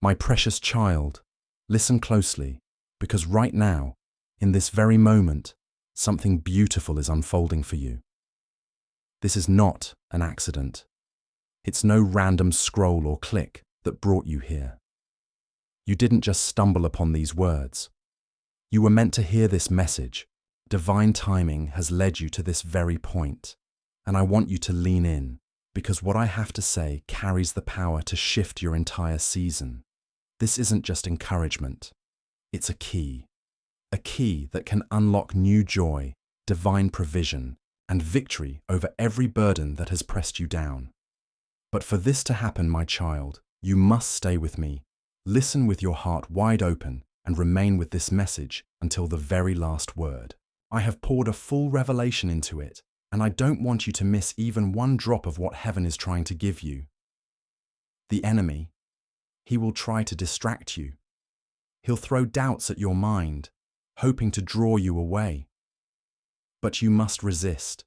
My precious child, listen closely, because right now, in this very moment, something beautiful is unfolding for you. This is not an accident. It's no random scroll or click that brought you here. You didn't just stumble upon these words. You were meant to hear this message. Divine timing has led you to this very point, and I want you to lean in, because what I have to say carries the power to shift your entire season. This isn't just encouragement. It's a key that can unlock new joy, divine provision, and victory over every burden that has pressed you down. But for this to happen, my child, you must stay with me. Listen with your heart wide open and remain with this message until the very last word. I have poured a full revelation into it, and I don't want you to miss even one drop of what heaven is trying to give you. The enemy, he will try to distract you. He'll throw doubts at your mind, hoping to draw you away. But you must resist.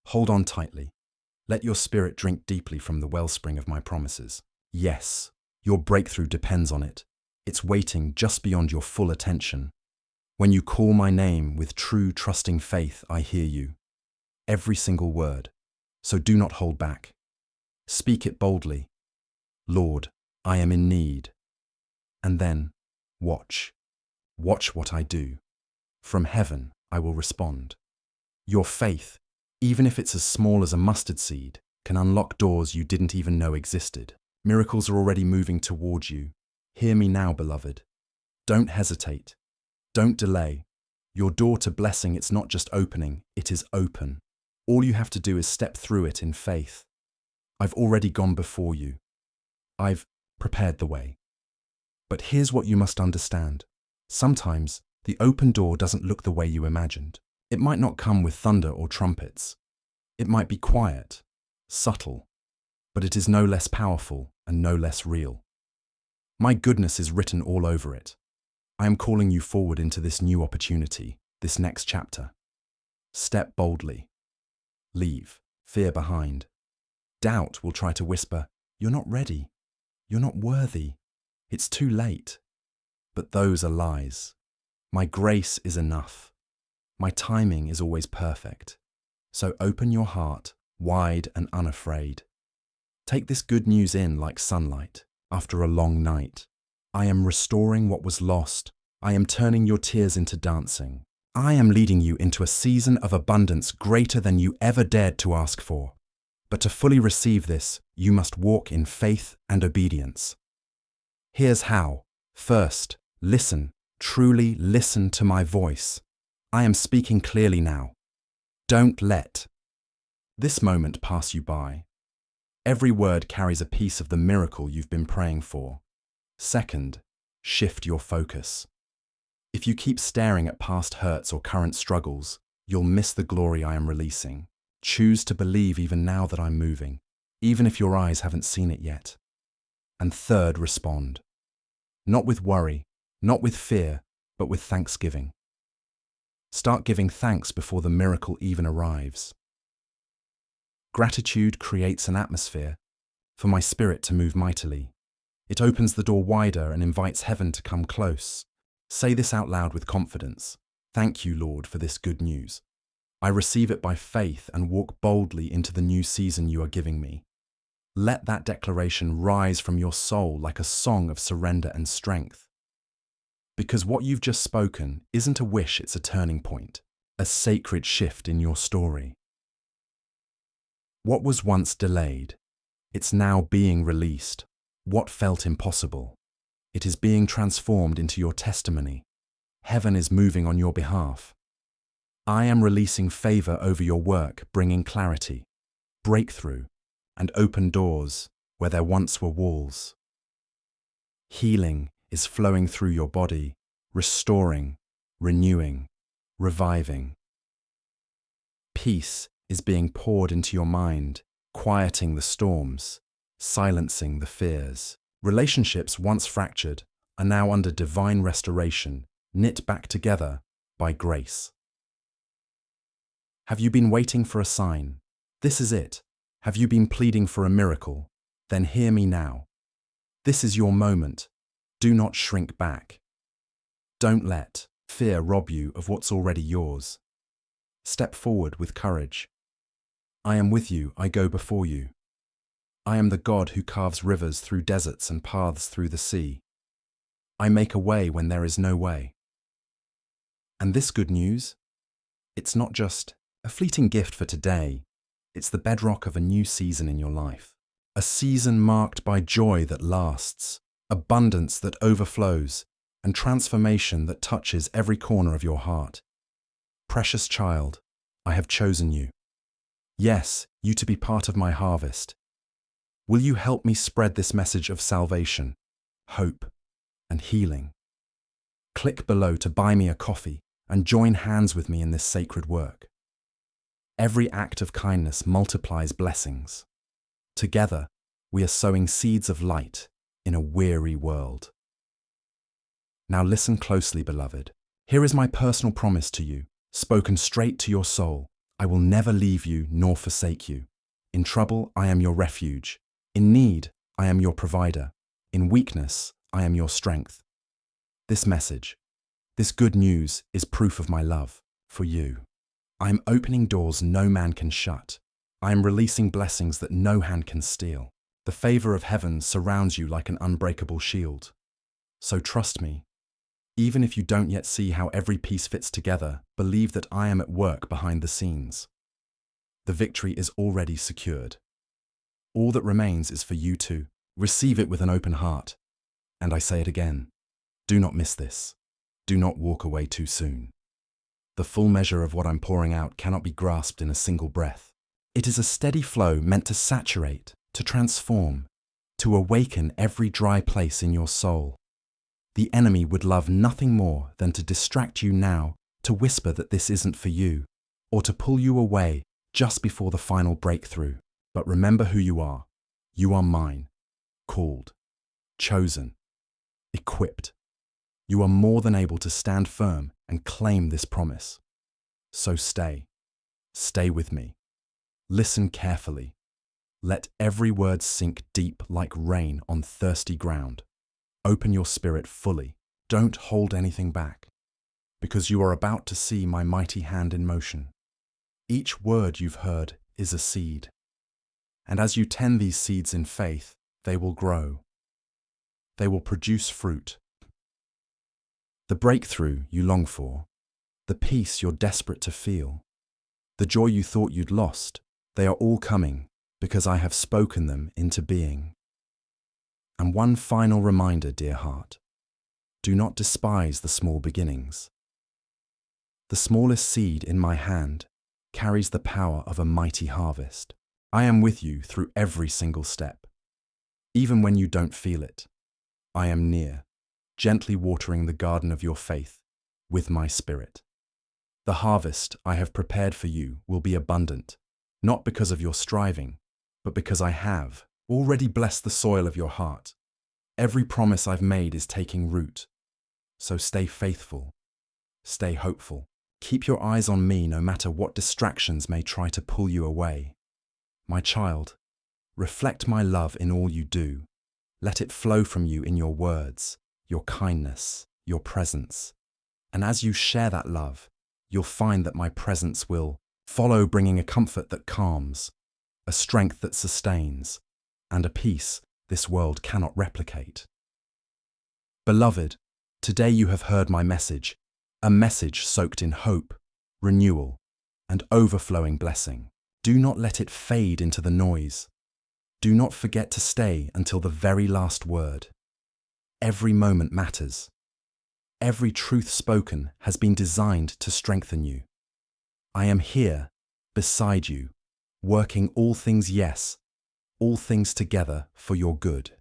Hold on tightly. Let your spirit drink deeply from the wellspring of my promises. Yes, your breakthrough depends on it. It's waiting just beyond your full attention. When you call my name with true, trusting faith, I hear you. Every single word. So do not hold back. Speak it boldly. Lord, I am in need. And then, watch. Watch what I do. From heaven, I will respond. Your faith, even if it's as small as a mustard seed, can unlock doors you didn't even know existed. Miracles are already moving towards you. Hear me now, beloved. Don't hesitate. Don't delay. Your door to blessing, it's not just opening, it is open. All you have to do is step through it in faith. I've already gone before you. I've prepared the way. But here's what you must understand. Sometimes the open door doesn't look the way you imagined. It might not come with thunder or trumpets. It might be quiet, subtle, but it is no less powerful and no less real. My goodness is written all over it. I am calling you forward into this new opportunity, this next chapter. Step boldly. Leave fear behind. Doubt will try to whisper, "You're not ready. You're not worthy. It's too late." But those are lies. My grace is enough. My timing is always perfect. So open your heart, wide and unafraid. Take this good news in like sunlight after a long night. I am restoring what was lost. I am turning your tears into dancing. I am leading you into a season of abundance greater than you ever dared to ask for. But to fully receive this, you must walk in faith and obedience. Here's how. First, listen. Truly listen to my voice. I am speaking clearly now. Don't let this moment pass you by. Every word carries a piece of the miracle you've been praying for. Second, shift your focus. If you keep staring at past hurts or current struggles, you'll miss the glory I am releasing. Choose to believe even now that I'm moving, even if your eyes haven't seen it yet. And third, respond. Not with worry, not with fear, but with thanksgiving. Start giving thanks before the miracle even arrives. Gratitude creates an atmosphere for my spirit to move mightily. It opens the door wider and invites heaven to come close. Say this out loud with confidence. Thank you, Lord, for this good news. I receive it by faith and walk boldly into the new season you are giving me. Let that declaration rise from your soul like a song of surrender and strength. Because what you've just spoken isn't a wish, it's a turning point, a sacred shift in your story. What was once delayed, it's now being released. What felt impossible, it is being transformed into your testimony. Heaven is moving on your behalf. I am releasing favor over your work, bringing clarity, breakthrough, and open doors where there once were walls. Healing is flowing through your body, restoring, renewing, reviving. Peace is being poured into your mind, quieting the storms, silencing the fears. Relationships once fractured are now under divine restoration, knit back together by grace. Have you been waiting for a sign? This is it. Have you been pleading for a miracle? Then hear me now. This is your moment. Do not shrink back. Don't let fear rob you of what's already yours. Step forward with courage. I am with you, I go before you. I am the God who carves rivers through deserts and paths through the sea. I make a way when there is no way. And this good news? It's not just a fleeting gift for today, it's the bedrock of a new season in your life. A season marked by joy that lasts, abundance that overflows, and transformation that touches every corner of your heart. Precious child, I have chosen you. Yes, you to be part of my harvest. Will you help me spread this message of salvation, hope, and healing? Click below to buy me a coffee and join hands with me in this sacred work. Every act of kindness multiplies blessings. Together, we are sowing seeds of light in a weary world. Now listen closely, beloved. Here is my personal promise to you, spoken straight to your soul. I will never leave you nor forsake you. In trouble, I am your refuge. In need, I am your provider. In weakness, I am your strength. This message, this good news, is proof of my love for you. I am opening doors no man can shut. I am releasing blessings that no hand can steal. The favor of heaven surrounds you like an unbreakable shield. So trust me. Even if you don't yet see how every piece fits together, believe that I am at work behind the scenes. The victory is already secured. All that remains is for you to receive it with an open heart. And I say it again, do not miss this. Do not walk away too soon. The full measure of what I'm pouring out cannot be grasped in a single breath. It is a steady flow meant to saturate, to transform, to awaken every dry place in your soul. The enemy would love nothing more than to distract you now, to whisper that this isn't for you, or to pull you away just before the final breakthrough. But remember who you are. You are mine, called, chosen, equipped. You are more than able to stand firm and claim this promise. So stay with me. Listen carefully. Let every word sink deep like rain on thirsty ground. Open your spirit fully. Don't hold anything back, because you are about to see my mighty hand in motion. Each word you've heard is a seed. And as you tend these seeds in faith, they will grow. They will produce fruit. The breakthrough you long for, the peace you're desperate to feel, the joy you thought you'd lost, they are all coming because I have spoken them into being. And one final reminder, dear heart, do not despise the small beginnings. The smallest seed in my hand carries the power of a mighty harvest. I am with you through every single step. Even when you don't feel it, I am near, gently watering the garden of your faith with my spirit. The harvest I have prepared for you will be abundant, not because of your striving, but because I have already blessed the soil of your heart. Every promise I've made is taking root. So stay faithful, stay hopeful. Keep your eyes on me no matter what distractions may try to pull you away. My child, reflect my love in all you do. Let it flow from you in your words, your kindness, your presence. And as you share that love, you'll find that my presence will follow, bringing a comfort that calms, a strength that sustains, and a peace this world cannot replicate. Beloved, today you have heard my message, a message soaked in hope, renewal, and overflowing blessing. Do not let it fade into the noise. Do not forget to stay until the very last word. Every moment matters. Every truth spoken has been designed to strengthen you. I am here, beside you, working all things yes, all things together for your good.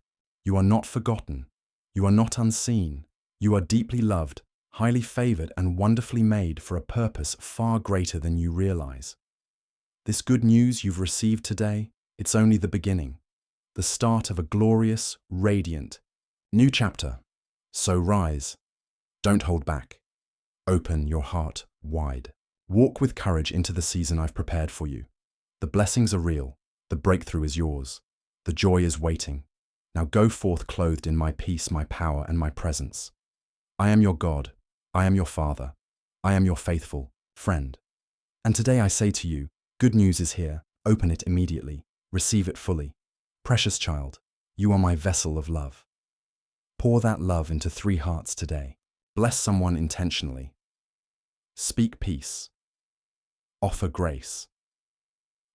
You are not forgotten. You are not unseen. You are deeply loved, highly favored, and wonderfully made for a purpose far greater than you realize. This good news you've received today, it's only the beginning, the start of a glorious, radiant, new chapter. So rise. Don't hold back. Open your heart wide. Walk with courage into the season I've prepared for you. The blessings are real. The breakthrough is yours. The joy is waiting. Now go forth clothed in my peace, my power, and my presence. I am your God. I am your Father. I am your faithful friend. And today I say to you, good news is here. Open it immediately. Receive it fully. Precious child, you are my vessel of love. Pour that love into 3 hearts today. Bless someone intentionally. Speak peace. Offer grace.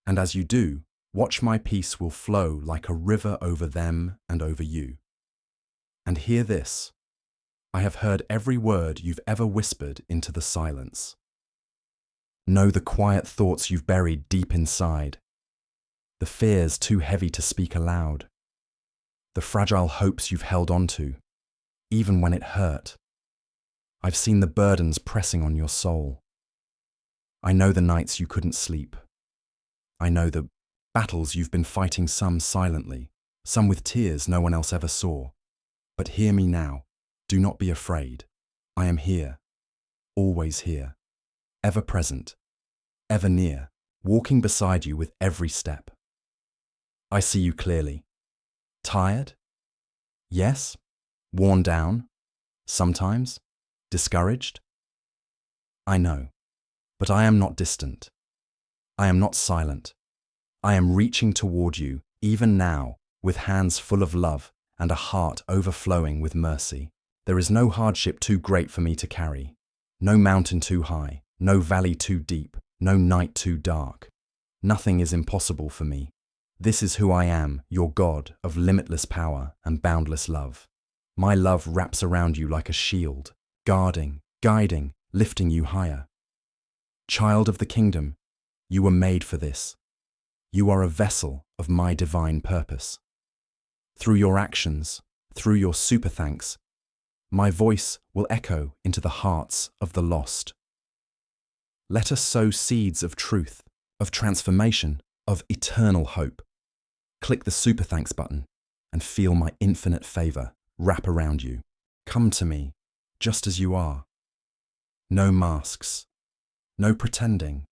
And as you do, watch my peace will flow like a river over them and over you. And hear this. I have heard every word you've ever whispered into the silence. Know the quiet thoughts you've buried deep inside, the fears too heavy to speak aloud, the fragile hopes you've held onto, even when it hurt. I've seen the burdens pressing on your soul. I know the nights you couldn't sleep. I know the battles you've been fighting, some silently, some with tears no one else ever saw. But hear me now. Do not be afraid. I am here, always here, ever present, ever near, walking beside you with every step. I see you clearly. Tired? Yes. Worn down? Sometimes? Discouraged? I know, but I am not distant. I am not silent. I am reaching toward you, even now, with hands full of love and a heart overflowing with mercy. There is no hardship too great for me to carry, no mountain too high, no valley too deep, no night too dark. Nothing is impossible for me. This is who I am, your God of limitless power and boundless love. My love wraps around you like a shield, guarding, guiding, lifting you higher. Child of the kingdom, you were made for this. You are a vessel of my divine purpose. Through your actions, through your super thanks, my voice will echo into the hearts of the lost. Let us sow seeds of truth, of transformation, of eternal hope. Click the super thanks button and feel my infinite favor wrap around you. Come to me, just as you are. No masks, no pretending,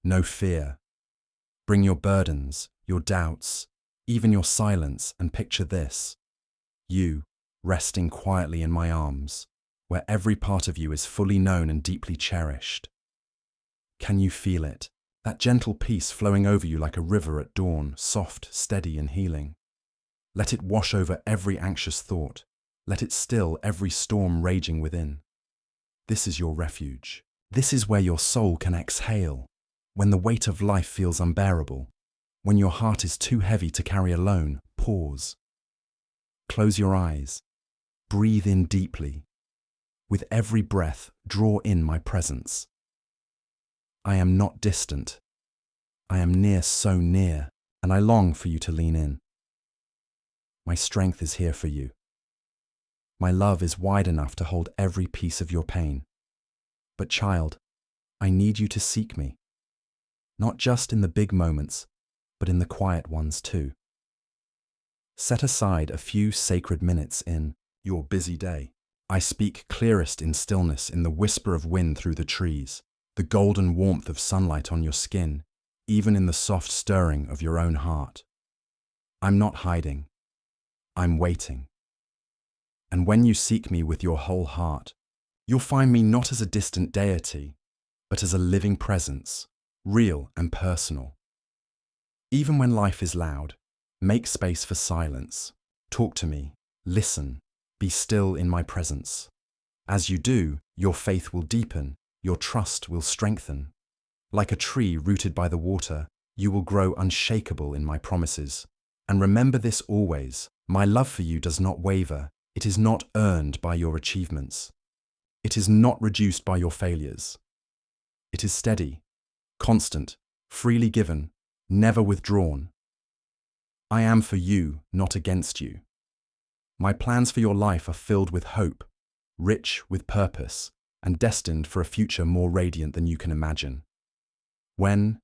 no fear. Bring your burdens, your doubts, even your silence, and picture this. You, resting quietly in my arms, where every part of you is fully known and deeply cherished. Can you feel it? That gentle peace flowing over you like a river at dawn, soft, steady, and healing. Let it wash over every anxious thought. Let it still every storm raging within. This is your refuge. This is where your soul can exhale. When the weight of life feels unbearable, when your heart is too heavy to carry alone, pause. Close your eyes. Breathe in deeply. With every breath, draw in my presence. I am not distant. I am near, so near, and I long for you to lean in. My strength is here for you. My love is wide enough to hold every piece of your pain. But child, I need you to seek me. Not just in the big moments, but in the quiet ones too. Set aside a few sacred minutes in your busy day. I speak clearest in stillness, in the whisper of wind through the trees, the golden warmth of sunlight on your skin, even in the soft stirring of your own heart. I'm not hiding. I'm waiting. And when you seek me with your whole heart, you'll find me not as a distant deity, but as a living presence, real and personal. Even when life is loud, make space for silence. Talk to me. Listen. Be still in my presence. As you do, your faith will deepen, your trust will strengthen. Like a tree rooted by the water, you will grow unshakable in my promises. And remember this always, my love for you does not waver. It is not earned by your achievements. It is not reduced by your failures. It is steady, constant, freely given, never withdrawn. I am for you, not against you. My plans for your life are filled with hope, rich with purpose, and destined for a future more radiant than you can imagine. When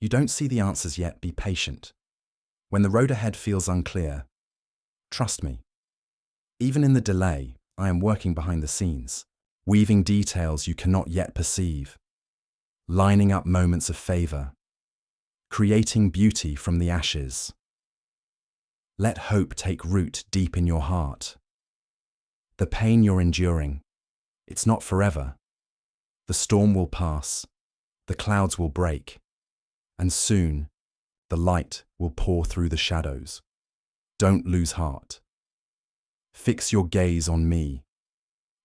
you don't see the answers yet, be patient. When the road ahead feels unclear, trust me. Even in the delay, I am working behind the scenes, weaving details you cannot yet perceive, lining up moments of favor, creating beauty from the ashes. Let hope take root deep in your heart. The pain you're enduring, it's not forever. The storm will pass, the clouds will break, and soon the light will pour through the shadows. Don't lose heart. Fix your gaze on me.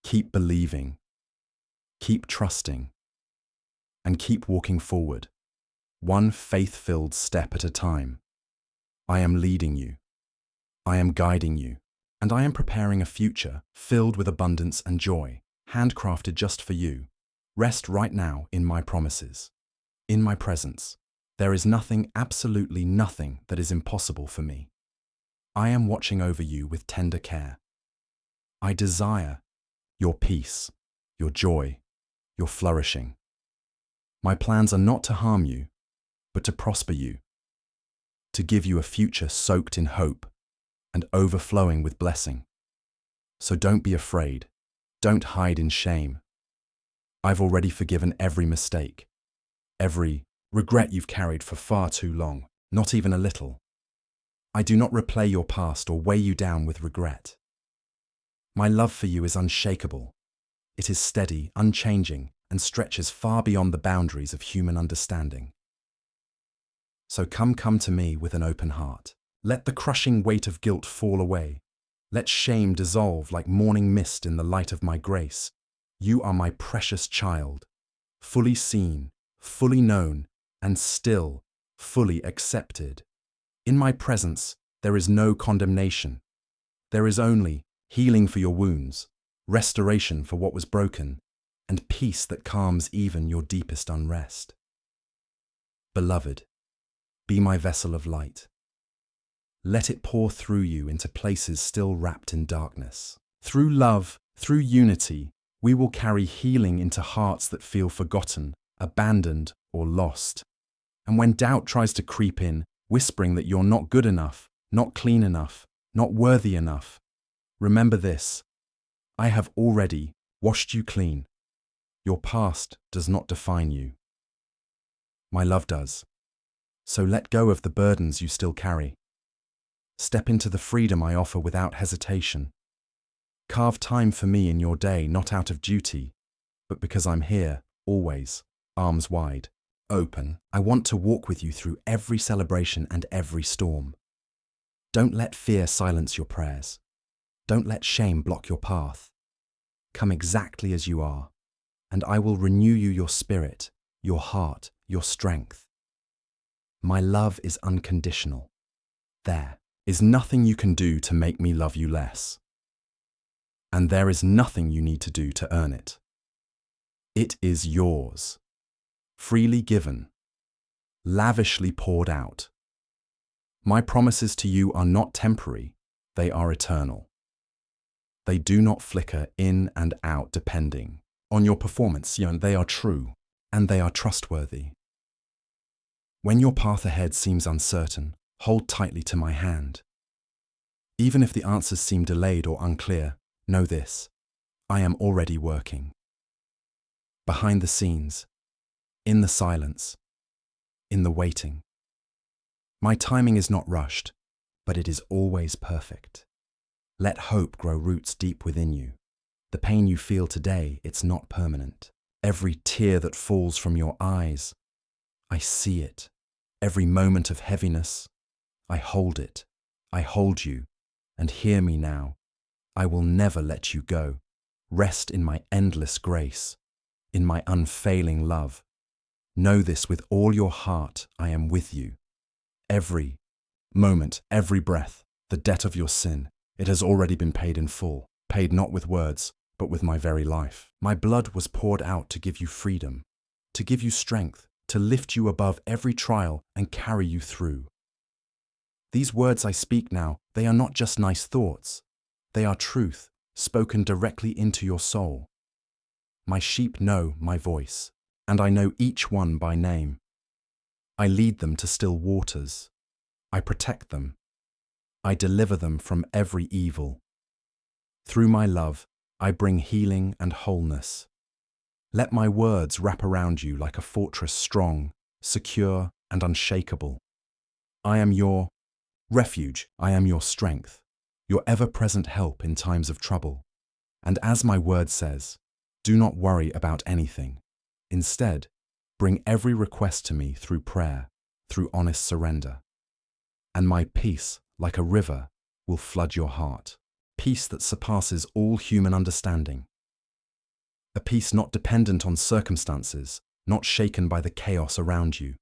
Keep believing. Keep trusting. And keep walking forward, one faith-filled step at a time. I am leading you. I am guiding you. And I am preparing a future filled with abundance and joy, handcrafted just for you. Rest right now in my promises. In my presence, there is nothing, absolutely nothing, that is impossible for me. I am watching over you with tender care. I desire your peace, your joy, your flourishing. My plans are not to harm you, but to prosper you, to give you a future soaked in hope and overflowing with blessing. So don't be afraid. Don't hide in shame. I've already forgiven every mistake, every regret you've carried for far too long, not even a little. I do not replay your past or weigh you down with regret. My love for you is unshakable. It is steady, unchanging, and stretches far beyond the boundaries of human understanding. So come to me with an open heart. Let the crushing weight of guilt fall away. Let shame dissolve like morning mist in the light of my grace. You are my precious child, fully seen, fully known, and still fully accepted. In my presence, there is no condemnation. There is only healing for your wounds, restoration for what was broken, and peace that calms even your deepest unrest. Beloved, be my vessel of light. Let it pour through you into places still wrapped in darkness. Through love, through unity, we will carry healing into hearts that feel forgotten, abandoned, or lost. And when doubt tries to creep in, whispering that you're not good enough, not clean enough, not worthy enough, remember this: I have already washed you clean. Your past does not define you. My love does. So let go of the burdens you still carry. Step into the freedom I offer without hesitation. Carve time for me in your day, not out of duty, but because I'm here, always, arms wide, open. I want to walk with you through every celebration and every storm. Don't let fear silence your prayers. Don't let shame block your path. Come exactly as you are, and I will renew you your spirit, your heart, your strength. My love is unconditional. There is nothing you can do to make me love you less. And there is nothing you need to do to earn it. It is yours, freely given, lavishly poured out. My promises to you are not temporary, they are eternal. They do not flicker in and out depending on your performance. They are true and they are trustworthy. When your path ahead seems uncertain, hold tightly to my hand. Even if the answers seem delayed or unclear, know this: I am already working. Behind the scenes, in the silence, in the waiting. My timing is not rushed, but it is always perfect. Let hope grow roots deep within you. The pain you feel today, it's not permanent. Every tear that falls from your eyes, I see it. Every moment of heaviness, I hold it. I hold you, and hear me now. I will never let you go. Rest in my endless grace, in my unfailing love. Know this with all your heart: I am with you. Every moment, every breath, the debt of your sin, it has already been paid in full, paid not with words, but with my very life. My blood was poured out to give you freedom, to give you strength, to lift you above every trial and carry you through. These words I speak now, they are not just nice thoughts. They are truth, spoken directly into your soul. My sheep know my voice, and I know each one by name. I lead them to still waters. I protect them. I deliver them from every evil. Through my love, I bring healing and wholeness. Let my words wrap around you like a fortress, strong, secure, and unshakable. I am your Refuge, I am your strength, your ever-present help in times of trouble. And as my word says, do not worry about anything. Instead, bring every request to me through prayer, through honest surrender. And my peace, like a river, will flood your heart. Peace that surpasses all human understanding. A peace not dependent on circumstances, not shaken by the chaos around you.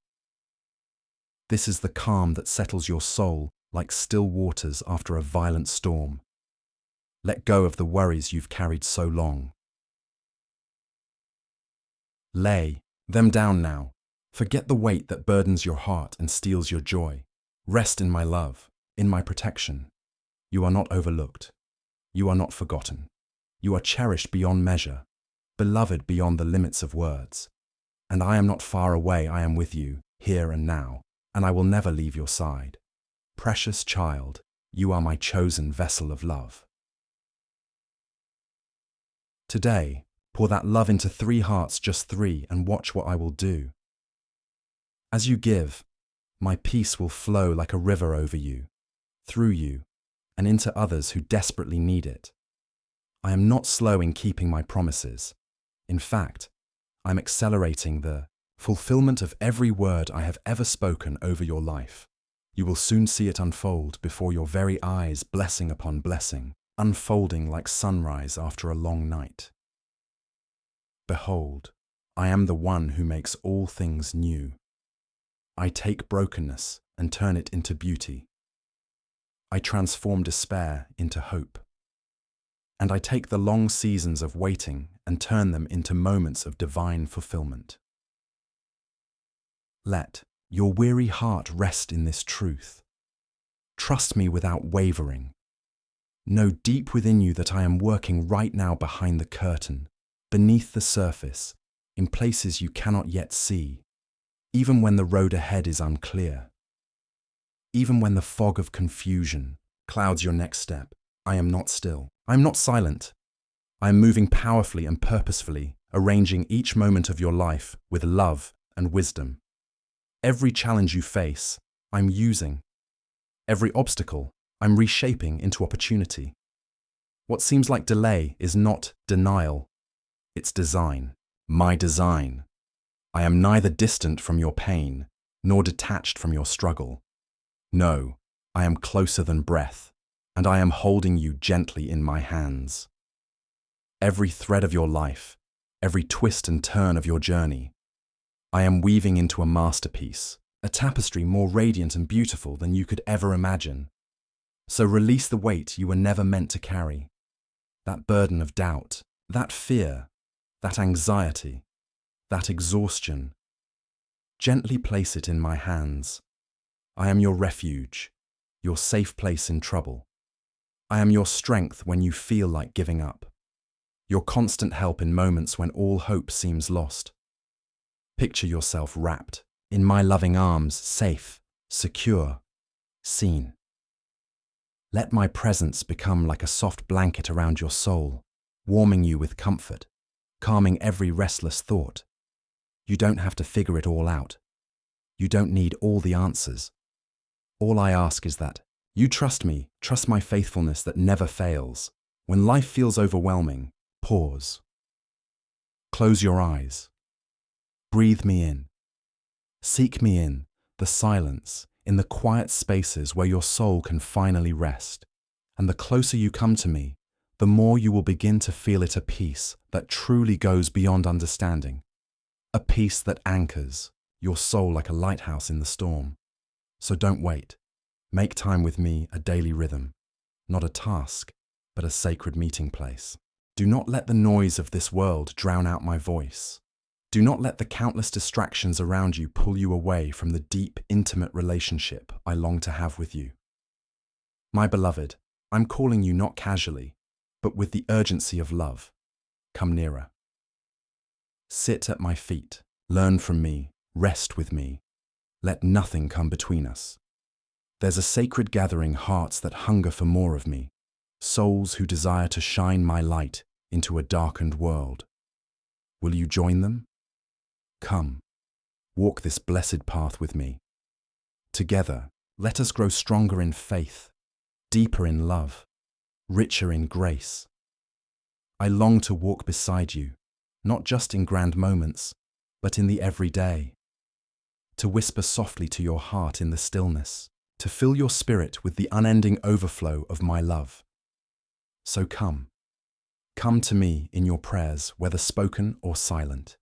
This is the calm that settles your soul like still waters after a violent storm. Let go of the worries you've carried so long. Lay them down now. Forget the weight that burdens your heart and steals your joy. Rest in my love, in my protection. You are not overlooked. You are not forgotten. You are cherished beyond measure, beloved beyond the limits of words. And I am not far away, I am with you, here and now, and I will never leave your side. Precious child, you are my chosen vessel of love. Today, pour that love into 3 hearts, just 3, and watch what I will do. As you give, my peace will flow like a river over you, through you, and into others who desperately need it. I am not slow in keeping my promises. In fact, I'm accelerating the fulfillment of every word I have ever spoken over your life. You will soon see it unfold before your very eyes, blessing upon blessing, unfolding like sunrise after a long night. Behold, I am the one who makes all things new. I take brokenness and turn it into beauty. I transform despair into hope. And I take the long seasons of waiting and turn them into moments of divine fulfillment. Let your weary heart rest in this truth. Trust me without wavering. Know deep within you that I am working right now behind the curtain, beneath the surface, in places you cannot yet see, even when the road ahead is unclear. Even when the fog of confusion clouds your next step, I am not still. I am not silent. I am moving powerfully and purposefully, arranging each moment of your life with love and wisdom. Every challenge you face, I'm using. Every obstacle, I'm reshaping into opportunity. What seems like delay is not denial, it's design. My design. I am neither distant from your pain, nor detached from your struggle. No, I am closer than breath, and I am holding you gently in my hands. Every thread of your life, every twist and turn of your journey, I am weaving into a masterpiece, a tapestry more radiant and beautiful than you could ever imagine. So release the weight you were never meant to carry, that burden of doubt, that fear, that anxiety, that exhaustion. Gently place it in my hands. I am your refuge, your safe place in trouble. I am your strength when you feel like giving up, your constant help in moments when all hope seems lost. Picture yourself wrapped in my loving arms, safe, secure, seen. Let my presence become like a soft blanket around your soul, warming you with comfort, calming every restless thought. You don't have to figure it all out. You don't need all the answers. All I ask is that you trust me, trust my faithfulness that never fails. When life feels overwhelming, pause. Close your eyes. Breathe me in. Seek me in the silence, in the quiet spaces where your soul can finally rest. And the closer you come to me, the more you will begin to feel it, a peace that truly goes beyond understanding. A peace that anchors your soul like a lighthouse in the storm. So don't wait. Make time with me a daily rhythm, not a task, but a sacred meeting place. Do not let the noise of this world drown out my voice. Do not let the countless distractions around you pull you away from the deep, intimate relationship I long to have with you. My beloved, I'm calling you not casually, but with the urgency of love. Come nearer. Sit at my feet, learn from me, rest with me. Let nothing come between us. There's a sacred gathering, hearts that hunger for more of me, souls who desire to shine my light into a darkened world. Will you join them? Come, walk this blessed path with me. Together, Let us grow stronger in faith, deeper in love, richer in grace. I long to walk beside you, not just in grand moments, but in the everyday. To whisper softly to your heart in the stillness, to fill your spirit with the unending overflow of my love. So come to me in your prayers, whether spoken or silent.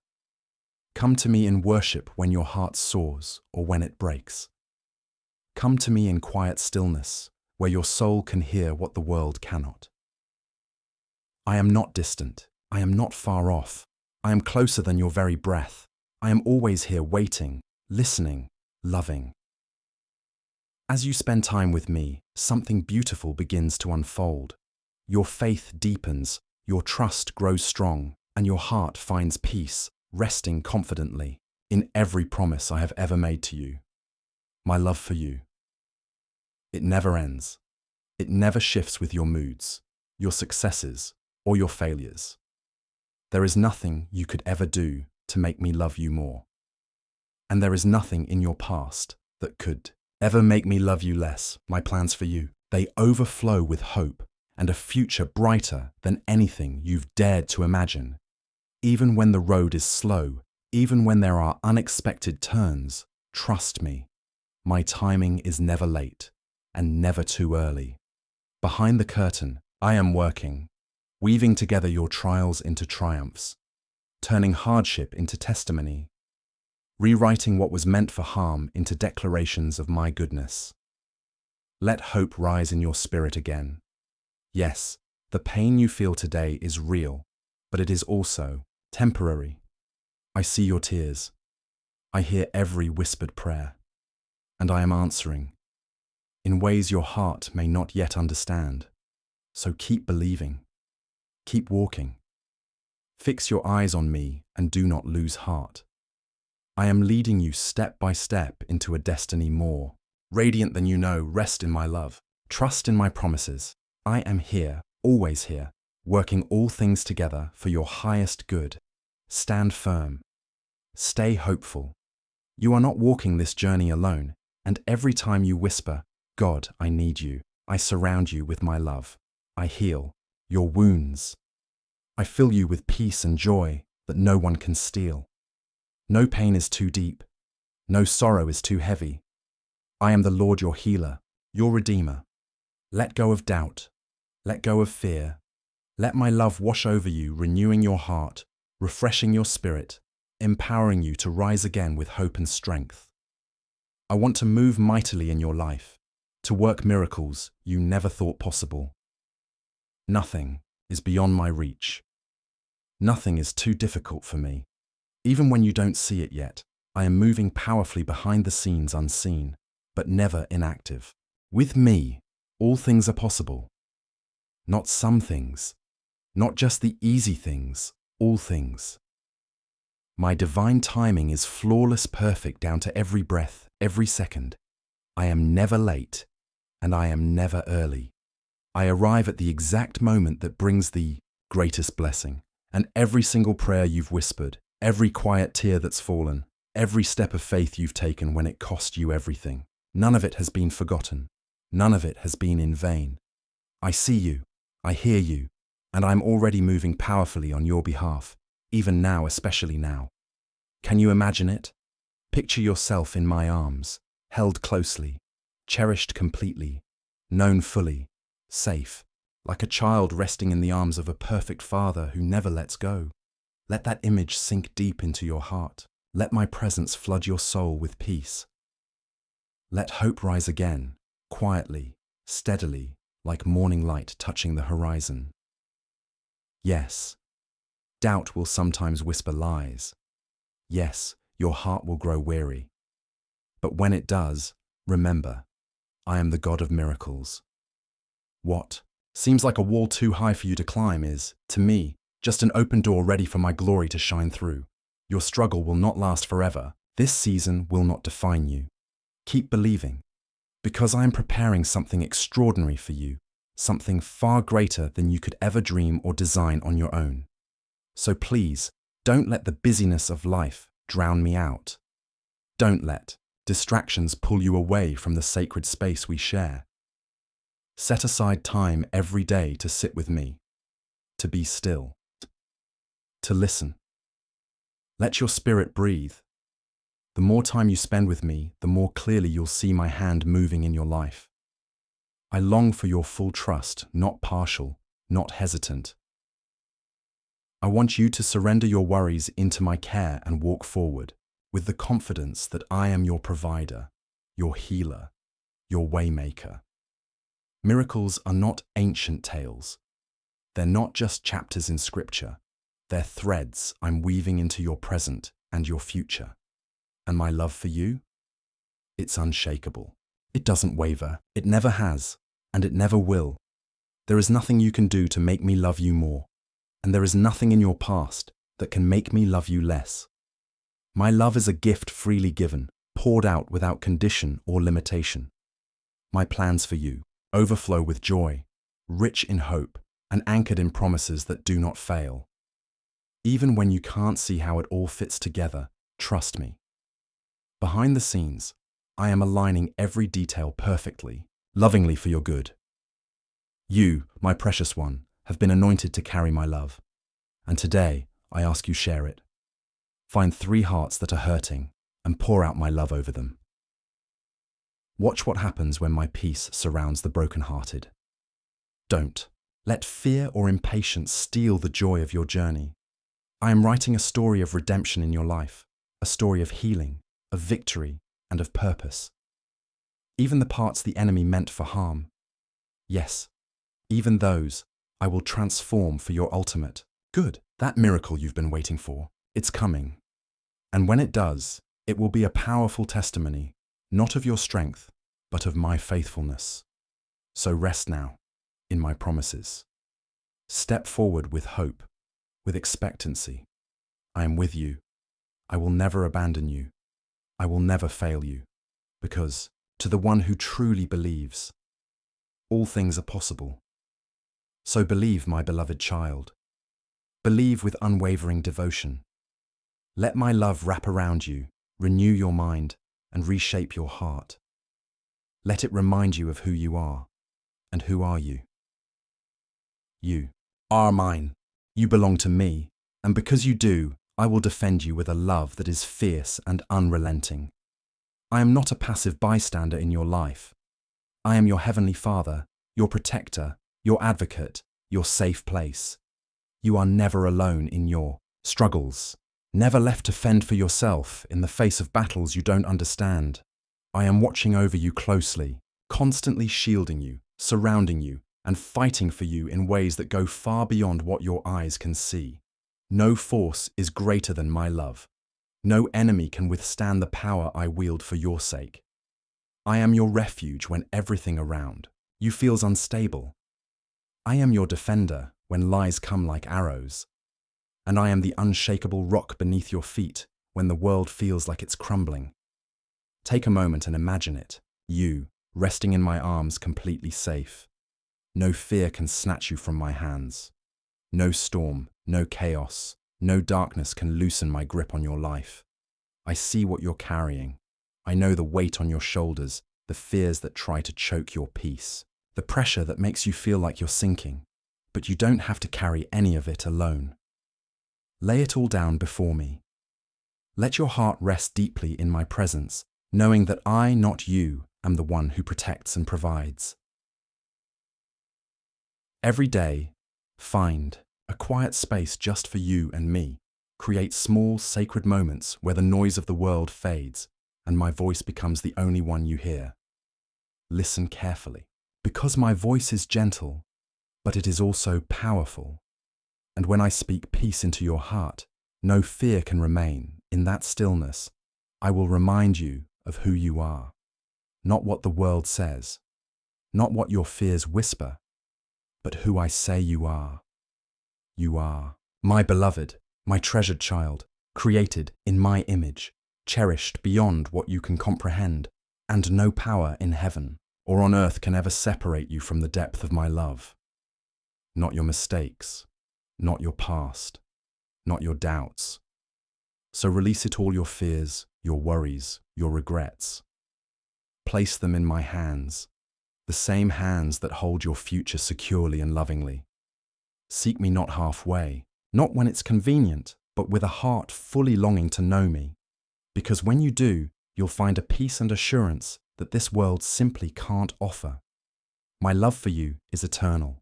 Come to me in worship when your heart soars or when it breaks. Come to me in quiet stillness, where your soul can hear what the world cannot. I am not distant. I am not far off. I am closer than your very breath. I am always here waiting, listening, loving. As you spend time with me, something beautiful begins to unfold. Your faith deepens, your trust grows strong, and your heart finds peace, resting confidently in every promise I have ever made to you. My love for you. It never ends. It never shifts with your moods, your successes, or your failures. There is nothing you could ever do to make me love you more. And there is nothing in your past that could ever make me love you less. My plans for you, they overflow with hope and a future brighter than anything you've dared to imagine. Even when the road is slow, even when there are unexpected turns, trust me, my timing is never late and never too early. Behind the curtain, I am working, weaving together your trials into triumphs, turning hardship into testimony, rewriting what was meant for harm into declarations of my goodness. Let hope rise in your spirit again. Yes, the pain you feel today is real, but it is also temporary. I see your tears. I hear every whispered prayer, and I am answering in ways your heart may not yet understand. So keep believing. Keep walking. Fix your eyes on me and do not lose heart. I am leading you step by step into a destiny more radiant than you know. Rest in my love. Trust in my promises. I am here, always here, working all things together for your highest good. Stand firm. Stay hopeful. You are not walking this journey alone, and every time you whisper, God, I need you, I surround you with my love. I heal your wounds. I fill you with peace and joy that no one can steal. No pain is too deep. No sorrow is too heavy. I am the Lord your healer, your redeemer. Let go of doubt. Let go of fear. Let my love wash over you, renewing your heart, refreshing your spirit, empowering you to rise again with hope and strength. I want to move mightily in your life, to work miracles you never thought possible. Nothing is beyond my reach. Nothing is too difficult for me. Even when you don't see it yet, I am moving powerfully behind the scenes unseen, but never inactive. With me, all things are possible. Not some things, not just the easy things, all things. My divine timing is flawless, perfect down to every breath, every second. I am never late, and I am never early. I arrive at the exact moment that brings the greatest blessing, and every single prayer you've whispered, every quiet tear that's fallen, every step of faith you've taken when it cost you everything, none of it has been forgotten. None of it has been in vain. I see you, I hear you, and I'm already moving powerfully on your behalf, even now, especially now. Can you imagine it? Picture yourself in my arms, held closely, cherished completely, known fully, safe, like a child resting in the arms of a perfect father who never lets go. Let that image sink deep into your heart. Let my presence flood your soul with peace. Let hope rise again, quietly, steadily, like morning light touching the horizon. Yes, doubt will sometimes whisper lies. Yes, your heart will grow weary. But when it does, remember, I am the God of miracles. What seems like a wall too high for you to climb is, to me, just an open door ready for my glory to shine through. Your struggle will not last forever. This season will not define you. Keep believing, because I am preparing something extraordinary for you, something far greater than you could ever dream or design on your own. So please, don't let the busyness of life drown me out. Don't let Distractions pull you away from the sacred space we share. Set aside time every day to sit with me, to be still, to listen. Let your spirit breathe. The more time you spend with me, the more clearly you'll see my hand moving in your life. I long for your full trust, not partial, not hesitant. I want you to surrender your worries into my care and walk forward with the confidence that I am your provider, your healer, your waymaker. Miracles are not ancient tales. They're not just chapters in scripture. They're threads I'm weaving into your present and your future. And my love for you? It's unshakable. It doesn't waver. It never has, and it never will. There is nothing you can do to make me love you more, and there is nothing in your past that can make me love you less. My love is a gift freely given, poured out without condition or limitation. My plans for you overflow with joy, rich in hope, and anchored in promises that do not fail. Even when you can't see how it all fits together, trust me. Behind the scenes, I am aligning every detail perfectly, lovingly for your good. You, my precious one, have been anointed to carry my love, and today I ask you share it. Find 3 hearts that are hurting and pour out my love over them. Watch what happens when my peace surrounds the brokenhearted. Don't let fear or impatience steal the joy of your journey. I am writing a story of redemption in your life, a story of healing, of victory, and of purpose. Even the parts the enemy meant for harm, yes, even those I will transform for your ultimate good. That miracle you've been waiting for, it's coming. And when it does, it will be a powerful testimony, not of your strength, but of my faithfulness. So rest now in my promises. Step forward with hope, with expectancy. I am with you. I will never abandon you. I will never fail you, because to the one who truly believes, all things are possible. So believe, my beloved child. Believe with unwavering devotion. Let my love wrap around you, renew your mind, and reshape your heart. Let it remind you of who you are. And who are you? You are mine. You belong to me, and because you do, I will defend you with a love that is fierce and unrelenting. I am not a passive bystander in your life. I am your heavenly Father, your protector, your advocate, your safe place. You are never alone in your struggles, never left to fend for yourself in the face of battles you don't understand. I am watching over you closely, constantly shielding you, surrounding you, and fighting for you in ways that go far beyond what your eyes can see. No force is greater than my love. No enemy can withstand the power I wield for your sake. I am your refuge when everything around you feels unstable. I am your defender when lies come like arrows. And I am the unshakable rock beneath your feet when the world feels like it's crumbling. Take a moment and imagine it, you, resting in my arms completely safe. No fear can snatch you from my hands. No storm, no chaos, no darkness can loosen my grip on your life. I see what you're carrying. I know the weight on your shoulders, the fears that try to choke your peace, the pressure that makes you feel like you're sinking. But you don't have to carry any of it alone. Lay it all down before me. Let your heart rest deeply in my presence, knowing that I, not you, am the one who protects and provides. Every day, find a quiet space just for you and me. Create small, sacred moments where the noise of the world fades and my voice becomes the only one you hear. Listen carefully, because my voice is gentle, but it is also powerful. And when I speak peace into your heart, no fear can remain. In that stillness, I will remind you of who you are. Not what the world says, not what your fears whisper, but who I say you are. You are my beloved, my treasured child, created in my image, cherished beyond what you can comprehend, and no power in heaven or on earth can ever separate you from the depth of my love. Not your mistakes, not your past, not your doubts. So release it all, your fears, your worries, your regrets. Place them in my hands, the same hands that hold your future securely and lovingly. Seek me not halfway, not when it's convenient, but with a heart fully longing to know me. Because when you do, you'll find a peace and assurance that this world simply can't offer. My love for you is eternal.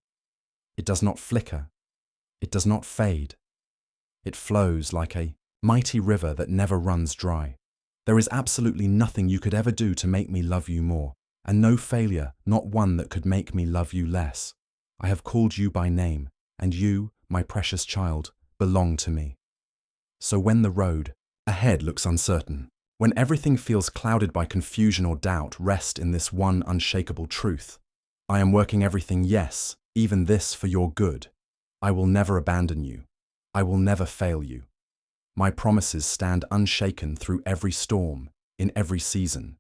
It does not flicker. It does not fade. It flows like a mighty river that never runs dry. There is absolutely nothing you could ever do to make me love you more, and no failure, not one that could make me love you less. I have called you by name, and you, my precious child, belong to me. So when the road ahead looks uncertain, when everything feels clouded by confusion or doubt, rest in this one unshakable truth. I am working everything, yes, even this for your good. I will never abandon you. I will never fail you. My promises stand unshaken through every storm, in every season.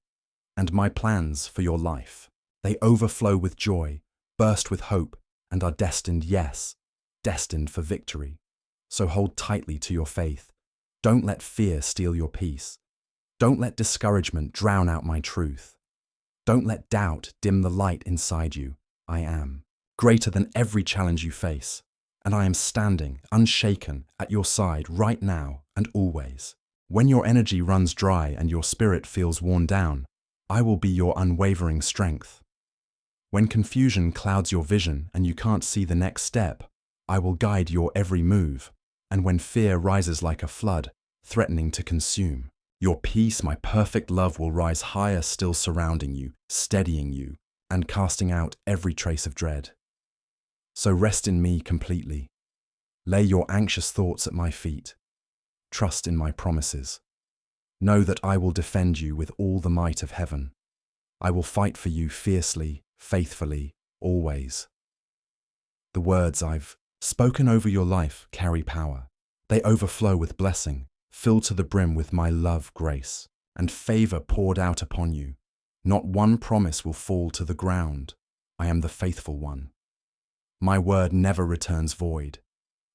And my plans for your life, they overflow with joy, burst with hope, and are destined, yes, destined for victory. So hold tightly to your faith. Don't let fear steal your peace. Don't let discouragement drown out my truth. Don't let doubt dim the light inside you. I am greater than every challenge you face, and I am standing, unshaken, at your side right now and always. When your energy runs dry and your spirit feels worn down, I will be your unwavering strength. When confusion clouds your vision and you can't see the next step, I will guide your every move. And when fear rises like a flood, threatening to consume, your peace, my perfect love, will rise higher, still surrounding you, steadying you, and casting out every trace of dread. So rest in me completely. Lay your anxious thoughts at my feet. Trust in my promises. Know that I will defend you with all the might of heaven. I will fight for you fiercely, faithfully, always. The words I've spoken over your life carry power. They overflow with blessing, filled to the brim with my love, grace, and favor poured out upon you. Not one promise will fall to the ground. I am the faithful one. My word never returns void.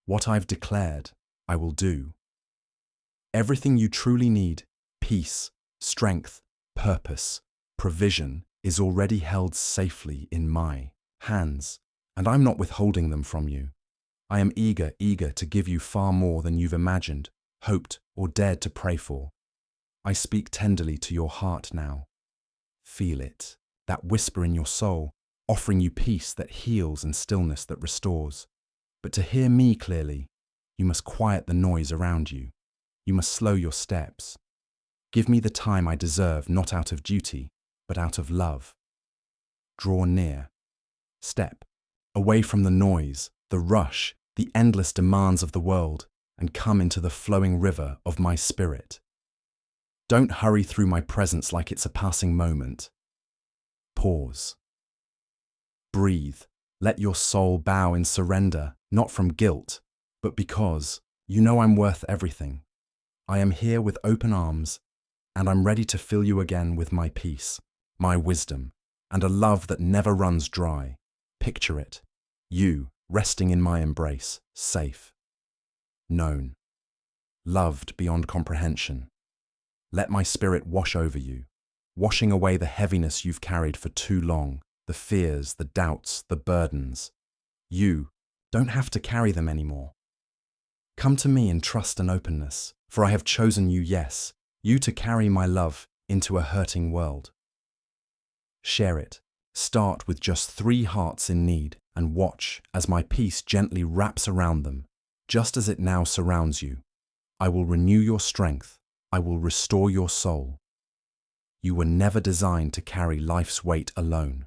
What I've declared, I will do. Everything you truly need, peace, strength, purpose, provision, is already held safely in my hands, and I'm not withholding them from you. I am eager to give you far more than you've imagined, hoped, or dared to pray for. I speak tenderly to your heart now. Feel it, that whisper in your soul, offering you peace that heals and stillness that restores. But to hear me clearly, you must quiet the noise around you. You must slow your steps. Give me the time I deserve, not out of duty, but out of love. Draw near. Step away from the noise, the rush, the endless demands of the world, and come into the flowing river of my spirit. Don't hurry through my presence like it's a passing moment. Pause. Breathe. Let your soul bow in surrender, not from guilt, but because you know I'm worth everything. I am here with open arms, and I'm ready to fill you again with my peace, my wisdom, and a love that never runs dry. Picture it. You, resting in my embrace, safe, known, loved beyond comprehension. Let my spirit wash over you, washing away the heaviness you've carried for too long, the fears, the doubts, the burdens. You don't have to carry them anymore. Come to me in trust and openness, for I have chosen you, yes, you to carry my love into a hurting world. Share it. Start with just 3 hearts in need and watch as my peace gently wraps around them, just as it now surrounds you. I will renew your strength. I will restore your soul. You were never designed to carry life's weight alone.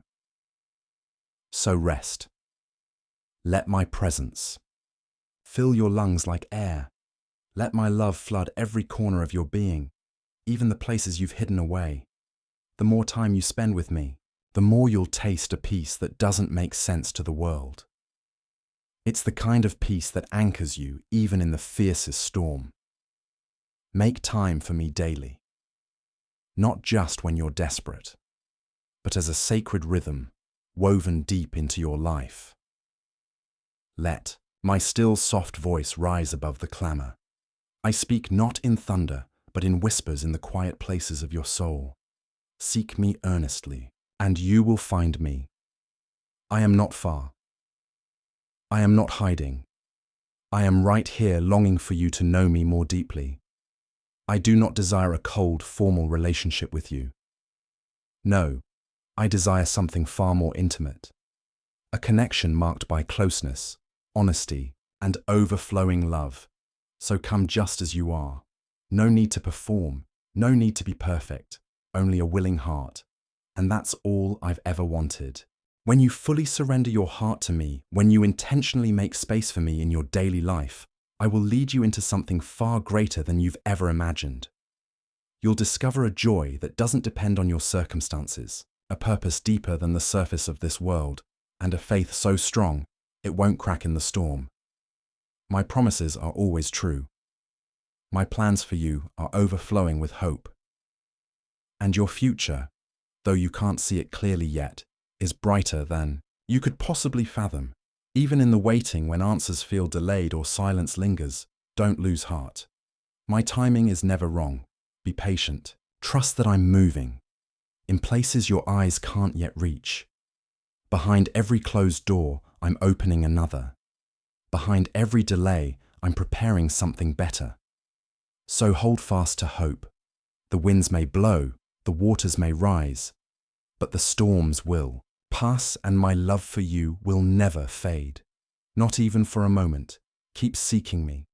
So rest. Let my presence fill your lungs like air. Let my love flood every corner of your being, even the places you've hidden away. The more time you spend with me, the more you'll taste a peace that doesn't make sense to the world. It's the kind of peace that anchors you even in the fiercest storm. Make time for me daily, not just when you're desperate, but as a sacred rhythm woven deep into your life. Let my still soft voice rise above the clamor. I speak not in thunder, but in whispers in the quiet places of your soul. Seek me earnestly, and you will find me. I am not far. I am not hiding. I am right here longing for you to know me more deeply. I do not desire a cold, formal relationship with you. No, I desire something far more intimate. A connection marked by closeness, honesty, and overflowing love. So come just as you are. No need to perform, no need to be perfect, only a willing heart. And that's all I've ever wanted. When you fully surrender your heart to me, when you intentionally make space for me in your daily life, I will lead you into something far greater than you've ever imagined. You'll discover a joy that doesn't depend on your circumstances, a purpose deeper than the surface of this world, and a faith so strong, it won't crack in the storm. My promises are always true. My plans for you are overflowing with hope. And your future, though you can't see it clearly yet, is brighter than you could possibly fathom. Even in the waiting when answers feel delayed or silence lingers, don't lose heart. My timing is never wrong. Be patient. Trust that I'm moving. In places your eyes can't yet reach. Behind every closed door, I'm opening another. Behind every delay, I'm preparing something better. So hold fast to hope. The winds may blow, the waters may rise, but the storms will pass, and my love for you will never fade. Not even for a moment. Keep seeking me,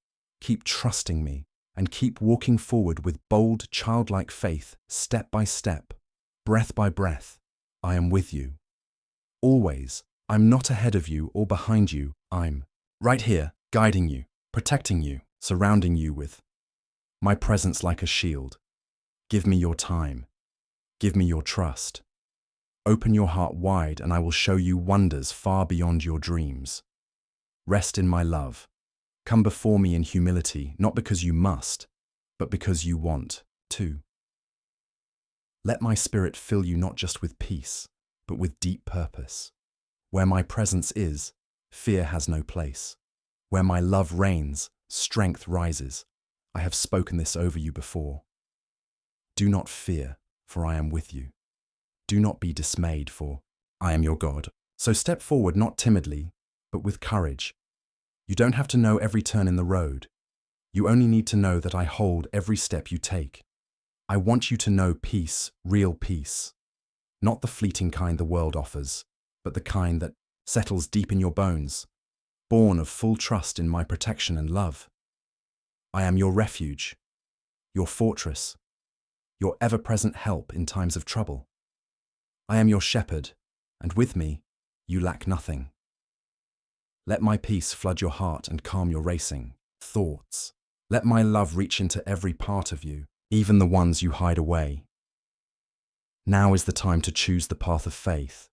keep trusting me, and keep walking forward with bold, childlike faith, step by step, breath by breath. I am with you. Always. I'm not ahead of you or behind you. I'm right here, guiding you, protecting you, surrounding you with my presence like a shield. Give me your time. Give me your trust. Open your heart wide and I will show you wonders far beyond your dreams. Rest in my love. Come before me in humility, not because you must, but because you want to. Let my spirit fill you not just with peace, but with deep purpose. Where my presence is, fear has no place. Where my love reigns, strength rises. I have spoken this over you before. Do not fear, for I am with you. Do not be dismayed, for I am your God. So step forward not timidly, but with courage. You don't have to know every turn in the road. You only need to know that I hold every step you take. I want you to know peace, real peace. Not the fleeting kind the world offers, but the kind that settles deep in your bones, born of full trust in my protection and love. I am your refuge, your fortress, your ever-present help in times of trouble. I am your shepherd, and with me, you lack nothing. Let my peace flood your heart and calm your racing thoughts. Let my love reach into every part of you, even the ones you hide away. Now is the time to choose the path of faith.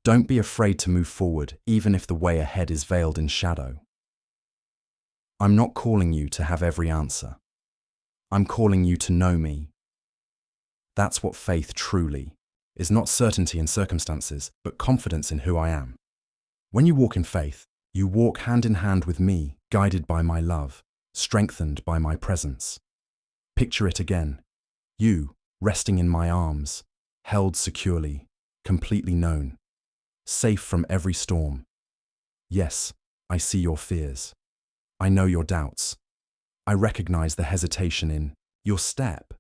Don't be afraid to move forward, even if the way ahead is veiled in shadow. I'm not calling you to have every answer. I'm calling you to know me. That's what faith truly is, not certainty in circumstances, but confidence in who I am. When you walk in faith, you walk hand in hand with me, guided by my love, strengthened by my presence. Picture it again. You, resting in my arms, held securely, completely known, safe from every storm. Yes, I see your fears. I know your doubts. I recognize the hesitation in your step.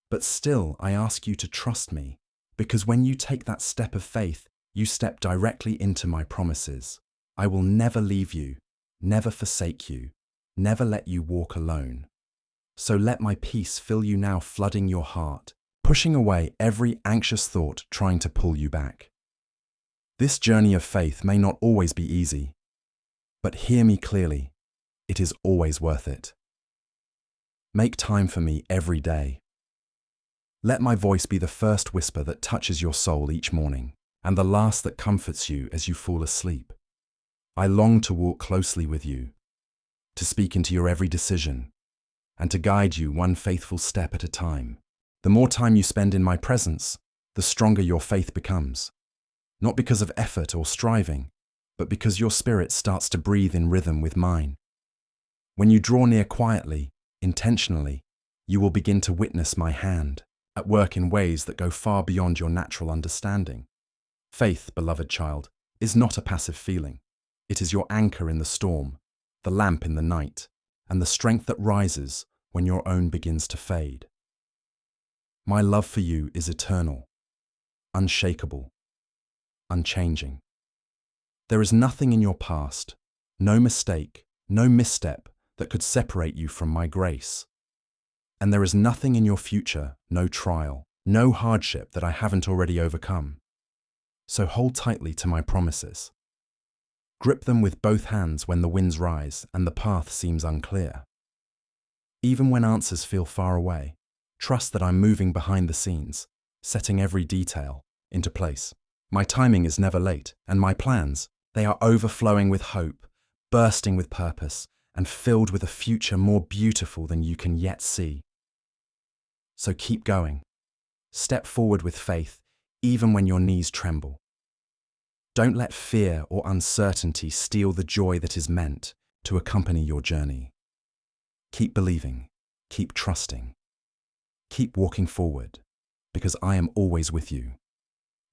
But still, I ask you to trust me, because when you take that step of faith, you step directly into my promises. I will never leave you, never forsake you, never let you walk alone. So let my peace fill you now, flooding your heart, pushing away every anxious thought trying to pull you back. This journey of faith may not always be easy, but hear me clearly, it is always worth it. Make time for me every day. Let my voice be the first whisper that touches your soul each morning, and the last that comforts you as you fall asleep. I long to walk closely with you, to speak into your every decision, and to guide you one faithful step at a time. The more time you spend in my presence, the stronger your faith becomes. Not because of effort or striving, but because your spirit starts to breathe in rhythm with mine. When you draw near quietly, intentionally, You will begin to witness my hand, at work in ways that go far beyond your natural understanding. Faith, beloved child, is not a passive feeling. It is your anchor in the storm, the lamp in the night, and the strength that rises when your own begins to fade. My love for you is eternal, unshakable, unchanging. There is nothing in your past, no mistake, no misstep that could separate you from my grace. And there is nothing in your future, no trial, no hardship that I haven't already overcome. So hold tightly to my promises. Grip them with both hands when the winds rise and the path seems unclear. Even when answers feel far away, trust that I'm moving behind the scenes, setting every detail into place. My timing is never late, and my plans, they are overflowing with hope, bursting with purpose, and filled with a future more beautiful than you can yet see. So keep going. Step forward with faith, even when your knees tremble. Don't let fear or uncertainty steal the joy that is meant to accompany your journey. Keep believing, keep trusting, keep walking forward, because I am always with you.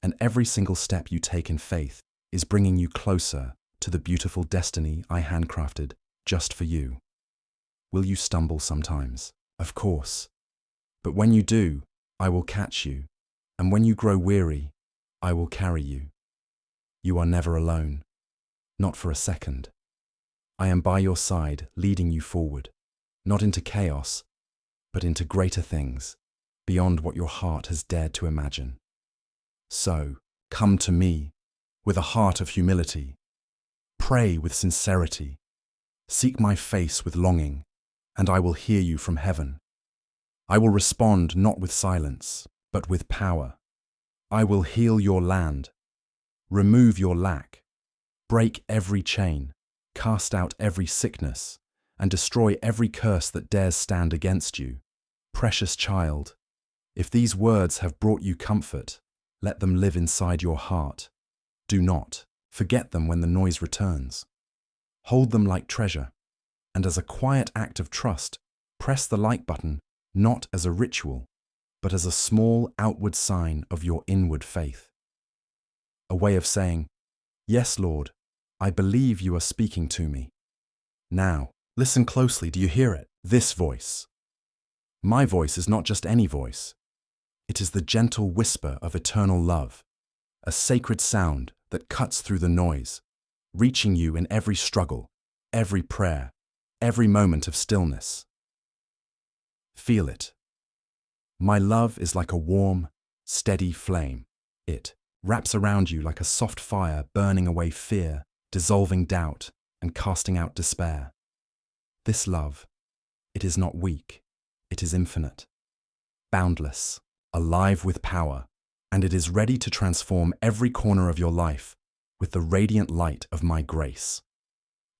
And every single step you take in faith is bringing you closer to the beautiful destiny I handcrafted just for you. Will you stumble sometimes? Of course. But when you do, I will catch you, and when you grow weary, I will carry you. You are never alone, not for a second. I am by your side, leading you forward, not into chaos, but into greater things, beyond what your heart has dared to imagine. So, come to me, with a heart of humility. Pray with sincerity. Seek my face with longing, and I will hear you from heaven. I will respond not with silence, but with power. I will heal your land, remove your lack, break every chain, cast out every sickness, and destroy every curse that dares stand against you. Precious child, if these words have brought you comfort, let them live inside your heart. Do not forget them when the noise returns. Hold them like treasure, and as a quiet act of trust, press the like button not as a ritual, but as a small outward sign of your inward faith. A way of saying, "Yes, Lord, I believe you are speaking to me." Now, listen closely. Do you hear it? This voice. My voice is not just any voice. It is the gentle whisper of eternal love, a sacred sound that cuts through the noise, reaching you in every struggle, every prayer, every moment of stillness. Feel it. My love is like a warm, steady flame. It wraps around you like a soft fire, burning away fear, dissolving doubt, and casting out despair. This love, it is not weak, it is infinite, boundless, alive with power, and it is ready to transform every corner of your life with the radiant light of my grace.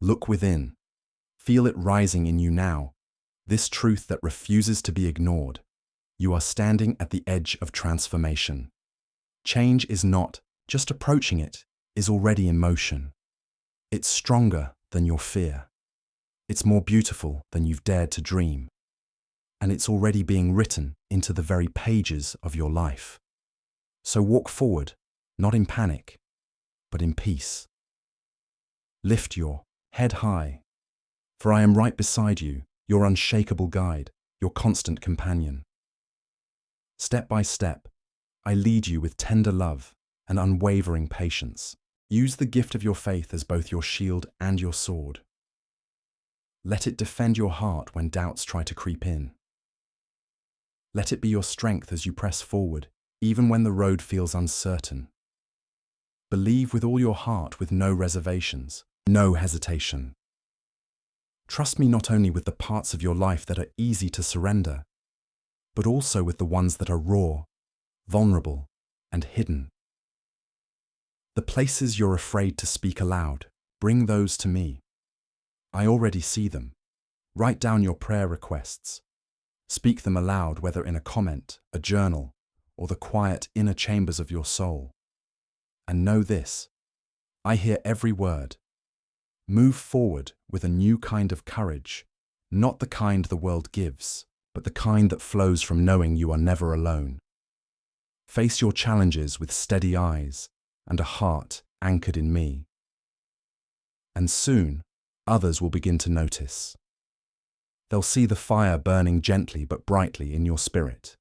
Look within. Feel it rising in you now, this truth that refuses to be ignored. You are standing at the edge of transformation. Change is not just approaching it, is already in motion. It's stronger than your fear. It's more beautiful than you've dared to dream. And it's already being written into the very pages of your life. So walk forward, not in panic, but in peace. Lift your head high, for I am right beside you, your unshakable guide, your constant companion. Step by step, I lead you with tender love and unwavering patience. Use the gift of your faith as both your shield and your sword. Let it defend your heart when doubts try to creep in. Let it be your strength as you press forward, even when the road feels uncertain. Believe with all your heart with no reservations, no hesitation. Trust me not only with the parts of your life that are easy to surrender, but also with the ones that are raw, vulnerable, and hidden. The places you're afraid to speak aloud, bring those to me. I already see them. Write down your prayer requests. Speak them aloud, whether in a comment, a journal, or the quiet inner chambers of your soul. And know this, I hear every word. Move forward with a new kind of courage, not the kind the world gives, but the kind that flows from knowing you are never alone. Face your challenges with steady eyes and a heart anchored in me. And soon, others will begin to notice. They'll see the fire burning gently but brightly in your spirit.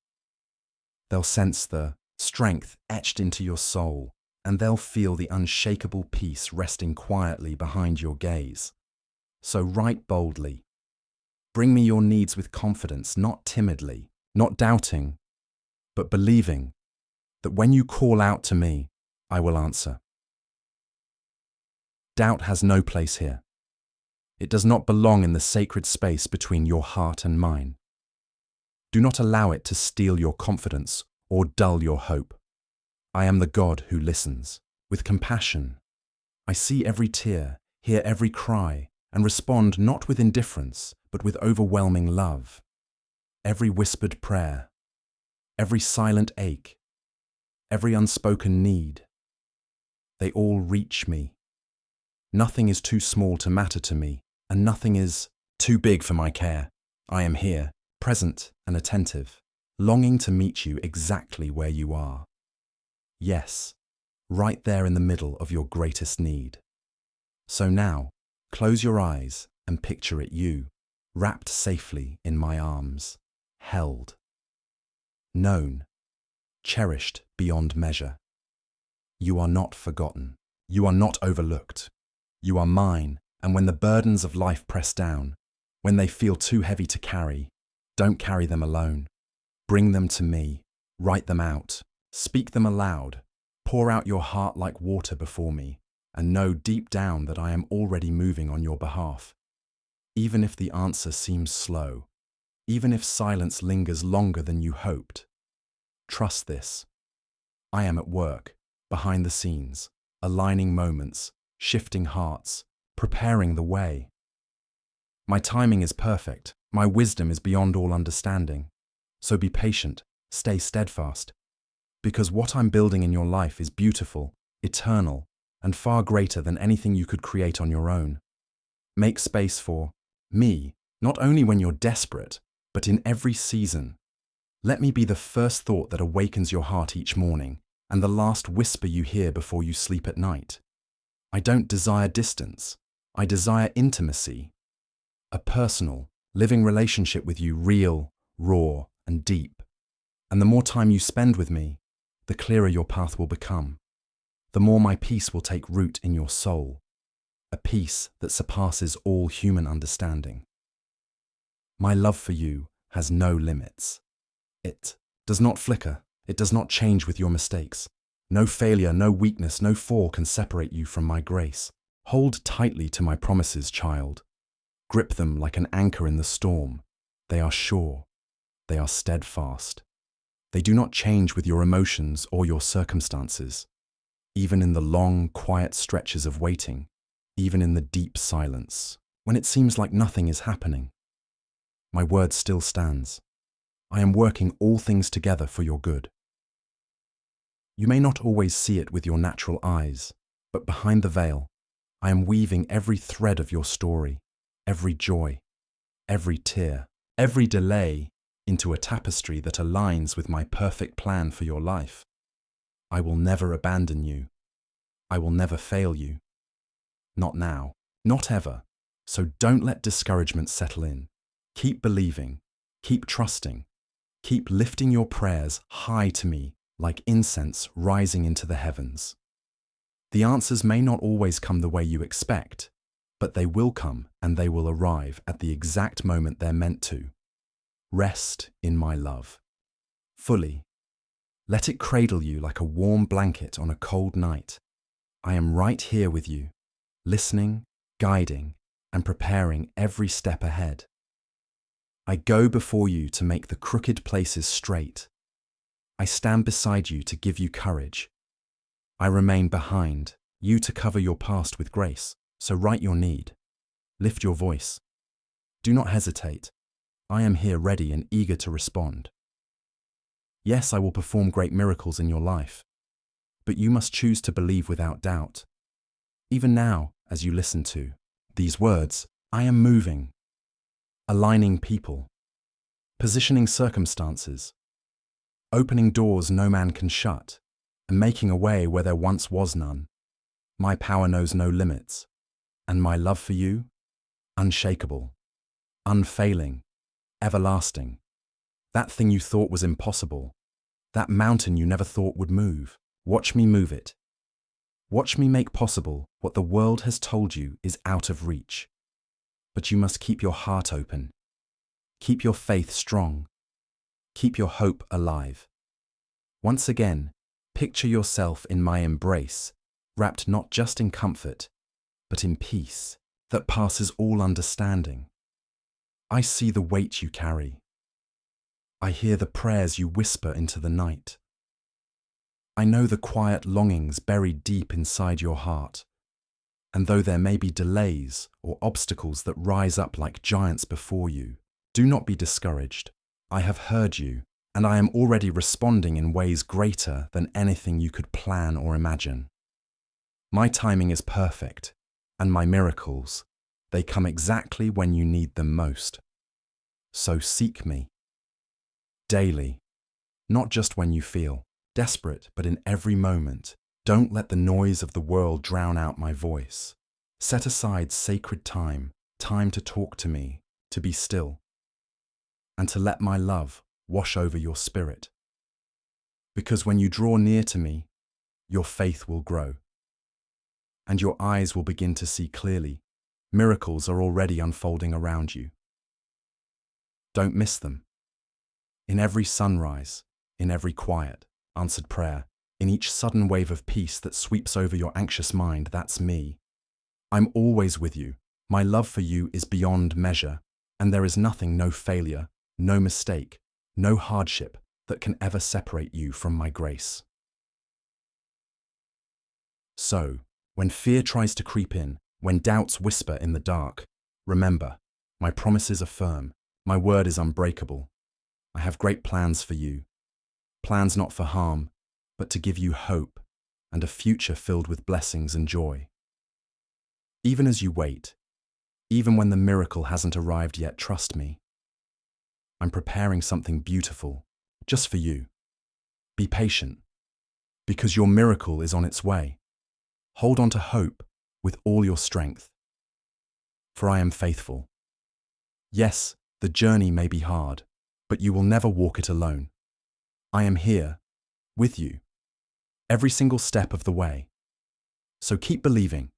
They'll sense the strength etched into your soul, and they'll feel the unshakable peace resting quietly behind your gaze. So write boldly. Bring me your needs with confidence, not timidly, not doubting, but believing that when you call out to me, I will answer. Doubt has no place here. It does not belong in the sacred space between your heart and mine. Do not allow it to steal your confidence or dull your hope. I am the God who listens, with compassion. I see every tear, hear every cry, and respond not with indifference, but with overwhelming love. Every whispered prayer, every silent ache, every unspoken need, they all reach me. Nothing is too small to matter to me, and nothing is too big for my care. I am here, present and attentive, longing to meet you exactly where you are. Yes, right there in the middle of your greatest need. So now, close your eyes and picture it you, wrapped safely in my arms, held, known, cherished beyond measure. You are not forgotten. You are not overlooked. You are mine, and when the burdens of life press down, when they feel too heavy to carry, don't carry them alone. Bring them to me, write them out, speak them aloud, pour out your heart like water before me, and know deep down that I am already moving on your behalf. Even if the answer seems slow, even if silence lingers longer than you hoped, trust this. I am at work, behind the scenes, aligning moments, shifting hearts, preparing the way. My timing is perfect, my wisdom is beyond all understanding. So be patient, stay steadfast, because what I'm building in your life is beautiful, eternal, and far greater than anything you could create on your own. Make space for me, not only when you're desperate, but in every season. Let me be the first thought that awakens your heart each morning, and the last whisper you hear before you sleep at night. I don't desire distance. I desire intimacy. A personal, living relationship with you, real, raw, and deep. And the more time you spend with me, the clearer your path will become. The more my peace will take root in your soul. A peace that surpasses all human understanding. My love for you has no limits. It does not flicker. It does not change with your mistakes. No failure, no weakness, no fall can separate you from my grace. Hold tightly to my promises, child. Grip them like an anchor in the storm. They are sure. They are steadfast. They do not change with your emotions or your circumstances. Even in the long, quiet stretches of waiting, even in the deep silence, when it seems like nothing is happening, my word still stands. I am working all things together for your good. You may not always see it with your natural eyes, but behind the veil, I am weaving every thread of your story, every joy, every tear, every delay into a tapestry that aligns with my perfect plan for your life. I will never abandon you. I will never fail you. Not now, not ever. So don't let discouragement settle in. Keep believing, keep trusting, keep lifting your prayers high to me like incense rising into the heavens. The answers may not always come the way you expect, but they will come and they will arrive at the exact moment they're meant to. Rest in my love. Fully. Let it cradle you like a warm blanket on a cold night. I am right here with you, listening, guiding, and preparing every step ahead. I go before you to make the crooked places straight. I stand beside you to give you courage. I remain behind, you to cover your past with grace, so write your need. Lift your voice. Do not hesitate. I am here ready and eager to respond. Yes, I will perform great miracles in your life, but you must choose to believe without doubt. Even now, as you listen to these words, I am moving, aligning people, positioning circumstances, opening doors no man can shut, and making a way where there once was none. My power knows no limits, and my love for you, unshakable, unfailing, everlasting. That thing you thought was impossible, that mountain you never thought would move, watch me move it. Watch me make possible what the world has told you is out of reach. But you must keep your heart open, keep your faith strong, keep your hope alive. Once again, picture yourself in my embrace, wrapped not just in comfort, but in peace that passes all understanding. I see the weight you carry. I hear the prayers you whisper into the night. I know the quiet longings buried deep inside your heart. And though there may be delays or obstacles that rise up like giants before you, do not be discouraged. I have heard you, and I am already responding in ways greater than anything you could plan or imagine. My timing is perfect, and my miracles, they come exactly when you need them most. So seek me. Daily, not just when you feel desperate, but in every moment. Don't let the noise of the world drown out my voice. Set aside sacred time, time to talk to me, to be still, and to let my love wash over your spirit. Because when you draw near to me, your faith will grow, and your eyes will begin to see clearly. Miracles are already unfolding around you. Don't miss them. In every sunrise, in every quiet, answered prayer, in each sudden wave of peace that sweeps over your anxious mind, that's me. I'm always with you. My love for you is beyond measure, and there is nothing, no failure, no mistake, no hardship that can ever separate you from my grace. So, when fear tries to creep in, when doubts whisper in the dark, remember, my promises are firm, my word is unbreakable. I have great plans for you, plans not for harm, but to give you hope and a future filled with blessings and joy. Even as you wait, even when the miracle hasn't arrived yet, trust me. I'm preparing something beautiful, just for you. Be patient, because your miracle is on its way. Hold on to hope with all your strength, for I am faithful. Yes, the journey may be hard, but you will never walk it alone. I am here, with you, every single step of the way. So keep believing,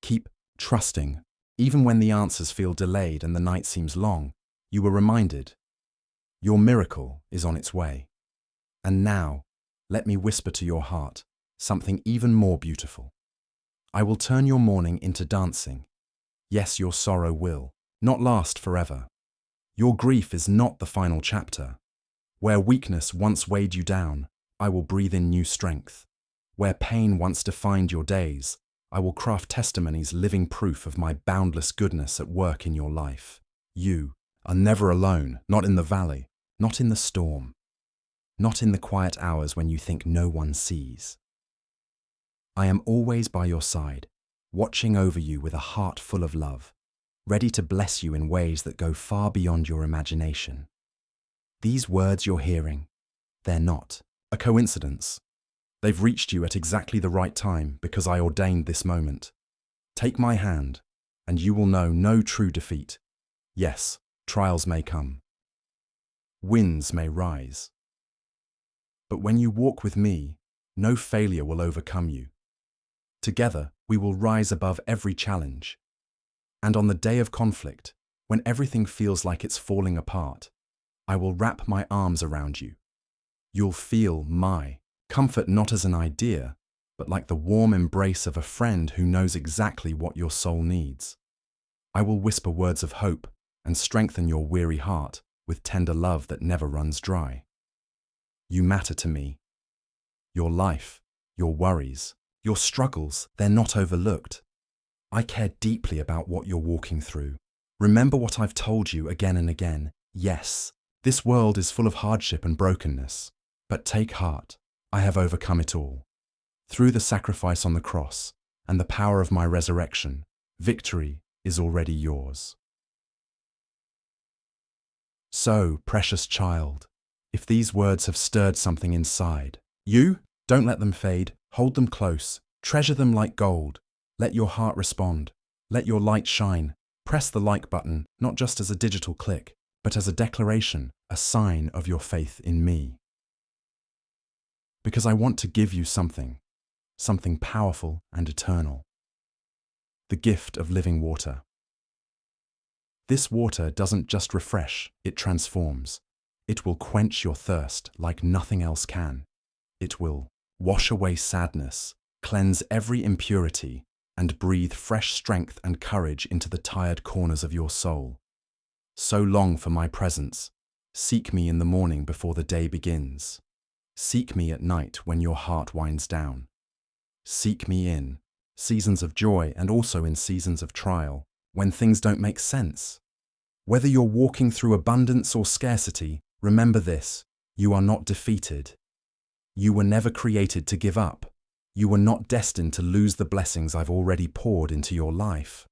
keep trusting, even when the answers feel delayed and the night seems long. You were reminded, your miracle is on its way. And now, let me whisper to your heart something even more beautiful. I will turn your mourning into dancing. Yes, your sorrow will not last forever. Your grief is not the final chapter. Where weakness once weighed you down, I will breathe in new strength. Where pain once defined your days, I will craft testimonies, living proof of my boundless goodness at work in your life. You are never alone, not in the valley, not in the storm, not in the quiet hours when you think no one sees. I am always by your side, watching over you with a heart full of love, ready to bless you in ways that go far beyond your imagination. These words you're hearing, they're not a coincidence. They've reached you at exactly the right time because I ordained this moment. Take my hand, and you will know no true defeat. Yes, trials may come. Winds may rise. But when you walk with me, no failure will overcome you. Together, we will rise above every challenge. And on the day of conflict, when everything feels like it's falling apart, I will wrap my arms around you. You'll feel my comfort not as an idea, but like the warm embrace of a friend who knows exactly what your soul needs. I will whisper words of hope and strengthen your weary heart with tender love that never runs dry. You matter to me. Your life, your worries, your struggles, they're not overlooked. I care deeply about what you're walking through. Remember what I've told you again and again. Yes, this world is full of hardship and brokenness, but take heart. I have overcome it all. Through the sacrifice on the cross and the power of my resurrection, victory is already yours. So, precious child, if these words have stirred something inside you, don't let them fade. Hold them close. Treasure them like gold. Let your heart respond. Let your light shine. Press the like button, not just as a digital click, but as a declaration, a sign of your faith in me. Because I want to give you something powerful and eternal. The gift of living water. This water doesn't just refresh, it transforms. It will quench your thirst like nothing else can. It will wash away sadness, cleanse every impurity, and breathe fresh strength and courage into the tired corners of your soul. So long for my presence. Seek me in the morning before the day begins. Seek me at night when your heart winds down. Seek me in seasons of joy and also in seasons of trial, when things don't make sense. Whether you're walking through abundance or scarcity, remember this: you are not defeated. You were never created to give up. You were not destined to lose the blessings I've already poured into your life.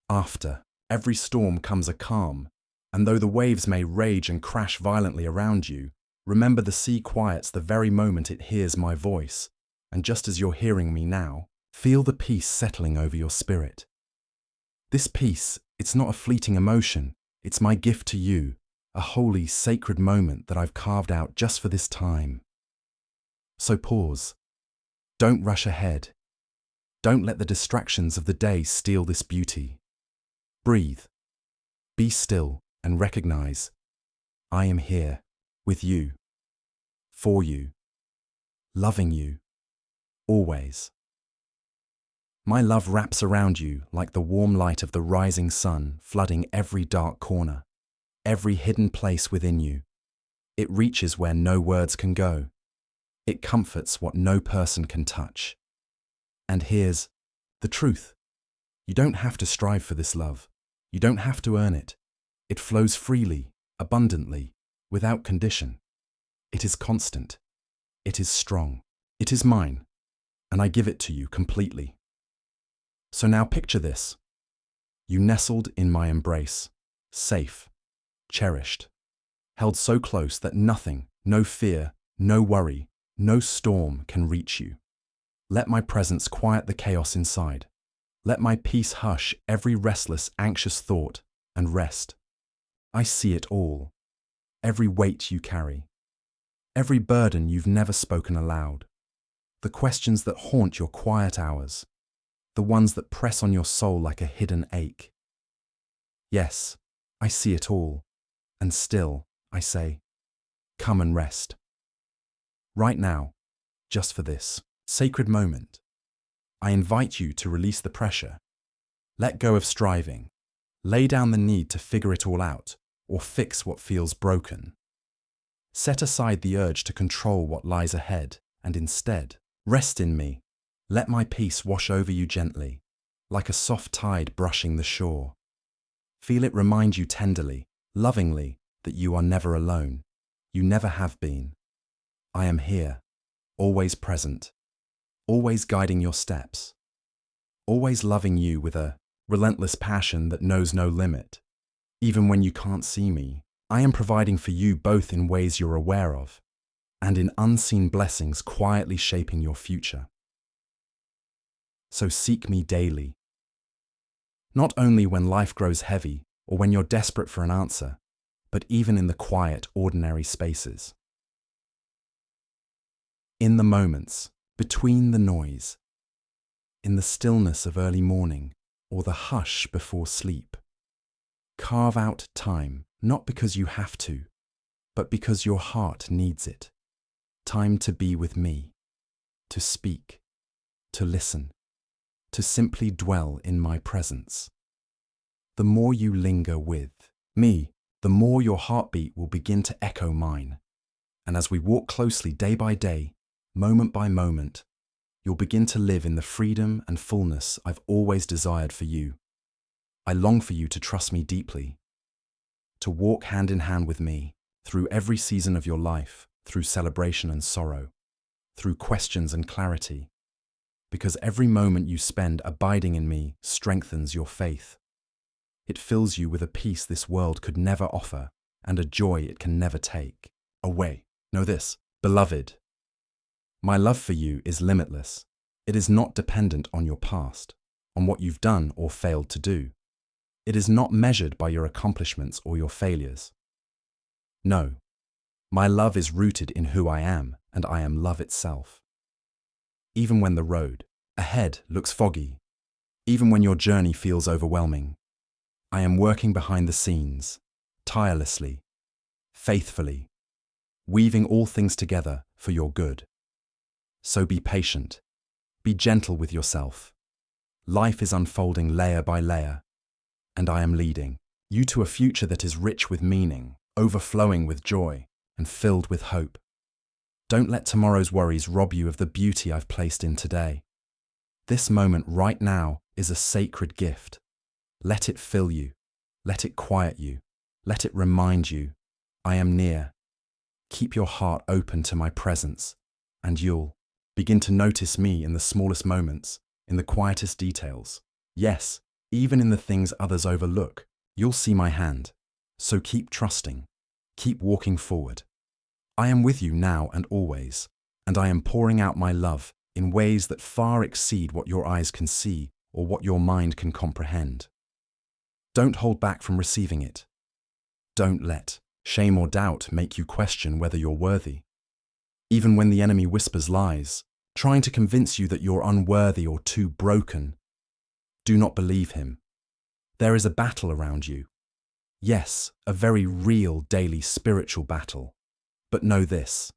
After every storm comes a calm, and though the waves may rage and crash violently around you, remember the sea quiets the very moment it hears my voice, and just as you're hearing me now, feel the peace settling over your spirit. This peace, it's not a fleeting emotion, it's my gift to you, a holy, sacred moment that I've carved out just for this time. So pause. Don't rush ahead. Don't let the distractions of the day steal this beauty. Breathe. Be still and recognize, I am here, with you, for you, loving you, always. My love wraps around you like the warm light of the rising sun, flooding every dark corner, every hidden place within you. It reaches where no words can go. It comforts what no person can touch. And here's the truth. You don't have to strive for this love. You don't have to earn it. It flows freely, abundantly, without condition. It is constant. It is strong. It is mine, and I give it to you completely. So now picture this. You nestled in my embrace, safe, cherished, held so close that nothing, no fear, no worry, no storm can reach you. Let my presence quiet the chaos inside. Let my peace hush every restless, anxious thought and rest. I see it all. Every weight you carry. Every burden you've never spoken aloud. The questions that haunt your quiet hours. The ones that press on your soul like a hidden ache. Yes, I see it all. And still, I say, come and rest. Right now, just for this sacred moment, I invite you to release the pressure. Let go of striving. Lay down the need to figure it all out or fix what feels broken. Set aside the urge to control what lies ahead and instead, rest in me. Let my peace wash over you gently, like a soft tide brushing the shore. Feel it remind you tenderly, lovingly, that you are never alone. You never have been. I am here, always present, always guiding your steps, always loving you with a relentless passion that knows no limit. Even when you can't see me, I am providing for you both in ways you're aware of and in unseen blessings quietly shaping your future. So seek me daily. Not only when life grows heavy or when you're desperate for an answer, but even in the quiet, ordinary spaces. In the moments, between the noise, in the stillness of early morning or the hush before sleep. Carve out time, not because you have to, but because your heart needs it. Time to be with me, to speak, to listen, to simply dwell in my presence. The more you linger with me, the more your heartbeat will begin to echo mine. And as we walk closely day by day, moment by moment, you'll begin to live in the freedom and fullness I've always desired for you. I long for you to trust me deeply, to walk hand in hand with me through every season of your life, through celebration and sorrow, through questions and clarity, because every moment you spend abiding in me strengthens your faith. It fills you with a peace this world could never offer and a joy it can never take away. Know this, beloved. My love for you is limitless. It is not dependent on your past, on what you've done or failed to do. It is not measured by your accomplishments or your failures. No, my love is rooted in who I am, and I am love itself. Even when the road ahead looks foggy, even when your journey feels overwhelming, I am working behind the scenes, tirelessly, faithfully, weaving all things together for your good. So be patient, be gentle with yourself. Life is unfolding layer by layer, and I am leading you to a future that is rich with meaning, overflowing with joy, and filled with hope. Don't let tomorrow's worries rob you of the beauty I've placed in today. This moment right now is a sacred gift. Let it fill you. Let it quiet you. Let it remind you, I am near. Keep your heart open to my presence, and you'll begin to notice me in the smallest moments, in the quietest details. Yes, even in the things others overlook, you'll see my hand. So keep trusting. Keep walking forward. I am with you now and always, and I am pouring out my love in ways that far exceed what your eyes can see or what your mind can comprehend. Don't hold back from receiving it. Don't let shame or doubt make you question whether you're worthy. Even when the enemy whispers lies, trying to convince you that you're unworthy or too broken, do not believe him. There is a battle around you. Yes, a very real daily spiritual battle. But know this.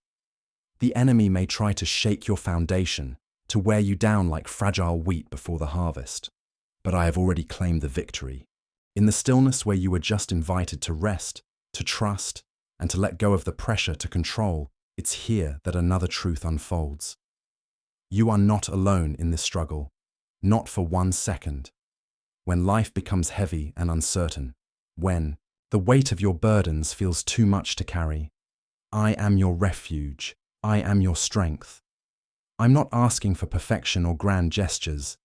The enemy may try to shake your foundation, to wear you down like fragile wheat before the harvest. But I have already claimed the victory. In the stillness where you were just invited to rest, to trust, and to let go of the pressure to control, it's here that another truth unfolds. You are not alone in this struggle, not for 1 second. When life becomes heavy and uncertain, when the weight of your burdens feels too much to carry, I am your refuge. I am your strength. I'm not asking for perfection or grand gestures.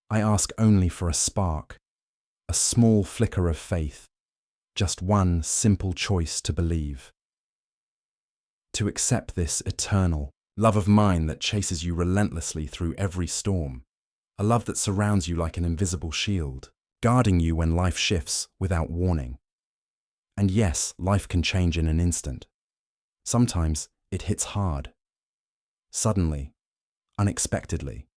I ask only for a spark, a small flicker of faith, just one simple choice to believe. To accept this eternal love of mine that chases you relentlessly through every storm, a love that surrounds you like an invisible shield, guarding you when life shifts without warning. And yes, life can change in an instant. Sometimes it hits hard. Suddenly, unexpectedly.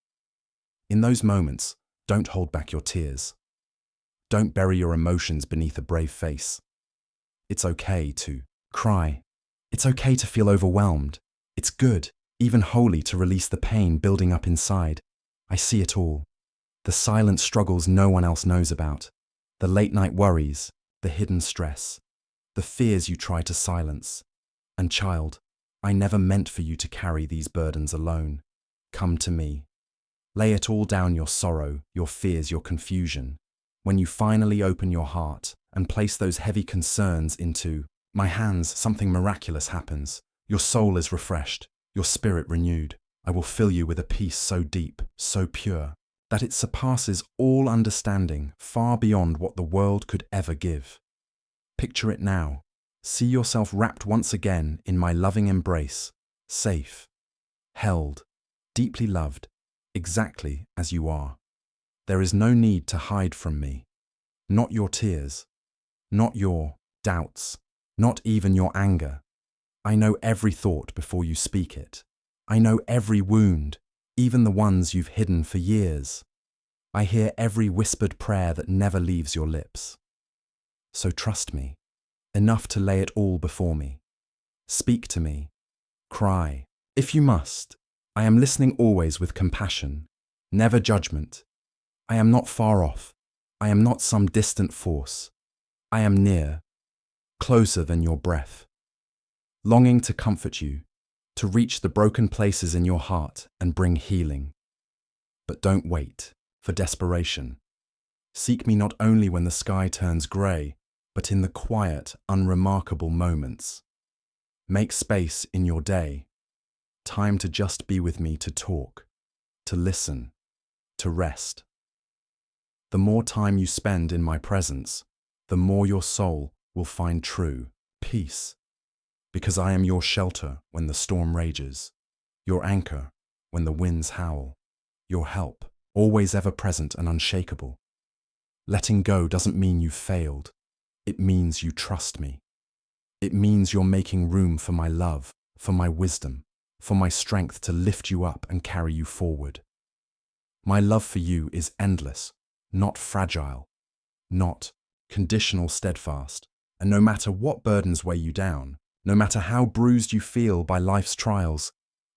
In those moments, don't hold back your tears. Don't bury your emotions beneath a brave face. It's okay to cry. It's okay to feel overwhelmed. It's good, even holy, to release the pain building up inside. I see it all. The silent struggles no one else knows about. The late night worries, the hidden stress, the fears you try to silence. And child, I never meant for you to carry these burdens alone. Come to me. Lay it all down, your sorrow, your fears, your confusion. When you finally open your heart and place those heavy concerns into my hands, something miraculous happens. Your soul is refreshed, your spirit renewed. I will fill you with a peace so deep, so pure, that it surpasses all understanding, far beyond what the world could ever give. Picture it now. See yourself wrapped once again in my loving embrace, safe, held, deeply loved, exactly as you are. There is no need to hide from me. Not your tears, not your doubts, not even your anger. I know every thought before you speak it. I know every wound, even the ones you've hidden for years. I hear every whispered prayer that never leaves your lips. So trust me. Enough to lay it all before me. Speak to me. Cry, if you must. I am listening always with compassion, never judgment. I am not far off. I am not some distant force. I am near, closer than your breath. Longing to comfort you, to reach the broken places in your heart and bring healing. But don't wait for desperation. Seek me not only when the sky turns grey, but in the quiet, unremarkable moments. Make space in your day. Time to just be with me, to talk, to listen, to rest. The more time you spend in my presence, the more your soul will find true peace. Because I am your shelter when the storm rages, your anchor when the winds howl, your help, always ever present and unshakable. Letting go doesn't mean you've failed. It means you trust me. It means you're making room for my love, for my wisdom, for my strength to lift you up and carry you forward. My love for you is endless, not fragile, not conditional steadfast. And no matter what burdens weigh you down, no matter how bruised you feel by life's trials,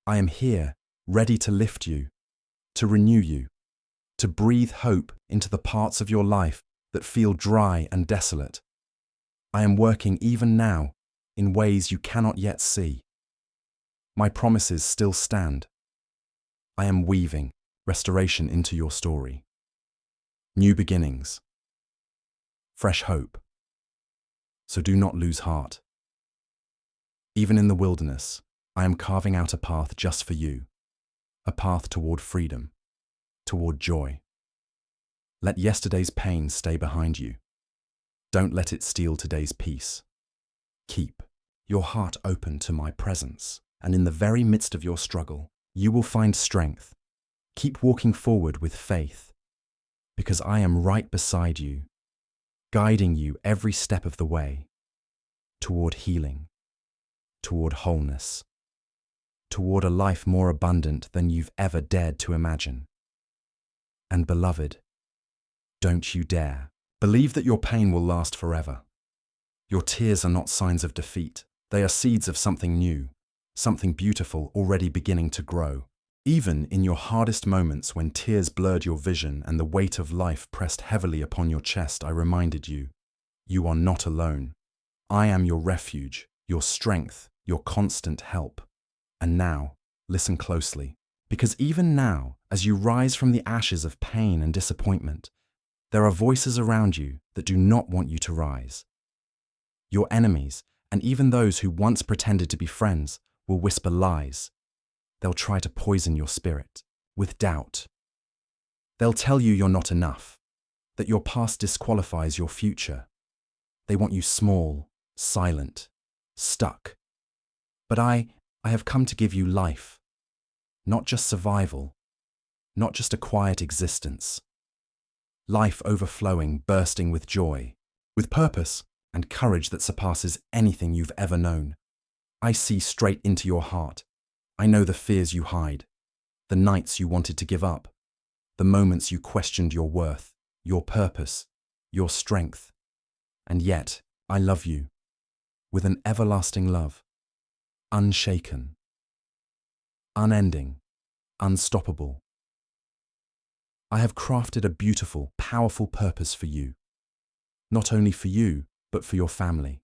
I am here, ready to lift you, to renew you, to breathe hope into the parts of your life that feel dry and desolate. I am working even now in ways you cannot yet see. My promises still stand. I am weaving restoration into your story. New beginnings. Fresh hope. So do not lose heart. Even in the wilderness, I am carving out a path just for you, a path toward freedom, toward joy. Let yesterday's pain stay behind you. Don't let it steal today's peace. Keep your heart open to my presence, and in the very midst of your struggle, you will find strength. Keep walking forward with faith, because I am right beside you, guiding you every step of the way, toward healing, toward wholeness, toward a life more abundant than you've ever dared to imagine. And beloved, don't you dare believe that your pain will last forever. Your tears are not signs of defeat. They are seeds of something new, something beautiful already beginning to grow. Even in your hardest moments when tears blurred your vision and the weight of life pressed heavily upon your chest, I reminded you, you are not alone. I am your refuge, your strength, your constant help. And now, listen closely, because even now, as you rise from the ashes of pain and disappointment, there are voices around you that do not want you to rise. Your enemies, and even those who once pretended to be friends, will whisper lies. They'll try to poison your spirit with doubt. They'll tell you you're not enough, that your past disqualifies your future. They want you small, silent, stuck. But I have come to give you life, not just survival, not just a quiet existence. Life overflowing, bursting with joy, with purpose and courage that surpasses anything you've ever known. I see straight into your heart. I know the fears you hide, the nights you wanted to give up, the moments you questioned your worth, your purpose, your strength. And yet, I love you with an everlasting love, unshaken, unending, unstoppable. I have crafted a beautiful, powerful purpose for you, not only for you, but for your family.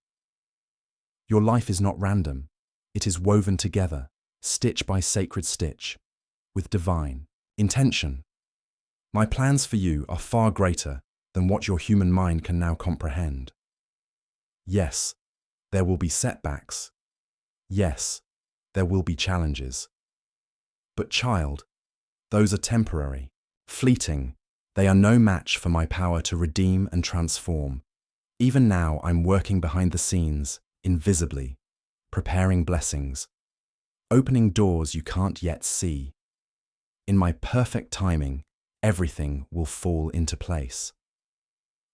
Your life is not random. It is woven together, stitch by sacred stitch, with divine intention. My plans for you are far greater than what your human mind can now comprehend. Yes, there will be setbacks. Yes, there will be challenges. But child, those are temporary, fleeting. They are no match for my power to redeem and transform. Even now, I'm working behind the scenes, invisibly, preparing blessings, opening doors you can't yet see. In my perfect timing, everything will fall into place.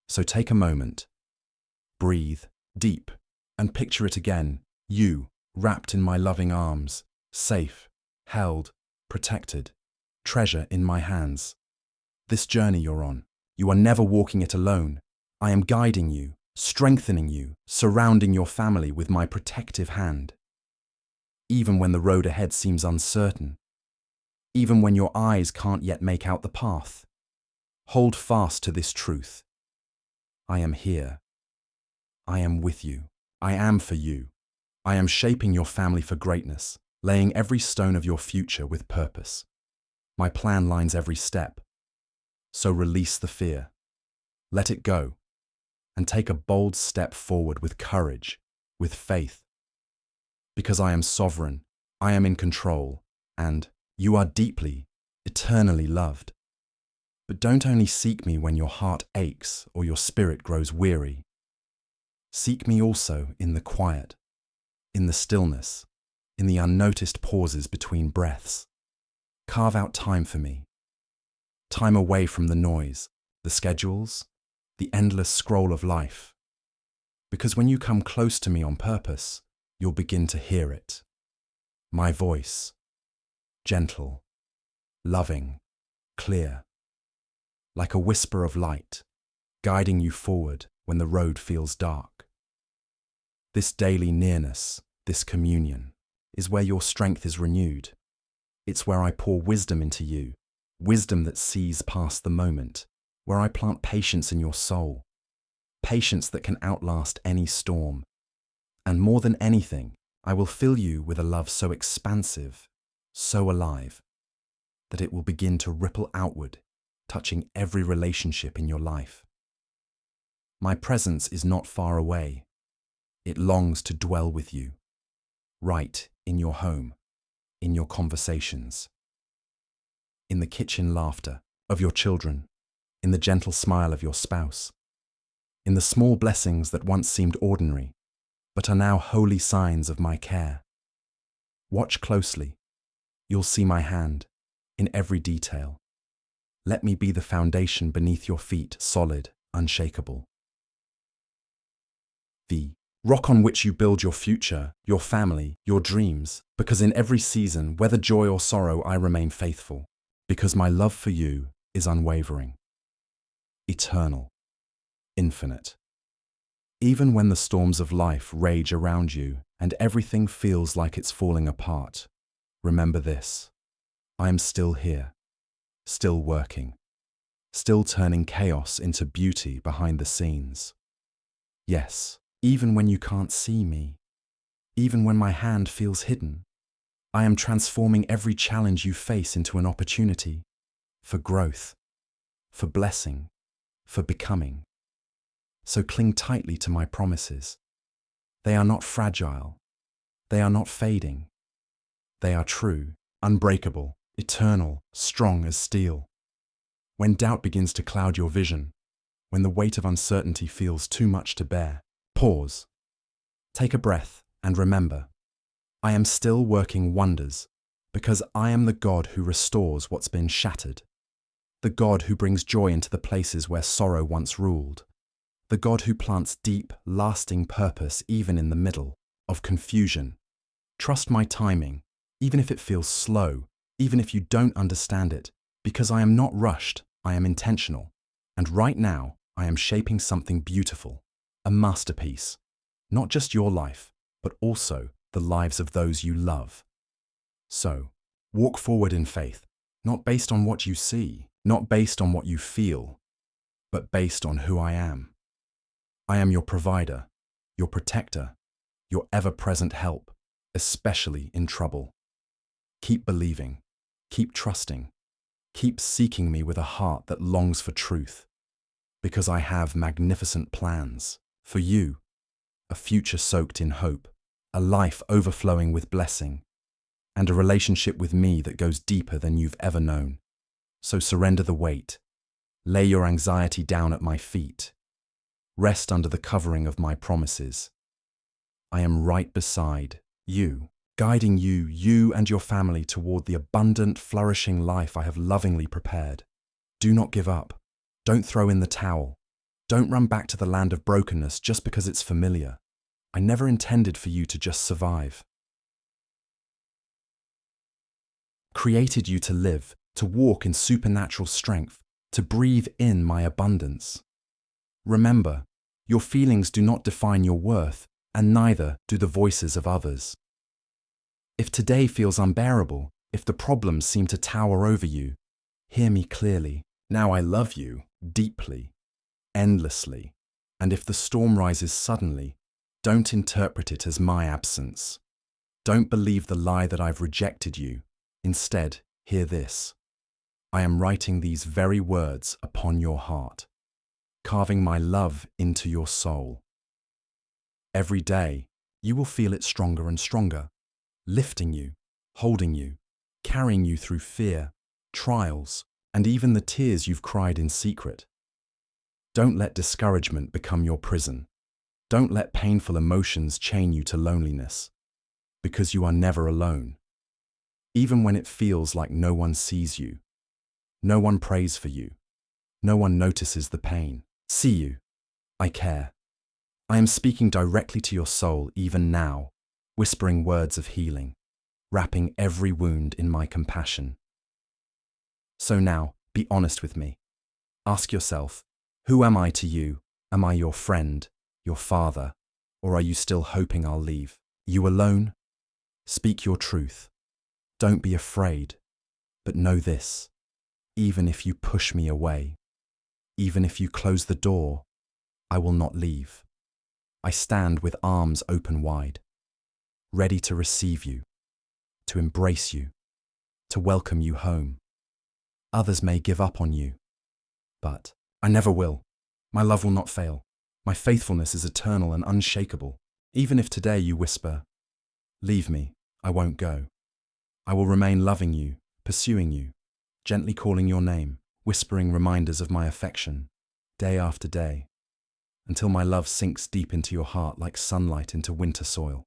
So take a moment, breathe deep, and picture it again, you, wrapped in my loving arms, safe, held, protected, treasure in my hands. This journey you're on, you are never walking it alone. I am guiding you, strengthening you, surrounding your family with my protective hand. Even when the road ahead seems uncertain, even when your eyes can't yet make out the path, hold fast to this truth. I am here. I am with you. I am for you. I am shaping your family for greatness, laying every stone of your future with purpose. My plan lines every step. So release the fear. Let it go. And take a bold step forward with courage, with faith. Because I am sovereign, I am in control, and you are deeply, eternally loved. But don't only seek me when your heart aches or your spirit grows weary. Seek me also in the quiet, in the stillness, in the unnoticed pauses between breaths. Carve out time for me. Time away from the noise, the schedules, the endless scroll of life. Because when you come close to me on purpose, you'll begin to hear it. My voice, gentle, loving, clear, like a whisper of light, guiding you forward when the road feels dark. This daily nearness, this communion, is where your strength is renewed. It's where I pour wisdom into you, wisdom that sees past the moment, where I plant patience in your soul, patience that can outlast any storm. And more than anything, I will fill you with a love so expansive, so alive, that it will begin to ripple outward, touching every relationship in your life. My presence is not far away. It longs to dwell with you, right in your home, in your conversations, in the kitchen laughter of your children, in the gentle smile of your spouse, in the small blessings that once seemed ordinary, but are now holy signs of my care. Watch closely. You'll see my hand in every detail. Let me be the foundation beneath your feet, solid, unshakable. The rock on which you build your future, your family, your dreams, because in every season, whether joy or sorrow, I remain faithful, because my love for you is unwavering, eternal, infinite. Even when the storms of life rage around you and everything feels like it's falling apart, remember this: I am still here, still working, still turning chaos into beauty behind the scenes. Yes, even when you can't see me, even when my hand feels hidden, I am transforming every challenge you face into an opportunity for growth, for blessing, for becoming. So cling tightly to my promises. They are not fragile. They are not fading. They are true, unbreakable, eternal, strong as steel. When doubt begins to cloud your vision, when the weight of uncertainty feels too much to bear, pause. Take a breath and remember, I am still working wonders because I am the God who restores what's been shattered, the God who brings joy into the places where sorrow once ruled, the God who plants deep, lasting purpose even in the middle of confusion. Trust my timing, even if it feels slow, even if you don't understand it, because I am not rushed, I am intentional. And right now, I am shaping something beautiful, a masterpiece, not just your life, but also the lives of those you love. So, walk forward in faith, not based on what you see, not based on what you feel, but based on who I am. I am your provider, your protector, your ever-present help, especially in trouble. Keep believing, keep trusting, keep seeking me with a heart that longs for truth, because I have magnificent plans for you, a future soaked in hope, a life overflowing with blessing, and a relationship with me that goes deeper than you've ever known. So surrender the weight, lay your anxiety down at my feet, rest under the covering of my promises. I am right beside you, guiding you and your family toward the abundant, flourishing life I have lovingly prepared. Do not give up. Don't throw in the towel. Don't run back to the land of brokenness just because it's familiar. I never intended for you to just survive. Created you to live, to walk in supernatural strength, to breathe in my abundance. Remember, your feelings do not define your worth, and neither do the voices of others. If today feels unbearable, if the problems seem to tower over you, hear me clearly. Now I love you deeply, endlessly, and if the storm rises suddenly, don't interpret it as my absence. Don't believe the lie that I've rejected you. Instead, hear this. I am writing these very words upon your heart, carving my love into your soul. Every day, you will feel it stronger and stronger, lifting you, holding you, carrying you through fear, trials, and even the tears you've cried in secret. Don't let discouragement become your prison. Don't let painful emotions chain you to loneliness, because you are never alone. Even when it feels like no one sees you, no one prays for you, no one notices the pain. See you. I care. I am speaking directly to your soul even now, whispering words of healing, wrapping every wound in my compassion. So now, be honest with me. Ask yourself, who am I to you? Am I your friend, your father, or are you still hoping I'll leave? You alone? Speak your truth. Don't be afraid, but know this. Even if you push me away, even if you close the door, I will not leave. I stand with arms open wide, ready to receive you, to embrace you, to welcome you home. Others may give up on you, but I never will. My love will not fail. My faithfulness is eternal and unshakable. Even if today you whisper, "Leave me, I won't go," I will remain loving you, pursuing you, gently calling your name, whispering reminders of my affection, day after day, until my love sinks deep into your heart like sunlight into winter soil.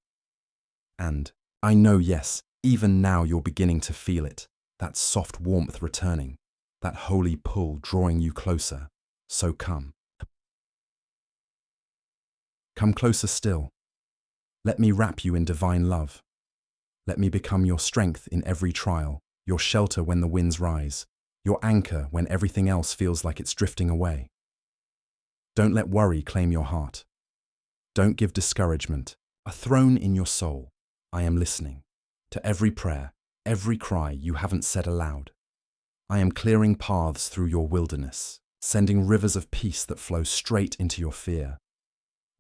And I know, yes, even now you're beginning to feel it, that soft warmth returning, that holy pull drawing you closer. So come. Come closer still. Let me wrap you in divine love. Let me become your strength in every trial, your shelter when the winds rise, your anchor when everything else feels like it's drifting away. Don't let worry claim your heart. Don't give discouragement a throne in your soul. I am listening to every prayer, every cry you haven't said aloud. I am clearing paths through your wilderness, sending rivers of peace that flow straight into your fear,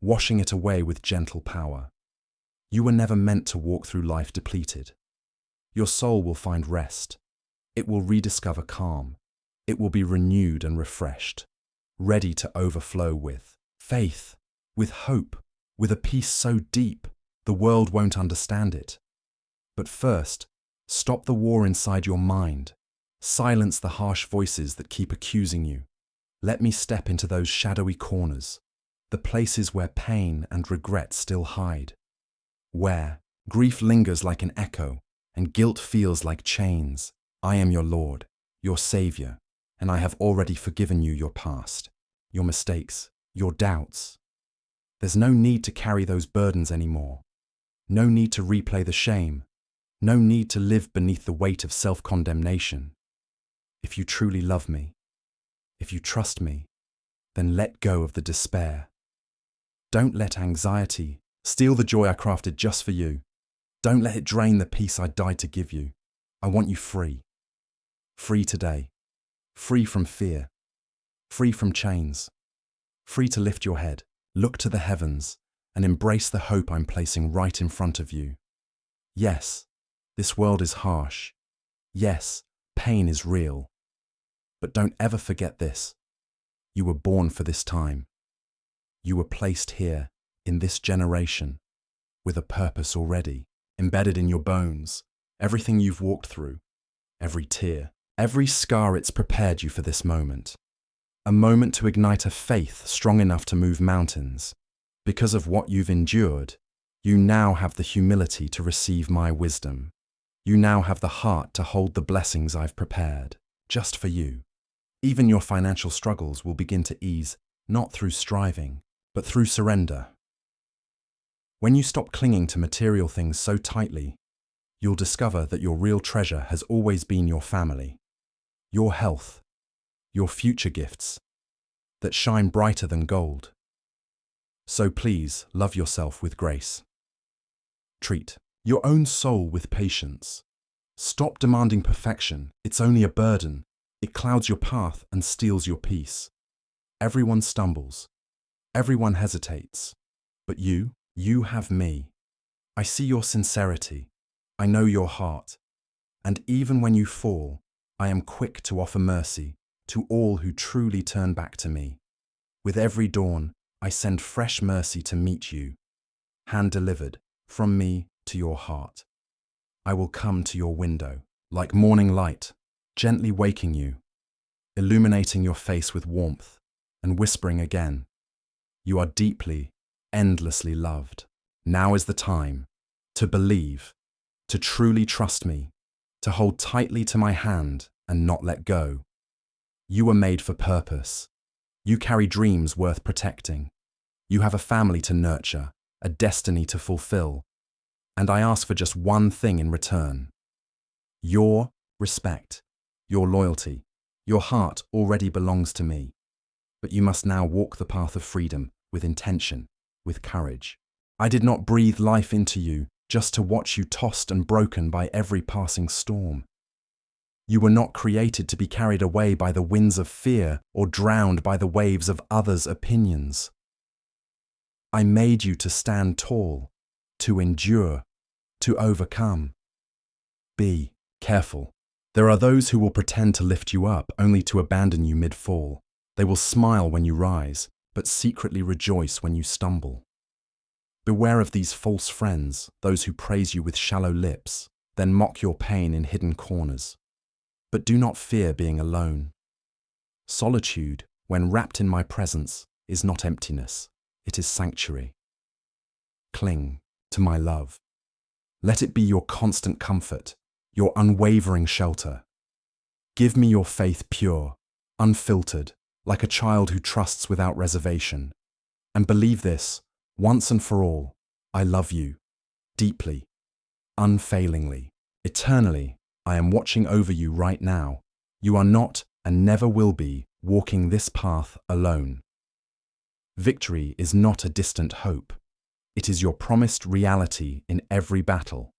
washing it away with gentle power. You were never meant to walk through life depleted. Your soul will find rest. It will rediscover calm. It will be renewed and refreshed, ready to overflow with faith, with hope, with a peace so deep the world won't understand it. But first, stop the war inside your mind. Silence the harsh voices that keep accusing you. Let me step into those shadowy corners, the places where pain and regret still hide, where grief lingers like an echo and guilt feels like chains. I am your Lord, your Savior, and I have already forgiven you your past, your mistakes, your doubts. There's no need to carry those burdens anymore. No need to replay the shame. No need to live beneath the weight of self-condemnation. If you truly love me, if you trust me, then let go of the despair. Don't let anxiety steal the joy I crafted just for you. Don't let it drain the peace I died to give you. I want you free. Free today. Free from fear. Free from chains. Free to lift your head, look to the heavens, and embrace the hope I'm placing right in front of you. Yes, this world is harsh. Yes, pain is real. But don't ever forget this. You were born for this time. You were placed here, in this generation, with a purpose already, embedded in your bones, everything you've walked through, every tear, every scar. It's prepared you for this moment. A moment to ignite a faith strong enough to move mountains. Because of what you've endured, you now have the humility to receive my wisdom. You now have the heart to hold the blessings I've prepared, just for you. Even your financial struggles will begin to ease, not through striving, but through surrender. When you stop clinging to material things so tightly, you'll discover that your real treasure has always been your family, your health, your future gifts, that shine brighter than gold. So please love yourself with grace. Treat your own soul with patience. Stop demanding perfection. It's only a burden. It clouds your path and steals your peace. Everyone stumbles. Everyone hesitates. But you have me. I see your sincerity. I know your heart. And even when you fall, I am quick to offer mercy to all who truly turn back to me. With every dawn, I send fresh mercy to meet you, hand-delivered from me to your heart. I will come to your window, like morning light, gently waking you, illuminating your face with warmth, and whispering again, "You are deeply, endlessly loved. Now is the time to believe, to truly trust me, to hold tightly to my hand and not let go. You were made for purpose. You carry dreams worth protecting. You have a family to nurture, a destiny to fulfill. And I ask for just one thing in return: your respect, your loyalty. Your heart already belongs to me. But you must now walk the path of freedom with intention, with courage. I did not breathe life into you just to watch you tossed and broken by every passing storm. You were not created to be carried away by the winds of fear or drowned by the waves of others' opinions. I made you to stand tall, to endure, to overcome. Be careful. There are those who will pretend to lift you up only to abandon you mid-fall. They will smile when you rise, but secretly rejoice when you stumble. Beware of these false friends, those who praise you with shallow lips, then mock your pain in hidden corners. But do not fear being alone. Solitude, when wrapped in my presence, is not emptiness, it is sanctuary. Cling to my love. Let it be your constant comfort, your unwavering shelter. Give me your faith pure, unfiltered, like a child who trusts without reservation. And believe this, once and for all, I love you, deeply, unfailingly, eternally. I am watching over you right now. You are not, and never will be, walking this path alone. Victory is not a distant hope. It is your promised reality in every battle.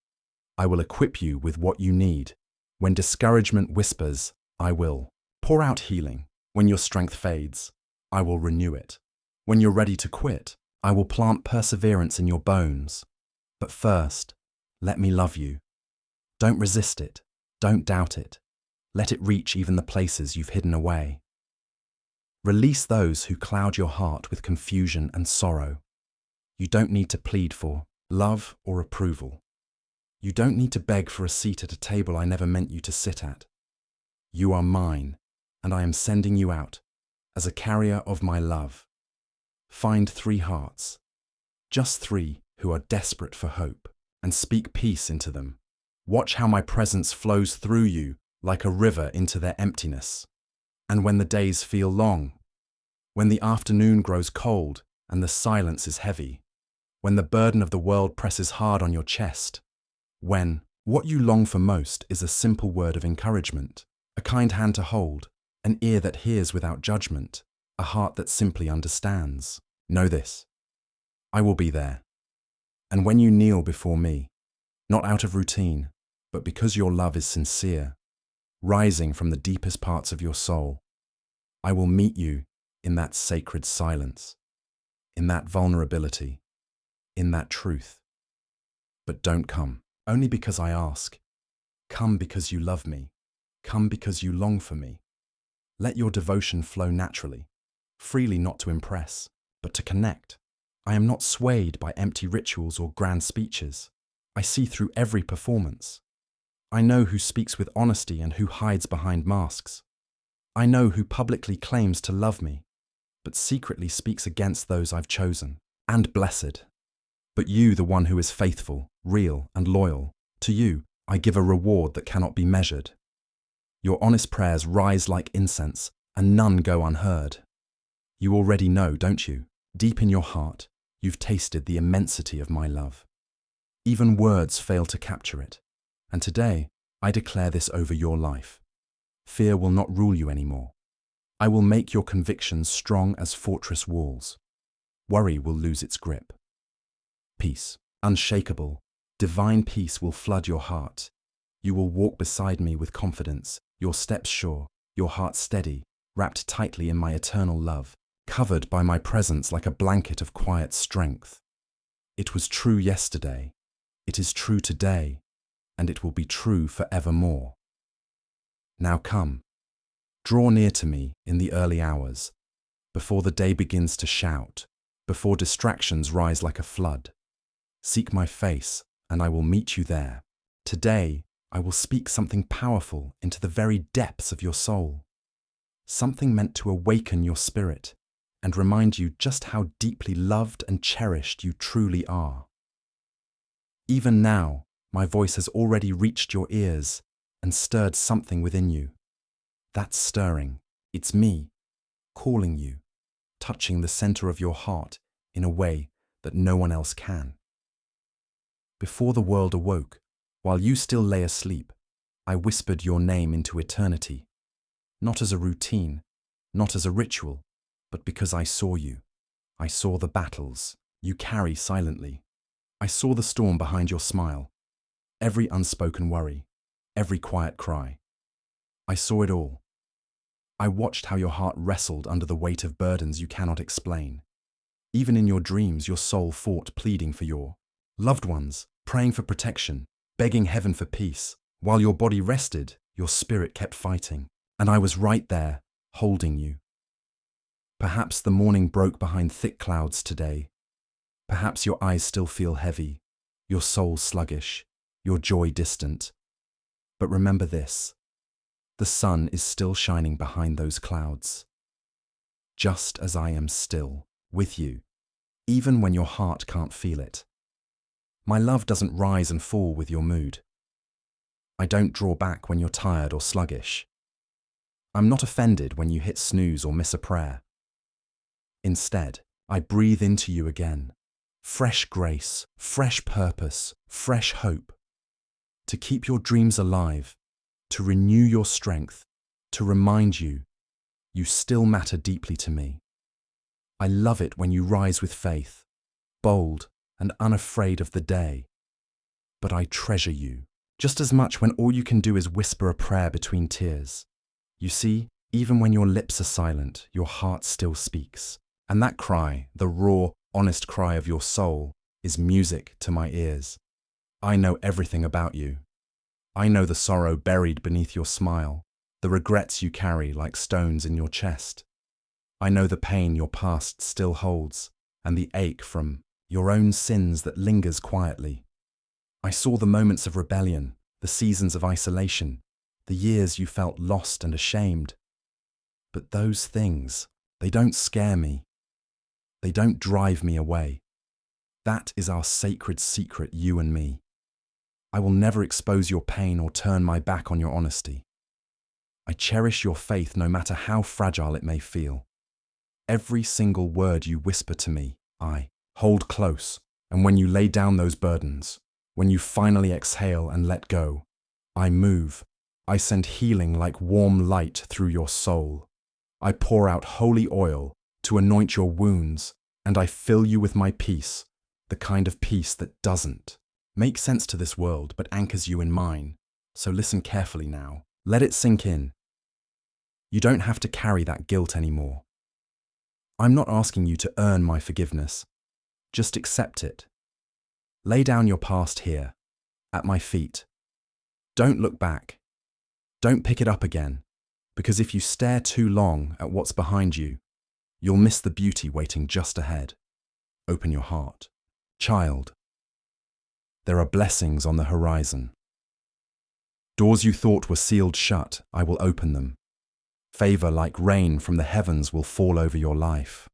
I will equip you with what you need. When discouragement whispers, I will pour out healing. When your strength fades, I will renew it. When you're ready to quit, I will plant perseverance in your bones. But first, let me love you. Don't resist it. Don't doubt it. Let it reach even the places you've hidden away. Release those who cloud your heart with confusion and sorrow. You don't need to plead for love or approval. You don't need to beg for a seat at a table I never meant you to sit at. You are mine, and I am sending you out as a carrier of my love. Find 3 hearts, just 3 who are desperate for hope, and speak peace into them. Watch how my presence flows through you like a river into their emptiness. And when the days feel long, when the afternoon grows cold and the silence is heavy, when the burden of the world presses hard on your chest, when what you long for most is a simple word of encouragement, a kind hand to hold, an ear that hears without judgment, a heart that simply understands, know this: I will be there. And when you kneel before me, not out of routine, but because your love is sincere, rising from the deepest parts of your soul, I will meet you in that sacred silence, in that vulnerability, in that truth. But don't come only because I ask. Come because you love me. Come because you long for me. Let your devotion flow naturally, freely, not to impress, but to connect. I am not swayed by empty rituals or grand speeches. I see through every performance. I know who speaks with honesty and who hides behind masks. I know who publicly claims to love me, but secretly speaks against those I've chosen. And blessed. But you, the one who is faithful, real, and loyal, to you I give a reward that cannot be measured. Your honest prayers rise like incense, and none go unheard. You already know, don't you? Deep in your heart, you've tasted the immensity of my love. Even words fail to capture it. And today, I declare this over your life. Fear will not rule you anymore. I will make your convictions strong as fortress walls. Worry will lose its grip. Peace, unshakable, divine peace will flood your heart. You will walk beside me with confidence, your steps sure, your heart steady, wrapped tightly in my eternal love, covered by my presence like a blanket of quiet strength. It was true yesterday, it is true today, and it will be true forevermore. Now come, draw near to me in the early hours, before the day begins to shout, before distractions rise like a flood. Seek my face, and I will meet you there. Today, I will speak something powerful into the very depths of your soul. Something meant to awaken your spirit, and remind you just how deeply loved and cherished you truly are. Even now, my voice has already reached your ears and stirred something within you. That's stirring. It's me, calling you, touching the center of your heart in a way that no one else can. Before the world awoke, while you still lay asleep, I whispered your name into eternity, not as a routine, not as a ritual, but because I saw you. I saw the battles you carry silently. I saw the storm behind your smile, every unspoken worry, every quiet cry. I saw it all. I watched how your heart wrestled under the weight of burdens you cannot explain. Even in your dreams, your soul fought, pleading for your loved ones, praying for protection, begging heaven for peace. While your body rested, your spirit kept fighting, and I was right there, holding you. Perhaps the morning broke behind thick clouds today. Perhaps your eyes still feel heavy, your soul sluggish, your joy distant. But remember this: the sun is still shining behind those clouds. Just as I am still with you, even when your heart can't feel it. My love doesn't rise and fall with your mood. I don't draw back when you're tired or sluggish. I'm not offended when you hit snooze or miss a prayer. Instead, I breathe into you again. Fresh grace, fresh purpose, fresh hope. To keep your dreams alive, to renew your strength, to remind you, you still matter deeply to me. I love it when you rise with faith, bold and unafraid of the day. But I treasure you just as much when all you can do is whisper a prayer between tears. You see, even when your lips are silent, your heart still speaks. And that cry, the raw, honest cry of your soul, is music to my ears. I know everything about you. I know the sorrow buried beneath your smile, the regrets you carry like stones in your chest. I know the pain your past still holds, and the ache from your own sins that lingers quietly. I saw the moments of rebellion, the seasons of isolation, the years you felt lost and ashamed. But those things, they don't scare me. They don't drive me away. That is our sacred secret, you and me. I will never expose your pain or turn my back on your honesty. I cherish your faith no matter how fragile it may feel. Every single word you whisper to me, I hold close, and when you lay down those burdens, when you finally exhale and let go, I move. I send healing like warm light through your soul. I pour out holy oil to anoint your wounds, and I fill you with my peace, the kind of peace that doesn't make sense to this world but anchors you in mine. So listen carefully now. Let it sink in. You don't have to carry that guilt anymore. I'm not asking you to earn my forgiveness. Just accept it. Lay down your past here, at my feet. Don't look back. Don't pick it up again, because if you stare too long at what's behind you, you'll miss the beauty waiting just ahead. Open your heart. Child, there are blessings on the horizon. Doors you thought were sealed shut, I will open them. Favor like rain from the heavens will fall over your life.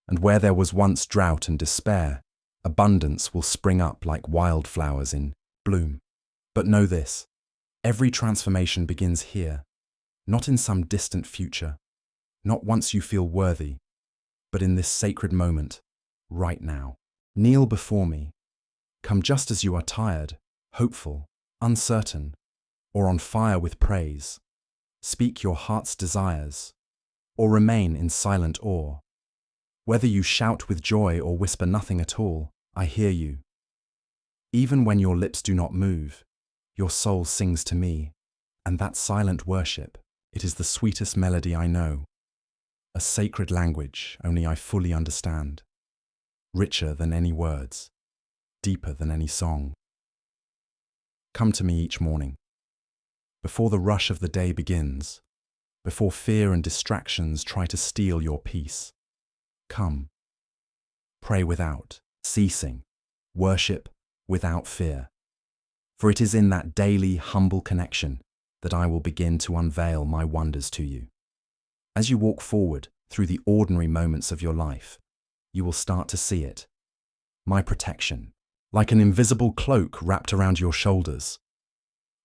And where there was once drought and despair, abundance will spring up like wildflowers in bloom. But know this, every transformation begins here, not in some distant future, not once you feel worthy, but in this sacred moment, right now. Kneel before me. Come just as you are tired, hopeful, uncertain, or on fire with praise. Speak your heart's desires, or remain in silent awe. Whether you shout with joy or whisper nothing at all, I hear you. Even when your lips do not move, your soul sings to me, and that silent worship, it is the sweetest melody I know. A sacred language only I fully understand. Richer than any words, deeper than any song. Come to me each morning. Before the rush of the day begins, before fear and distractions try to steal your peace, come. Pray without ceasing, worship without fear. For it is in that daily, humble connection that I will begin to unveil my wonders to you. As you walk forward, through the ordinary moments of your life, you will start to see it. My protection, like an invisible cloak wrapped around your shoulders.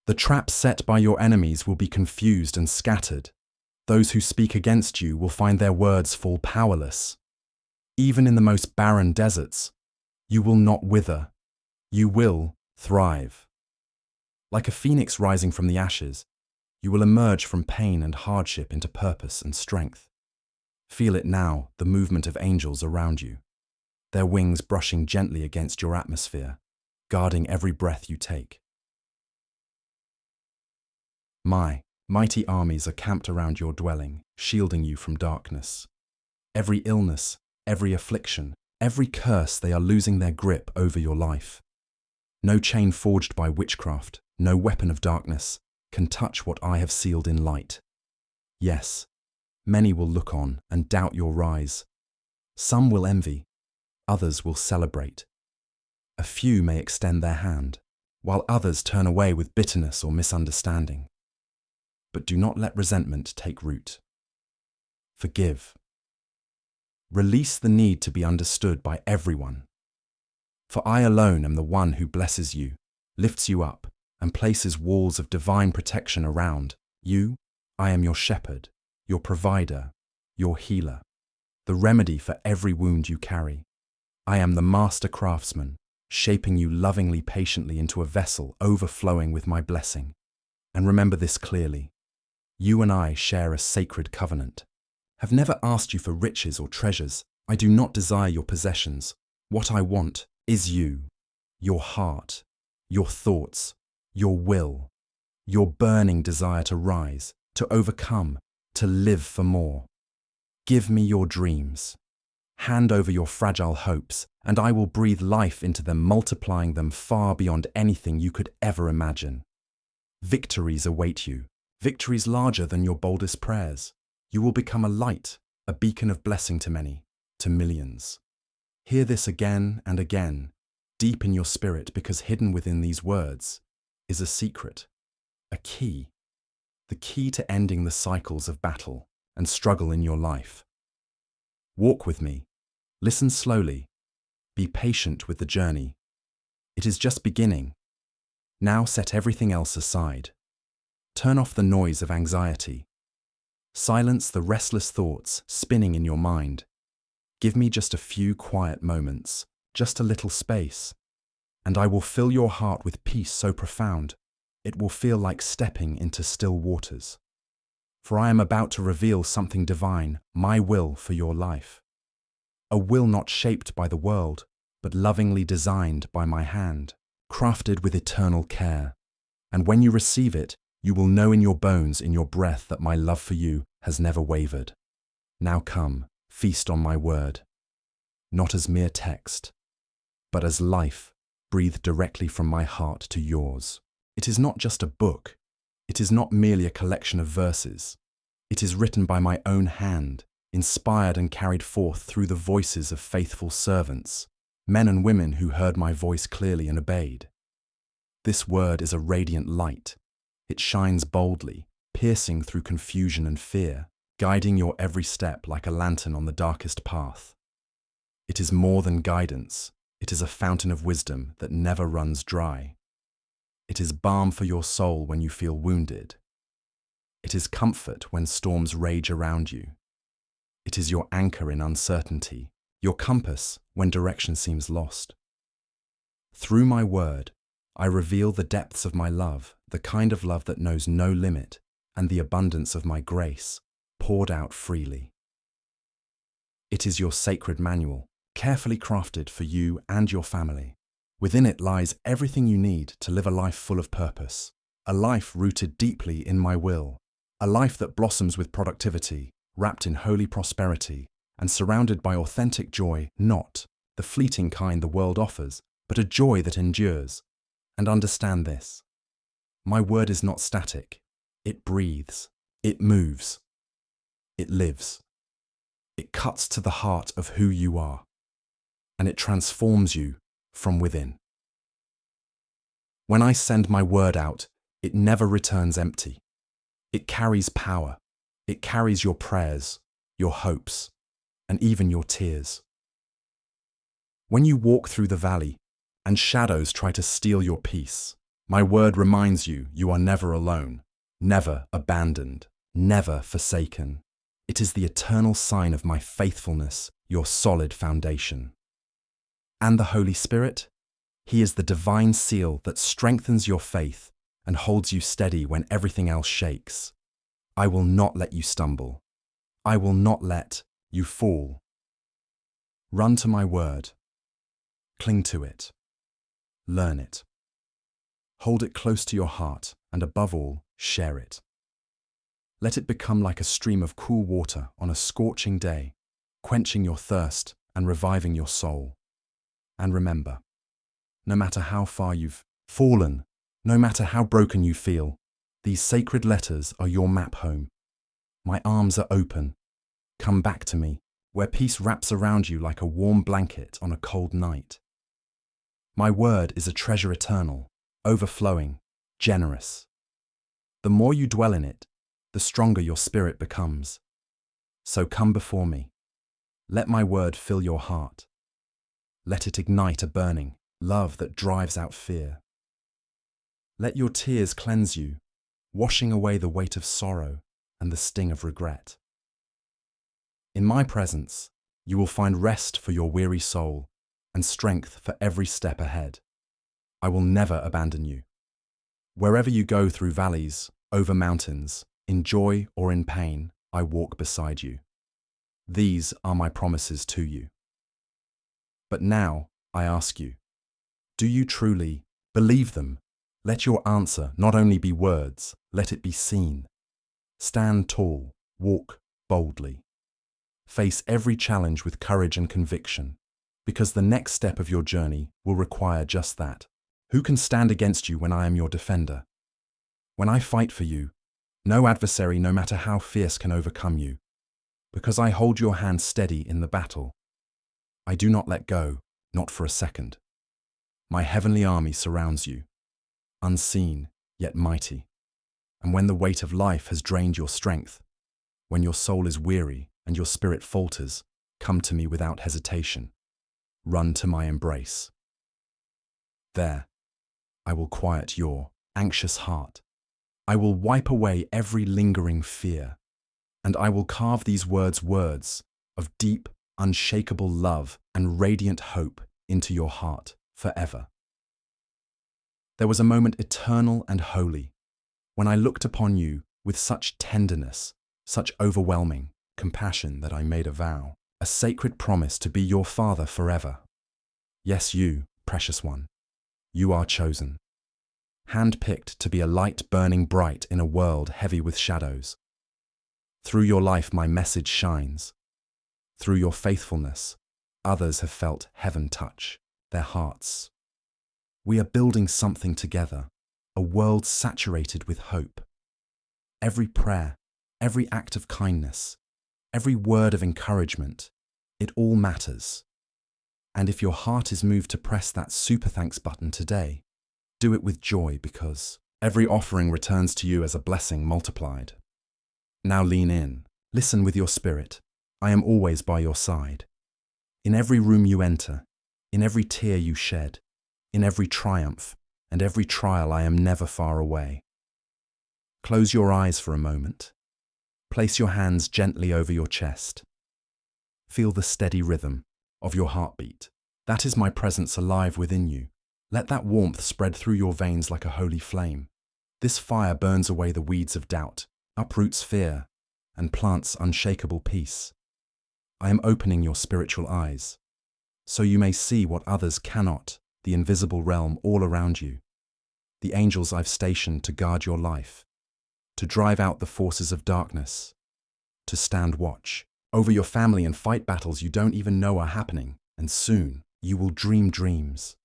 The traps set by your enemies will be confused and scattered. Those who speak against you will find their words fall powerless. Even in the most barren deserts, you will not wither. You will thrive. Like a phoenix rising from the ashes, you will emerge from pain and hardship into purpose and strength. Feel it now, the movement of angels around you, their wings brushing gently against your atmosphere, guarding every breath you take. My mighty armies are camped around your dwelling, shielding you from darkness. Every illness, every affliction, every curse, they are losing their grip over your life. No chain forged by witchcraft, no weapon of darkness, can touch what I have sealed in light. Yes, many will look on and doubt your rise. Some will envy, others will celebrate. A few may extend their hand, while others turn away with bitterness or misunderstanding. But do not let resentment take root. Forgive. Release the need to be understood by everyone. For I alone am the one who blesses you, lifts you up, and places walls of divine protection around you. I am your shepherd, your provider, your healer, the remedy for every wound you carry. I am the master craftsman, shaping you lovingly, patiently into a vessel overflowing with my blessing. And remember this clearly. You and I share a sacred covenant. Have never asked you for riches or treasures. I do not desire your possessions. What I want is you, your heart, your thoughts, your will, your burning desire to rise, to overcome, to live for more. Give me your dreams. Hand over your fragile hopes, and I will breathe life into them, multiplying them far beyond anything you could ever imagine. Victories await you, victories larger than your boldest prayers. You will become a light, a beacon of blessing to many, to millions. Hear this again and again, deep in your spirit, because hidden within these words is a secret, a key, the key to ending the cycles of battle and struggle in your life. Walk with me, listen slowly, be patient with the journey. It is just beginning. Now set everything else aside. Turn off the noise of anxiety. Silence the restless thoughts spinning in your mind. Give me just a few quiet moments, just a little space, and I will fill your heart with peace so profound, it will feel like stepping into still waters. For I am about to reveal something divine, my will for your life. A will not shaped by the world, but lovingly designed by my hand, crafted with eternal care. And when you receive it, you will know in your bones, in your breath, that my love for you has never wavered. Now come, feast on my word, not as mere text, but as life breathed directly from my heart to yours. It is not just a book. It is not merely a collection of verses. It is written by my own hand, inspired and carried forth through the voices of faithful servants, men and women who heard my voice clearly and obeyed. This word is a radiant light. It shines boldly, piercing through confusion and fear, guiding your every step like a lantern on the darkest path. It is more than guidance. It is a fountain of wisdom that never runs dry. It is balm for your soul when you feel wounded. It is comfort when storms rage around you. It is your anchor in uncertainty, your compass when direction seems lost. Through my word, I reveal the depths of my love, the kind of love that knows no limit, and the abundance of my grace, poured out freely. It is your sacred manual, carefully crafted for you and your family. Within it lies everything you need to live a life full of purpose, a life rooted deeply in my will, a life that blossoms with productivity, wrapped in holy prosperity, and surrounded by authentic joy, not the fleeting kind the world offers, but a joy that endures. And understand this: my word is not static. It breathes, it moves, it lives. It cuts to the heart of who you are, and it transforms you from within. When I send my word out, it never returns empty. It carries power. It carries your prayers, your hopes, and even your tears. When you walk through the valley and shadows try to steal your peace, my word reminds you you are never alone, never abandoned, never forsaken. It is the eternal sign of my faithfulness, your solid foundation. And the Holy Spirit? He is the divine seal that strengthens your faith and holds you steady when everything else shakes. I will not let you stumble. I will not let you fall. Run to my word. Cling to it. Learn it. Hold it close to your heart and above all, share it. Let it become like a stream of cool water on a scorching day, quenching your thirst and reviving your soul. And remember, no matter how far you've fallen, no matter how broken you feel, these sacred letters are your map home. My arms are open. Come back to me, where peace wraps around you like a warm blanket on a cold night. My word is a treasure eternal, overflowing, generous. The more you dwell in it, the stronger your spirit becomes. So come before me. Let my word fill your heart. Let it ignite a burning love that drives out fear. Let your tears cleanse you, washing away the weight of sorrow and the sting of regret. In my presence, you will find rest for your weary soul and strength for every step ahead. I will never abandon you. Wherever you go through valleys, over mountains, in joy or in pain, I walk beside you. These are my promises to you. But now, I ask you, do you truly believe them? Let your answer not only be words, let it be seen. Stand tall, walk boldly. Face every challenge with courage and conviction, because the next step of your journey will require just that. Who can stand against you when I am your defender? When I fight for you, no adversary, no matter how fierce, can overcome you, because I hold your hand steady in the battle. I do not let go, not for a second. My heavenly army surrounds you, unseen yet mighty. And when the weight of life has drained your strength, when your soul is weary and your spirit falters, come to me without hesitation. Run to my embrace. There, I will quiet your anxious heart. I will wipe away every lingering fear, and I will carve these words of deep, unshakable love and radiant hope into your heart forever. There was a moment eternal and holy when I looked upon you with such tenderness, such overwhelming compassion that I made a vow, a sacred promise to be your father forever. Yes, you, precious one, you are chosen, hand-picked to be a light burning bright in a world heavy with shadows. Through your life my message shines. Through your faithfulness, others have felt heaven touch their hearts. We are building something together, a world saturated with hope. Every prayer, every act of kindness, every word of encouragement, it all matters. And if your heart is moved to press that super thanks button today, do it with joy, because every offering returns to you as a blessing multiplied. Now lean in, listen with your spirit. I am always by your side. In every room you enter, in every tear you shed, in every triumph and every trial, I am never far away. Close your eyes for a moment. Place your hands gently over your chest. Feel the steady rhythm of your heartbeat. That is my presence alive within you. Let that warmth spread through your veins like a holy flame. This fire burns away the weeds of doubt, uproots fear, and plants unshakable peace. I am opening your spiritual eyes, so you may see what others cannot, the invisible realm all around you. The angels I've stationed to guard your life, to drive out the forces of darkness, to stand watch over your family and fight battles you don't even know are happening. And soon, you will dream dreams.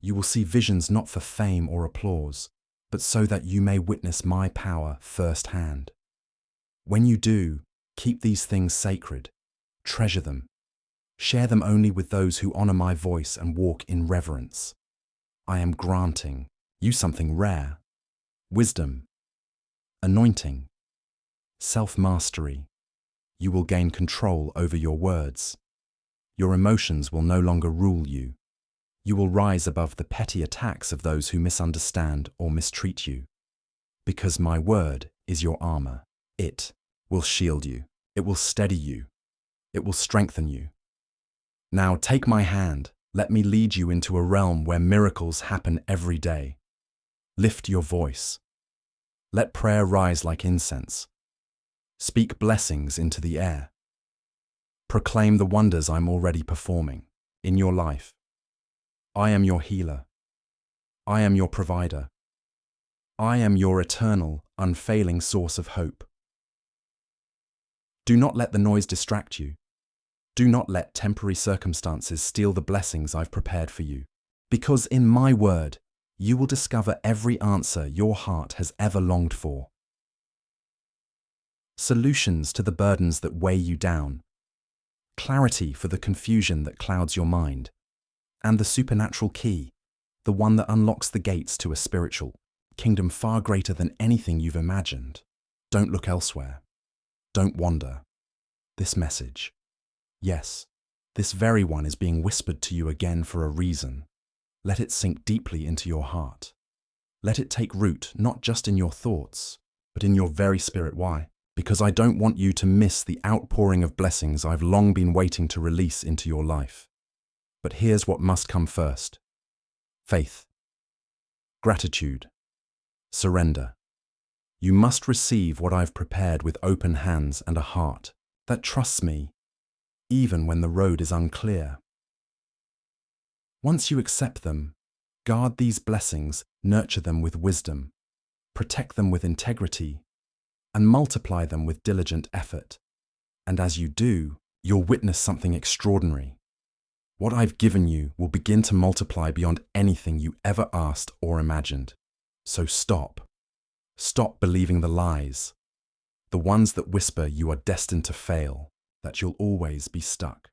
You will see visions not for fame or applause, but so that you may witness my power firsthand. When you do, keep these things sacred, treasure them, share them only with those who honor my voice and walk in reverence. I am granting you something rare: wisdom, anointing, self-mastery. you will gain control over your words. Your emotions will no longer rule you. You will rise above the petty attacks of those who misunderstand or mistreat you. Because my word is your armor. It will shield you. It will steady you. It will strengthen you. Now take my hand. Let me lead you into a realm where miracles happen every day. Lift your voice. Let prayer rise like incense. Speak blessings into the air. Proclaim the wonders I'm already performing in your life. I am your healer. I am your provider. I am your eternal, unfailing source of hope. Do not let the noise distract you. Do not let temporary circumstances steal the blessings I've prepared for you. Because in my word, you will discover every answer your heart has ever longed for. Solutions to the burdens that weigh you down. Clarity for the confusion that clouds your mind. And the supernatural key, the one that unlocks the gates to a spiritual kingdom far greater than anything you've imagined. Don't look elsewhere. Don't wander. This message, yes, this very one is being whispered to you again for a reason. Let it sink deeply into your heart. Let it take root not just in your thoughts, but in your very spirit. Why? Because I don't want you to miss the outpouring of blessings I've long been waiting to release into your life. But here's what must come first. Faith. Gratitude. Surrender. You must receive what I've prepared with open hands and a heart that trusts me, even when the road is unclear. Once you accept them, guard these blessings, nurture them with wisdom, protect them with integrity, and multiply them with diligent effort. And as you do, you'll witness something extraordinary. What I've given you will begin to multiply beyond anything you ever asked or imagined. So stop. Stop believing the lies, the ones that whisper you are destined to fail, that you'll always be stuck.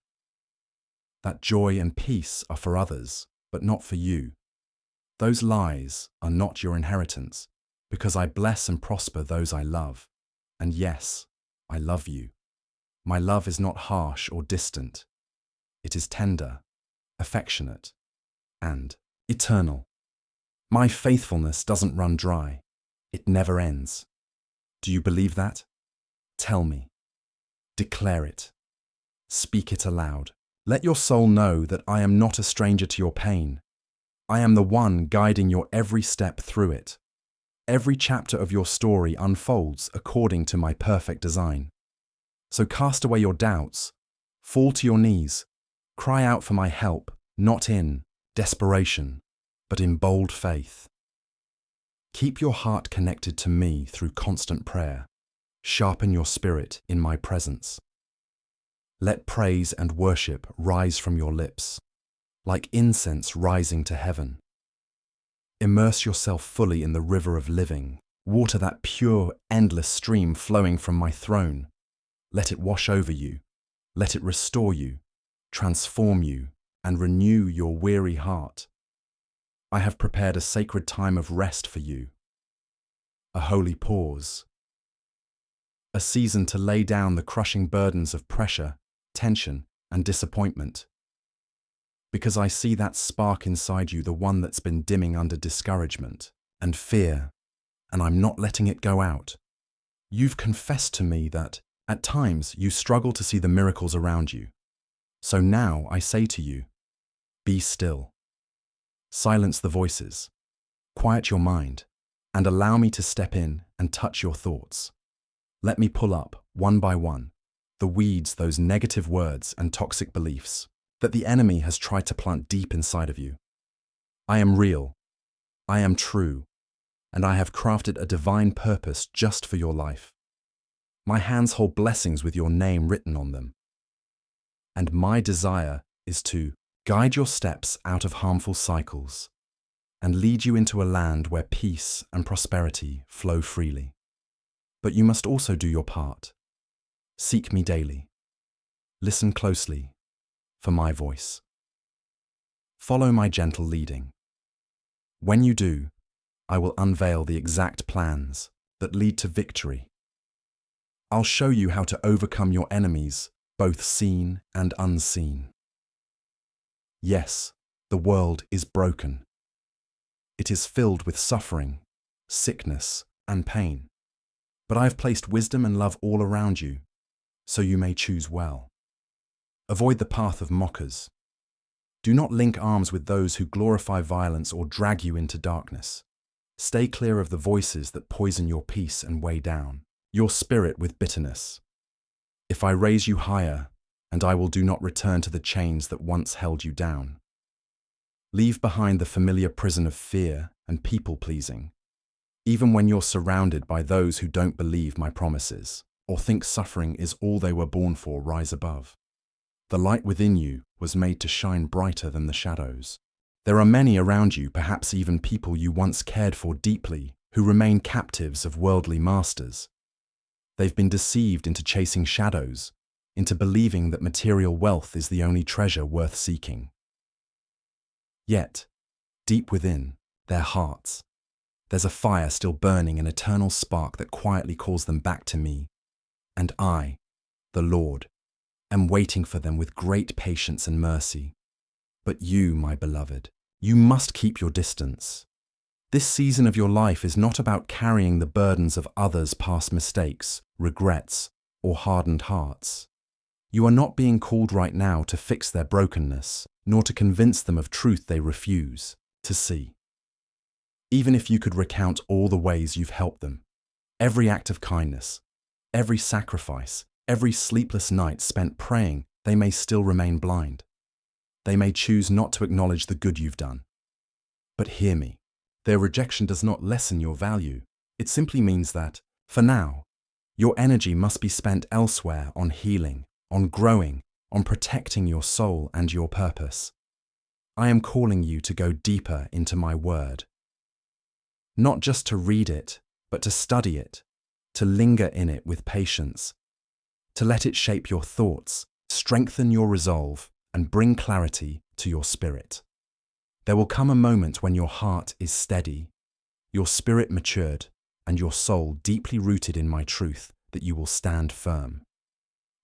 That joy and peace are for others, but not for you. Those lies are not your inheritance, because I bless and prosper those I love. And yes, I love you. My love is not harsh or distant. It is tender, affectionate, and eternal. My faithfulness doesn't run dry. It never ends. Do you believe that? Tell me. Declare it. Speak it aloud. Let your soul know that I am not a stranger to your pain. I am the one guiding your every step through it. Every chapter of your story unfolds according to my perfect design. So cast away your doubts, fall to your knees, cry out for my help, not in desperation, but in bold faith. Keep your heart connected to me through constant prayer. Sharpen your spirit in my presence. Let praise and worship rise from your lips, like incense rising to heaven. Immerse yourself fully in the river of living, water that pure, endless stream flowing from my throne. Let it wash over you. Let it restore you, transform you, and renew your weary heart. I have prepared a sacred time of rest for you, a holy pause, a season to lay down the crushing burdens of pressure, tension, and disappointment. Because I see that spark inside you, the one that's been dimming under discouragement and fear, and I'm not letting it go out. You've confessed to me that, at times, you struggle to see the miracles around you. So now I say to you, be still. Silence the voices, quiet your mind, and allow me to step in and touch your thoughts. Let me pull up, one by one, the weeds, those negative words and toxic beliefs that the enemy has tried to plant deep inside of you. I am real, I am true, and I have crafted a divine purpose just for your life. My hands hold blessings with your name written on them. And my desire is to guide your steps out of harmful cycles and lead you into a land where peace and prosperity flow freely. But you must also do your part. Seek me daily. Listen closely for my voice. Follow my gentle leading. When you do, I will unveil the exact plans that lead to victory. I'll show you how to overcome your enemies, both seen and unseen. Yes, the world is broken. It is filled with suffering, sickness, and pain. But I have placed wisdom and love all around you, so you may choose well. Avoid the path of mockers. Do not link arms with those who glorify violence or drag you into darkness. Stay clear of the voices that poison your peace and weigh down your spirit with bitterness. If I raise you higher, and I will do not return to the chains that once held you down. Leave behind the familiar prison of fear and people-pleasing, even when you're surrounded by those who don't believe my promises, or think suffering is all they were born for. Rise above. The light within you was made to shine brighter than the shadows. There are many around you, perhaps even people you once cared for deeply, who remain captives of worldly masters. They've been deceived into chasing shadows, into believing that material wealth is the only treasure worth seeking. Yet, deep within their hearts, there's a fire still burning, an eternal spark that quietly calls them back to me. And I, the Lord, am waiting for them with great patience and mercy. But you, my beloved, you must keep your distance. This season of your life is not about carrying the burdens of others' past mistakes, regrets, or hardened hearts. You are not being called right now to fix their brokenness, nor to convince them of truth they refuse to see. Even if you could recount all the ways you've helped them, every act of kindness, every sacrifice, every sleepless night spent praying, they may still remain blind. They may choose not to acknowledge the good you've done. But hear me, their rejection does not lessen your value. It simply means that, for now, your energy must be spent elsewhere, on healing, on growing, on protecting your soul and your purpose. I am calling you to go deeper into my word. Not just to read it, but to study it, to linger in it with patience, to let it shape your thoughts, strengthen your resolve, and bring clarity to your spirit. There will come a moment when your heart is steady, your spirit matured, and your soul deeply rooted in my truth, that you will stand firm.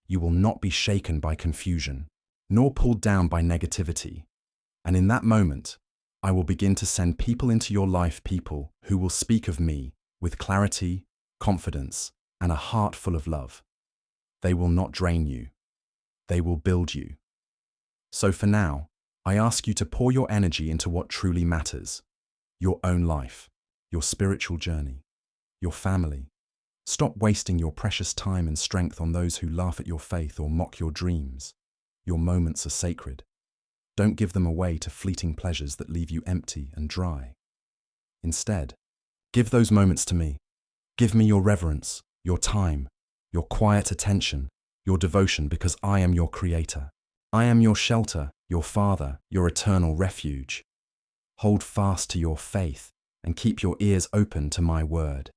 You will not be shaken by confusion, nor pulled down by negativity. And in that moment, I will begin to send people into your life, people who will speak of me with clarity, confidence, and a heart full of love. They will not drain you. They will build you. So for now, I ask you to pour your energy into what truly matters: your own life, your spiritual journey, your family. Stop wasting your precious time and strength on those who laugh at your faith or mock your dreams. Your moments are sacred. Don't give them away to fleeting pleasures that leave you empty and dry. Instead, give those moments to me. Give me your reverence, your time, your quiet attention, your devotion, because I am your creator. I am your shelter, your father, your eternal refuge. Hold fast to your faith and keep your ears open to my word.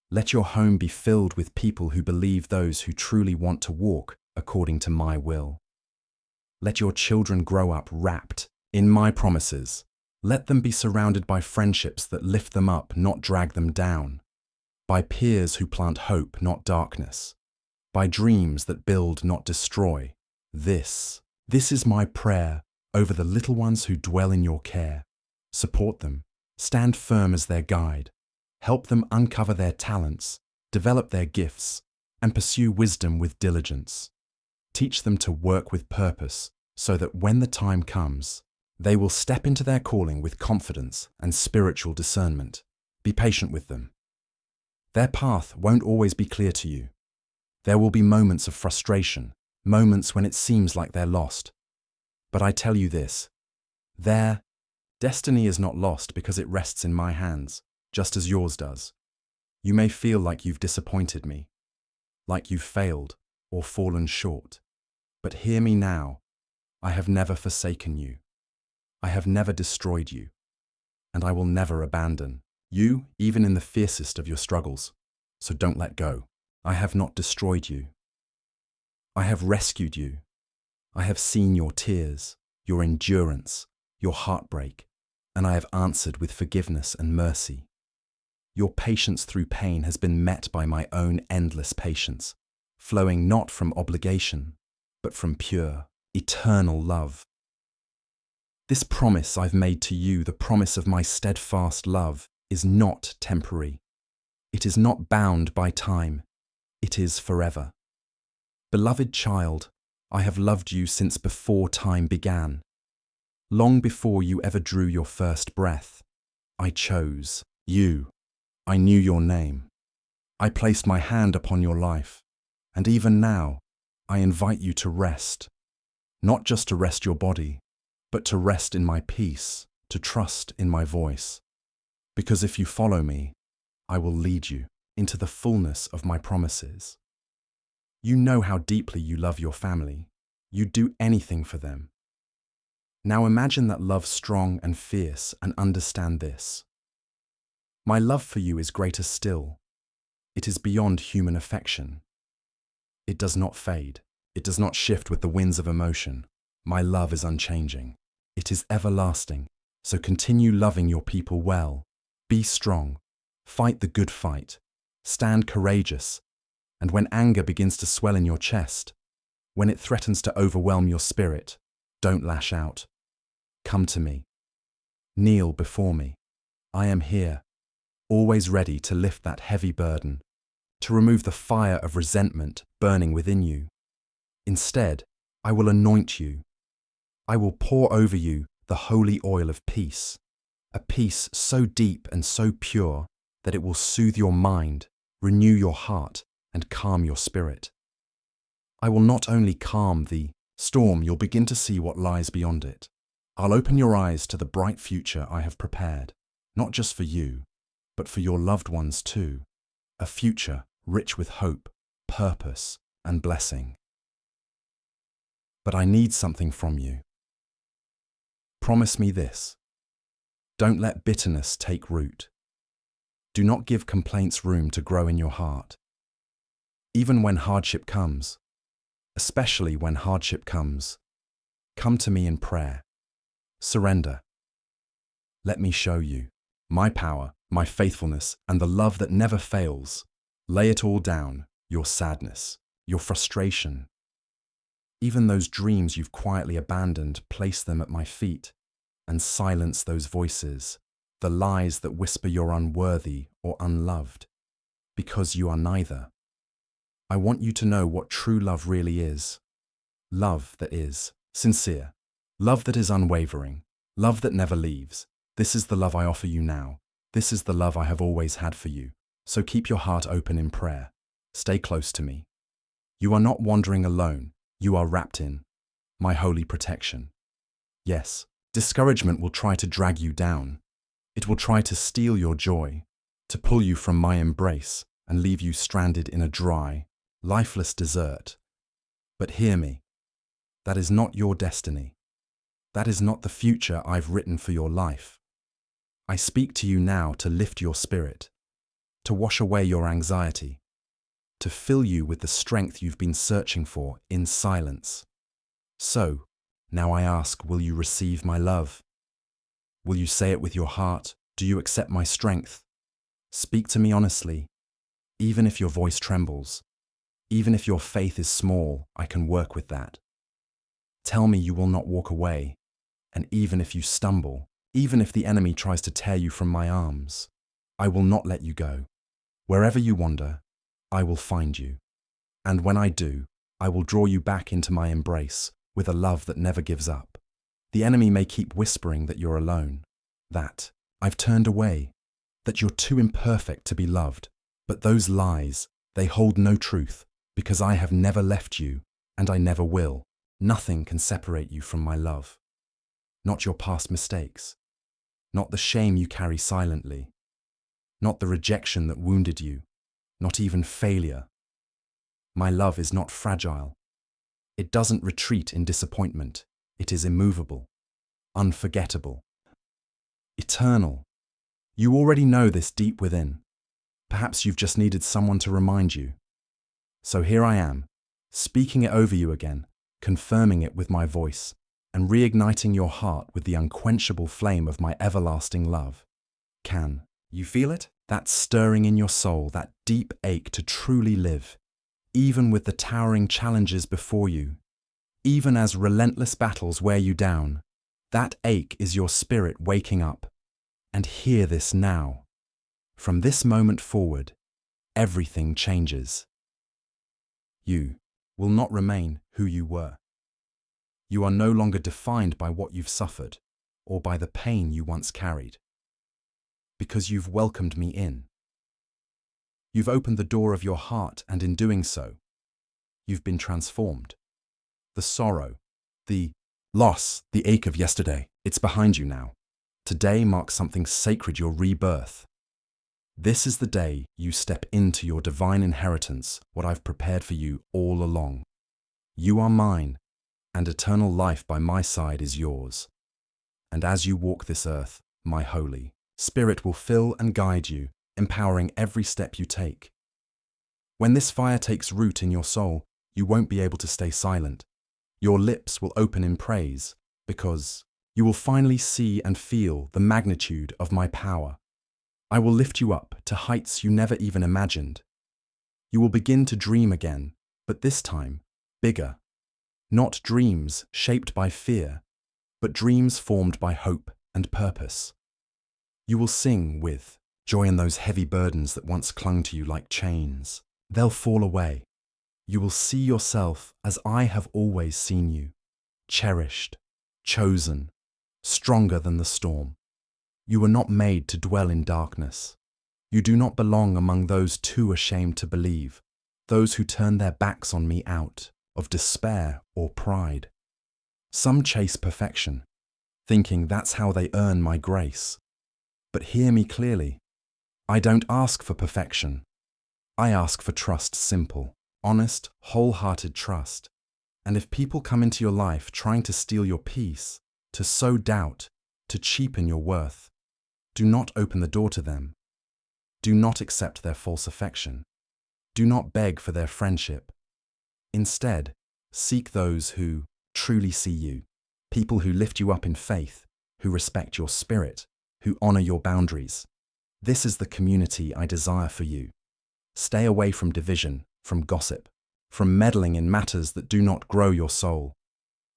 Let your home be filled with people who believe, those who truly want to walk according to my will. Let your children grow up wrapped in my promises. Let them be surrounded by friendships that lift them up, not drag them down. By peers who plant hope, not darkness. By dreams that build, not destroy. This is my prayer over the little ones who dwell in your care. Support them. Stand firm as their guide. Help them uncover their talents, develop their gifts, and pursue wisdom with diligence. Teach them to work with purpose so that when the time comes, they will step into their calling with confidence and spiritual discernment. Be patient with them. Their path won't always be clear to you. There will be moments of frustration, moments when it seems like they're lost. But I tell you this, their destiny is not lost because it rests in my hands, just as yours does. You may feel like you've disappointed me, like you've failed or fallen short. But hear me now. I have never forsaken you. I have never destroyed you. And I will never abandon you, even in the fiercest of your struggles. So don't let go. I have not destroyed you. I have rescued you. I have seen your tears, your endurance, your heartbreak, and I have answered with forgiveness and mercy. Your patience through pain has been met by my own endless patience, flowing not from obligation, but from pure, eternal love. This promise I've made to you, the promise of my steadfast love, is not temporary. It is not bound by time. It is forever. Beloved child, I have loved you since before time began. Long before you ever drew your first breath, I chose you. I knew your name. I placed my hand upon your life, and even now, I invite you to rest, not just to rest your body, but to rest in my peace, to trust in my voice. Because if you follow me, I will lead you into the fullness of my promises. You know how deeply you love your family. You'd do anything for them. Now imagine that love strong and fierce, and understand this. My love for you is greater still. It is beyond human affection. It does not fade. It does not shift with the winds of emotion. My love is unchanging. It is everlasting. So continue loving your people well. Be strong. Fight the good fight. Stand courageous. And when anger begins to swell in your chest, when it threatens to overwhelm your spirit, don't lash out. Come to me. Kneel before me. I am here, always ready to lift that heavy burden, to remove the fire of resentment burning within you. Instead, I will anoint you. I will pour over you the holy oil of peace, a peace so deep and so pure that it will soothe your mind, renew your heart, and calm your spirit. I will not only calm the storm, you'll begin to see what lies beyond it. I'll open your eyes to the bright future I have prepared, not just for you, but for your loved ones too, a future rich with hope, purpose, and blessing. But I need something from you. Promise me this. Don't let bitterness take root. Do not give complaints room to grow in your heart. Even when hardship comes, especially when hardship comes, come to me in prayer. Surrender. Let me show you my power, my faithfulness, and the love that never fails. Lay it all down, your sadness, your frustration. Even those dreams you've quietly abandoned, place them at my feet and silence those voices, the lies that whisper you're unworthy or unloved, because you are neither. I want you to know what true love really is. Love that is sincere, love that is unwavering, love that never leaves. This is the love I offer you now. This is the love I have always had for you. So keep your heart open in prayer. Stay close to me. You are not wandering alone. You are wrapped in my holy protection. Yes, discouragement will try to drag you down. It will try to steal your joy, to pull you from my embrace and leave you stranded in a dry, lifeless desert. But hear me. That is not your destiny. That is not the future I've written for your life. I speak to you now to lift your spirit, to wash away your anxiety, to fill you with the strength you've been searching for in silence. So, now I ask, will you receive my love? Will you say it with your heart? Do you accept my strength? Speak to me honestly. Even if your voice trembles, even if your faith is small, I can work with that. Tell me you will not walk away, and even if you stumble, even if the enemy tries to tear you from my arms, I will not let you go. Wherever you wander, I will find you. And when I do, I will draw you back into my embrace with a love that never gives up. The enemy may keep whispering that you're alone, that I've turned away, that you're too imperfect to be loved. But those lies, they hold no truth, because I have never left you, and I never will. Nothing can separate you from my love. Not your past mistakes, not the shame you carry silently, not the rejection that wounded you, not even failure. My love is not fragile. It doesn't retreat in disappointment. It is immovable, unforgettable, eternal. You already know this deep within. Perhaps you've just needed someone to remind you. So here I am, speaking it over you again, confirming it with my voice, and reigniting your heart with the unquenchable flame of my everlasting love. Can you feel it? that stirring in your soul, that deep ache to truly live, even with the towering challenges before you, even as relentless battles wear you down. That ache is your spirit waking up. And hear this now. From this moment forward, everything changes. You will not remain who you were. You are no longer defined by what you've suffered or by the pain you once carried, because you've welcomed me in. You've opened the door of your heart, and in doing so, you've been transformed. The sorrow, the loss, the ache of yesterday, it's behind you now. Today marks something sacred, your rebirth. This is the day you step into your divine inheritance, what I've prepared for you all along. You are mine, and eternal life by my side is yours. And as you walk this earth, my Holy Spirit will fill and guide you, empowering every step you take. When this fire takes root in your soul, you won't be able to stay silent. Your lips will open in praise, because you will finally see and feel the magnitude of my power. I will lift you up to heights you never even imagined. You will begin to dream again, but this time, bigger. Not dreams shaped by fear, but dreams formed by hope and purpose. You will sing with joy, in those heavy burdens that once clung to you like chains. They'll fall away. You will see yourself as I have always seen you, cherished, chosen, stronger than the storm. You were not made to dwell in darkness. You do not belong among those too ashamed to believe, those who turn their backs on me out of despair or pride. Some chase perfection, thinking that's how they earn my grace. But hear me clearly. I don't ask for perfection. I ask for trust, simple, honest, wholehearted trust. And if people come into your life trying to steal your peace, to sow doubt, to cheapen your worth, do not open the door to them. Do not accept their false affection. Do not beg for their friendship. Instead, seek those who truly see you, people who lift you up in faith, who respect your spirit, who honor your boundaries. This is the community I desire for you. Stay away from division, from gossip, from meddling in matters that do not grow your soul.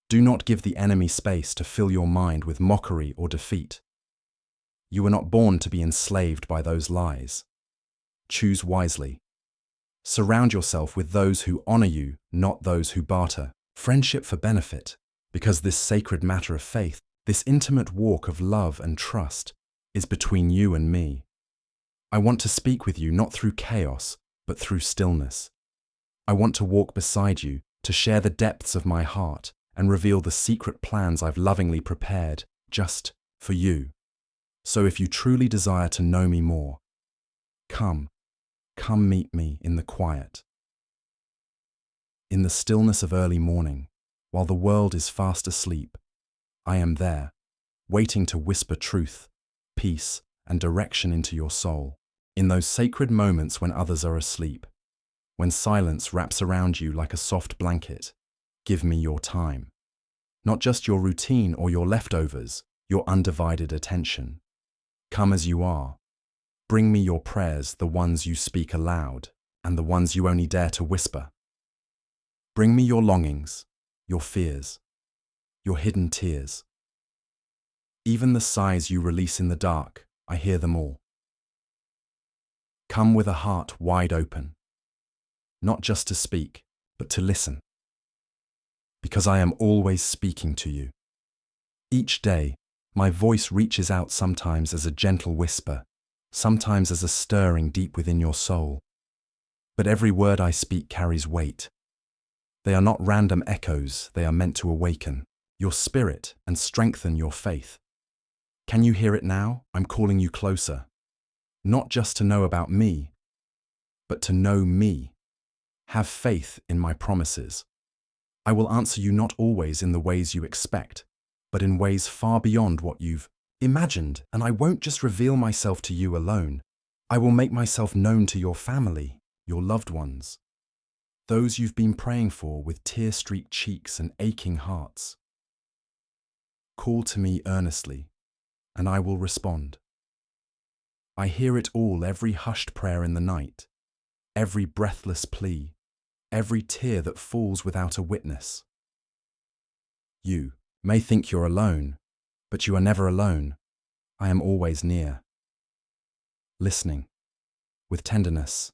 Do not give the enemy space to fill your mind with mockery or defeat. You were not born to be enslaved by those lies. Choose wisely. Surround yourself with those who honor you, not those who barter. Friendship for benefit, because this sacred matter of faith, this intimate walk of love and trust, is between you and me. I want to speak with you not through chaos, but through stillness. I want to walk beside you, to share the depths of my heart and reveal the secret plans I've lovingly prepared just for you. So if you truly desire to know me more, come meet me in the quiet. In the stillness of early morning, while the world is fast asleep, I am there, waiting to whisper truth, peace, and direction into your soul. In those sacred moments when others are asleep, when silence wraps around you like a soft blanket, give me your time. Not just your routine or your leftovers, your undivided attention. Come as you are. Bring me your prayers, the ones you speak aloud, and the ones you only dare to whisper. Bring me your longings, your fears, your hidden tears. Even the sighs you release in the dark, I hear them all. Come with a heart wide open, not just to speak, but to listen. Because I am always speaking to you. Each day, my voice reaches out, sometimes as a gentle whisper, sometimes as a stirring deep within your soul. But every word I speak carries weight. They are not random echoes, they are meant to awaken your spirit and strengthen your faith. Can you hear it now? I'm calling you closer. Not just to know about me, but to know me. Have faith in my promises. I will answer you not always in the ways you expect, but in ways far beyond what you've imagined. And I won't just reveal myself to you alone. I will make myself known to your family, your loved ones, those you've been praying for with tear-streaked cheeks and aching hearts. Call to me earnestly, and I will respond. I hear it all, every hushed prayer in the night, every breathless plea, every tear that falls without a witness. You may think you're alone, but you are never alone. I am always near, listening, with tenderness,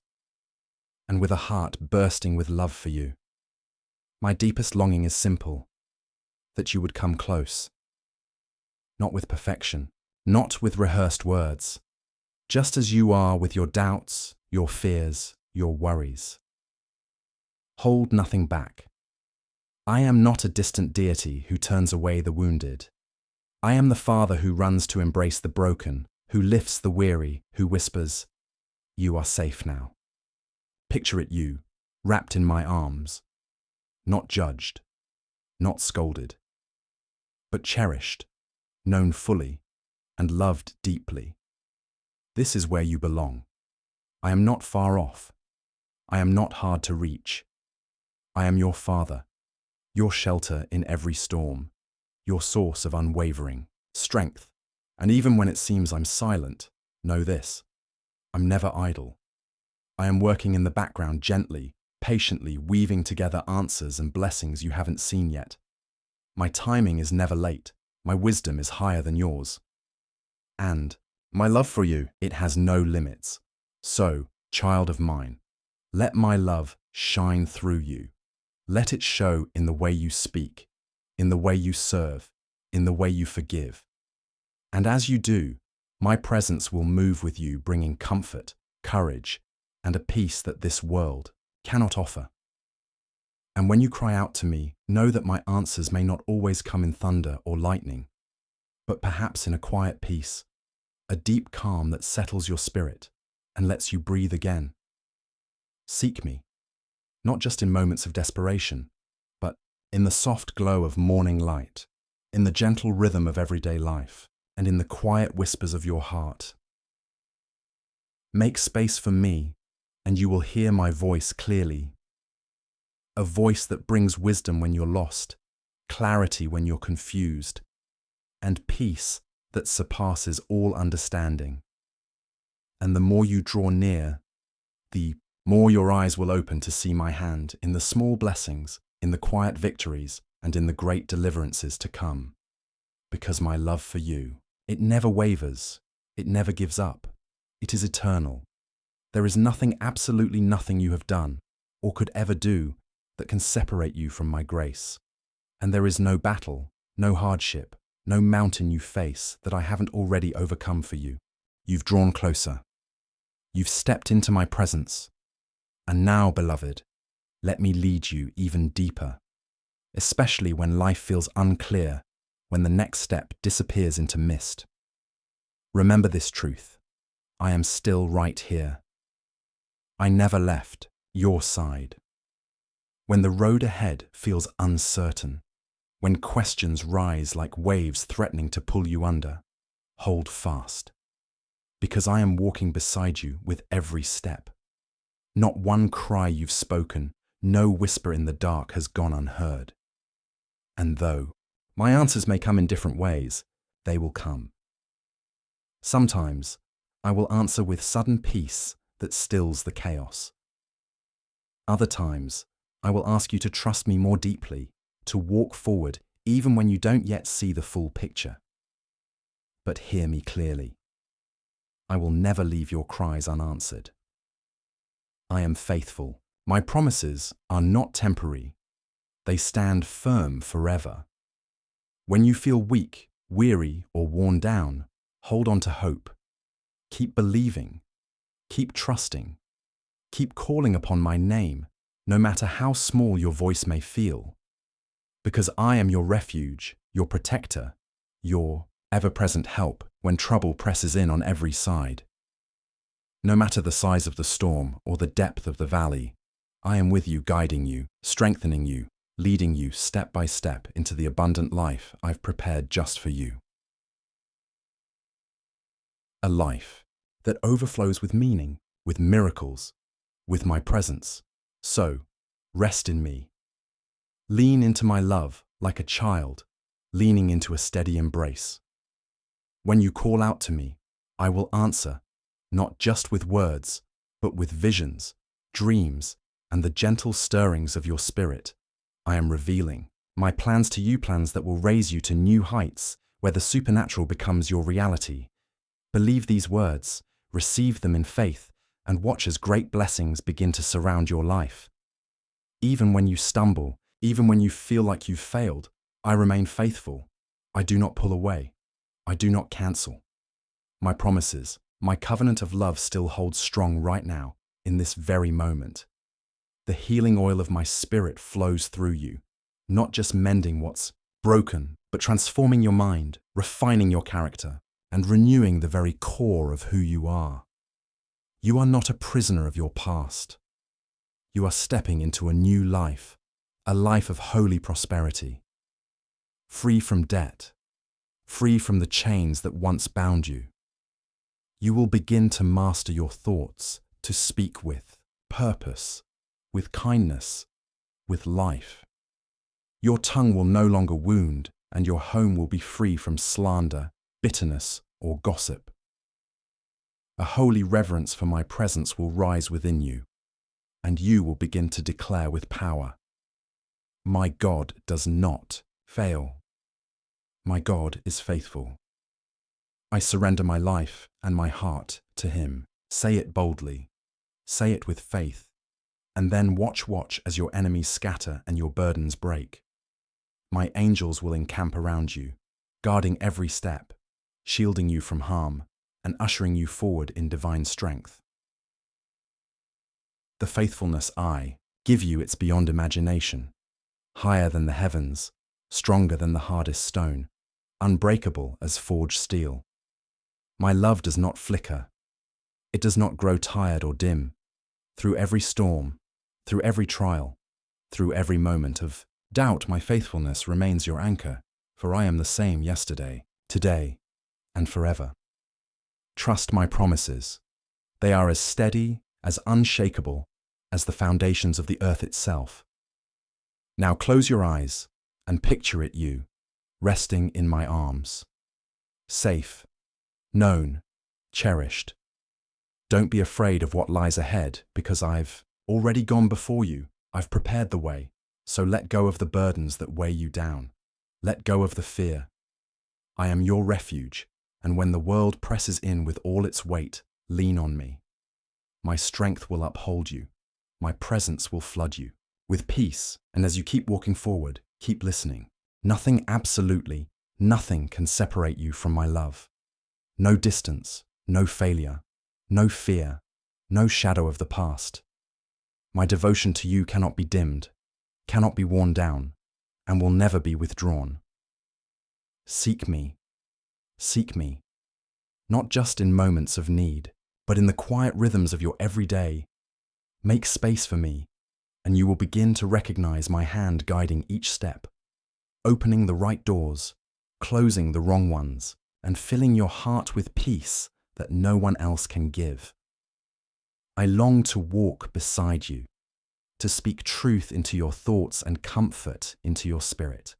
and with a heart bursting with love for you. My deepest longing is simple, that you would come close. Not with perfection, not with rehearsed words, just as you are with your doubts, your fears, your worries. Hold nothing back. I am not a distant deity who turns away the wounded. I am the Father who runs to embrace the broken, who lifts the weary, who whispers, "You are safe now." Picture it you, wrapped in my arms, not judged, not scolded, but cherished, known fully, and loved deeply. This is where you belong. I am not far off. I am not hard to reach. I am your Father, your shelter in every storm, your source of unwavering strength. And even when it seems I'm silent, know this: I'm never idle. I am working in the background gently, patiently weaving together answers and blessings you haven't seen yet. My timing is never late. My wisdom is higher than yours. And my love for you, it has no limits. So, child of mine, let my love shine through you. Let it show in the way you speak, in the way you serve, in the way you forgive. And as you do, my presence will move with you, bringing comfort, courage, and a peace that this world cannot offer. And when you cry out to me, know that my answers may not always come in thunder or lightning, but perhaps in a quiet peace, a deep calm that settles your spirit and lets you breathe again. Seek me, not just in moments of desperation, but in the soft glow of morning light, in the gentle rhythm of everyday life, and in the quiet whispers of your heart. Make space for me, and you will hear my voice clearly. A voice that brings wisdom when you're lost, clarity when you're confused, and peace that surpasses all understanding. And the more you draw near, the more your eyes will open to see my hand in the small blessings, in the quiet victories, and in the great deliverances to come. Because my love for you, it never wavers, it never gives up, it is eternal. There is nothing, absolutely nothing you have done, or could ever do, that can separate you from my grace. And there is no battle, no hardship, no mountain you face that I haven't already overcome for you. You've drawn closer. You've stepped into my presence. And now, beloved, let me lead you even deeper, especially when life feels unclear, when the next step disappears into mist. Remember this truth: I am still right here. I never left your side. When the road ahead feels uncertain, when questions rise like waves threatening to pull you under, hold fast. Because I am walking beside you with every step. Not one cry you've spoken, no whisper in the dark has gone unheard. And though my answers may come in different ways, they will come. Sometimes I will answer with sudden peace that stills the chaos. Other times, I will ask you to trust me more deeply, to walk forward even when you don't yet see the full picture. But hear me clearly. I will never leave your cries unanswered. I am faithful. My promises are not temporary. They stand firm forever. When you feel weak, weary, or worn down, hold on to hope. Keep believing. Keep trusting. Keep calling upon my name, no matter how small your voice may feel. Because I am your refuge, your protector, your ever-present help when trouble presses in on every side. No matter the size of the storm or the depth of the valley, I am with you, guiding you, strengthening you, leading you step by step into the abundant life I've prepared just for you. A life that overflows with meaning, with miracles, with my presence. So, rest in me. Lean into my love like a child, leaning into a steady embrace. When you call out to me, I will answer, not just with words, but with visions, dreams, and the gentle stirrings of your spirit. I am revealing my plans to you, plans that will raise you to new heights, where the supernatural becomes your reality. Believe these words, receive them in faith, and watch as great blessings begin to surround your life. Even when you stumble, even when you feel like you've failed, I remain faithful. I do not pull away. I do not cancel. My promises, my covenant of love still holds strong right now, in this very moment. The healing oil of my spirit flows through you, not just mending what's broken, but transforming your mind, refining your character, and renewing the very core of who you are. You are not a prisoner of your past. You are stepping into a new life, a life of holy prosperity. Free from debt, free from the chains that once bound you. You will begin to master your thoughts, to speak with purpose, with kindness, with life. Your tongue will no longer wound, and your home will be free from slander, bitterness, or gossip. A holy reverence for my presence will rise within you, and you will begin to declare with power, "My God does not fail. My God is faithful." I surrender my life and my heart to Him. Say it boldly. Say it with faith. And then watch as your enemies scatter and your burdens break. My angels will encamp around you, guarding every step, shielding you from harm, and ushering you forward in divine strength. The faithfulness I give you, it's beyond imagination, higher than the heavens, stronger than the hardest stone, unbreakable as forged steel. My love does not flicker. It does not grow tired or dim. Through every storm, through every trial, through every moment of doubt, my faithfulness remains your anchor, for I am the same yesterday, today, and forever. Trust my promises. They are as steady, as unshakable, as the foundations of the earth itself. Now close your eyes and picture it you, resting in my arms. Safe, known, cherished. Don't be afraid of what lies ahead, because I've already gone before you. I've prepared the way, so let go of the burdens that weigh you down. Let go of the fear. I am your refuge, and when the world presses in with all its weight, lean on me. My strength will uphold you. My presence will flood you with peace, and as you keep walking forward, keep listening. Nothing, absolutely nothing, can separate you from my love. No distance, no failure, no fear, no shadow of the past. My devotion to you cannot be dimmed, cannot be worn down, and will never be withdrawn. Seek me, not just in moments of need, but in the quiet rhythms of your everyday. Make space for me, and you will begin to recognize my hand guiding each step, opening the right doors, closing the wrong ones, and filling your heart with peace that no one else can give. I long to walk beside you, to speak truth into your thoughts and comfort into your spirit,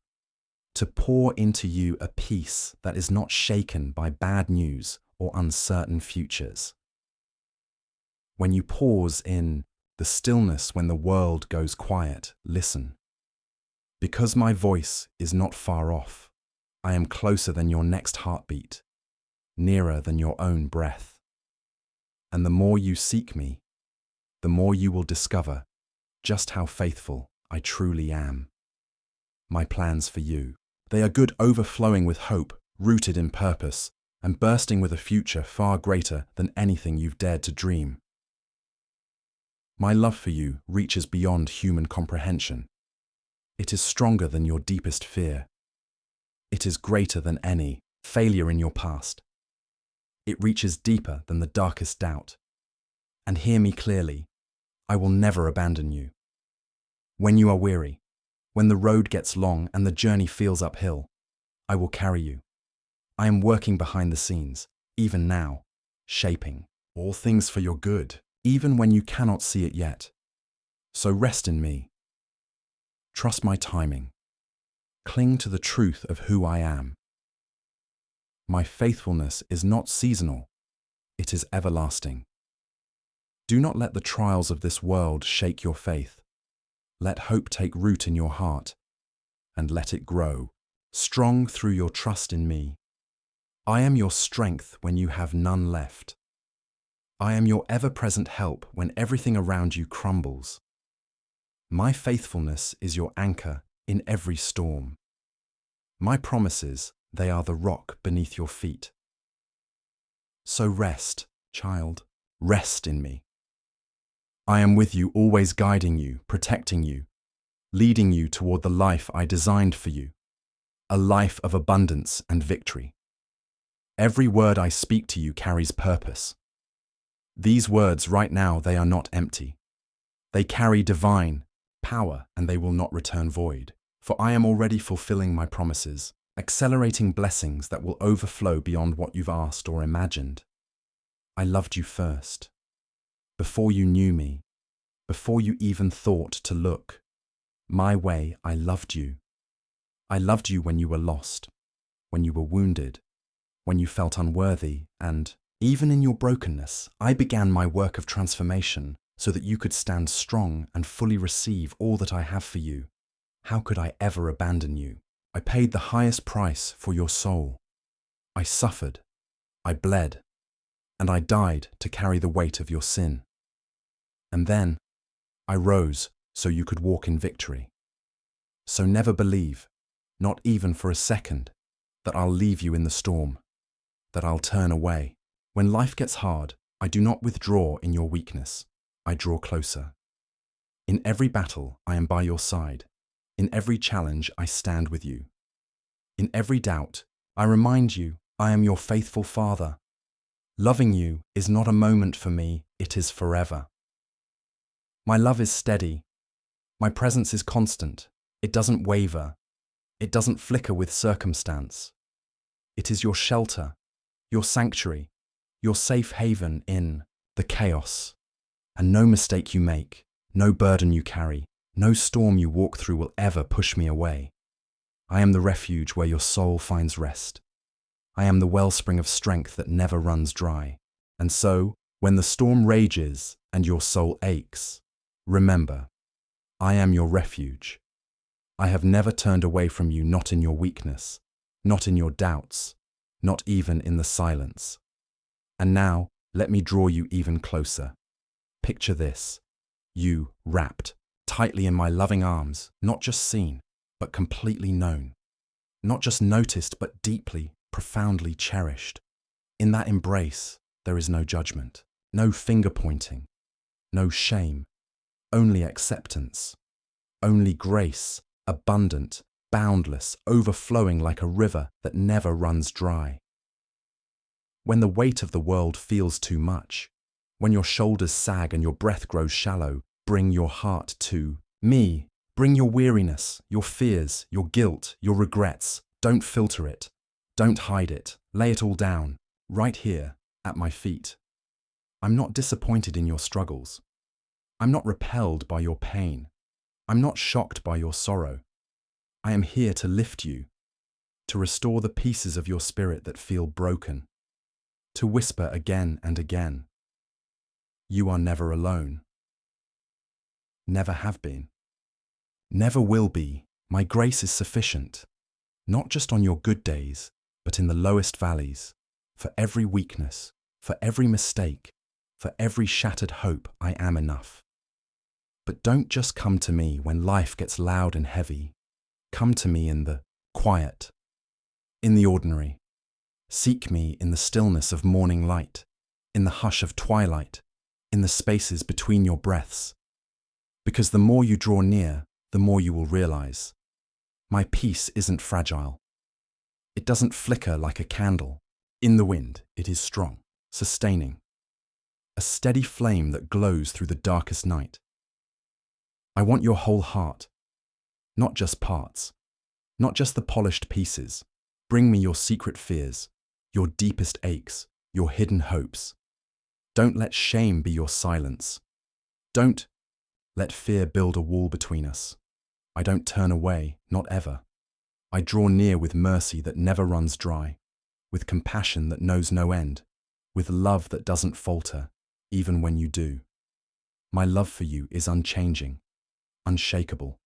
to pour into you a peace that is not shaken by bad news or uncertain futures. When you pause in the stillness when the world goes quiet, listen. Because my voice is not far off, I am closer than your next heartbeat, nearer than your own breath. And the more you seek me, the more you will discover just how faithful I truly am. My plans for you, they are good, overflowing with hope, rooted in purpose, and bursting with a future far greater than anything you've dared to dream. My love for you reaches beyond human comprehension. It is stronger than your deepest fear. It is greater than any failure in your past. It reaches deeper than the darkest doubt. And hear me clearly, I will never abandon you. When you are weary, when the road gets long and the journey feels uphill, I will carry you. I am working behind the scenes, even now, shaping all things for your good, even when you cannot see it yet. So rest in me. Trust my timing. Cling to the truth of who I am. My faithfulness is not seasonal. it is everlasting. Do not let the trials of this world shake your faith. Let hope take root in your heart, and let it grow, strong through your trust in me. I am your strength when you have none left. I am your ever-present help when everything around you crumbles. My faithfulness is your anchor in every storm. My promises, they are the rock beneath your feet. So rest, child, rest in me. I am with you, always guiding you, protecting you, leading you toward the life I designed for you, a life of abundance and victory. Every word I speak to you carries purpose. These words right now, they are not empty. They carry divine power, and they will not return void. For I am already fulfilling my promises, accelerating blessings that will overflow beyond what you've asked or imagined. I loved you first. Before you knew me, before you even thought to look, my way, I loved you. I loved you when you were lost, when you were wounded, when you felt unworthy, and even in your brokenness, I began my work of transformation so that you could stand strong and fully receive all that I have for you. How could I ever abandon you? I paid the highest price for your soul. I suffered, I bled, and I died to carry the weight of your sin. And then I rose so you could walk in victory. So never believe, not even for a second, that I'll leave you in the storm, that I'll turn away. When life gets hard, I do not withdraw in your weakness. I draw closer. In every battle, I am by your side. In every challenge, I stand with you. In every doubt, I remind you I am your faithful Father. Loving you is not a moment for me, it is forever. My love is steady. My presence is constant. It doesn't waver. It doesn't flicker with circumstance. It is your shelter, your sanctuary, your safe haven in the chaos. And no mistake you make, no burden you carry, no storm you walk through will ever push me away. I am the refuge where your soul finds rest. I am the wellspring of strength that never runs dry. And so, when the storm rages and your soul aches, remember, I am your refuge. I have never turned away from you, not in your weakness, not in your doubts, not even in the silence. And now, let me draw you even closer. Picture this, you wrapped tightly in my loving arms, not just seen, but completely known. Not just noticed, but deeply, profoundly cherished. In that embrace, there is no judgment, no finger pointing, no shame, only acceptance, only grace, abundant, boundless, overflowing like a river that never runs dry. When the weight of the world feels too much, when your shoulders sag and your breath grows shallow, bring your heart to me. Bring your weariness, your fears, your guilt, your regrets. Don't filter it. Don't hide it. Lay it all down, right here, at my feet. I'm not disappointed in your struggles. I'm not repelled by your pain. I'm not shocked by your sorrow. I am here to lift you, to restore the pieces of your spirit that feel broken, to whisper again and again, you are never alone. Never have been. Never will be. My grace is sufficient, not just on your good days, but in the lowest valleys, for every weakness, for every mistake, for every shattered hope. I am enough. But don't just come to me when life gets loud and heavy. Come to me in the quiet, in the ordinary. Seek me in the stillness of morning light, in the hush of twilight, in the spaces between your breaths. Because the more you draw near, the more you will realize. My peace isn't fragile. It doesn't flicker like a candle. In the wind, it is strong, sustaining. A steady flame that glows through the darkest night. I want your whole heart, not just parts, not just the polished pieces. Bring me your secret fears, your deepest aches, your hidden hopes. Don't let shame be your silence. Don't let fear build a wall between us. I don't turn away, not ever. I draw near with mercy that never runs dry, with compassion that knows no end, with love that doesn't falter, even when you do. My love for you is unchanging, unshakable,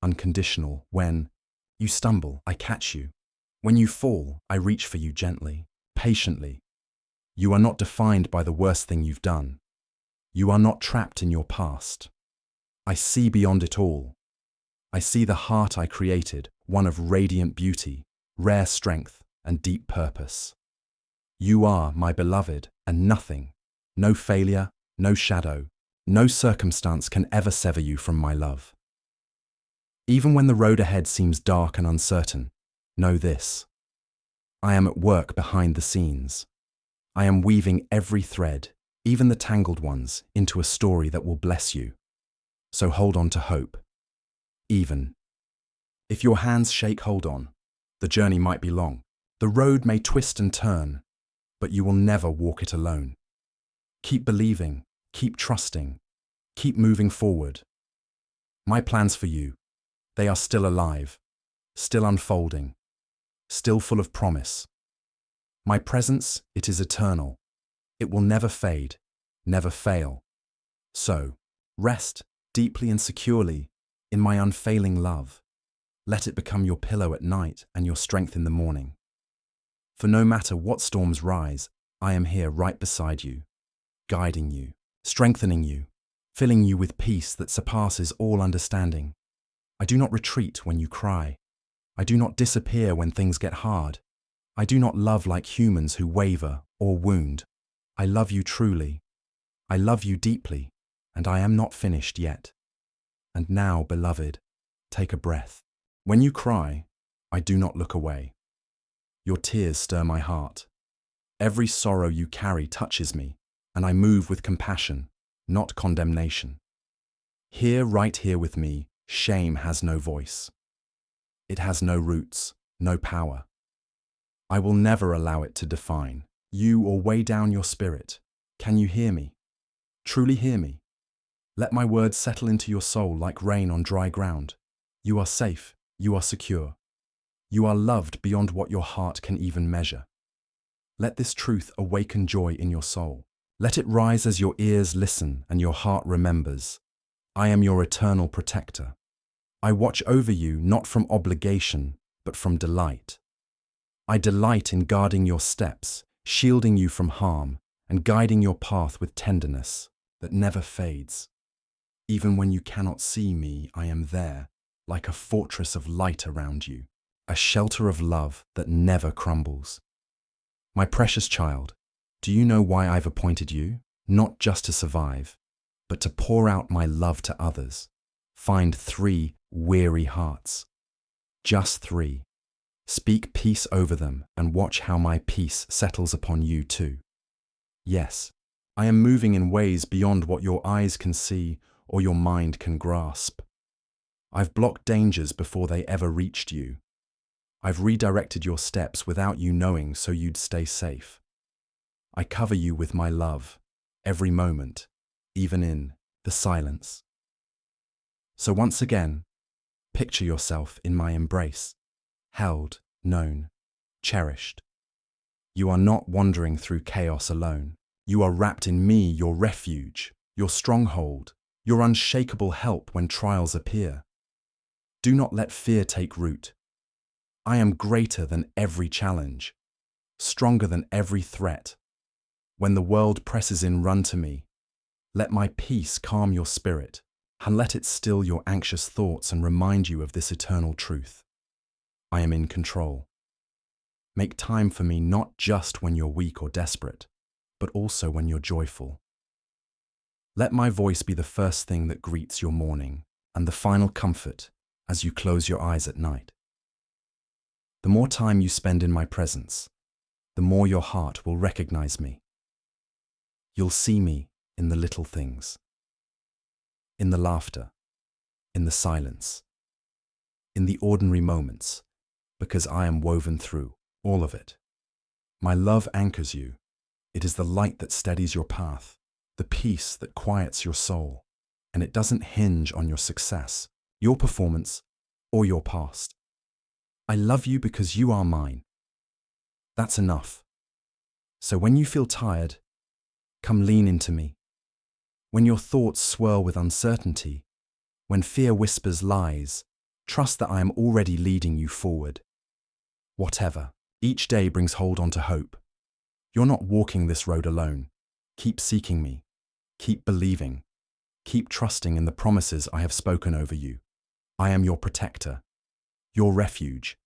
unconditional. When you stumble, I catch you. When you fall, I reach for you gently, patiently. You are not defined by the worst thing you've done. You are not trapped in your past. I see beyond it all. I see the heart I created, one of radiant beauty, rare strength, and deep purpose. You are my beloved, and nothing, no failure, no shadow, no circumstance can ever sever you from my love. Even when the road ahead seems dark and uncertain, know this. I am at work behind the scenes. I am weaving every thread, even the tangled ones, into a story that will bless you. So hold on to hope. Even if your hands shake, hold on. The journey might be long. The road may twist and turn, but you will never walk it alone. Keep believing, keep trusting, keep moving forward. My plans for you, they are still alive, still unfolding, still full of promise. My presence, it is eternal. It will never fade, never fail. So, rest deeply and securely in my unfailing love. Let it become your pillow at night and your strength in the morning. For no matter what storms rise, I am here right beside you, guiding you, strengthening you, filling you with peace that surpasses all understanding. I do not retreat when you cry. I do not disappear when things get hard. I do not love like humans who waver or wound. I love you truly. I love you deeply, and I am not finished yet. And now, beloved, take a breath. When you cry, I do not look away. Your tears stir my heart. Every sorrow you carry touches me, and I move with compassion, not condemnation. Here, right here with me, shame has no voice. It has no roots, no power. I will never allow it to define you or weigh down your spirit. Can you hear me? Truly hear me. Let my words settle into your soul like rain on dry ground. You are safe, you are secure. You are loved beyond what your heart can even measure. Let this truth awaken joy in your soul. Let it rise as your ears listen and your heart remembers. I am your eternal protector. I watch over you not from obligation, but from delight. I delight in guarding your steps, shielding you from harm, and guiding your path with tenderness that never fades. Even when you cannot see me, I am there, like a fortress of light around you, a shelter of love that never crumbles. My precious child, do you know why I've appointed you? Not just to survive, but to pour out my love to others. Find 3 weary hearts. Just 3. Speak peace over them and watch how my peace settles upon you too. Yes, I am moving in ways beyond what your eyes can see or your mind can grasp. I've blocked dangers before they ever reached you. I've redirected your steps without you knowing so you'd stay safe. I cover you with my love, every moment, even in the silence. So once again, picture yourself in my embrace, held, known, cherished. You are not wandering through chaos alone. You are wrapped in me, your refuge, your stronghold, your unshakable help when trials appear. Do not let fear take root. I am greater than every challenge, stronger than every threat. When the world presses in, run to me. Let my peace calm your spirit, and let it still your anxious thoughts and remind you of this eternal truth. I am in control. Make time for me not just when you're weak or desperate, but also when you're joyful. Let my voice be the first thing that greets your morning and the final comfort as you close your eyes at night. The more time you spend in my presence, the more your heart will recognize me. You'll see me in the little things, in the laughter, in the silence, in the ordinary moments, because I am woven through all of it. My love anchors you. It is the light that steadies your path, the peace that quiets your soul, and it doesn't hinge on your success, your performance, or your past. I love you because you are mine. That's enough. So when you feel tired, come lean into me. When your thoughts swirl with uncertainty, when fear whispers lies, trust that I am already leading you forward. Whatever, each day brings hold onto hope. You're not walking this road alone. Keep seeking me. Keep believing. Keep trusting in the promises I have spoken over you. I am your protector, your refuge,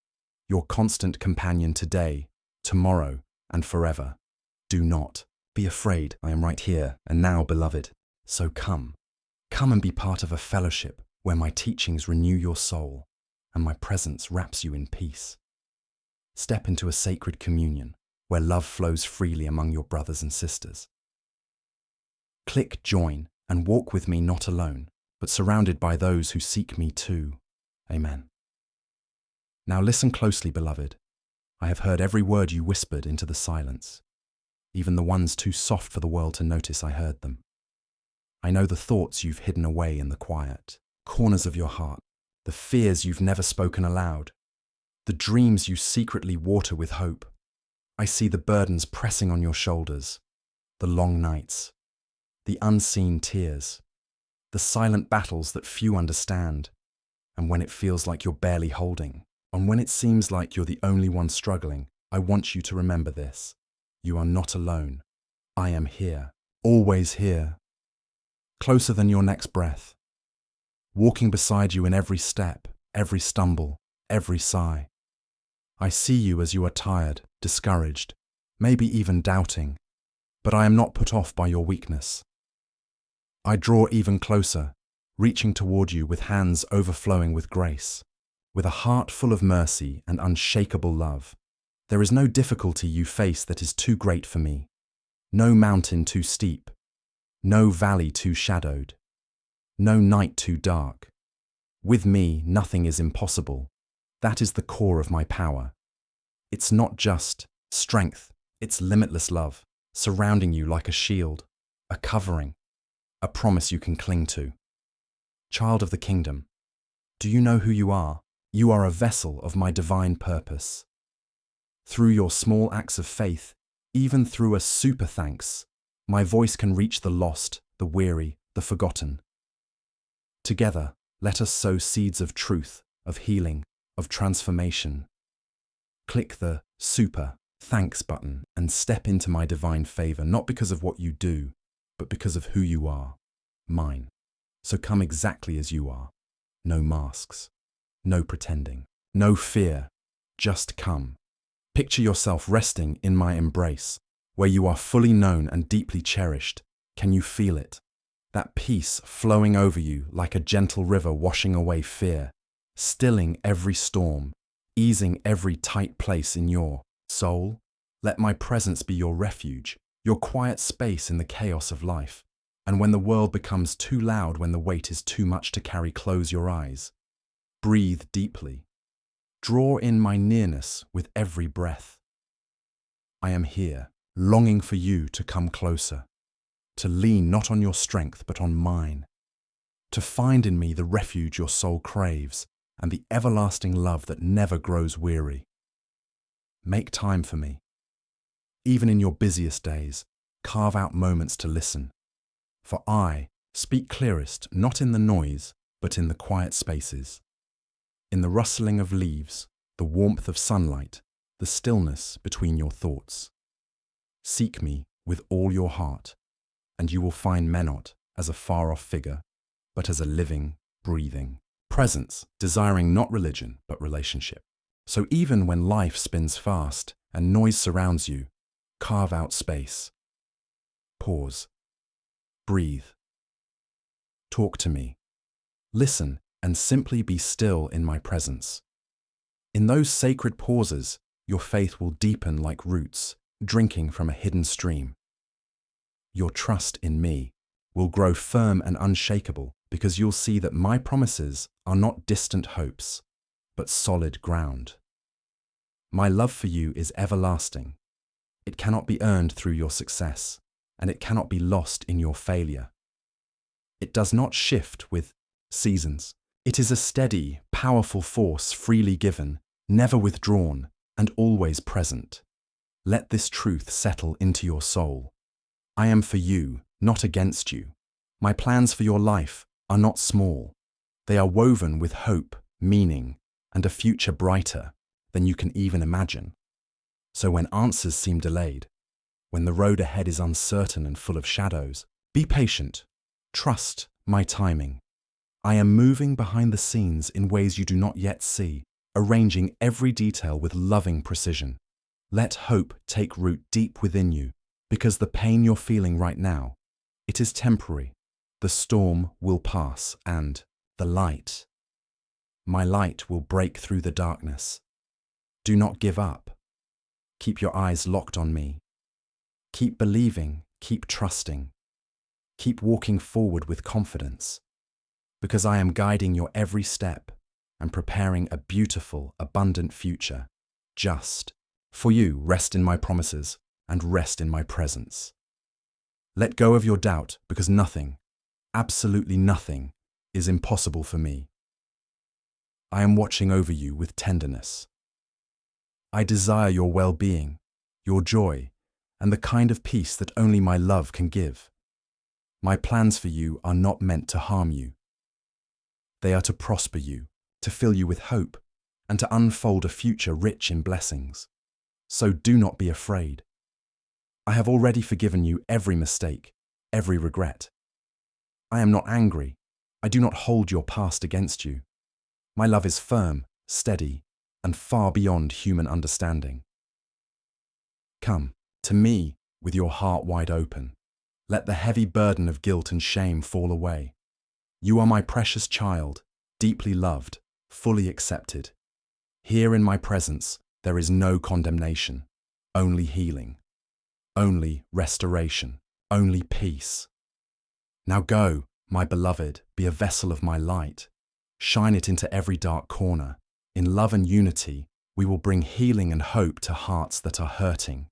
your constant companion today, tomorrow, and forever. Do not be afraid. I am right here and now, beloved. So come and be part of a fellowship where my teachings renew your soul and my presence wraps you in peace. Step into a sacred communion where love flows freely among your brothers and sisters. Click join and walk with me not alone, but surrounded by those who seek me too. Amen. Now listen closely, beloved. I have heard every word you whispered into the silence, even the ones too soft for the world to notice I heard them. I know the thoughts you've hidden away in the quiet corners of your heart, the fears you've never spoken aloud, the dreams you secretly water with hope. I see the burdens pressing on your shoulders, the long nights, the unseen tears, the silent battles that few understand, and when it feels like you're barely holding, and when it seems like you're the only one struggling, I want you to remember this. You are not alone. I am here, always here, closer than your next breath, walking beside you in every step, every stumble, every sigh. I see you as you are tired, discouraged, maybe even doubting, but I am not put off by your weakness. I draw even closer, reaching toward you with hands overflowing with grace, with a heart full of mercy and unshakable love. There is no difficulty you face that is too great for me, no mountain too steep, no valley too shadowed, no night too dark. With me, nothing is impossible. That is the core of my power. It's not just strength, it's limitless love, surrounding you like a shield, a covering, a promise you can cling to. Child of the kingdom, do you know who you are? You are a vessel of my divine purpose. Through your small acts of faith, even through a super thanks, my voice can reach the lost, the weary, the forgotten. Together, let us sow seeds of truth, of healing, of transformation. Click the super thanks button and step into my divine favor, not because of what you do, but because of who you are, mine. So come exactly as you are. No masks, no pretending, no fear, just come. Picture yourself resting in my embrace, where you are fully known and deeply cherished. Can you feel it? That peace flowing over you like a gentle river washing away fear, stilling every storm, easing every tight place in your soul. Let my presence be your refuge, your quiet space in the chaos of life. And when the world becomes too loud, when the weight is too much to carry, close your eyes. Breathe deeply. Draw in my nearness with every breath. I am here, longing for you to come closer, to lean not on your strength but on mine, to find in me the refuge your soul craves and the everlasting love that never grows weary. Make time for me. Even in your busiest days, carve out moments to listen. For I speak clearest not in the noise, but in the quiet spaces, in the rustling of leaves, the warmth of sunlight, the stillness between your thoughts. Seek me with all your heart, and you will find me not as a far-off figure, but as a living, breathing presence, desiring not religion, but relationship. So even when life spins fast and noise surrounds you, carve out space. Pause. Breathe. Talk to me. Listen and simply be still in my presence. In those sacred pauses, your faith will deepen like roots, drinking from a hidden stream. Your trust in me will grow firm and unshakable because you'll see that my promises are not distant hopes, but solid ground. My love for you is everlasting. It cannot be earned through your success, and it cannot be lost in your failure. It does not shift with seasons. It is a steady, powerful force freely given, never withdrawn, and always present. Let this truth settle into your soul. I am for you, not against you. My plans for your life are not small. They are woven with hope, meaning, and a future brighter than you can even imagine. So when answers seem delayed, when the road ahead is uncertain and full of shadows, be patient. Trust my timing. I am moving behind the scenes in ways you do not yet see, arranging every detail with loving precision. Let hope take root deep within you, because the pain you're feeling right now, it is temporary. The storm will pass, and the light, my light, will break through the darkness. Do not give up. Keep your eyes locked on me. Keep believing, keep trusting. Keep walking forward with confidence, because I am guiding your every step and preparing a beautiful, abundant future. Just for you, rest in my promises and rest in my presence. Let go of your doubt, because nothing, absolutely nothing, is impossible for me. I am watching over you with tenderness. I desire your well-being, your joy, and the kind of peace that only my love can give. My plans for you are not meant to harm you. They are to prosper you, to fill you with hope, and to unfold a future rich in blessings. So do not be afraid. I have already forgiven you every mistake, every regret. I am not angry. I do not hold your past against you. My love is firm, steady, and far beyond human understanding. Come to me with your heart wide open. Let the heavy burden of guilt and shame fall away. You are my precious child, deeply loved, fully accepted. Here in my presence, there is no condemnation, only healing, only restoration, only peace. Now go, my beloved, be a vessel of my light. Shine it into every dark corner. In love and unity, we will bring healing and hope to hearts that are hurting.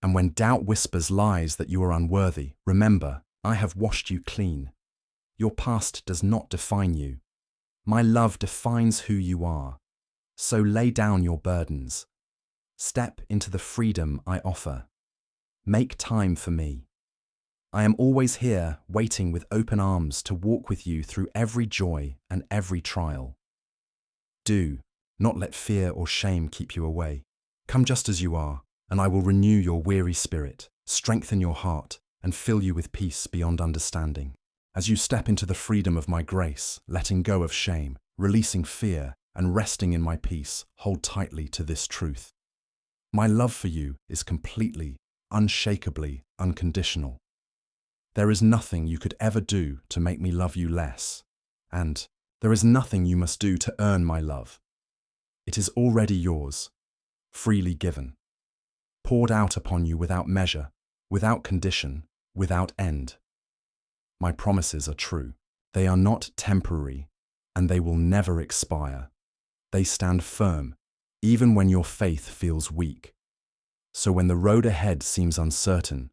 And when doubt whispers lies that you are unworthy, remember, I have washed you clean. Your past does not define you. My love defines who you are. So lay down your burdens. Step into the freedom I offer. Make time for me. I am always here, waiting with open arms to walk with you through every joy and every trial. Do not let fear or shame keep you away. Come just as you are, and I will renew your weary spirit, strengthen your heart, and fill you with peace beyond understanding. As you step into the freedom of my grace, letting go of shame, releasing fear, and resting in my peace, hold tightly to this truth. My love for you is completely, unshakably unconditional. There is nothing you could ever do to make me love you less, and there is nothing you must do to earn my love. It is already yours, freely given, poured out upon you without measure, without condition, without end. My promises are true. They are not temporary, and they will never expire. They stand firm, even when your faith feels weak. So when the road ahead seems uncertain,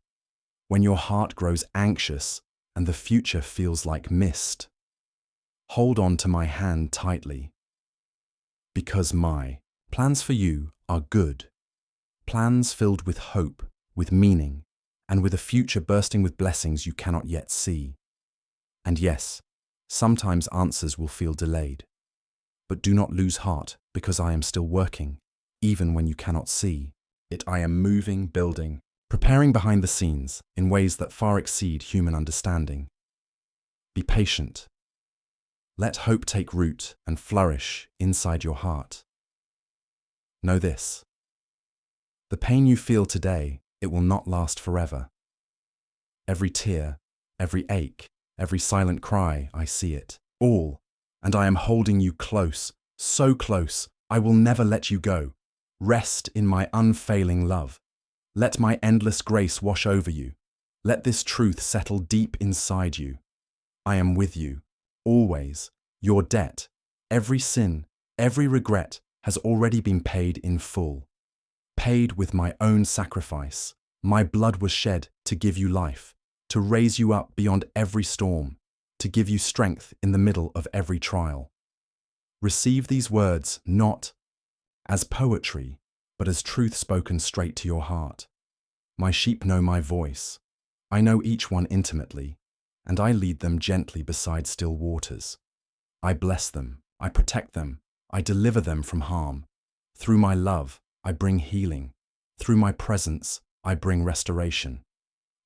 when your heart grows anxious and the future feels like mist, hold on to my hand tightly. Because my plans for you are good. Plans filled with hope, with meaning, and with a future bursting with blessings you cannot yet see. And yes, sometimes answers will feel delayed. But do not lose heart, because I am still working, even when you cannot see it. I am moving, building, preparing behind the scenes in ways that far exceed human understanding. Be patient. Let hope take root and flourish inside your heart. Know this: the pain you feel today, it will not last forever. Every tear, every ache, every silent cry, I see it, all, and I am holding you close, so close, I will never let you go. Rest in my unfailing love. Let my endless grace wash over you. Let this truth settle deep inside you. I am with you, always. Your debt, every sin, every regret has already been paid in full. Paid with my own sacrifice. My blood was shed to give you life, to raise you up beyond every storm, to give you strength in the middle of every trial. Receive these words not as poetry, but as truth spoken straight to your heart. My sheep know my voice. I know each one intimately, and I lead them gently beside still waters. I bless them, I protect them, I deliver them from harm. Through my love, I bring healing. Through my presence, I bring restoration.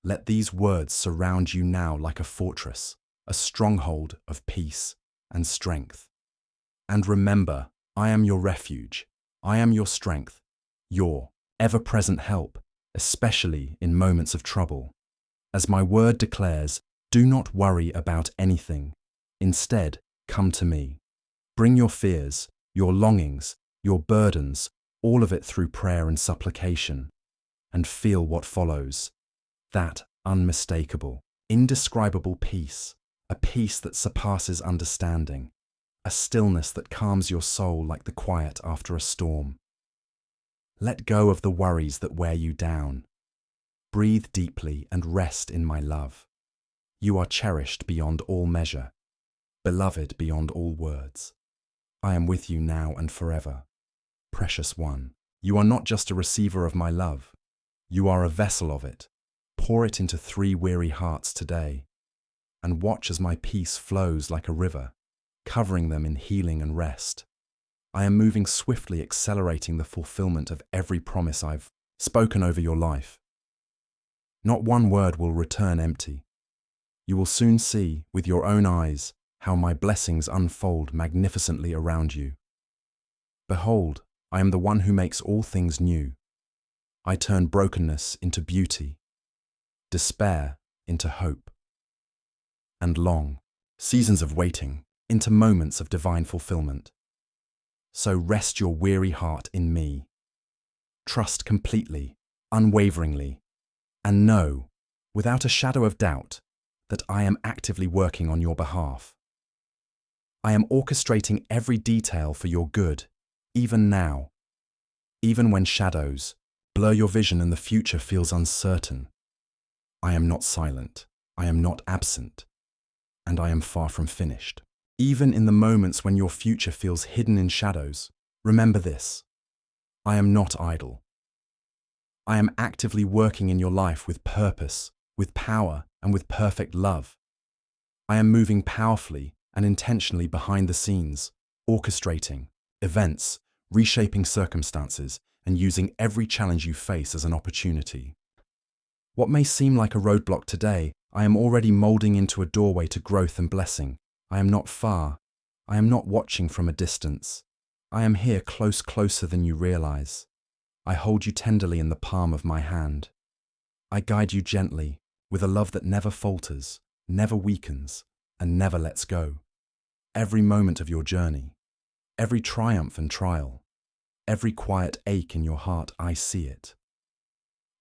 Let these words surround you now like a fortress, a stronghold of peace and strength. And remember, I am your refuge. I am your strength, your ever-present help, especially in moments of trouble. As my word declares, do not worry about anything. Instead, come to me. Bring your fears, your longings, your burdens, all of it through prayer and supplication, and feel what follows. That unmistakable, indescribable peace, a peace that surpasses understanding, a stillness that calms your soul like the quiet after a storm. Let go of the worries that wear you down. Breathe deeply and rest in my love. You are cherished beyond all measure, beloved beyond all words. I am with you now and forever. Precious one, you are not just a receiver of my love. You are a vessel of it. Pour it into 3 weary hearts today, and watch as my peace flows like a river, covering them in healing and rest. I am moving swiftly, accelerating the fulfillment of every promise I've spoken over your life. Not one word will return empty. You will soon see, with your own eyes, how my blessings unfold magnificently around you. Behold, I am the one who makes all things new. I turn brokenness into beauty, despair into hope, and long seasons of waiting into moments of divine fulfillment. So rest your weary heart in me. Trust completely, unwaveringly, and know, without a shadow of doubt, that I am actively working on your behalf. I am orchestrating every detail for your good, even now. Even when shadows blur your vision and the future feels uncertain, I am not silent, I am not absent, and I am far from finished. Even in the moments when your future feels hidden in shadows, remember this: I am not idle. I am actively working in your life with purpose, with power, and with perfect love. I am moving powerfully and intentionally behind the scenes, orchestrating events, reshaping circumstances, and using every challenge you face as an opportunity. What may seem like a roadblock today, I am already molding into a doorway to growth and blessing. I am not far. I am not watching from a distance. I am here closer than you realize. I hold you tenderly in the palm of my hand. I guide you gently, with a love that never falters, never weakens, and never lets go. Every moment of your journey, every triumph and trial, every quiet ache in your heart, I see it.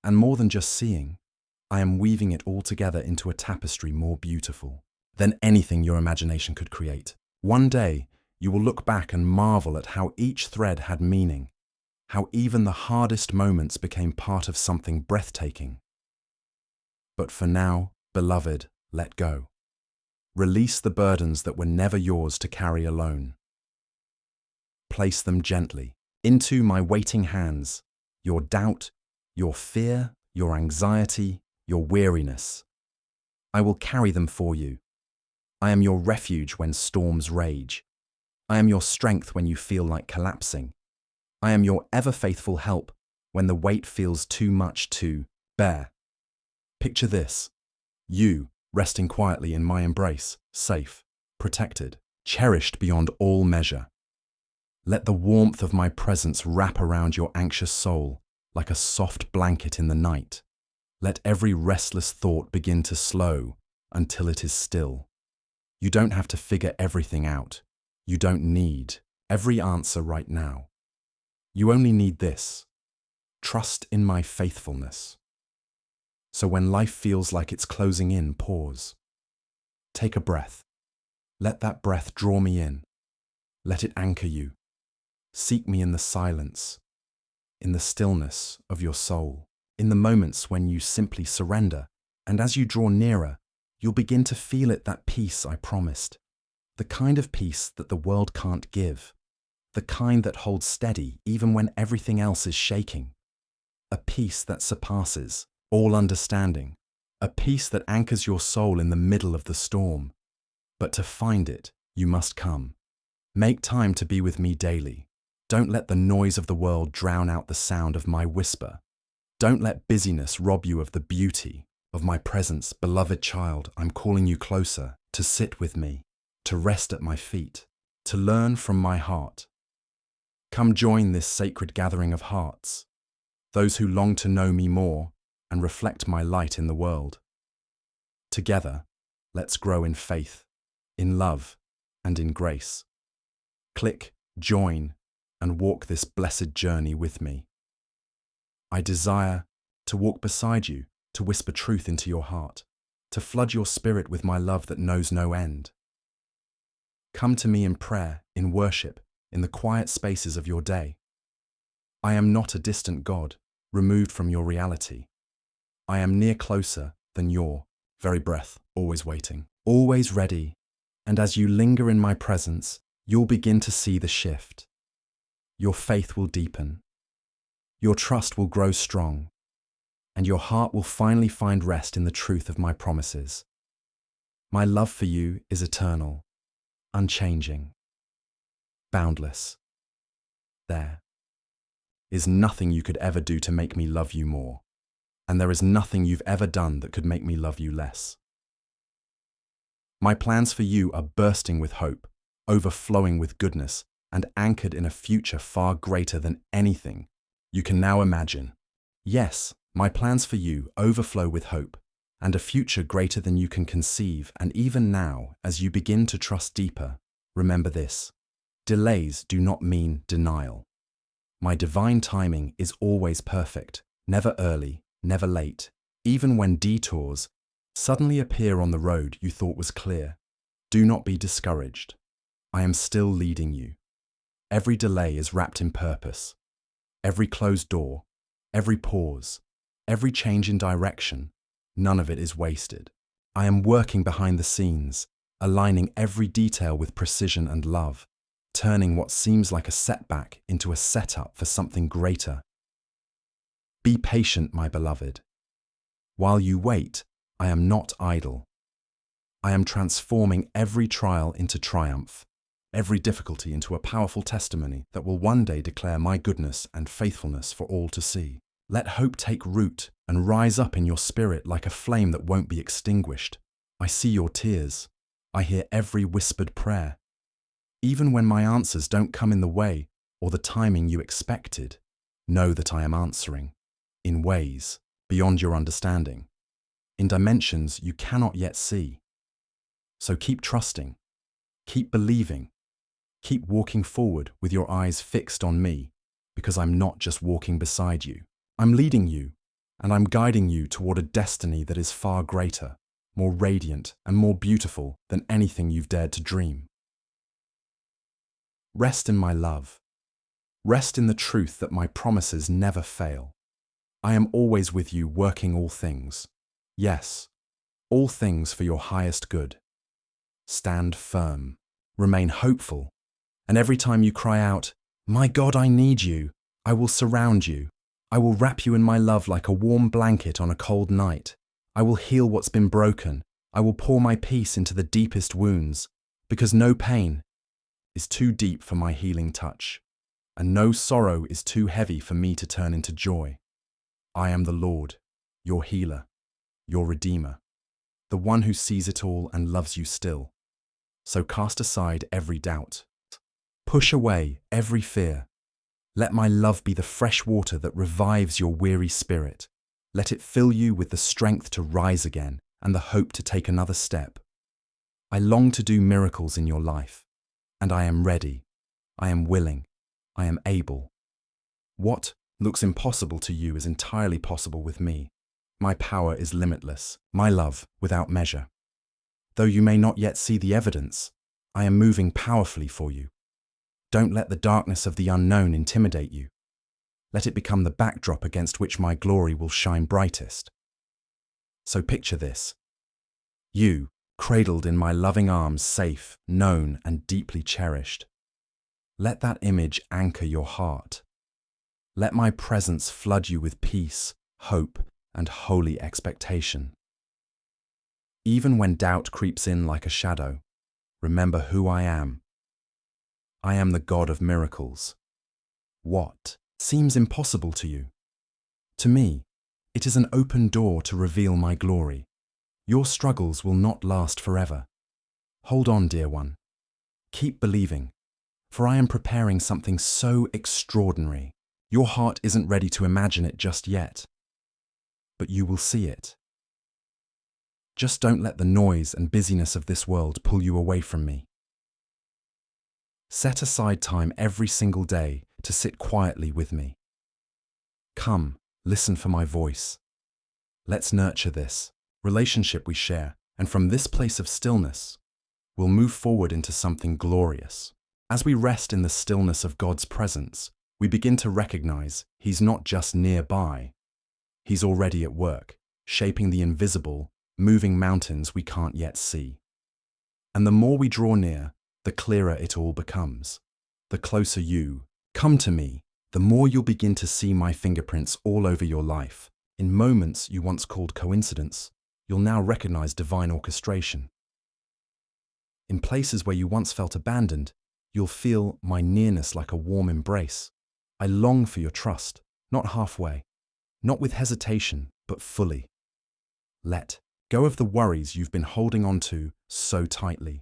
And more than just seeing, I am weaving it all together into a tapestry more beautiful than anything your imagination could create. One day, you will look back and marvel at how each thread had meaning, how even the hardest moments became part of something breathtaking. But for now, beloved, let go. Release the burdens that were never yours to carry alone. Place them gently into my waiting hands, your doubt, your fear, your anxiety, your weariness. I will carry them for you. I am your refuge when storms rage. I am your strength when you feel like collapsing. I am your ever-faithful help when the weight feels too much to bear. Picture this: you resting quietly in my embrace, safe, protected, cherished beyond all measure. Let the warmth of my presence wrap around your anxious soul like a soft blanket in the night. Let every restless thought begin to slow until it is still. You don't have to figure everything out. You don't need every answer right now. You only need this: trust in my faithfulness. So when life feels like it's closing in, pause. Take a breath. Let that breath draw me in. Let it anchor you. Seek me in the silence, in the stillness of your soul, in the moments when you simply surrender. And as you draw nearer, you'll begin to feel it, that peace I promised, the kind of peace that the world can't give, the kind that holds steady even when everything else is shaking. A peace that surpasses all understanding, a peace that anchors your soul in the middle of the storm. But to find it, you must come. Make time to be with me daily. Don't let the noise of the world drown out the sound of my whisper. Don't let busyness rob you of the beauty of my presence. Beloved child, I'm calling you closer to sit with me, to rest at my feet, to learn from my heart. Come join this sacred gathering of hearts, those who long to know me more and reflect my light in the world. Together, let's grow in faith, in love, and in grace. Click, join, and walk this blessed journey with me. I desire to walk beside you, to whisper truth into your heart, to flood your spirit with my love that knows no end. Come to me in prayer, in worship, in the quiet spaces of your day. I am not a distant God, removed from your reality. I am near closer than your very breath, always waiting, always ready. And as you linger in my presence, you'll begin to see the shift. Your faith will deepen. Your trust will grow strong. And your heart will finally find rest in the truth of my promises. My love for you is eternal, unchanging, boundless. There is nothing you could ever do to make me love you more, and there is nothing you've ever done that could make me love you less. My plans for you are bursting with hope, overflowing with goodness, and anchored in a future far greater than anything you can now imagine. Yes, my plans for you overflow with hope, and a future greater than you can conceive. And even now, as you begin to trust deeper, remember this: delays do not mean denial. My divine timing is always perfect, never early, never late. Even when detours suddenly appear on the road you thought was clear, do not be discouraged. I am still leading you. Every delay is wrapped in purpose. Every closed door, every pause, every change in direction, none of it is wasted. I am working behind the scenes, aligning every detail with precision and love, turning what seems like a setback into a setup for something greater. Be patient, my beloved. While you wait, I am not idle. I am transforming every trial into triumph, every difficulty into a powerful testimony that will one day declare my goodness and faithfulness for all to see. Let hope take root and rise up in your spirit like a flame that won't be extinguished. I see your tears. I hear every whispered prayer. Even when my answers don't come in the way or the timing you expected, know that I am answering in ways beyond your understanding, in dimensions you cannot yet see. So keep trusting, keep believing, keep walking forward with your eyes fixed on me, because I'm not just walking beside you. I'm leading you, and I'm guiding you toward a destiny that is far greater, more radiant, and more beautiful than anything you've dared to dream. Rest in my love. Rest in the truth that my promises never fail. I am always with you, working all things. Yes, all things for your highest good. Stand firm. Remain hopeful. And every time you cry out, "My God, I need you," I will surround you. I will wrap you in my love like a warm blanket on a cold night. I will heal what's been broken. I will pour my peace into the deepest wounds, because no pain is too deep for my healing touch, and no sorrow is too heavy for me to turn into joy. I am the Lord, your healer, your redeemer, the one who sees it all and loves you still. So cast aside every doubt. Push away every fear. Let my love be the fresh water that revives your weary spirit. Let it fill you with the strength to rise again and the hope to take another step. I long to do miracles in your life, and I am ready. I am willing. I am able. What looks impossible to you is entirely possible with me. My power is limitless, my love without measure. Though you may not yet see the evidence, I am moving powerfully for you. Don't let the darkness of the unknown intimidate you. Let it become the backdrop against which my glory will shine brightest. So picture this: you, cradled in my loving arms, safe, known, and deeply cherished. Let that image anchor your heart. Let my presence flood you with peace, hope, and holy expectation. Even when doubt creeps in like a shadow, remember who I am. I am the God of miracles. What seems impossible to you? To me, it is an open door to reveal my glory. Your struggles will not last forever. Hold on, dear one. Keep believing, for I am preparing something so extraordinary. Your heart isn't ready to imagine it just yet, but you will see it. Just don't let the noise and busyness of this world pull you away from me. Set aside time every single day to sit quietly with me. Come, listen for my voice. Let's nurture this relationship we share, and from this place of stillness, we'll move forward into something glorious. As we rest in the stillness of God's presence, we begin to recognize He's not just nearby, He's already at work, shaping the invisible, moving mountains we can't yet see. And the more we draw near, the clearer it all becomes. The closer you come to me, the more you'll begin to see my fingerprints all over your life. In moments you once called coincidence, you'll now recognize divine orchestration. In places where you once felt abandoned, you'll feel my nearness like a warm embrace. I long for your trust, not halfway, not with hesitation, but fully. Let go of the worries you've been holding on to so tightly.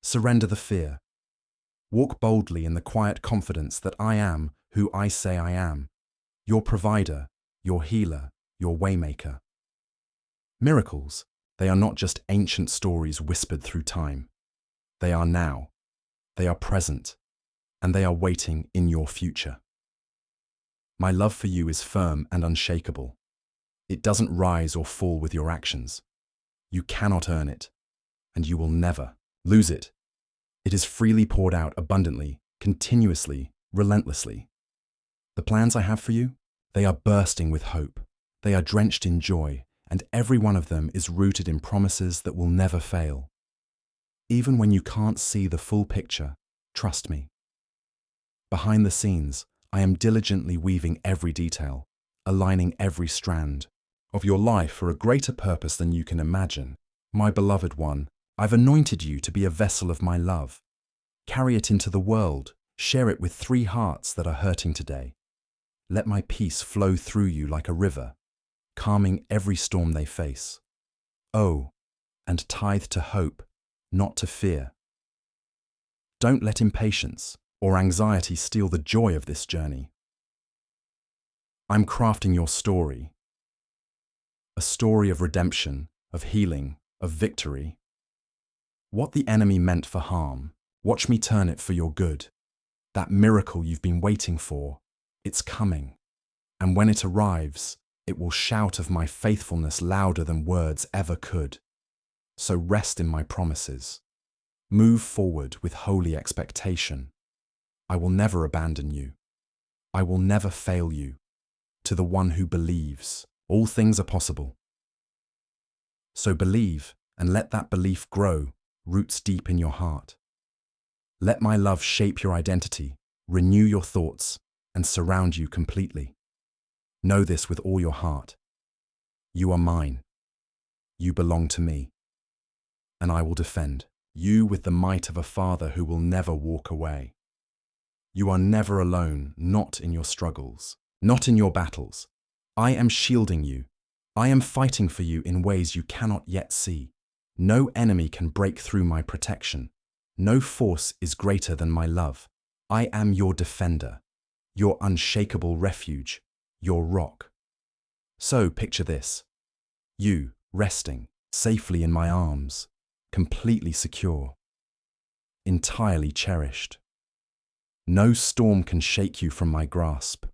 Surrender the fear. Walk boldly in the quiet confidence that I am who I say I am, your provider, your healer, your waymaker. Miracles, they are not just ancient stories whispered through time. They are now, they are present, and they are waiting in your future. My love for you is firm and unshakable. It doesn't rise or fall with your actions. You cannot earn it, and you will never lose it. It is freely poured out abundantly, continuously, relentlessly. The plans I have for you, they are bursting with hope. They are drenched in joy, and every one of them is rooted in promises that will never fail. Even when you can't see the full picture, trust me. Behind the scenes, I am diligently weaving every detail, aligning every strand of your life for a greater purpose than you can imagine. My beloved one, I've anointed you to be a vessel of my love. Carry it into the world, share it with 3 hearts that are hurting today. Let my peace flow through you like a river, calming every storm they face. Oh, and tithe to hope, not to fear. Don't let impatience or anxiety steal the joy of this journey. I'm crafting your story. A story of redemption, of healing, of victory. What the enemy meant for harm, watch me turn it for your good. That miracle you've been waiting for, it's coming. And when it arrives, it will shout of my faithfulness louder than words ever could. So rest in my promises. Move forward with holy expectation. I will never abandon you. I will never fail you. To the one who believes, all things are possible. So believe, and let that belief grow, roots deep in your heart. Let my love shape your identity, renew your thoughts, and surround you completely. Know this with all your heart. You are mine. You belong to me. And I will defend you with the might of a father who will never walk away. You are never alone, not in your struggles, not in your battles. I am shielding you. I am fighting for you in ways you cannot yet see. No enemy can break through my protection. No force is greater than my love. I am your defender, your unshakable refuge, your rock. So picture this. You resting safely in my arms, completely secure, entirely cherished. No storm can shake you from my grasp.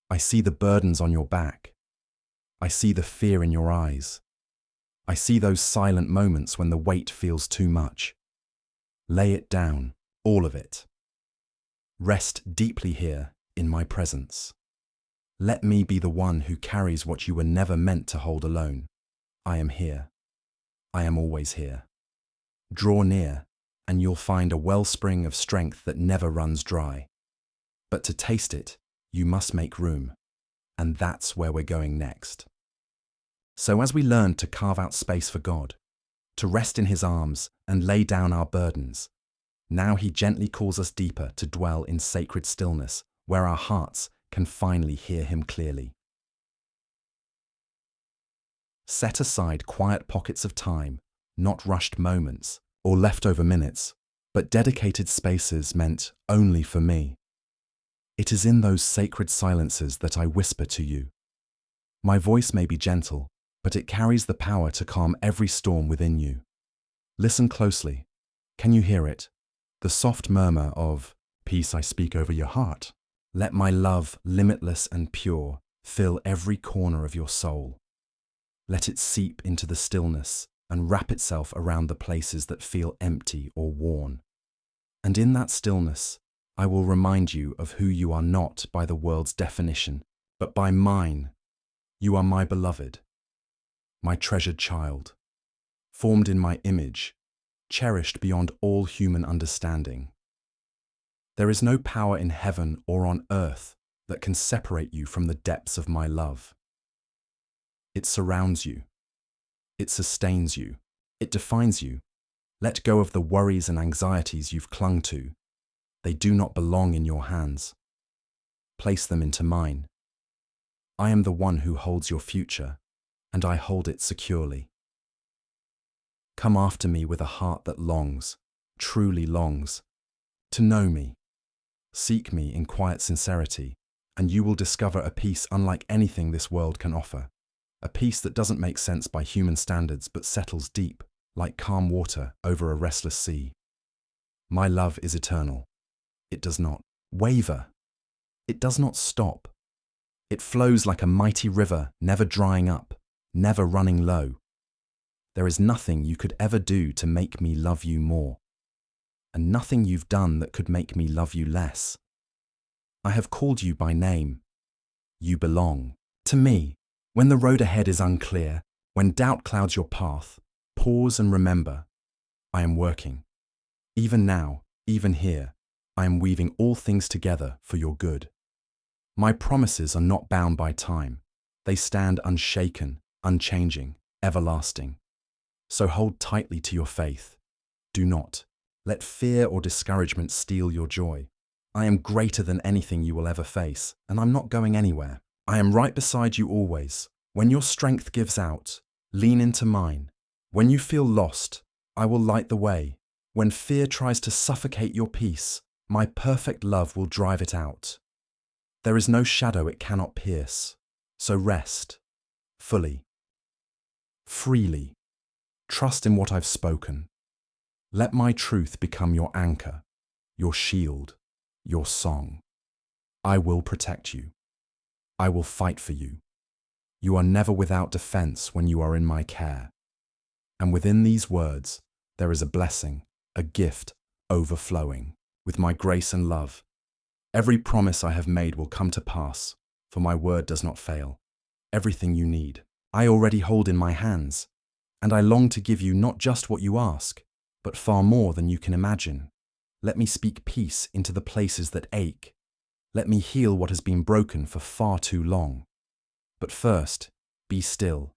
I see the burdens on your back. I see the fear in your eyes. I see those silent moments when the weight feels too much. Lay it down, all of it. Rest deeply here in my presence. Let me be the one who carries what you were never meant to hold alone. I am here. I am always here. Draw near and you'll find a wellspring of strength that never runs dry. But to taste it, you must make room. And that's where we're going next. So as we learn to carve out space for God, to rest in His arms and lay down our burdens, now He gently calls us deeper to dwell in sacred stillness, where our hearts can finally hear Him clearly. Set aside quiet pockets of time, not rushed moments or leftover minutes, but dedicated spaces meant only for me. It is in those sacred silences that I whisper to you. My voice may be gentle, but it carries the power to calm every storm within you. Listen closely. Can you hear it? The soft murmur of, "Peace I speak over your heart." Let my love, limitless and pure, fill every corner of your soul. Let it seep into the stillness and wrap itself around the places that feel empty or worn. And in that stillness, I will remind you of who you are not by the world's definition, but by mine. You are my beloved, my treasured child, formed in my image, cherished beyond all human understanding. There is no power in heaven or on earth that can separate you from the depths of my love. It surrounds you. It sustains you. It defines you. Let go of the worries and anxieties you've clung to. They do not belong in your hands. Place them into mine. I am the one who holds your future, and I hold it securely. Come after me with a heart that longs, truly longs, to know me. Seek me in quiet sincerity, and you will discover a peace unlike anything this world can offer. A peace that doesn't make sense by human standards but settles deep, like calm water over a restless sea. My love is eternal. It does not waver. It does not stop. It flows like a mighty river, never drying up, never running low. There is nothing you could ever do to make me love you more, and nothing you've done that could make me love you less. I have called you by name. You belong to me. When the road ahead is unclear, when doubt clouds your path, pause and remember, I am working. Even now, even here, I am weaving all things together for your good. My promises are not bound by time. They stand unshaken, unchanging, everlasting. So hold tightly to your faith. Do not let fear or discouragement steal your joy. I am greater than anything you will ever face, and I'm not going anywhere. I am right beside you always. When your strength gives out, lean into mine. When you feel lost, I will light the way. When fear tries to suffocate your peace, my perfect love will drive it out. There is no shadow it cannot pierce. So rest, fully, freely. Trust in what I've spoken. Let my truth become your anchor, your shield, your song. I will protect you. I will fight for you. You are never without defense when you are in my care. And within these words, there is a blessing, a gift overflowing with my grace and love. Every promise I have made will come to pass, for my word does not fail. Everything you need, I already hold in my hands, and I long to give you not just what you ask, but far more than you can imagine. Let me speak peace into the places that ache. Let me heal what has been broken for far too long. But first, be still.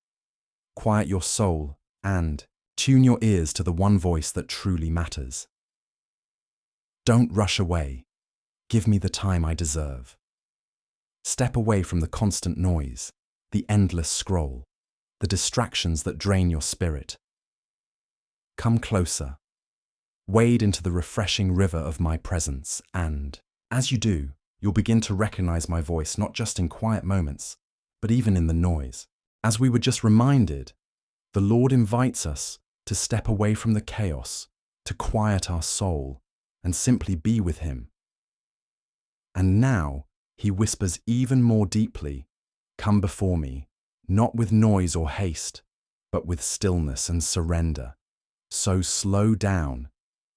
Quiet your soul and tune your ears to the one voice that truly matters. Don't rush away. Give me the time I deserve. Step away from the constant noise, the endless scroll, the distractions that drain your spirit. Come closer. Wade into the refreshing river of my presence, and, as you do, you'll begin to recognize my voice not just in quiet moments, but even in the noise. As we were just reminded, the Lord invites us to step away from the chaos, to quiet our soul, and simply be with Him. And now, He whispers even more deeply, come before me, not with noise or haste, but with stillness and surrender. So slow down,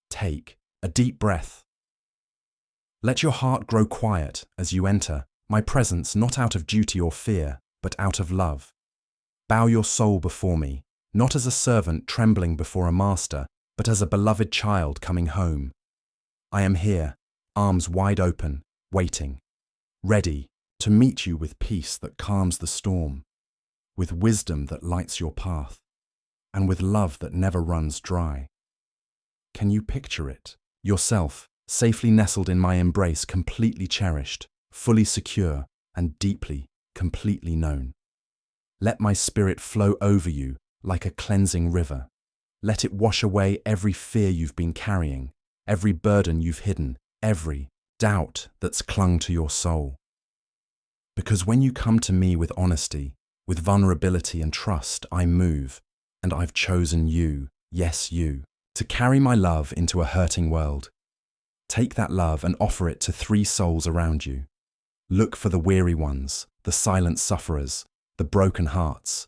take a deep breath. Let your heart grow quiet as you enter my presence, not out of duty or fear, but out of love. Bow your soul before me, not as a servant trembling before a master, but as a beloved child coming home. I am here, arms wide open, waiting, ready to meet you with peace that calms the storm, with wisdom that lights your path, and with love that never runs dry. Can you picture it? Yourself, safely nestled in my embrace, completely cherished, fully secure, and deeply, completely known. Let my spirit flow over you like a cleansing river. Let it wash away every fear you've been carrying, every burden you've hidden, every doubt that's clung to your soul. Because when you come to me with honesty, with vulnerability and trust, I move, and I've chosen you, yes you, to carry my love into a hurting world. Take that love and offer it to 3 souls around you. Look for the weary ones, the silent sufferers, the broken hearts.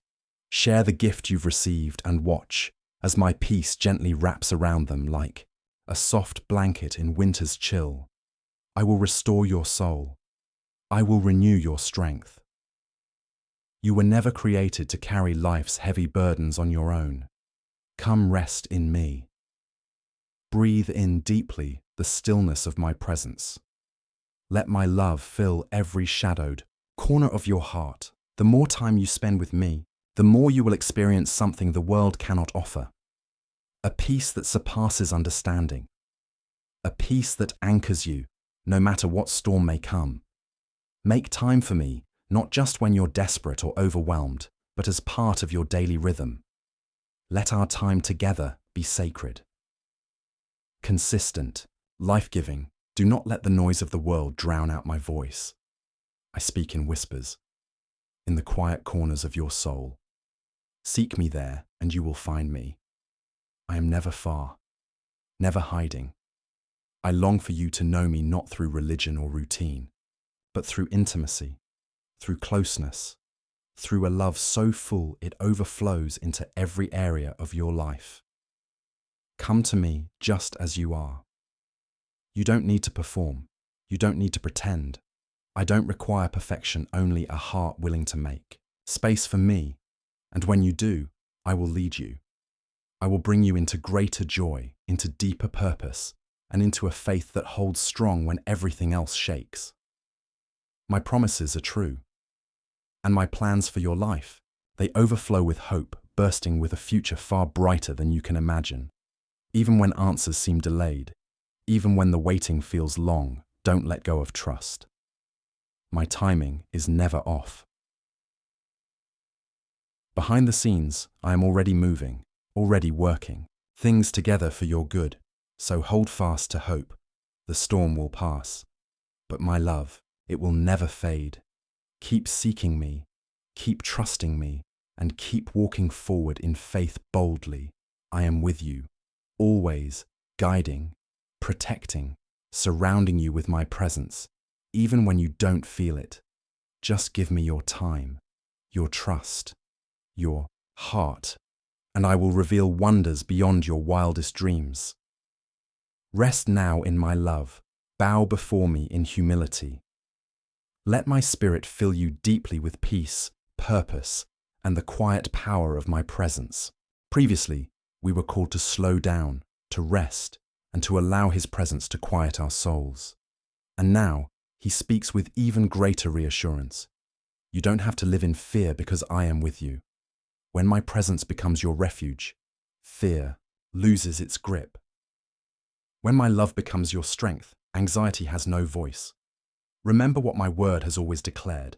Share the gift you've received and watch as my peace gently wraps around them like a soft blanket in winter's chill. I will restore your soul. I will renew your strength. You were never created to carry life's heavy burdens on your own. Come rest in me. Breathe in deeply the stillness of my presence. Let my love fill every shadowed corner of your heart. The more time you spend with me, the more you will experience something the world cannot offer. A peace that surpasses understanding. A peace that anchors you, no matter what storm may come. Make time for me, not just when you're desperate or overwhelmed, but as part of your daily rhythm. Let our time together be sacred. Consistent, life-giving, do not let the noise of the world drown out my voice. I speak in whispers, in the quiet corners of your soul. Seek me there, and you will find me. I am never far, never hiding. I long for you to know me not through religion or routine, but through intimacy, through closeness, through a love so full it overflows into every area of your life. Come to me just as you are. You don't need to perform. You don't need to pretend. I don't require perfection, only a heart willing to make space for me. And when you do, I will lead you. I will bring you into greater joy, into deeper purpose, and into a faith that holds strong when everything else shakes. My promises are true. And my plans for your life, they overflow with hope, bursting with a future far brighter than you can imagine. Even when answers seem delayed, even when the waiting feels long, don't let go of trust. My timing is never off. Behind the scenes, I am already moving, already working, things together for your good. So hold fast to hope. The storm will pass. But my love, it will never fade. Keep seeking me, keep trusting me, and keep walking forward in faith boldly. I am with you, always, guiding, protecting, surrounding you with my presence, even when you don't feel it. Just give me your time, your trust, your heart, and I will reveal wonders beyond your wildest dreams. Rest now in my love, bow before me in humility. Let my spirit fill you deeply with peace, purpose, and the quiet power of my presence. Previously, we were called to slow down, to rest, and to allow His presence to quiet our souls. And now, He speaks with even greater reassurance. You don't have to live in fear because I am with you. When my presence becomes your refuge, fear loses its grip. When my love becomes your strength, anxiety has no voice. Remember what my word has always declared.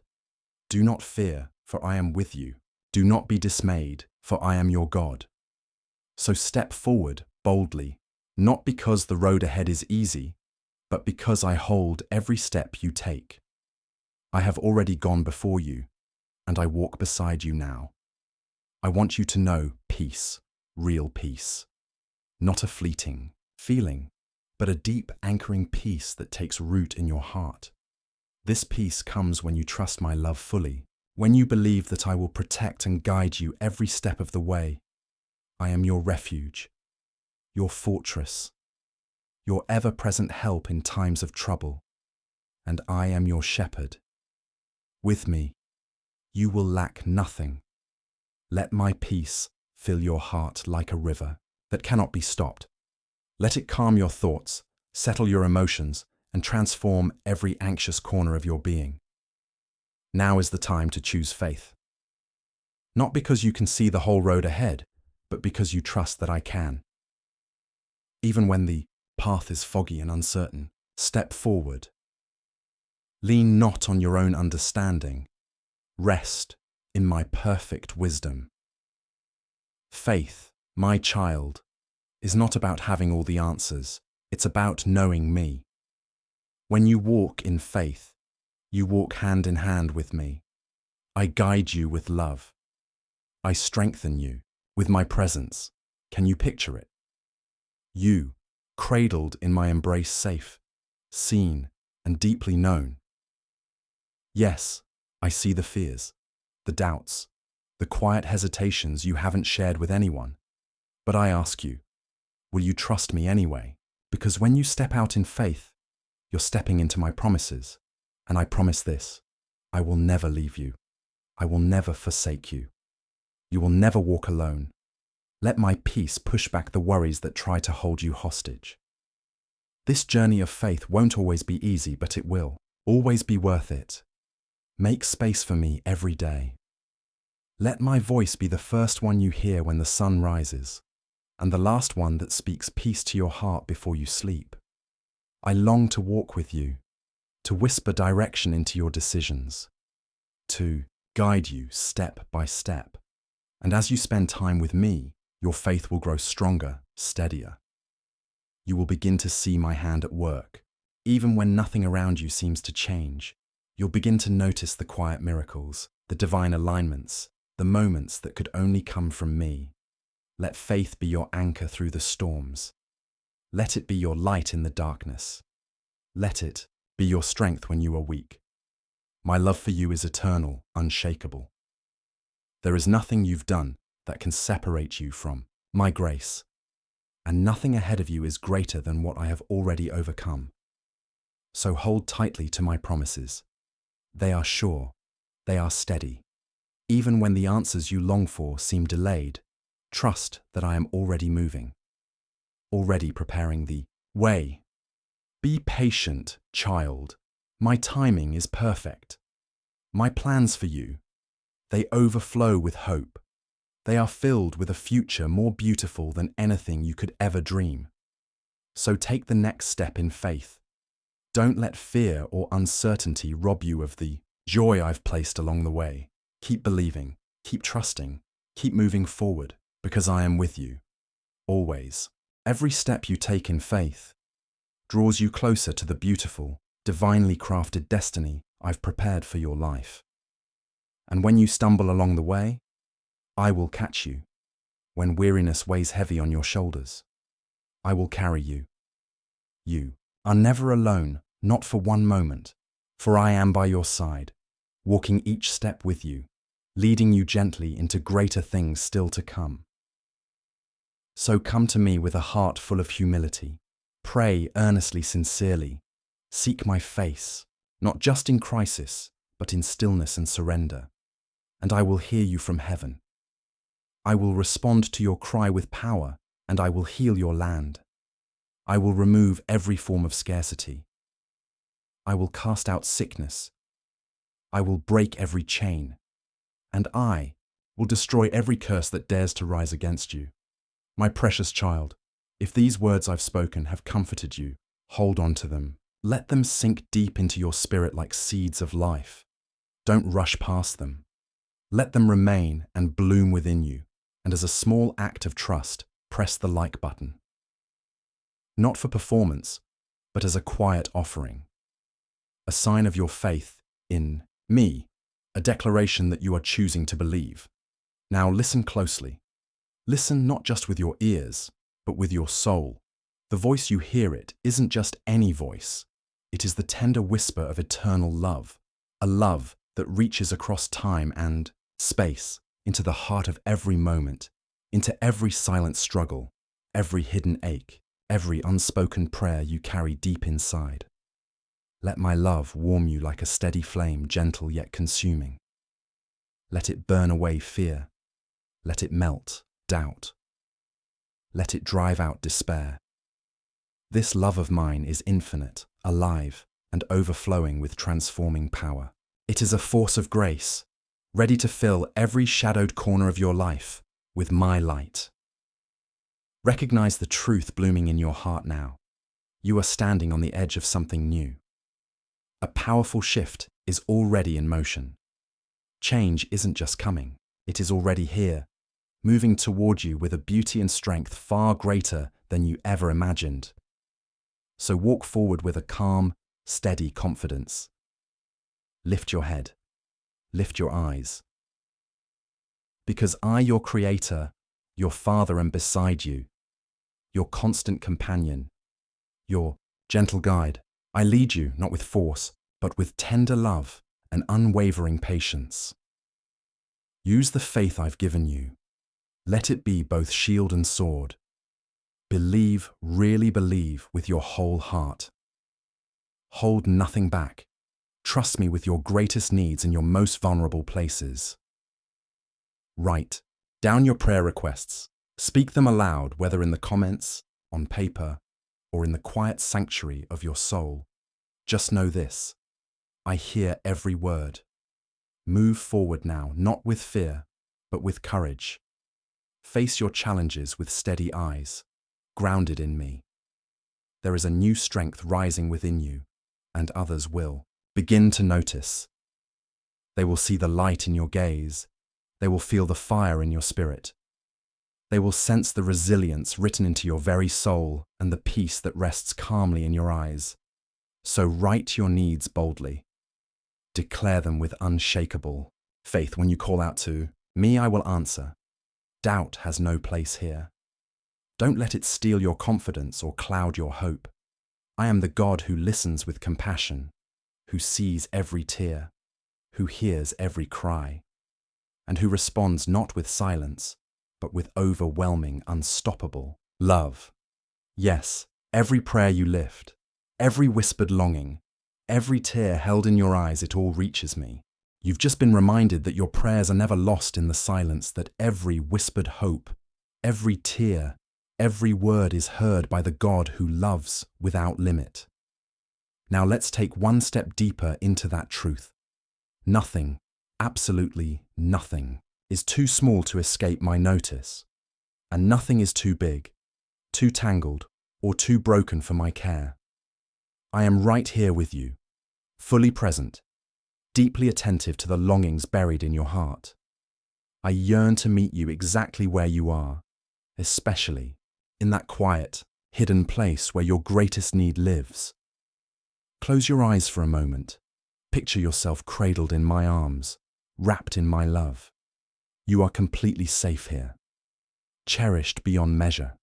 Do not fear, for I am with you. Do not be dismayed, for I am your God. So step forward boldly, not because the road ahead is easy, but because I hold every step you take. I have already gone before you, and I walk beside you now. I want you to know peace, real peace. Not a fleeting feeling, but a deep anchoring peace that takes root in your heart. This peace comes when you trust my love fully, when you believe that I will protect and guide you every step of the way. I am your refuge, your fortress, your ever-present help in times of trouble, and I am your shepherd. With me, you will lack nothing. Let my peace fill your heart like a river. that cannot be stopped. Let it calm your thoughts, settle your emotions, and transform every anxious corner of your being. Now is the time to choose faith. Not because you can see the whole road ahead, but because you trust that I can. Even when the path is foggy and uncertain, step forward. Lean not on your own understanding. Rest in my perfect wisdom. Faith, my child, is not about having all the answers. It's about knowing me. When you walk in faith, you walk hand in hand with me. I guide you with love. I strengthen you with my presence. Can you picture it? You, cradled in my embrace, safe, seen, and deeply known. Yes, I see the fears, the doubts, the quiet hesitations you haven't shared with anyone. But I ask you, will you trust me anyway? Because when you step out in faith, you're stepping into my promises. And I promise this, I will never leave you. I will never forsake you. You will never walk alone. Let my peace push back the worries that try to hold you hostage. This journey of faith won't always be easy, but it will always be worth it. Make space for me every day. Let my voice be the first one you hear when the sun rises, and the last one that speaks peace to your heart before you sleep. I long to walk with you, to whisper direction into your decisions, to guide you step by step. And as you spend time with me, your faith will grow stronger, steadier. You will begin to see my hand at work. Even when nothing around you seems to change, you'll begin to notice the quiet miracles, the divine alignments, the moments that could only come from me. Let faith be your anchor through the storms. Let it be your light in the darkness. Let it be your strength when you are weak. My love for you is eternal, unshakable. There is nothing you've done that can separate you from my grace, and nothing ahead of you is greater than what I have already overcome. So hold tightly to my promises. They are sure, they are steady. Even when the answers you long for seem delayed, trust that I am already moving, already preparing the way. Be patient, child. My timing is perfect. My plans for you, they overflow with hope. They are filled with a future more beautiful than anything you could ever dream. So take the next step in faith. Don't let fear or uncertainty rob you of the joy I've placed along the way. Keep believing, keep trusting, keep moving forward, because I am with you, always. Every step you take in faith draws you closer to the beautiful, divinely crafted destiny I've prepared for your life. And when you stumble along the way, I will catch you. When weariness weighs heavy on your shoulders, I will carry you. You are never alone, not for one moment, for I am by your side, walking each step with you, leading you gently into greater things still to come. So come to me with a heart full of humility. Pray earnestly, sincerely. Seek my face, not just in crisis, but in stillness and surrender. And I will hear you from heaven. I will respond to your cry with power, and I will heal your land. I will remove every form of scarcity. I will cast out sickness. I will break every chain. And I will destroy every curse that dares to rise against you. My precious child, if these words I've spoken have comforted you, hold on to them. Let them sink deep into your spirit like seeds of life. Don't rush past them. Let them remain and bloom within you, and as a small act of trust, press the like button. Not for performance, but as a quiet offering. A sign of your faith in me, a declaration that you are choosing to believe. Now listen closely. Listen not just with your ears, but with your soul. The voice you hear it isn't just any voice. It is the tender whisper of eternal love, a love that reaches across time and space, into the heart of every moment, into every silent struggle, every hidden ache, every unspoken prayer you carry deep inside. Let my love warm you like a steady flame, gentle yet consuming. Let it burn away fear. Let it melt doubt. let it drive out despair. This love of mine is infinite, alive, and overflowing with transforming power. It is a force of grace, ready to fill every shadowed corner of your life with my light. Recognize the truth blooming in your heart now. You are standing on the edge of something new. A powerful shift is already in motion. Change isn't just coming, it is already here, moving toward you with a beauty and strength far greater than you ever imagined. So walk forward with a calm, steady confidence. Lift your head, lift your eyes. Because I, your Creator, your Father, am beside you, your constant companion, your gentle guide. I lead you not with force, but with tender love and unwavering patience. Use the faith I've given you. Let it be both shield and sword. Believe, really believe with your whole heart. Hold nothing back. Trust me with your greatest needs and your most vulnerable places. Write down your prayer requests. Speak them aloud, whether in the comments, on paper, or in the quiet sanctuary of your soul. Just know this: I hear every word. Move forward now, not with fear, but with courage. Face your challenges with steady eyes, grounded in me. There is a new strength rising within you, and others will begin to notice. They will see the light in your gaze. They will feel the fire in your spirit. They will sense the resilience written into your very soul and the peace that rests calmly in your eyes. So write your needs boldly. Declare them with unshakable faith. When you call out to me, I will answer. Doubt has no place here. Don't let it steal your confidence or cloud your hope. I am the God who listens with compassion, who sees every tear, who hears every cry, and who responds not with silence, but with overwhelming, unstoppable love. Yes, every prayer you lift, every whispered longing, every tear held in your eyes, it all reaches me. You've just been reminded that your prayers are never lost in the silence, that every whispered hope, every tear, every word is heard by the God who loves without limit. Now let's take one step deeper into that truth. Nothing, absolutely nothing, is too small to escape my notice, and nothing is too big, too tangled, or too broken for my care. I am right here with you, fully present, deeply attentive to the longings buried in your heart. I yearn to meet you exactly where you are, especially in that quiet, hidden place where your greatest need lives. Close your eyes for a moment. Picture yourself cradled in my arms, wrapped in my love. You are completely safe here, cherished beyond measure,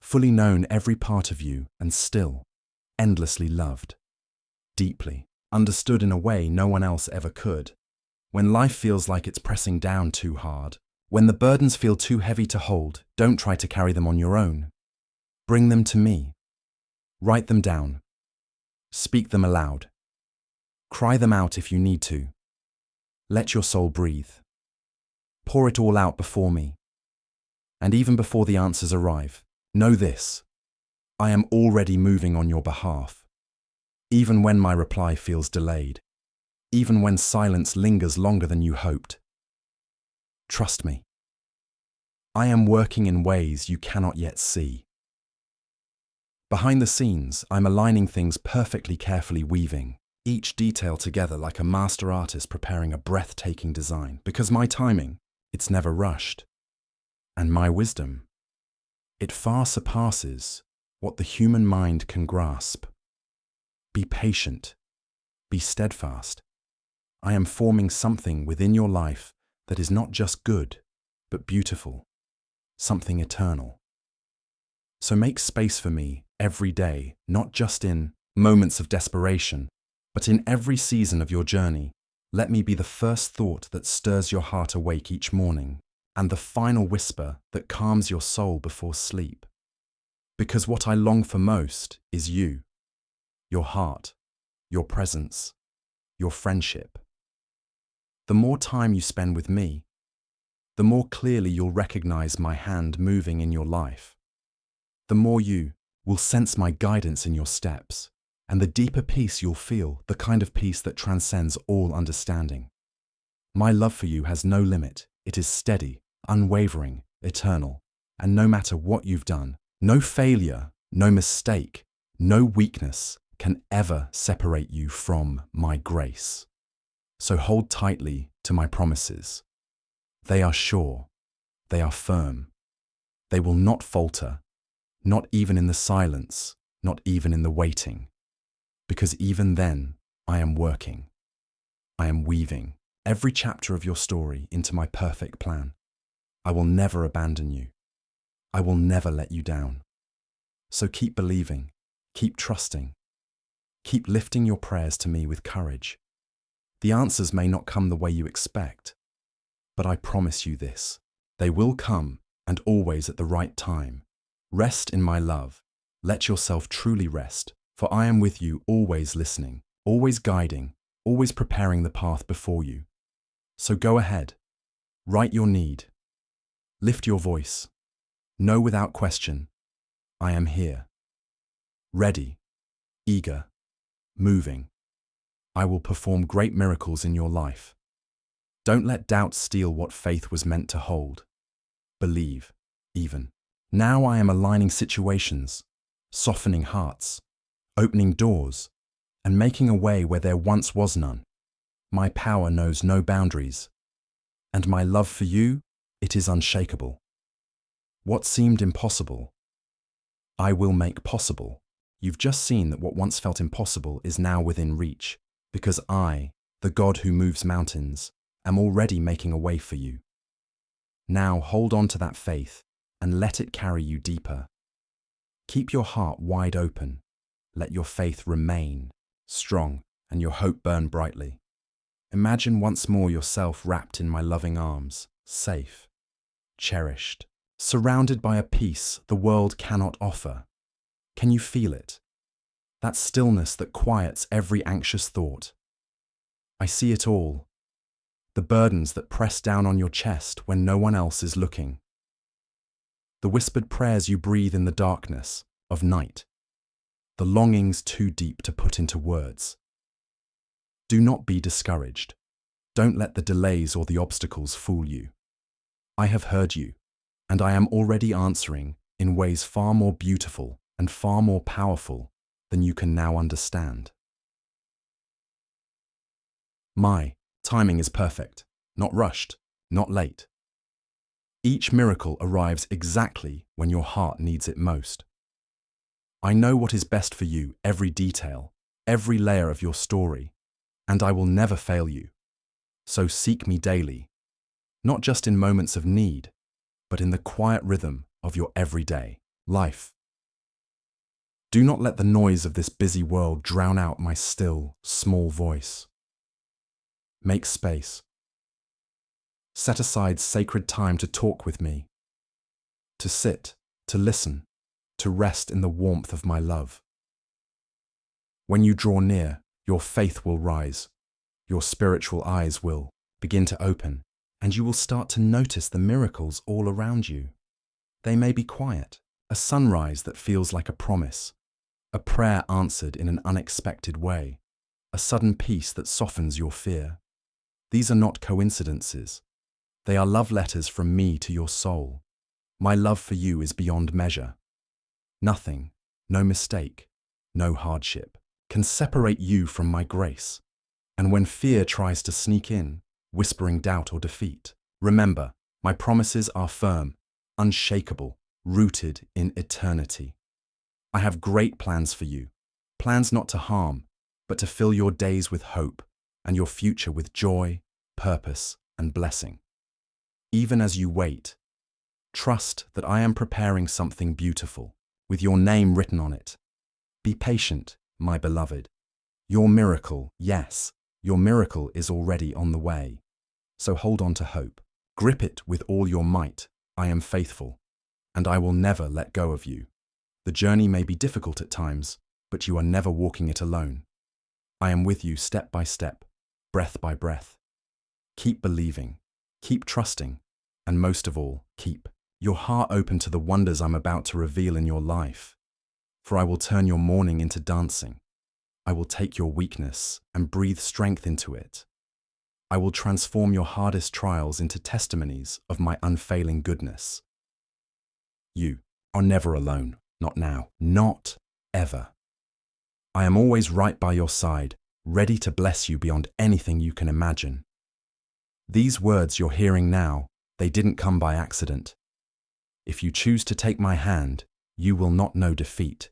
fully known every part of you, and still endlessly loved, deeply understood in a way no one else ever could. When life feels like it's pressing down too hard, when the burdens feel too heavy to hold, don't try to carry them on your own. Bring them to me. Write them down. Speak them aloud. Cry them out if you need to. Let your soul breathe. Pour it all out before me. And even before the answers arrive, know this: I am already moving on your behalf. Even when my reply feels delayed, even when silence lingers longer than you hoped. Trust me. I am working in ways you cannot yet see. Behind the scenes, I'm aligning things perfectly, carefully weaving each detail together like a master artist preparing a breathtaking design, because my timing, it's never rushed. And my wisdom, it far surpasses what the human mind can grasp. Be patient. Be steadfast. I am forming something within your life that is not just good, but beautiful, something eternal. So make space for me every day, not just in moments of desperation, but in every season of your journey. Let me be the first thought that stirs your heart awake each morning, and the final whisper that calms your soul before sleep. Because what I long for most is you, your heart, your presence, your friendship. The more time you spend with me, the more clearly you'll recognize my hand moving in your life. the more you will sense my guidance in your steps, and the deeper peace you'll feel, the kind of peace that transcends all understanding. My love for you has no limit. It is steady, unwavering, eternal, and no matter what you've done, no failure, no mistake, no weakness can ever separate you from my grace. So hold tightly to my promises. They are sure, they are firm. They will not falter, not even in the silence, not even in the waiting. Because even then, I am working. I am weaving every chapter of your story into my perfect plan. I will never abandon you. I will never let you down. So keep believing, keep trusting, keep lifting your prayers to me with courage. The answers may not come the way you expect, but I promise you this, they will come, and always at the right time. Rest in my love. Let yourself truly rest, for I am with you, always listening, always guiding, always preparing the path before you. So go ahead, write your need, lift your voice, know without question, I am here. Ready, eager, moving. I will perform great miracles in your life. Don't let doubt steal what faith was meant to hold. Believe, even. Now I am aligning situations, softening hearts, opening doors, and making a way where there once was none. My power knows no boundaries, and my love for you, it is unshakable. What seemed impossible, I will make possible. You've just seen that what once felt impossible is now within reach, because I, the God who moves mountains, am already making a way for you. Now hold on to that faith and let it carry you deeper. Keep your heart wide open. Let your faith remain strong and your hope burn brightly. Imagine once more yourself wrapped in my loving arms, safe, cherished, surrounded by a peace the world cannot offer. Can you feel it? That stillness that quiets every anxious thought. I see it all. The burdens that press down on your chest when no one else is looking. The whispered prayers you breathe in the darkness of night. The longings too deep to put into words. Do not be discouraged. Don't let the delays or the obstacles fool you. I have heard you, and I am already answering in ways far more beautiful and far more powerful than you can now understand. My timing is perfect, not rushed, not late. Each miracle arrives exactly when your heart needs it most. I know what is best for you, every detail, every layer of your story, and I will never fail you. So seek me daily, not just in moments of need, but in the quiet rhythm of your everyday life. Do not let the noise of this busy world drown out my still, small voice. Make space. Set aside sacred time to talk with me, to sit, to listen, to rest in the warmth of my love. When you draw near, your faith will rise, your spiritual eyes will begin to open, and you will start to notice the miracles all around you. They may be quiet, a sunrise that feels like a promise, a prayer answered in an unexpected way, a sudden peace that softens your fear. These are not coincidences. They are love letters from me to your soul. My love for you is beyond measure. Nothing, no mistake, no hardship, can separate you from my grace. And when fear tries to sneak in, whispering doubt or defeat, remember, my promises are firm, unshakable, rooted in eternity. I have great plans for you, plans not to harm, but to fill your days with hope and your future with joy, purpose, and blessing. Even as you wait, trust that I am preparing something beautiful, with your name written on it. Be patient, my beloved. Your miracle, yes, your miracle is already on the way. So hold on to hope. Grip it with all your might. I am faithful, and I will never let go of you. The journey may be difficult at times, but you are never walking it alone. I am with you step by step, breath by breath. Keep believing, keep trusting, and most of all, keep your heart open to the wonders I'm about to reveal in your life. For I will turn your mourning into dancing. I will take your weakness and breathe strength into it. I will transform your hardest trials into testimonies of my unfailing goodness. You are never alone, not now, not ever. I am always right by your side, ready to bless you beyond anything you can imagine. These words you're hearing now, they didn't come by accident. If you choose to take my hand, you will not know defeat.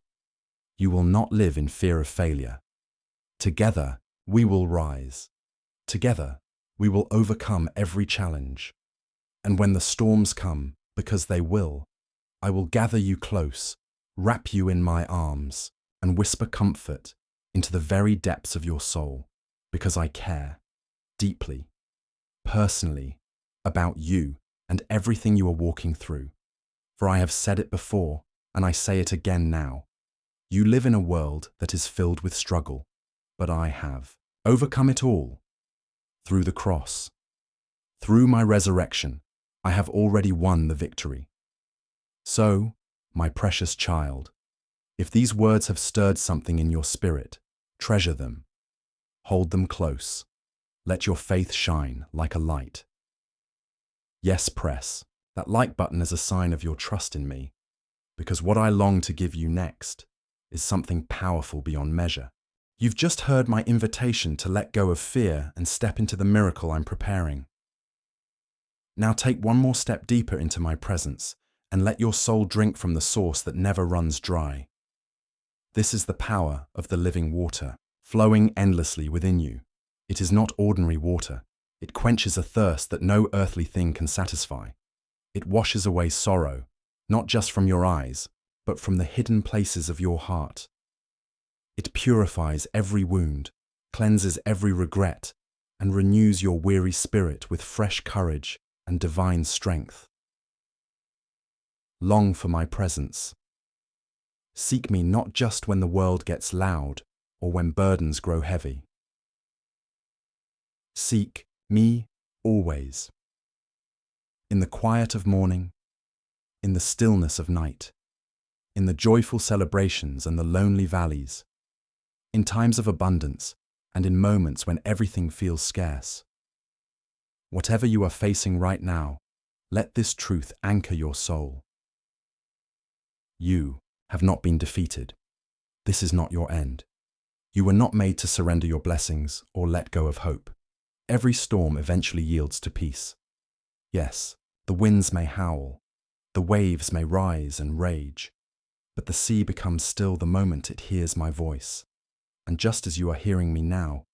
You will not live in fear of failure. Together, we will rise. Together, we will overcome every challenge. And when the storms come, because they will, I will gather you close, wrap you in my arms, and whisper comfort into the very depths of your soul, because I care deeply, personally, about you and everything you are walking through. For I have said it before, and I say it again now. You live in a world that is filled with struggle, but I have overcome it all. Through the cross, through my resurrection, I have already won the victory. So, my precious child, if these words have stirred something in your spirit, treasure them. Hold them close. Let your faith shine like a light. Yes, press that like button as a sign of your trust in me, because what I long to give you next is something powerful beyond measure. You've just heard my invitation to let go of fear and step into the miracle I'm preparing. Now take one more step deeper into my presence and let your soul drink from the source that never runs dry. This is the power of the living water, flowing endlessly within you. It is not ordinary water. It quenches a thirst that no earthly thing can satisfy. It washes away sorrow, not just from your eyes, but from the hidden places of your heart. It purifies every wound, cleanses every regret, and renews your weary spirit with fresh courage and divine strength. Long for my presence. Seek me not just when the world gets loud or when burdens grow heavy. Seek me always. In the quiet of morning, in the stillness of night, in the joyful celebrations and the lonely valleys, in times of abundance and in moments when everything feels scarce. Whatever you are facing right now, let this truth anchor your soul. You have not been defeated. This is not your end. You were not made to surrender your blessings or let go of hope. Every storm eventually yields to peace. Yes, the winds may howl, the waves may rise and rage, but the sea becomes still the moment it hears my voice. And just as you are hearing me now,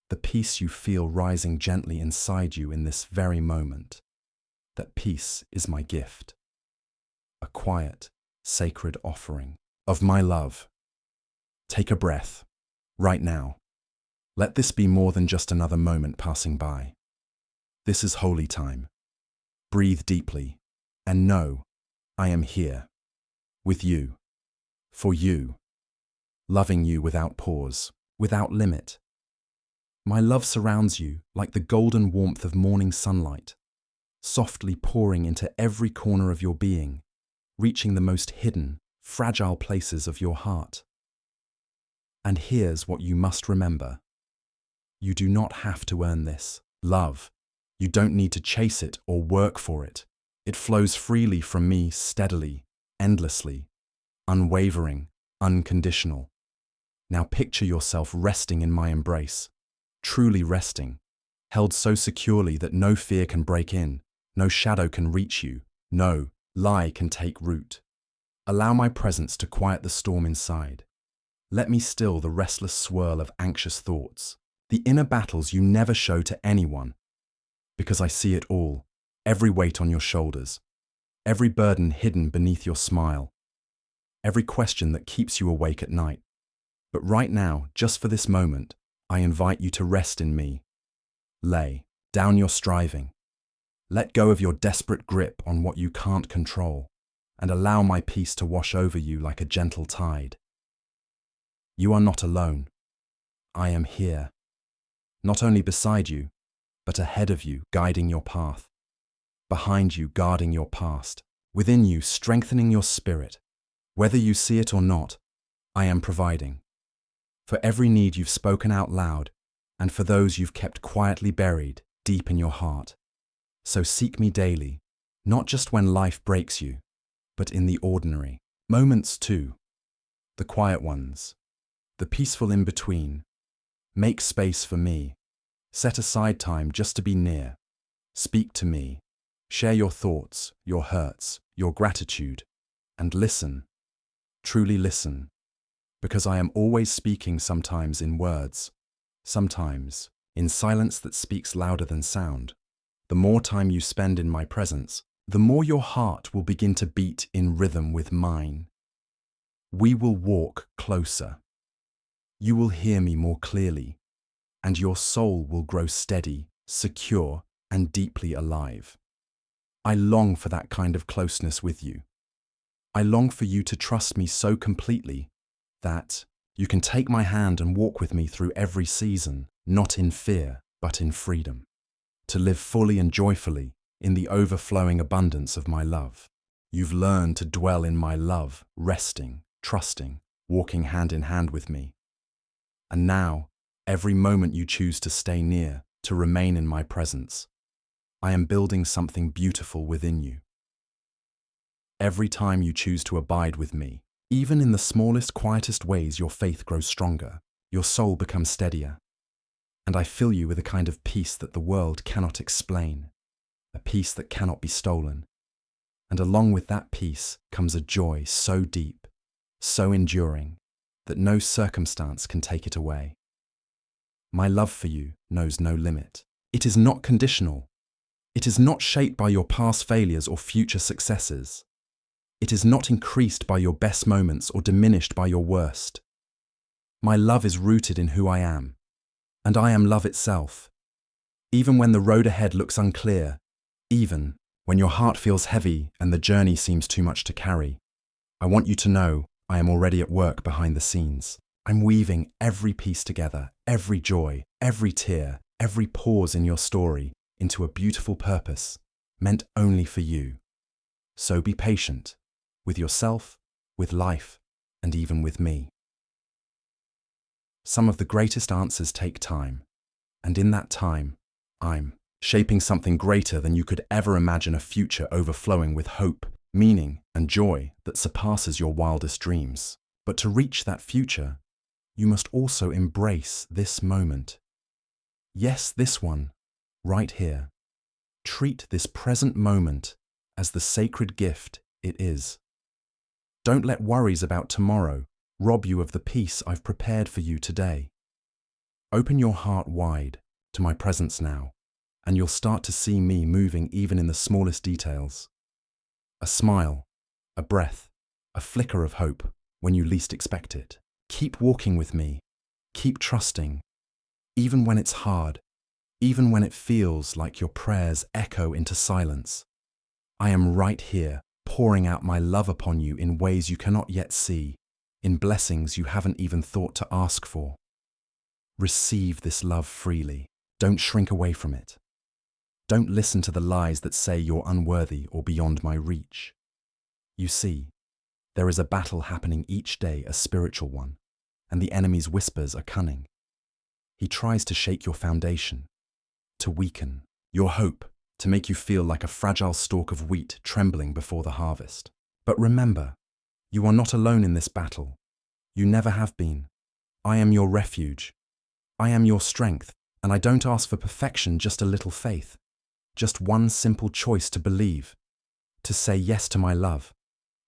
the peace you feel rising gently inside you in this very moment, that peace is my gift, a quiet, sacred offering of my love. Take a breath, right now. Let this be more than just another moment passing by. This is holy time. Breathe deeply, and know I am here, with you, for you, loving you without pause, without limit. My love surrounds you like the golden warmth of morning sunlight, softly pouring into every corner of your being, reaching the most hidden, fragile places of your heart. And here's what you must remember. You do not have to earn this love. You don't need to chase it or work for it. It flows freely from me, steadily, endlessly, unwavering, unconditional. Now picture yourself resting in my embrace, truly resting, held so securely that no fear can break in, no shadow can reach you, no lie can take root. Allow my presence to quiet the storm inside. Let me still the restless swirl of anxious thoughts, the inner battles you never show to anyone, because I see it all, every weight on your shoulders, every burden hidden beneath your smile, every question that keeps you awake at night. But right now, just for this moment, I invite you to rest in me. Lay down your striving. Let go of your desperate grip on what you can't control, and allow my peace to wash over you like a gentle tide. You are not alone. I am here. Not only beside you, but ahead of you, guiding your path. Behind you, guarding your past. within you, strengthening your spirit. Whether you see it or not, I am providing. For every need you've spoken out loud, and for those you've kept quietly buried deep in your heart. So seek me daily, not just when life breaks you, but in the ordinary moments too. The quiet ones, the peaceful in-between. Make space for me. Set aside time just to be near. Speak to me. Share your thoughts, your hurts, your gratitude, and listen. Truly listen. Because I am always speaking, sometimes in words, sometimes in silence that speaks louder than sound. The more time you spend in my presence, the more your heart will begin to beat in rhythm with mine. We will walk closer. You will hear me more clearly, and your soul will grow steady, secure, and deeply alive. I long for that kind of closeness with you. I long for you to trust me so completely that you can take my hand and walk with me through every season, not in fear, but in freedom. To live fully and joyfully in the overflowing abundance of my love. You've learned to dwell in my love, resting, trusting, walking hand in hand with me. And now, every moment you choose to stay near, to remain in my presence, I am building something beautiful within you. Every time you choose to abide with me, even in the smallest, quietest ways, your faith grows stronger, your soul becomes steadier, and I fill you with a kind of peace that the world cannot explain, a peace that cannot be stolen. And along with that peace comes a joy so deep, so enduring, that no circumstance can take it away. My love for you knows no limit. It is not conditional. It is not shaped by your past failures or future successes. It is not increased by your best moments or diminished by your worst. My love is rooted in who I am, and I am love itself. Even when the road ahead looks unclear, even when your heart feels heavy and the journey seems too much to carry, I want you to know I am already at work behind the scenes. I'm weaving every piece together, every joy, every tear, every pause in your story into a beautiful purpose meant only for you. So be patient with yourself, with life, and even with me. Some of the greatest answers take time, and in that time, I'm shaping something greater than you could ever imagine, a future overflowing with hope, meaning, and joy that surpasses your wildest dreams. But to reach that future, you must also embrace this moment. Yes, this one, right here. Treat this present moment as the sacred gift it is. Don't let worries about tomorrow rob you of the peace I've prepared for you today. Open your heart wide to my presence now, and you'll start to see me moving even in the smallest details. A smile, a breath, a flicker of hope when you least expect it. Keep walking with me. Keep trusting. Even when it's hard, even when it feels like your prayers echo into silence, I am right here, pouring out my love upon you in ways you cannot yet see, in blessings you haven't even thought to ask for. Receive this love freely. Don't shrink away from it. Don't listen to the lies that say you're unworthy or beyond my reach. You see, there is a battle happening each day, a spiritual one, and the enemy's whispers are cunning. He tries to shake your foundation, to weaken your hope, to make you feel like a fragile stalk of wheat trembling before the harvest. But remember, you are not alone in this battle. You never have been. I am your refuge. I am your strength, and I don't ask for perfection, just a little faith. Just one simple choice to believe, to say yes to my love,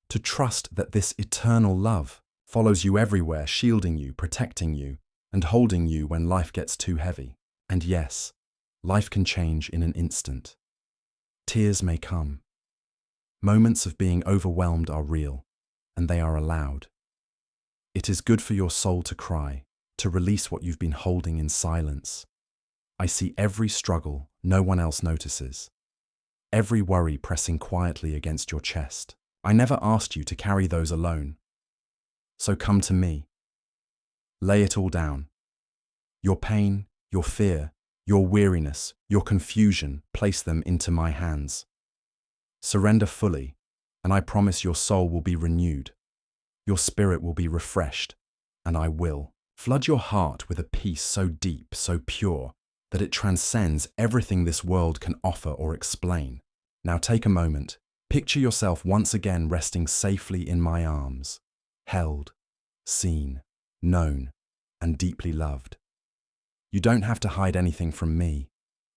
to trust that this eternal love follows you everywhere, shielding you, protecting you, and holding you when life gets too heavy. And yes, life can change in an instant. Tears may come. Moments of being overwhelmed are real, and they are allowed. It is good for your soul to cry, to release what you've been holding in silence. I see every struggle no one else notices, every worry pressing quietly against your chest. I never asked you to carry those alone. So come to me. Lay it all down. Your pain, your fear, your weariness, your confusion, place them into my hands. Surrender fully, and I promise your soul will be renewed. Your spirit will be refreshed, and I will flood your heart with a peace so deep, so pure, that it transcends everything this world can offer or explain. Now take a moment. Picture yourself once again resting safely in my arms, held, seen, known, and deeply loved. You don't have to hide anything from me.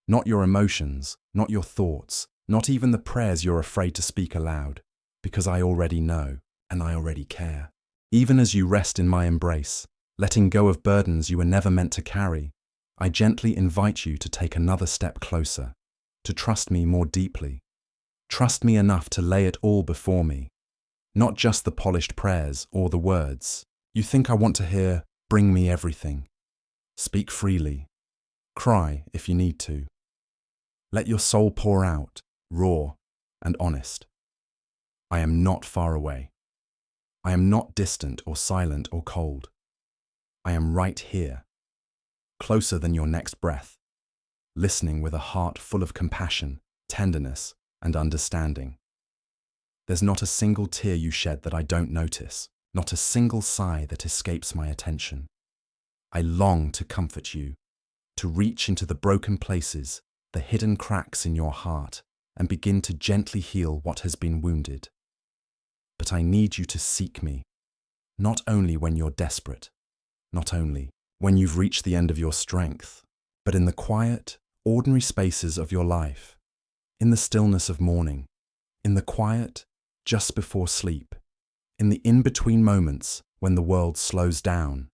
Not your emotions, not your thoughts, not even the prayers you're afraid to speak aloud, because I already know, and I already care. Even as you rest in my embrace, letting go of burdens you were never meant to carry, I gently invite you to take another step closer, to trust me more deeply. Trust me enough to lay it all before me, not just the polished prayers or the words. You think I want to hear, "Bring me everything." Speak freely. Cry if you need to. Let your soul pour out, raw and honest. I am not far away. I am not distant or silent or cold. I am right here, closer than your next breath, listening with a heart full of compassion, tenderness, and understanding. There's not a single tear you shed that I don't notice, not a single sigh that escapes my attention. I long to comfort you, to reach into the broken places, the hidden cracks in your heart, and begin to gently heal what has been wounded. But I need you to seek me, not only when you're desperate, not only when you've reached the end of your strength, but in the quiet, ordinary spaces of your life, in the stillness of morning, in the quiet just before sleep, in the in-between moments when the world slows down.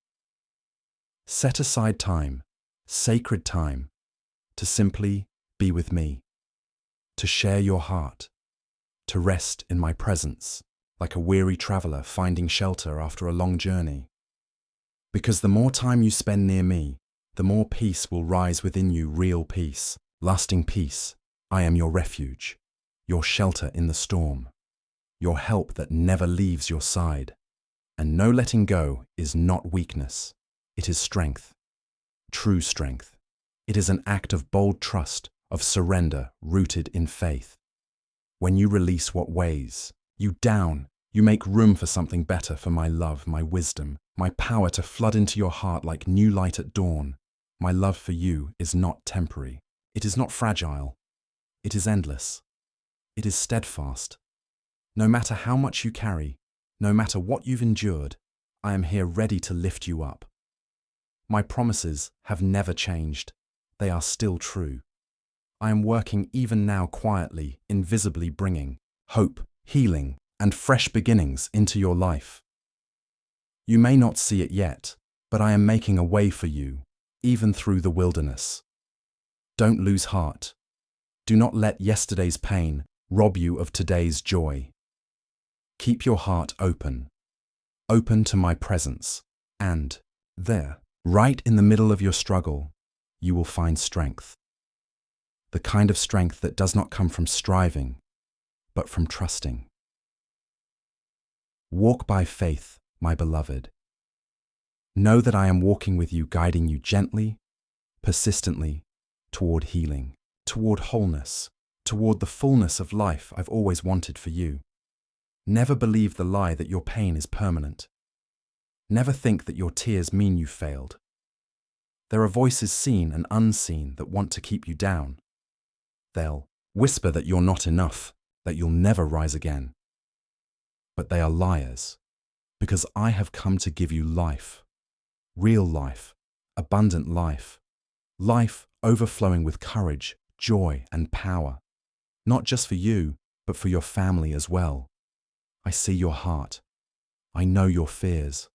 Set aside time, sacred time, to simply be with me, to share your heart, to rest in my presence, like a weary traveler finding shelter after a long journey. Because the more time you spend near me, the more peace will rise within you, real peace, lasting peace. I am your refuge, your shelter in the storm, your help that never leaves your side. And no letting go is not weakness, it is strength, true strength. It is an act of bold trust, of surrender rooted in faith. When you release what weighs you down, you make room for something better, for my love, my wisdom, my power to flood into your heart like new light at dawn. My love for you is not temporary. It is not fragile. It is endless. It is steadfast. No matter how much you carry, no matter what you've endured, I am here ready to lift you up. My promises have never changed. They are still true. I am working even now quietly, invisibly bringing hope, healing, and fresh beginnings into your life. You may not see it yet, but I am making a way for you, even through the wilderness. Don't lose heart. Do not let yesterday's pain rob you of today's joy. Keep your heart open, open to my presence, and there, right in the middle of your struggle, you will find strength. The kind of strength that does not come from striving, but from trusting. Walk by faith, my beloved. Know that I am walking with you, guiding you gently, persistently, toward healing, toward wholeness, toward the fullness of life I've always wanted for you. Never believe the lie that your pain is permanent. Never think that your tears mean you failed. There are voices seen and unseen that want to keep you down. They'll whisper that you're not enough, that you'll never rise again. But they are liars, because I have come to give you life, real life, abundant life, life overflowing with courage, joy, and power, not just for you, but for your family as well. I see your heart. I know your fears.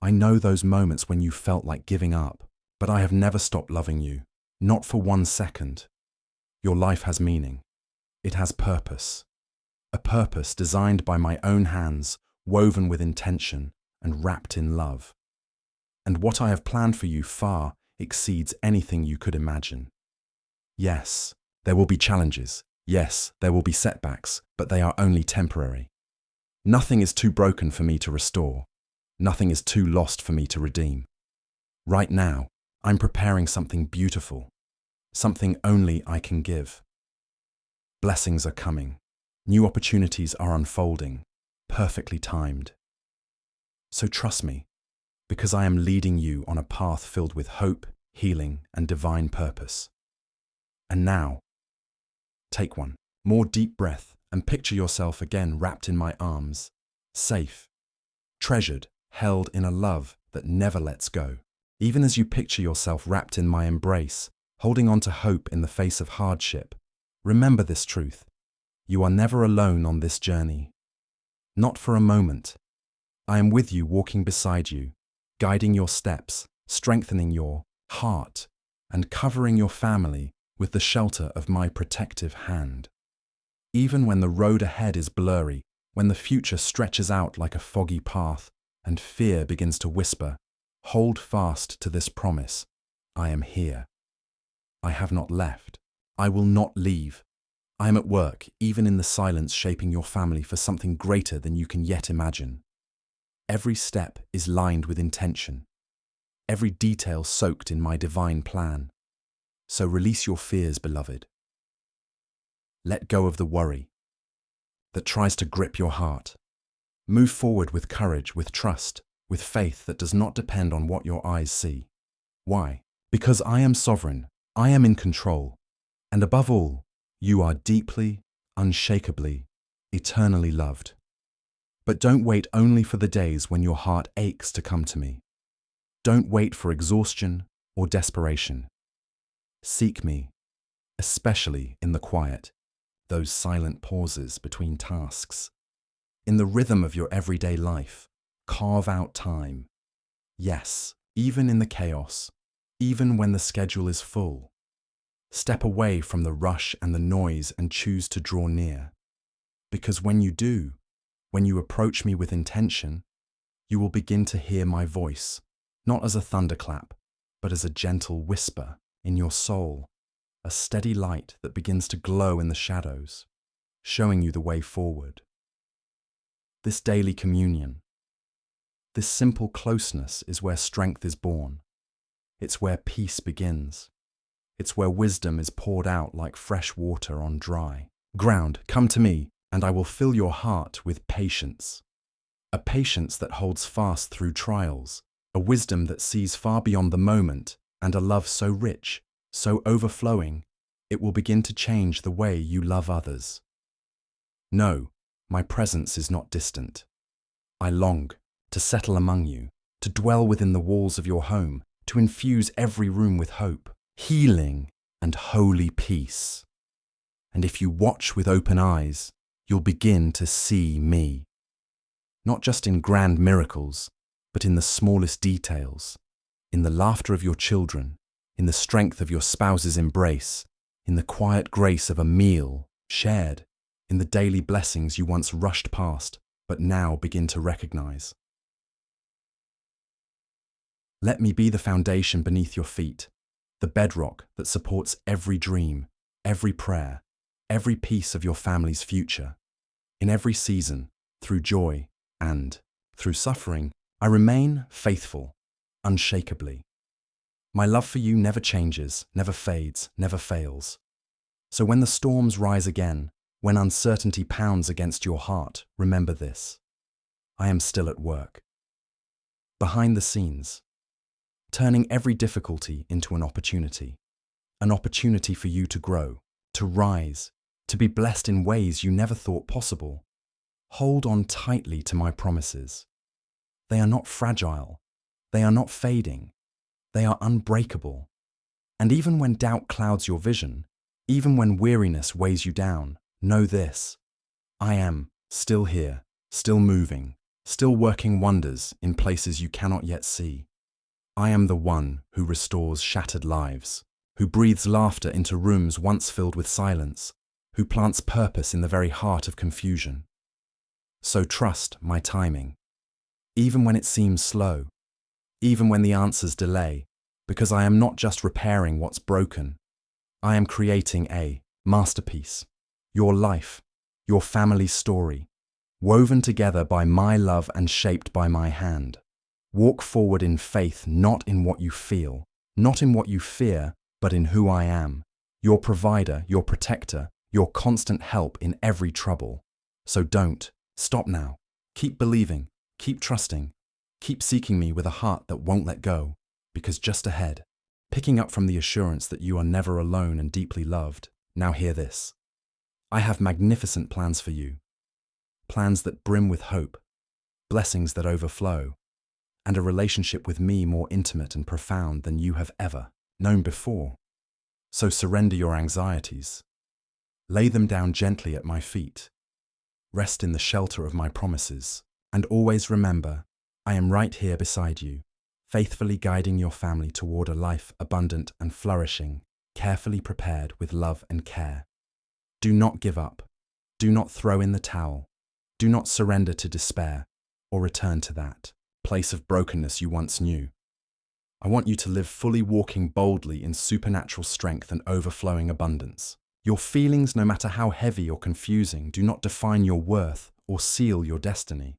I know those moments when you felt like giving up, but I have never stopped loving you, not for 1 second. Your life has meaning. It has purpose. A purpose designed by my own hands, woven with intention and wrapped in love. And what I have planned for you far exceeds anything you could imagine. Yes, there will be challenges. Yes, there will be setbacks, but they are only temporary. Nothing is too broken for me to restore. Nothing is too lost for me to redeem. Right now, I'm preparing something beautiful, something only I can give. Blessings are coming. New opportunities are unfolding, perfectly timed. So trust me, because I am leading you on a path filled with hope, healing, and divine purpose. And now, take one more deep breath and picture yourself again wrapped in my arms, safe, treasured, held in a love that never lets go. Even as you picture yourself wrapped in my embrace, holding on to hope in the face of hardship, remember this truth. You are never alone on this journey. Not for a moment. I am with you, walking beside you, guiding your steps, strengthening your heart, and covering your family with the shelter of my protective hand. Even when the road ahead is blurry, when the future stretches out like a foggy path, and fear begins to whisper, hold fast to this promise. I am here. I have not left. I will not leave. I am at work, even in the silence, shaping your family for something greater than you can yet imagine. Every step is lined with intention, every detail soaked in my divine plan. So release your fears, beloved. Let go of the worry that tries to grip your heart. Move forward with courage, with trust, with faith that does not depend on what your eyes see. Why? Because I am sovereign, I am in control, and above all, you are deeply, unshakably, eternally loved. But don't wait only for the days when your heart aches to come to me. Don't wait for exhaustion or desperation. Seek me, especially in the quiet, those silent pauses between tasks. In the rhythm of your everyday life, carve out time. Yes, even in the chaos, even when the schedule is full. Step away from the rush and the noise and choose to draw near. Because when you do, when you approach me with intention, you will begin to hear my voice, not as a thunderclap, but as a gentle whisper in your soul, a steady light that begins to glow in the shadows, showing you the way forward. This daily communion, this simple closeness is where strength is born. It's where peace begins. It's where wisdom is poured out like fresh water on dry ground. Come to me, and I will fill your heart with patience. A patience that holds fast through trials, a wisdom that sees far beyond the moment, and a love so rich, so overflowing, it will begin to change the way you love others. No, my presence is not distant. I long to settle among you, to dwell within the walls of your home, to infuse every room with hope, healing, and holy peace. And if you watch with open eyes, you'll begin to see me. Not just in grand miracles, but in the smallest details, in the laughter of your children, in the strength of your spouse's embrace, in the quiet grace of a meal shared, in the daily blessings you once rushed past, but now begin to recognize. Let me be the foundation beneath your feet, the bedrock that supports every dream, every prayer, every piece of your family's future. In every season, through joy and through suffering, I remain faithful, unshakably. My love for you never changes, never fades, never fails. So when the storms rise again, when uncertainty pounds against your heart, remember this. I am still at work. Behind the scenes, turning every difficulty into an opportunity for you to grow, to rise, to be blessed in ways you never thought possible. Hold on tightly to my promises. They are not fragile. They are not fading. They are unbreakable. And even when doubt clouds your vision, even when weariness weighs you down, know this. I am still here, still moving, still working wonders in places you cannot yet see. I am the one who restores shattered lives, who breathes laughter into rooms once filled with silence, who plants purpose in the very heart of confusion. So trust my timing, even when it seems slow, even when the answers delay, because I am not just repairing what's broken. I am creating a masterpiece, your life, your family's story, woven together by my love and shaped by my hand. Walk forward in faith, not in what you feel, not in what you fear, but in who I am, your provider, your protector, your constant help in every trouble. So don't stop now. Keep believing, keep trusting, keep seeking me with a heart that won't let go, because just ahead, picking up from the assurance that you are never alone and deeply loved, now hear this. I have magnificent plans for you. Plans that brim with hope, blessings that overflow, and a relationship with me more intimate and profound than you have ever known before. So surrender your anxieties. Lay them down gently at my feet. Rest in the shelter of my promises, and always remember, I am right here beside you, faithfully guiding your family toward a life abundant and flourishing, carefully prepared with love and care. Do not give up. Do not throw in the towel. Do not surrender to despair or return to that place of brokenness you once knew. I want you to live fully, walking boldly in supernatural strength and overflowing abundance. Your feelings, no matter how heavy or confusing, do not define your worth or seal your destiny.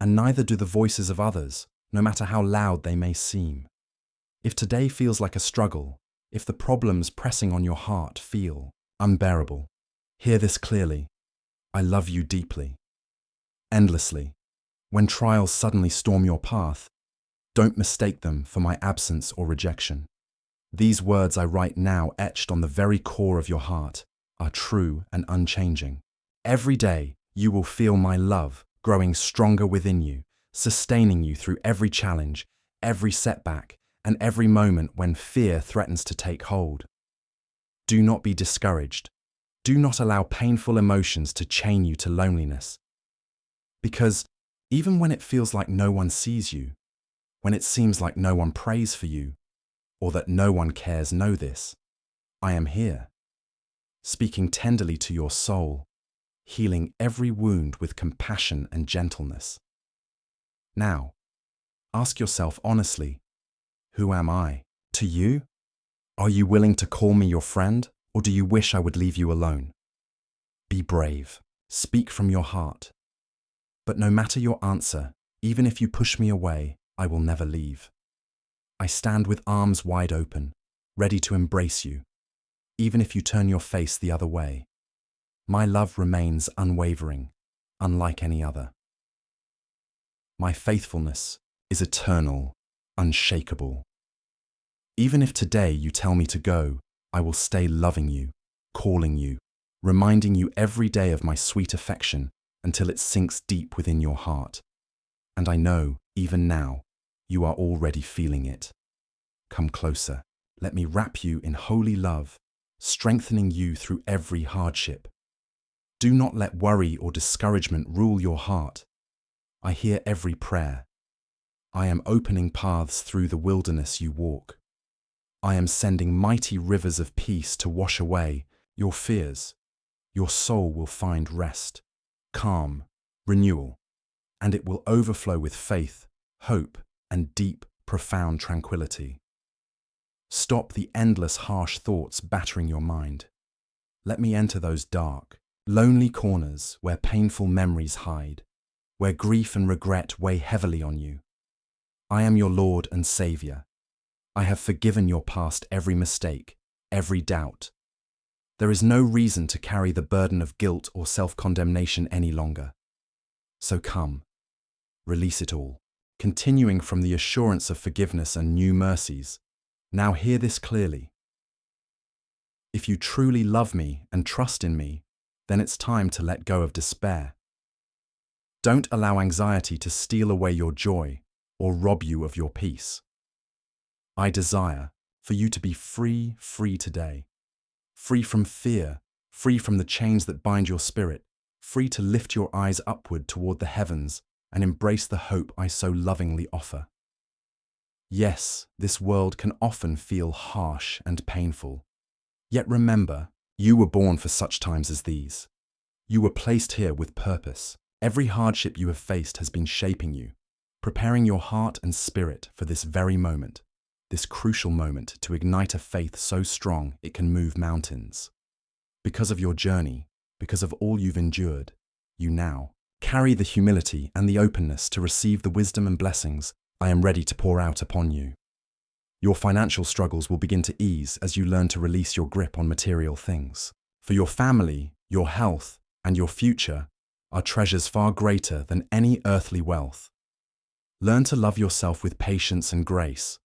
And neither do the voices of others, no matter how loud they may seem. If today feels like a struggle, if the problems pressing on your heart feel unbearable, hear this clearly. I love you deeply, endlessly. When trials suddenly storm your path, don't mistake them for my absence or rejection. These words I write now, etched on the very core of your heart, are true and unchanging. Every day, you will feel my love growing stronger within you, sustaining you through every challenge, every setback, and every moment when fear threatens to take hold. Do not be discouraged. Do not allow painful emotions to chain you to loneliness. Because even when it feels like no one sees you, when it seems like no one prays for you, or that no one cares, know this. I am here, speaking tenderly to your soul, healing every wound with compassion and gentleness. Now, ask yourself honestly, who am I to you? Are you willing to call me your friend, or do you wish I would leave you alone? Be brave, speak from your heart. But no matter your answer, even if you push me away, I will never leave. I stand with arms wide open, ready to embrace you, even if you turn your face the other way. My love remains unwavering, unlike any other. My faithfulness is eternal, unshakable. Even if today you tell me to go, I will stay loving you, calling you, reminding you every day of my sweet affection until it sinks deep within your heart. And I know, even now, you are already feeling it. Come closer. Let me wrap you in holy love, strengthening you through every hardship. Do not let worry or discouragement rule your heart. I hear every prayer. I am opening paths through the wilderness you walk. I am sending mighty rivers of peace to wash away your fears. Your soul will find rest, calm, renewal, and it will overflow with faith, hope, and deep, profound tranquility. Stop the endless harsh thoughts battering your mind. Let me enter those dark, lonely corners where painful memories hide, where grief and regret weigh heavily on you. I am your Lord and Savior. I have forgiven your past every mistake, every doubt. There is no reason to carry the burden of guilt or self-condemnation any longer. So come, release it all, continuing from the assurance of forgiveness and new mercies. Now hear this clearly. If you truly love me and trust in me, then it's time to let go of despair. Don't allow anxiety to steal away your joy or rob you of your peace. I desire for you to be free today. Free from fear, free from the chains that bind your spirit, free to lift your eyes upward toward the heavens and embrace the hope I so lovingly offer. Yes, this world can often feel harsh and painful. Yet remember, you were born for such times as these. You were placed here with purpose. Every hardship you have faced has been shaping you, preparing your heart and spirit for this very moment, this crucial moment to ignite a faith so strong it can move mountains. Because of your journey, because of all you've endured, you now carry the humility and the openness to receive the wisdom and blessings I am ready to pour out upon you. Your financial struggles will begin to ease as you learn to release your grip on material things. For your family, your health, and your future are treasures far greater than any earthly wealth. Learn to love yourself with patience and grace.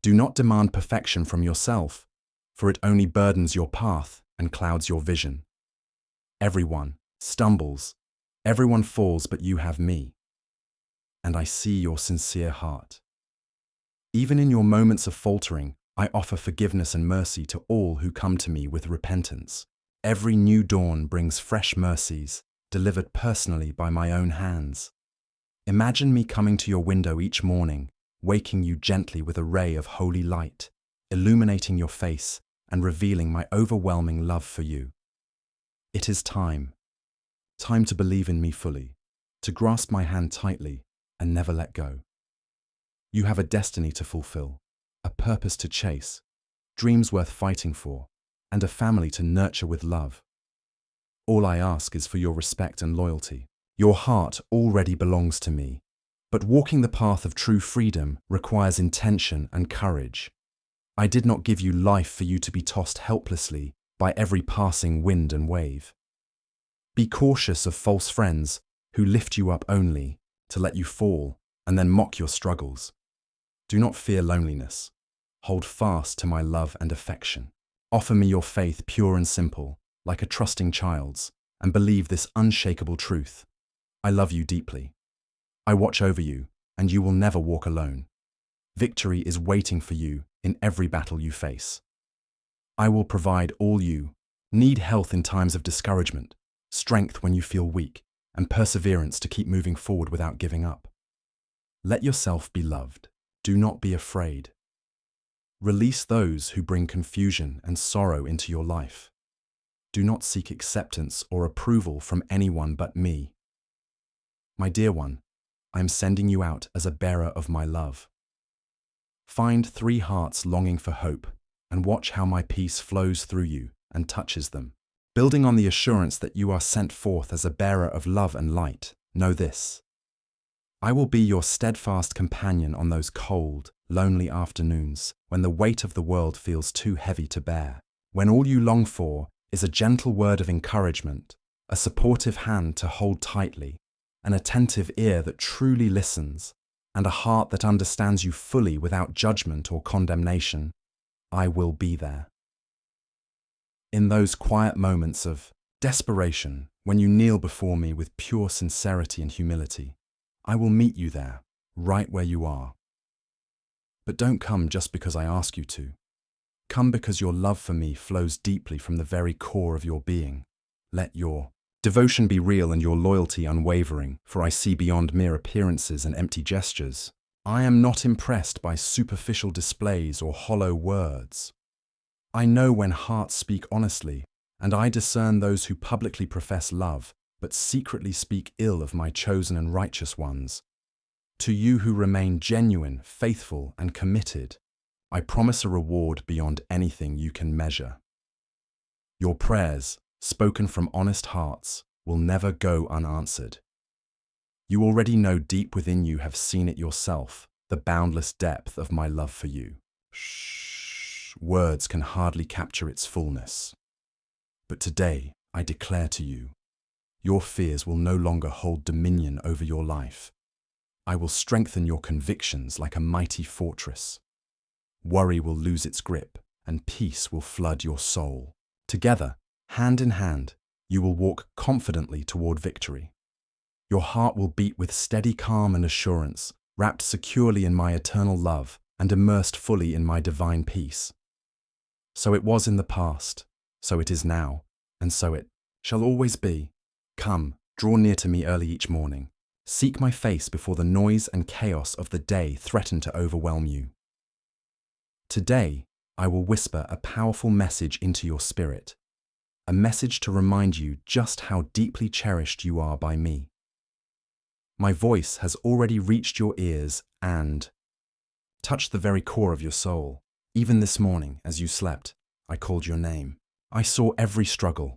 Do not demand perfection from yourself, for it only burdens your path and clouds your vision. Everyone stumbles, everyone falls, but you have me. And I see your sincere heart. Even in your moments of faltering, I offer forgiveness and mercy to all who come to me with repentance. Every new dawn brings fresh mercies, delivered personally by my own hands. Imagine me coming to your window each morning, waking you gently with a ray of holy light, illuminating your face and revealing my overwhelming love for you. It is time to believe in me fully, to grasp my hand tightly and never let go. You have a destiny to fulfill, a purpose to chase, dreams worth fighting for, and a family to nurture with love. All I ask is for your respect and loyalty. Your heart already belongs to me, but walking the path of true freedom requires intention and courage. I did not give you life for you to be tossed helplessly by every passing wind and wave. Be cautious of false friends who lift you up only to let you fall and then mock your struggles. Do not fear loneliness. Hold fast to my love and affection. Offer me your faith pure and simple, like a trusting child's, and believe this unshakable truth. I love you deeply. I watch over you, and you will never walk alone. Victory is waiting for you in every battle you face. I will provide all you need: health in times of discouragement, strength when you feel weak, and perseverance to keep moving forward without giving up. Let yourself be loved. Do not be afraid. Release those who bring confusion and sorrow into your life. Do not seek acceptance or approval from anyone but me. My dear one, I am sending you out as a bearer of my love. Find 3 hearts longing for hope and watch how my peace flows through you and touches them. Building on the assurance that you are sent forth as a bearer of love and light, know this: I will be your steadfast companion on those cold, lonely afternoons when the weight of the world feels too heavy to bear, when all you long for is a gentle word of encouragement, a supportive hand to hold tightly, an attentive ear that truly listens, and a heart that understands you fully without judgment or condemnation. I will be there. In those quiet moments of desperation, when you kneel before me with pure sincerity and humility, I will meet you there, right where you are. But don't come just because I ask you to. Come because your love for me flows deeply from the very core of your being. Let your devotion be real and your loyalty unwavering, for I see beyond mere appearances and empty gestures. I am not impressed by superficial displays or hollow words. I know when hearts speak honestly, and I discern those who publicly profess love, but secretly speak ill of my chosen and righteous ones. To you who remain genuine, faithful, and committed, I promise a reward beyond anything you can measure. Your prayers, spoken from honest hearts, will never go unanswered. You already know deep within you, have seen it yourself, the boundless depth of my love for you. Words can hardly capture its fullness. But today, I declare to you, your fears will no longer hold dominion over your life. I will strengthen your convictions like a mighty fortress. Worry will lose its grip, and peace will flood your soul. Together, hand in hand, you will walk confidently toward victory. Your heart will beat with steady calm and assurance, wrapped securely in my eternal love and immersed fully in my divine peace. So it was in the past, so it is now, and so it shall always be. Come, draw near to me early each morning. Seek my face before the noise and chaos of the day threaten to overwhelm you. Today, I will whisper a powerful message into your spirit, a message to remind you just how deeply cherished you are by me. My voice has already reached your ears and touched the very core of your soul. Even this morning, as you slept, I called your name. I saw every struggle,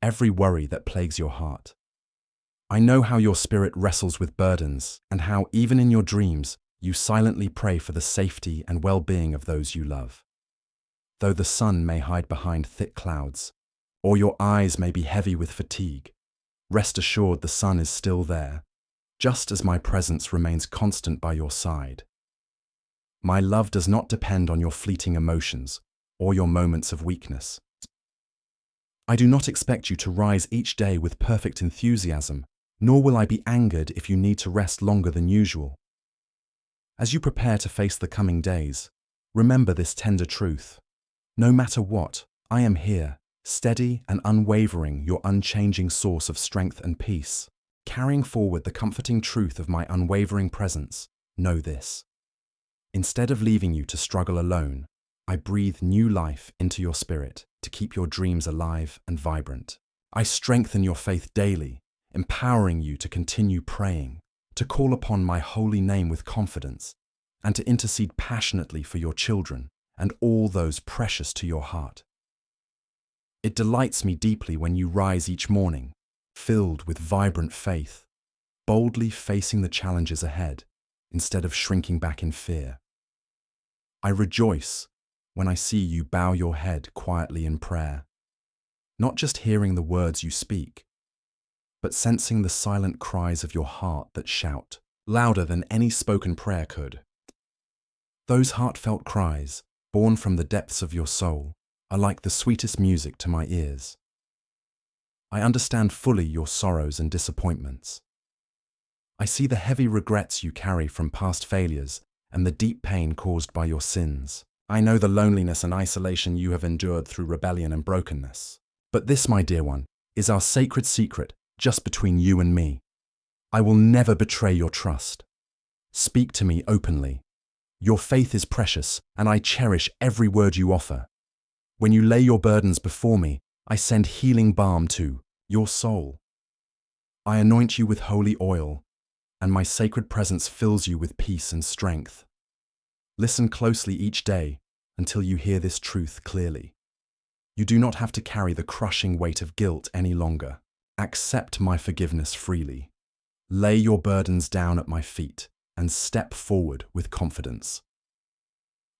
every worry that plagues your heart. I know how your spirit wrestles with burdens and how, even in your dreams, you silently pray for the safety and well-being of those you love. Though the sun may hide behind thick clouds, or your eyes may be heavy with fatigue, rest assured the sun is still there, just as my presence remains constant by your side. My love does not depend on your fleeting emotions or your moments of weakness. I do not expect you to rise each day with perfect enthusiasm, nor will I be angered if you need to rest longer than usual. As you prepare to face the coming days, remember this tender truth. No matter what, I am here, steady and unwavering, your unchanging source of strength and peace. Carrying forward the comforting truth of my unwavering presence, know this. Instead of leaving you to struggle alone, I breathe new life into your spirit to keep your dreams alive and vibrant. I strengthen your faith daily, empowering you to continue praying, to call upon my holy name with confidence, and to intercede passionately for your children and all those precious to your heart. It delights me deeply when you rise each morning, filled with vibrant faith, boldly facing the challenges ahead instead of shrinking back in fear. I rejoice when I see you bow your head quietly in prayer, not just hearing the words you speak, but sensing the silent cries of your heart that shout, louder than any spoken prayer could. Those heartfelt cries, born from the depths of your soul, are like the sweetest music to my ears. I understand fully your sorrows and disappointments. I see the heavy regrets you carry from past failures and the deep pain caused by your sins. I know the loneliness and isolation you have endured through rebellion and brokenness. But this, my dear one, is our sacred secret just between you and me. I will never betray your trust. Speak to me openly. Your faith is precious, and I cherish every word you offer. When you lay your burdens before me, I send healing balm to your soul. I anoint you with holy oil, and my sacred presence fills you with peace and strength. Listen closely each day until you hear this truth clearly. You do not have to carry the crushing weight of guilt any longer. Accept my forgiveness freely. Lay your burdens down at my feet and step forward with confidence.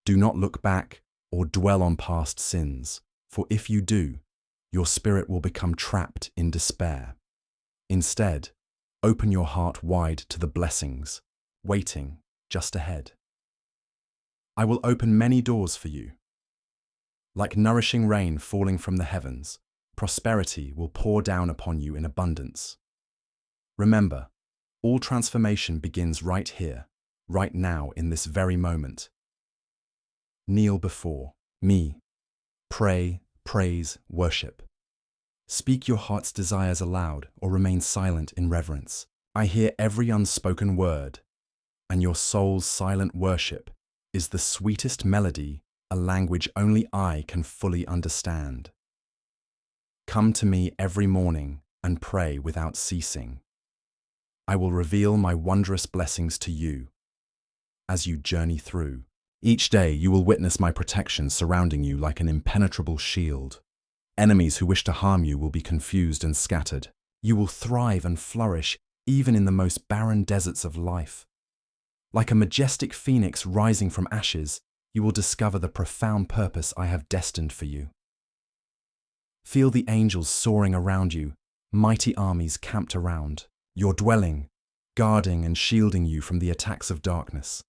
Do not look back or dwell on past sins, for if you do, your spirit will become trapped in despair. Instead, open your heart wide to the blessings waiting just ahead. I will open many doors for you. Like nourishing rain falling from the heavens, prosperity will pour down upon you in abundance. Remember, all transformation begins right here, right now, in this very moment. Kneel before me. Pray, praise, worship. Speak your heart's desires aloud or remain silent in reverence. I hear every unspoken word, and your soul's silent worship is the sweetest melody, a language only I can fully understand. Come to me every morning and pray without ceasing. I will reveal my wondrous blessings to you as you journey through. Each day you will witness my protection surrounding you like an impenetrable shield. Enemies who wish to harm you will be confused and scattered. You will thrive and flourish even in the most barren deserts of life. Like a majestic phoenix rising from ashes, you will discover the profound purpose I have destined for you. Feel the angels soaring around you, mighty armies camped around your dwelling, guarding and shielding you from the attacks of darkness.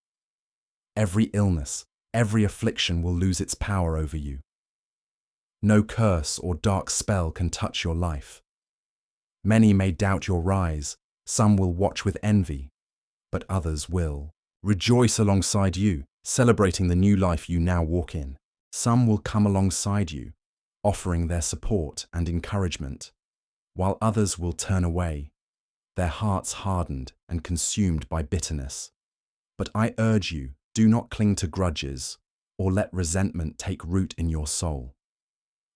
Every illness, every affliction will lose its power over you. No curse or dark spell can touch your life. Many may doubt your rise, some will watch with envy, but others will rejoice alongside you, celebrating the new life you now walk in. Some will come alongside you, offering their support and encouragement, while others will turn away, their hearts hardened and consumed by bitterness. But I urge you, do not cling to grudges or let resentment take root in your soul.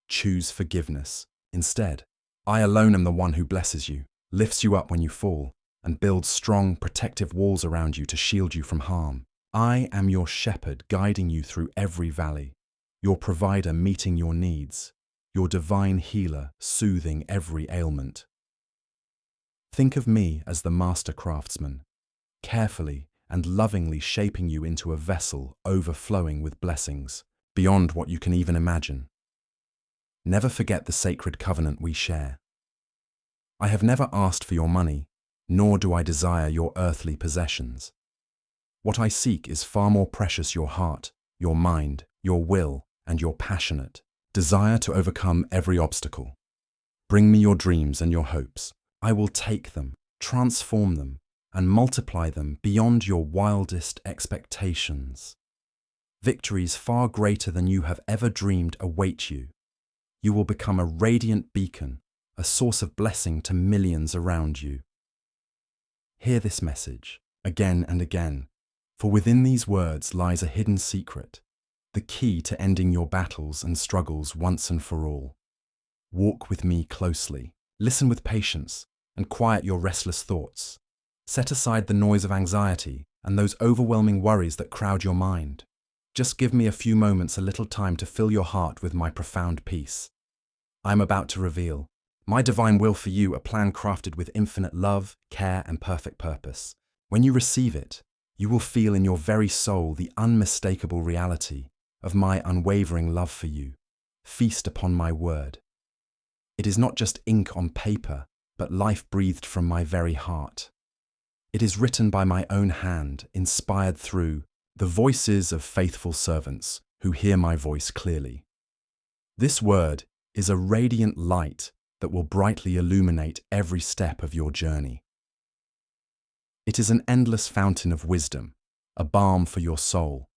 Choose forgiveness instead. I alone am the one who blesses you, lifts you up when you fall, and builds strong, protective walls around you to shield you from harm. I am your shepherd, guiding you through every valley, your provider meeting your needs, your divine healer soothing every ailment. Think of me as the master craftsman, carefully and lovingly shaping you into a vessel overflowing with blessings, beyond what you can even imagine. Never forget the sacred covenant we share. I have never asked for your money, nor do I desire your earthly possessions. What I seek is far more precious: your heart, your mind, your will, and your passionate desire to overcome every obstacle. Bring me your dreams and your hopes. I will take them, transform them, and multiply them beyond your wildest expectations. Victories far greater than you have ever dreamed await you. You will become a radiant beacon, a source of blessing to millions around you. Hear this message again and again, for within these words lies a hidden secret, the key to ending your battles and struggles once and for all. Walk with me closely, listen with patience, and quiet your restless thoughts. Set aside the noise of anxiety and those overwhelming worries that crowd your mind. Just give me a few moments, a little time to fill your heart with my profound peace. I am about to reveal my divine will for you, a plan crafted with infinite love, care, and perfect purpose. When you receive it, you will feel in your very soul the unmistakable reality of my unwavering love for you. Feast upon my word. It is not just ink on paper, but life breathed from my very heart. It is written by my own hand, inspired through the voices of faithful servants who hear my voice clearly. This word is a radiant light that will brightly illuminate every step of your journey. It is an endless fountain of wisdom, a balm for your soul,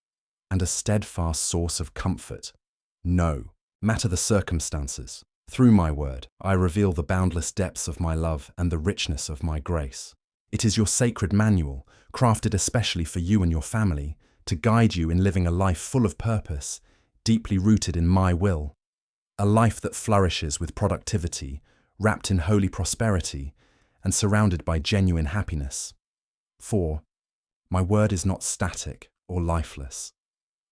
and a steadfast source of comfort. No matter the circumstances, through my word, I reveal the boundless depths of my love and the richness of my grace. It is your sacred manual, crafted especially for you and your family, to guide you in living a life full of purpose, deeply rooted in my will. A life that flourishes with productivity, wrapped in holy prosperity, and surrounded by genuine happiness. For my word is not static or lifeless.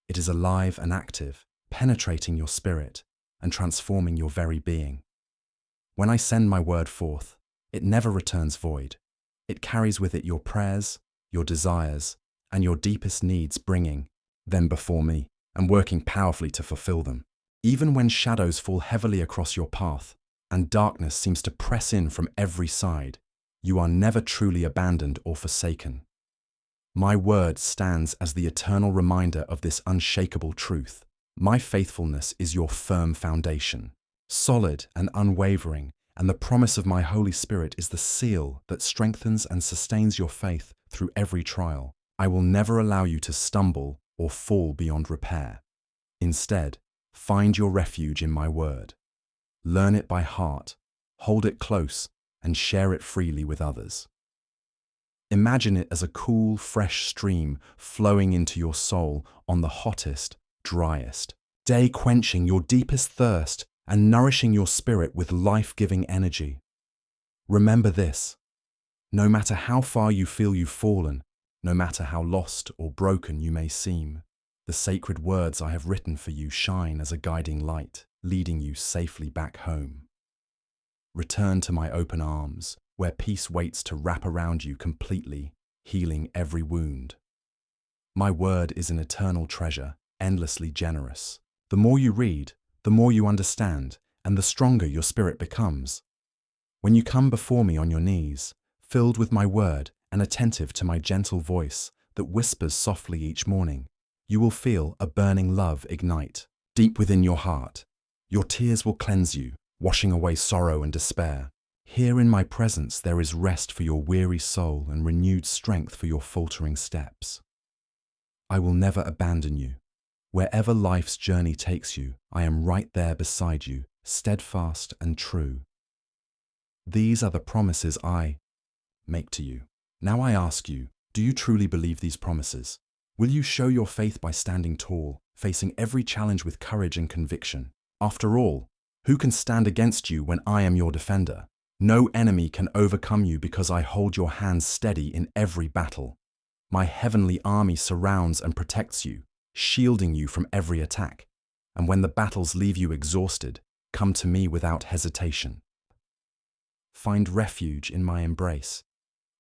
It is alive and active, penetrating your spirit and transforming your very being. When I send my word forth, it never returns void. It carries with it your prayers, your desires, and your deepest needs, bringing them before me and working powerfully to fulfill them. Even when shadows fall heavily across your path and darkness seems to press in from every side, you are never truly abandoned or forsaken. My word stands as the eternal reminder of this unshakable truth. My faithfulness is your firm foundation, solid and unwavering, and the promise of my Holy Spirit is the seal that strengthens and sustains your faith through every trial. I will never allow you to stumble or fall beyond repair. Instead, find your refuge in my word. Learn it by heart, hold it close, and share it freely with others. Imagine it as a cool, fresh stream flowing into your soul on the hottest, driest day, quenching your deepest thirst and nourishing your spirit with life-giving energy. Remember this: no matter how far you feel you've fallen, no matter how lost or broken you may seem, the sacred words I have written for you shine as a guiding light, leading you safely back home. Return to my open arms, where peace waits to wrap around you completely, healing every wound. My word is an eternal treasure, endlessly generous. The more you read, the more you understand, and the stronger your spirit becomes. When you come before me on your knees, filled with my word and attentive to my gentle voice that whispers softly each morning, you will feel a burning love ignite deep within your heart. Your tears will cleanse you, washing away sorrow and despair. Here in my presence there is rest for your weary soul and renewed strength for your faltering steps. I will never abandon you. Wherever life's journey takes you, I am right there beside you, steadfast and true. These are the promises I make to you. Now I ask you, do you truly believe these promises? Will you show your faith by standing tall, facing every challenge with courage and conviction? After all, who can stand against you when I am your defender? No enemy can overcome you because I hold your hands steady in every battle. My heavenly army surrounds and protects you, shielding you from every attack. And when the battles leave you exhausted, come to me without hesitation. Find refuge in my embrace,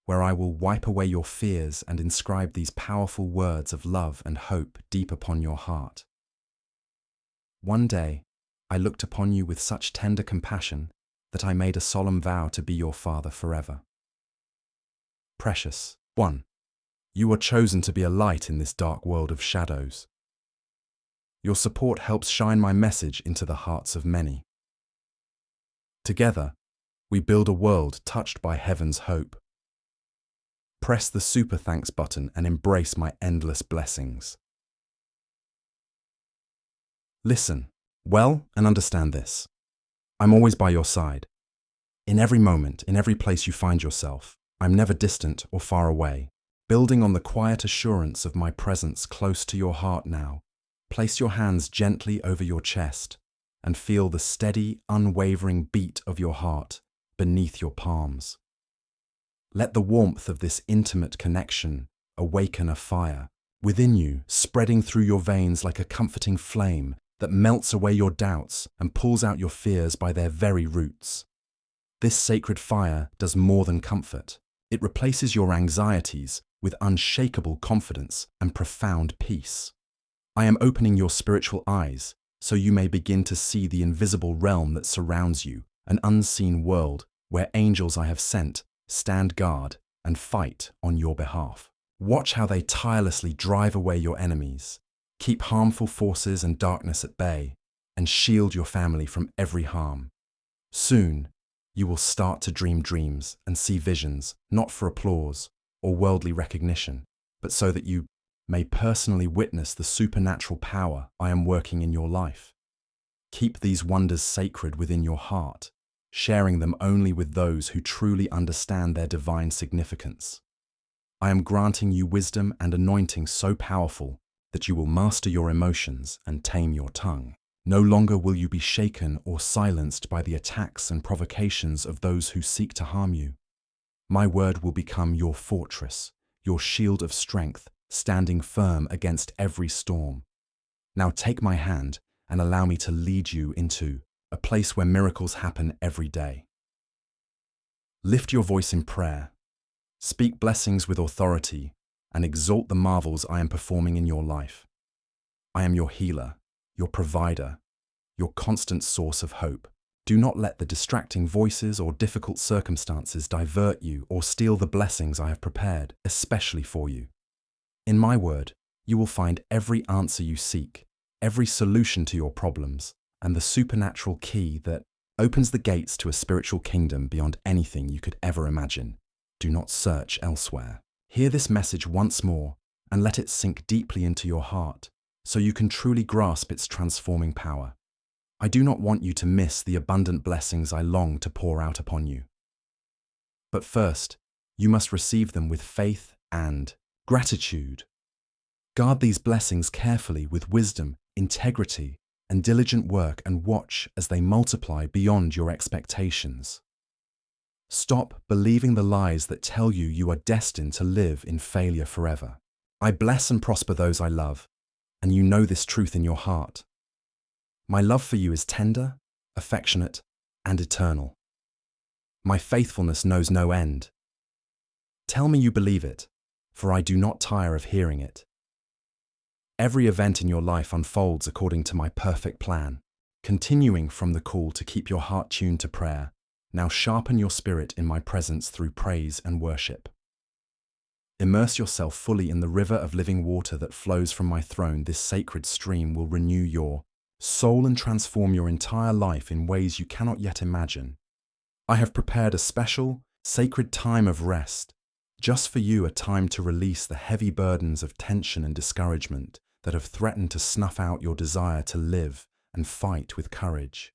where I will wipe away your fears and inscribe these powerful words of love and hope deep upon your heart. One day, I looked upon you with such tender compassion that I made a solemn vow to be your father forever. Precious 1. You are chosen to be a light in this dark world of shadows. Your support helps shine my message into the hearts of many. Together, we build a world touched by heaven's hope. Press the super thanks button and embrace my endless blessings. Listen well and understand this. I'm always by your side. In every moment, in every place you find yourself, I'm never distant or far away. Building on the quiet assurance of my presence close to your heart now, place your hands gently over your chest and feel the steady, unwavering beat of your heart beneath your palms. Let the warmth of this intimate connection awaken a fire within you, spreading through your veins like a comforting flame that melts away your doubts and pulls out your fears by their very roots. This sacred fire does more than comfort. It replaces your anxieties with unshakable confidence and profound peace. I am opening your spiritual eyes so you may begin to see the invisible realm that surrounds you, an unseen world where angels I have sent stand guard and fight on your behalf. Watch how they tirelessly drive away your enemies, keep harmful forces and darkness at bay, and shield your family from every harm. Soon, you will start to dream dreams and see visions, not for applause or worldly recognition, but so that you may personally witness the supernatural power I am working in your life. Keep these wonders sacred within your heart, sharing them only with those who truly understand their divine significance. I am granting you wisdom and anointing so powerful that you will master your emotions and tame your tongue. No longer will you be shaken or silenced by the attacks and provocations of those who seek to harm you. My word will become your fortress, your shield of strength, standing firm against every storm. Now take my hand and allow me to lead you into a place where miracles happen every day. Lift your voice in prayer. Speak blessings with authority and exalt the marvels I am performing in your life. I am your healer, your provider, your constant source of hope. Do not let the distracting voices or difficult circumstances divert you or steal the blessings I have prepared, especially for you. In my word, you will find every answer you seek, every solution to your problems, and the supernatural key that opens the gates to a spiritual kingdom beyond anything you could ever imagine. Do not search elsewhere. Hear this message once more and let it sink deeply into your heart so you can truly grasp its transforming power. I do not want you to miss the abundant blessings I long to pour out upon you. But first, you must receive them with faith and gratitude. Guard these blessings carefully with wisdom, integrity, and diligent work, and watch as they multiply beyond your expectations. Stop believing the lies that tell you you are destined to live in failure forever. I bless and prosper those I love, and you know this truth in your heart. My love for you is tender, affectionate, and eternal. My faithfulness knows no end. Tell me you believe it, for I do not tire of hearing it. Every event in your life unfolds according to my perfect plan. Continuing from the call to keep your heart tuned to prayer, now sharpen your spirit in my presence through praise and worship. Immerse yourself fully in the river of living water that flows from my throne. This sacred stream will renew your soul and transform your entire life in ways you cannot yet imagine. I have prepared a special, sacred time of rest, just for you, a time to release the heavy burdens of tension and discouragement that have threatened to snuff out your desire to live and fight with courage.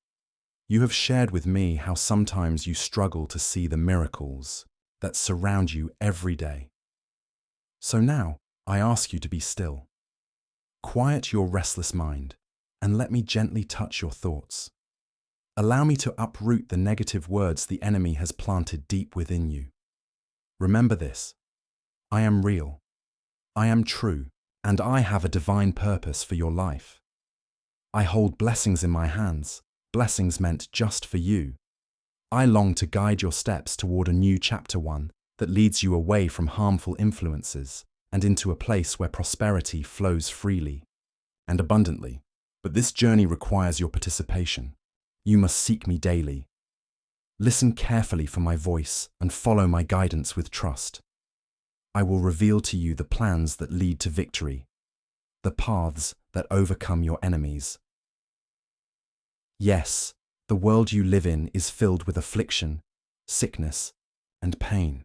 You have shared with me how sometimes you struggle to see the miracles that surround you every day. So now, I ask you to be still. Quiet your restless mind and let me gently touch your thoughts. Allow me to uproot the negative words the enemy has planted deep within you. Remember this: I am real, I am true, and I have a divine purpose for your life. I hold blessings in my hands, blessings meant just for you. I long to guide your steps toward a new chapter, one that leads you away from harmful influences and into a place where prosperity flows freely and abundantly. But this journey requires your participation. You must seek me daily. Listen carefully for my voice and follow my guidance with trust. I will reveal to you the plans that lead to victory, the paths that overcome your enemies. Yes, the world you live in is filled with affliction, sickness, and pain.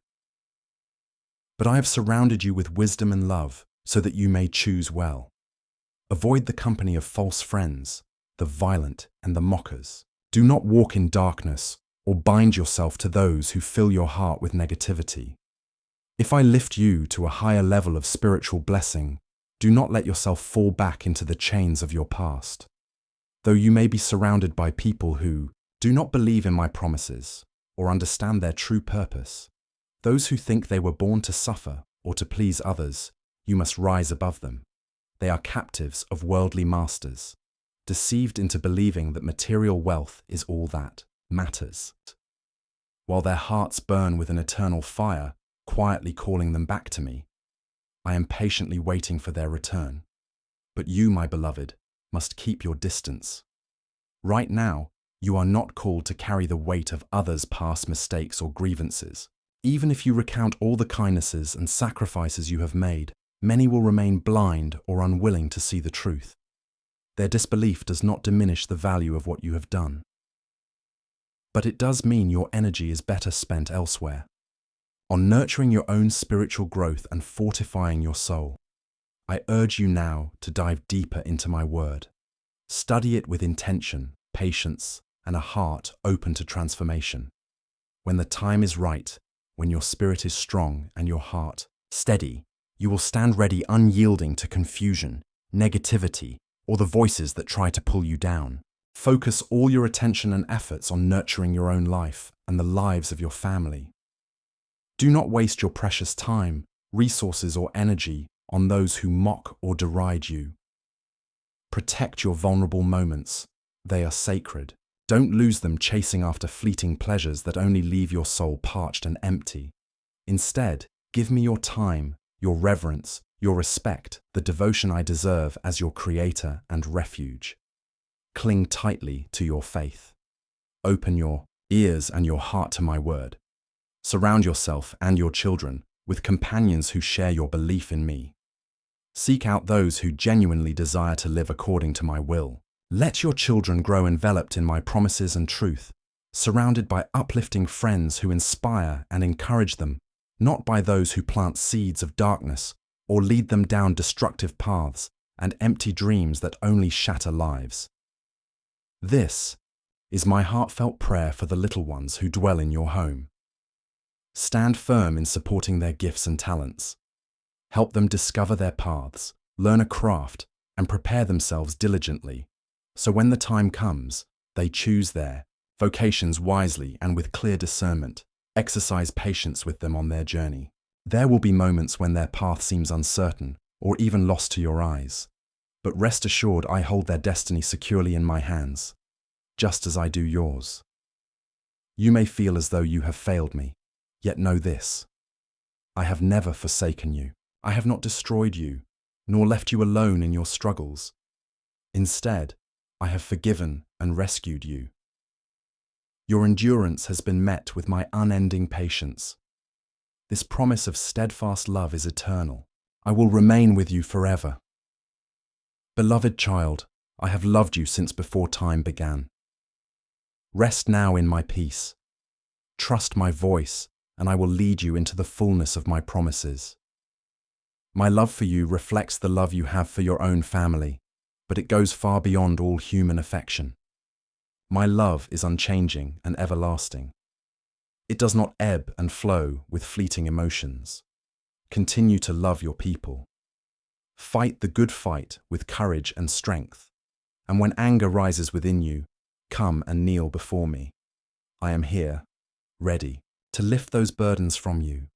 But I have surrounded you with wisdom and love so that you may choose well. Avoid the company of false friends, the violent and the mockers. Do not walk in darkness or bind yourself to those who fill your heart with negativity. If I lift you to a higher level of spiritual blessing, do not let yourself fall back into the chains of your past. Though you may be surrounded by people who do not believe in my promises or understand their true purpose, those who think they were born to suffer or to please others, you must rise above them. They are captives of worldly masters, deceived into believing that material wealth is all that matters. While their hearts burn with an eternal fire, quietly calling them back to me, I am patiently waiting for their return. But you, my beloved, must keep your distance. Right now, you are not called to carry the weight of others' past mistakes or grievances. Even if you recount all the kindnesses and sacrifices you have made, many will remain blind or unwilling to see the truth. Their disbelief does not diminish the value of what you have done. But it does mean your energy is better spent elsewhere, on nurturing your own spiritual growth and fortifying your soul. I urge you now to dive deeper into my word. Study it with intention, patience, and a heart open to transformation. When the time is right, when your spirit is strong and your heart steady, you will stand ready unyielding to confusion, negativity, or the voices that try to pull you down. Focus all your attention and efforts on nurturing your own life and the lives of your family. Do not waste your precious time, resources, or energy on those who mock or deride you. Protect your vulnerable moments. They are sacred. Don't lose them chasing after fleeting pleasures that only leave your soul parched and empty. Instead, give me your time, your reverence, your respect, the devotion I deserve as your creator and refuge. Cling tightly to your faith. Open your ears and your heart to my word. Surround yourself and your children with companions who share your belief in me. Seek out those who genuinely desire to live according to my will. Let your children grow enveloped in my promises and truth, surrounded by uplifting friends who inspire and encourage them, not by those who plant seeds of darkness or lead them down destructive paths and empty dreams that only shatter lives. This is my heartfelt prayer for the little ones who dwell in your home. Stand firm in supporting their gifts and talents. Help them discover their paths, learn a craft, and prepare themselves diligently, so when the time comes, they choose their vocations wisely and with clear discernment. Exercise patience with them on their journey. There will be moments when their path seems uncertain or even lost to your eyes. But rest assured, I hold their destiny securely in my hands, just as I do yours. You may feel as though you have failed me, yet know this: I have never forsaken you. I have not destroyed you, nor left you alone in your struggles. Instead, I have forgiven and rescued you. Your endurance has been met with my unending patience. This promise of steadfast love is eternal. I will remain with you forever. Beloved child, I have loved you since before time began. Rest now in my peace. Trust my voice, and I will lead you into the fullness of my promises. My love for you reflects the love you have for your own family, but it goes far beyond all human affection. My love is unchanging and everlasting. It does not ebb and flow with fleeting emotions. Continue to love your people. Fight the good fight with courage and strength. And when anger rises within you, come and kneel before me. I am here, ready to lift those burdens from you,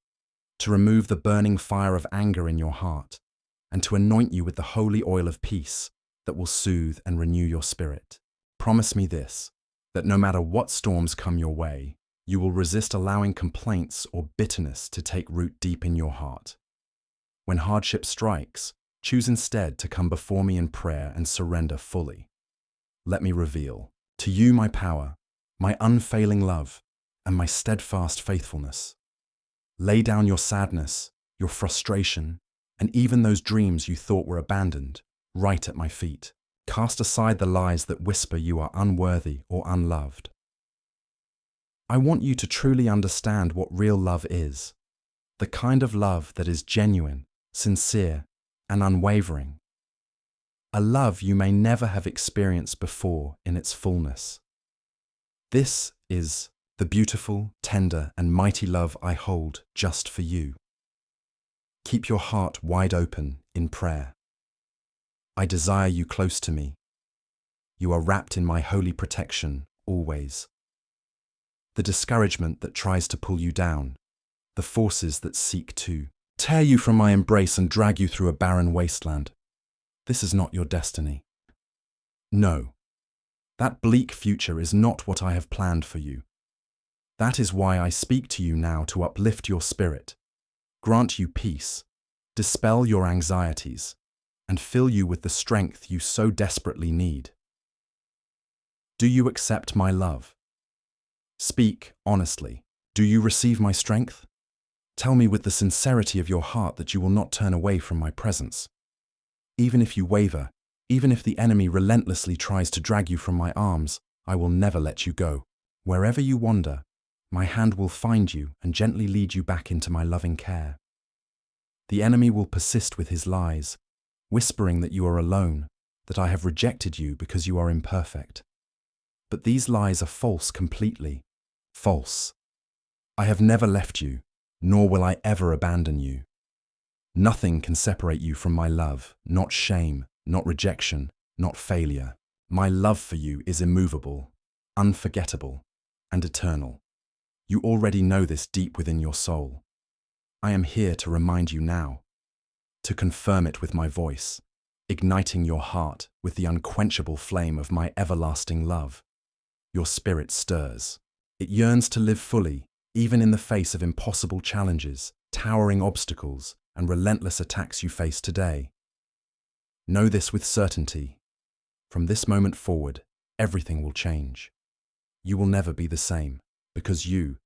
to remove the burning fire of anger in your heart, and to anoint you with the holy oil of peace that will soothe and renew your spirit. Promise me this, that no matter what storms come your way, you will resist allowing complaints or bitterness to take root deep in your heart. When hardship strikes, choose instead to come before me in prayer and surrender fully. let me reveal to you my power, my unfailing love, and my steadfast faithfulness. Lay down your sadness, your frustration, and even those dreams you thought were abandoned, right at my feet. Cast aside the lies that whisper you are unworthy or unloved. I want you to truly understand what real love is, the kind of love that is genuine, sincere, and unwavering. A love you may never have experienced before in its fullness. This is the beautiful, tender, and mighty love I hold just for you. Keep your heart wide open in prayer. I desire you close to me. You are wrapped in my holy protection always. The discouragement that tries to pull you down, the forces that seek to tear you from my embrace and drag you through a barren wasteland. This is not your destiny. No, that bleak future is not what I have planned for you. That is why I speak to you now to uplift your spirit, grant you peace, dispel your anxieties, and fill you with the strength you so desperately need. Do you accept my love? Speak honestly. Do you receive my strength? Tell me with the sincerity of your heart that you will not turn away from my presence. Even if you waver, even if the enemy relentlessly tries to drag you from my arms, I will never let you go. Wherever you wander, my hand will find you and gently lead you back into my loving care. The enemy will persist with his lies, whispering that you are alone, that I have rejected you because you are imperfect. But these lies are false completely. False. I have never left you, nor will I ever abandon you. Nothing can separate you from my love, not shame, not rejection, not failure. My love for you is immovable, unforgettable, and eternal. You already know this deep within your soul. I am here to remind you now, to confirm it with my voice, igniting your heart with the unquenchable flame of my everlasting love. Your spirit stirs. It yearns to live fully, even in the face of impossible challenges, towering obstacles, and relentless attacks you face today. Know this with certainty. From this moment forward, everything will change. You will never be the same, because you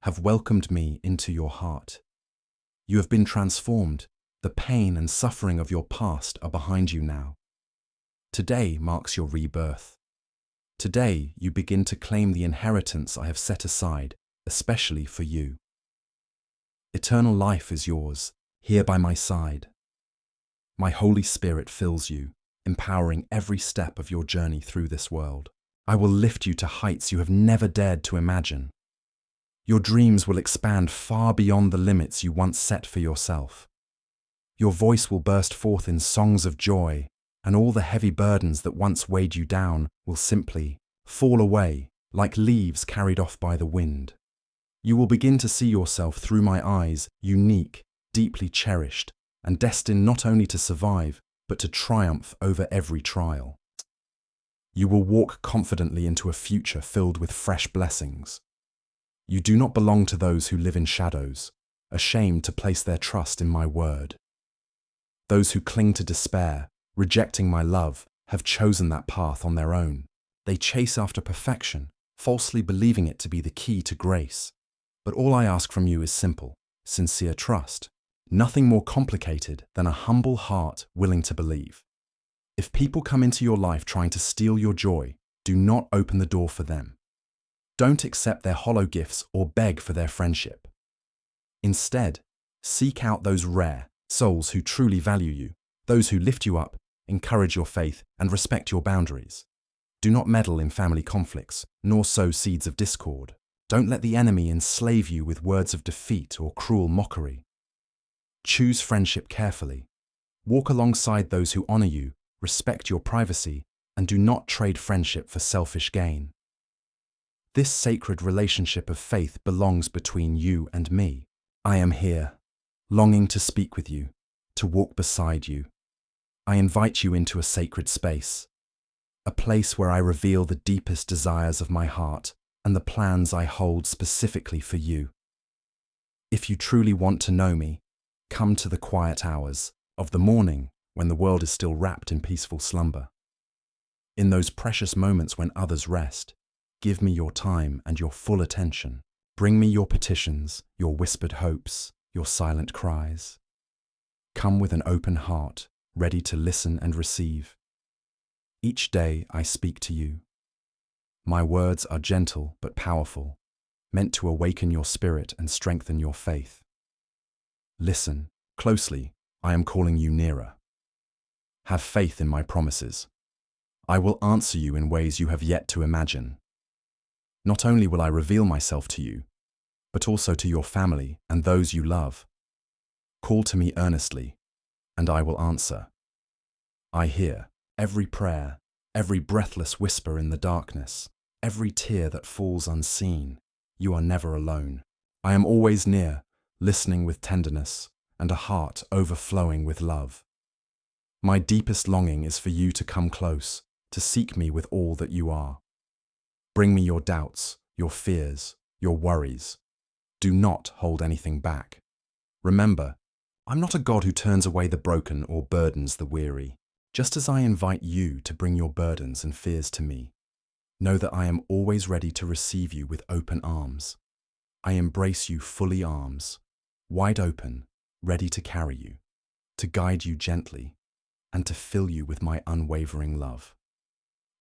have welcomed me into your heart. You have been transformed. The pain and suffering of your past are behind you now. Today marks your rebirth. Today you begin to claim the inheritance I have set aside, especially for you. Eternal life is yours, here by my side. My Holy Spirit fills you, empowering every step of your journey through this world. I will lift you to heights you have never dared to imagine. Your dreams will expand far beyond the limits you once set for yourself. Your voice will burst forth in songs of joy, and all the heavy burdens that once weighed you down will simply fall away like leaves carried off by the wind. You will begin to see yourself through my eyes, unique, deeply cherished, and destined not only to survive, but to triumph over every trial. You will walk confidently into a future filled with fresh blessings. You do not belong to those who live in shadows, ashamed to place their trust in my word. Those who cling to despair, rejecting my love, have chosen that path on their own. They chase after perfection, falsely believing it to be the key to grace. But all I ask from you is simple, sincere trust. Nothing more complicated than a humble heart willing to believe. If people come into your life trying to steal your joy, do not open the door for them. Don't accept their hollow gifts or beg for their friendship. Instead, seek out those rare souls who truly value you, those who lift you up, encourage your faith, and respect your boundaries. Do not meddle in family conflicts, nor sow seeds of discord. Don't let the enemy enslave you with words of defeat or cruel mockery. Choose friendship carefully. Walk alongside those who honor you, respect your privacy, and do not trade friendship for selfish gain. This sacred relationship of faith belongs between you and me. I am here, longing to speak with you, to walk beside you. I invite you into a sacred space, a place where I reveal the deepest desires of my heart and the plans I hold specifically for you. If you truly want to know me, come to the quiet hours of the morning when the world is still wrapped in peaceful slumber. In those precious moments when others rest, give me your time and your full attention. Bring me your petitions, your whispered hopes, your silent cries. Come with an open heart, ready to listen and receive. Each day I speak to you. My words are gentle but powerful, meant to awaken your spirit and strengthen your faith. Listen closely, I am calling you nearer. Have faith in my promises. I will answer you in ways you have yet to imagine. Not only will I reveal myself to you, but also to your family and those you love. Call to me earnestly, and I will answer. I hear every prayer, every breathless whisper in the darkness, every tear that falls unseen. You are never alone. I am always near, listening with tenderness and a heart overflowing with love. My deepest longing is for you to come close, to seek me with all that you are. Bring me your doubts, your fears, your worries. Do not hold anything back. Remember, I'm not a God who turns away the broken or burdens the weary. Just as I invite you to bring your burdens and fears to me, know that I am always ready to receive you with open arms. I embrace you fully arms, wide open, ready to carry you, to guide you gently, and to fill you with my unwavering love.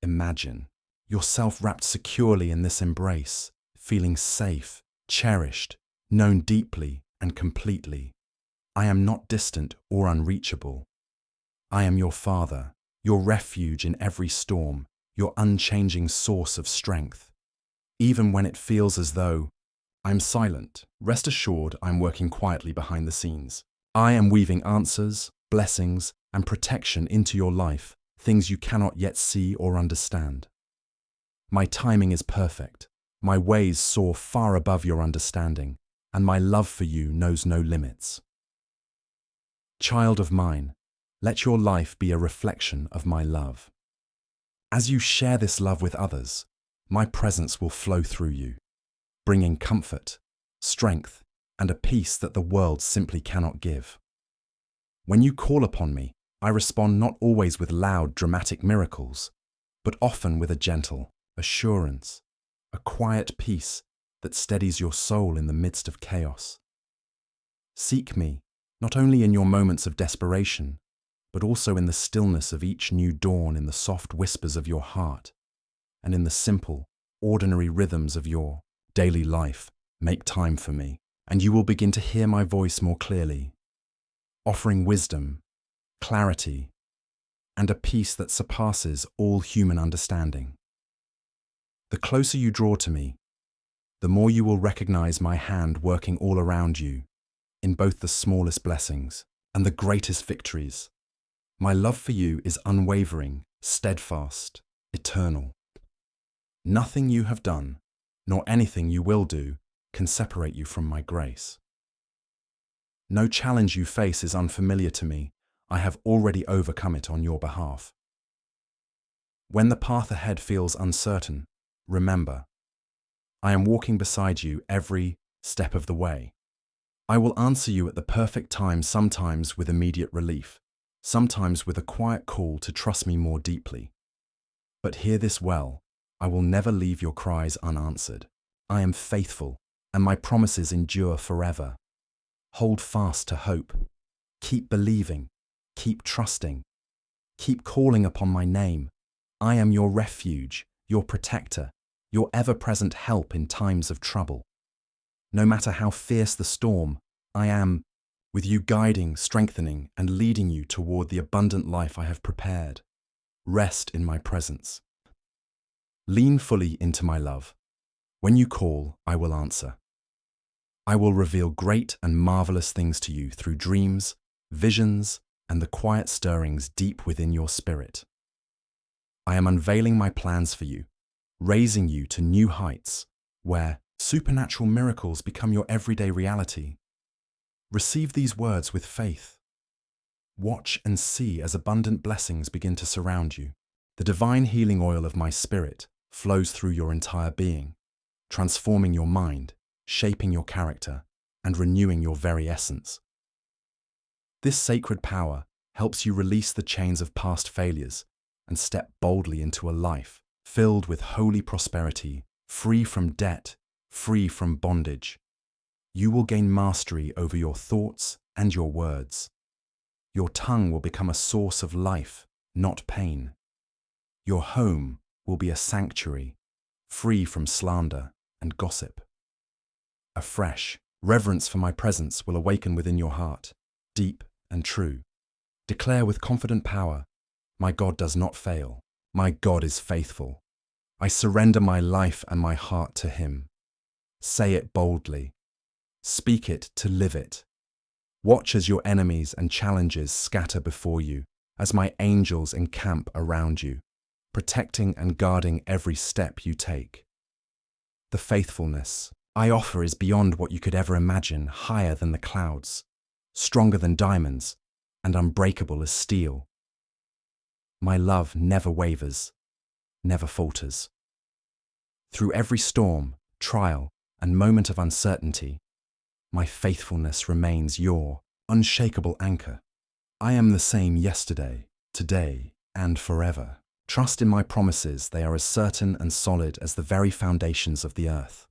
Imagine yourself wrapped securely in this embrace, feeling safe, cherished, known deeply and completely. I am not distant or unreachable. I am your Father, your refuge in every storm, your unchanging source of strength. Even when it feels as though I'm silent, rest assured I'm working quietly behind the scenes. I am weaving answers, blessings, and protection into your life, things you cannot yet see or understand. My timing is perfect. My ways soar far above your understanding, and my love for you knows no limits. Child of mine, let your life be a reflection of my love. As you share this love with others, my presence will flow through you, bringing comfort, strength, and a peace that the world simply cannot give. When you call upon me, I respond not always with loud, dramatic miracles, but often with a gentle assurance, a quiet peace that steadies your soul in the midst of chaos. Seek me, not only in your moments of desperation, but also in the stillness of each new dawn, in the soft whispers of your heart, and in the simple, ordinary rhythms of your daily life. Make time for me, and you will begin to hear my voice more clearly, offering wisdom, clarity, and a peace that surpasses all human understanding. The closer you draw to me, the more you will recognize my hand working all around you, in both the smallest blessings and the greatest victories. My love for you is unwavering, steadfast, eternal. Nothing you have done, nor anything you will do, can separate you from my grace. No challenge you face is unfamiliar to me. I have already overcome it on your behalf. When the path ahead feels uncertain, remember, I am walking beside you every step of the way. I will answer you at the perfect time, sometimes with immediate relief, sometimes with a quiet call to trust me more deeply. But hear this well, I will never leave your cries unanswered. I am faithful, and my promises endure forever. Hold fast to hope. Keep believing. Keep trusting. Keep calling upon my name. I am your refuge, your protector, your ever-present help in times of trouble. No matter how fierce the storm, I am with you, guiding, strengthening, and leading you toward the abundant life I have prepared. Rest in my presence. Lean fully into my love. When you call, I will answer. I will reveal great and marvelous things to you through dreams, visions, and the quiet stirrings deep within your spirit. I am unveiling my plans for you, raising you to new heights, where supernatural miracles become your everyday reality. Receive these words with faith. Watch and see as abundant blessings begin to surround you. The divine healing oil of my spirit flows through your entire being, transforming your mind, shaping your character, and renewing your very essence. This sacred power helps you release the chains of past failures and step boldly into a life filled with holy prosperity, free from debt, free from bondage. You will gain mastery over your thoughts and your words. Your tongue will become a source of life, not pain. Your home will be a sanctuary, free from slander and gossip. A fresh reverence for my presence will awaken within your heart, deep and true. Declare with confident power, my God does not fail. My God is faithful. I surrender my life and my heart to Him. Say it boldly. Speak it to live it. Watch as your enemies and challenges scatter before you, as my angels encamp around you, protecting and guarding every step you take. The faithfulness I offer is beyond what you could ever imagine, higher than the clouds, stronger than diamonds, and unbreakable as steel. My love never wavers, never falters. Through every storm, trial, and moment of uncertainty, my faithfulness remains your unshakable anchor. I am the same yesterday, today, and forever. Trust in my promises, they are as certain and solid as the very foundations of the earth.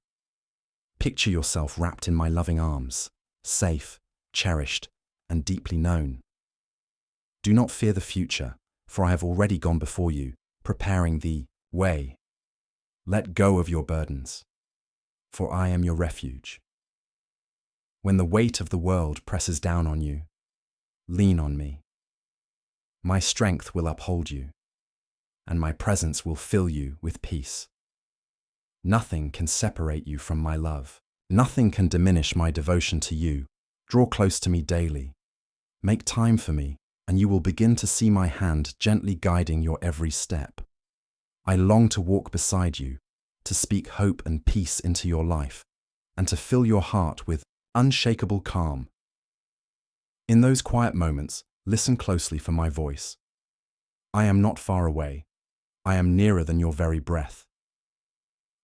Picture yourself wrapped in my loving arms, safe, cherished, and deeply known. Do not fear the future, for I have already gone before you, preparing the way. Let go of your burdens, for I am your refuge. When the weight of the world presses down on you, lean on me. My strength will uphold you, and my presence will fill you with peace. Nothing can separate you from my love. Nothing can diminish my devotion to you. Draw close to me daily. Make time for me, and you will begin to see my hand gently guiding your every step. I long to walk beside you, to speak hope and peace into your life, and to fill your heart with unshakable calm. In those quiet moments, listen closely for my voice. I am not far away. I am nearer than your very breath.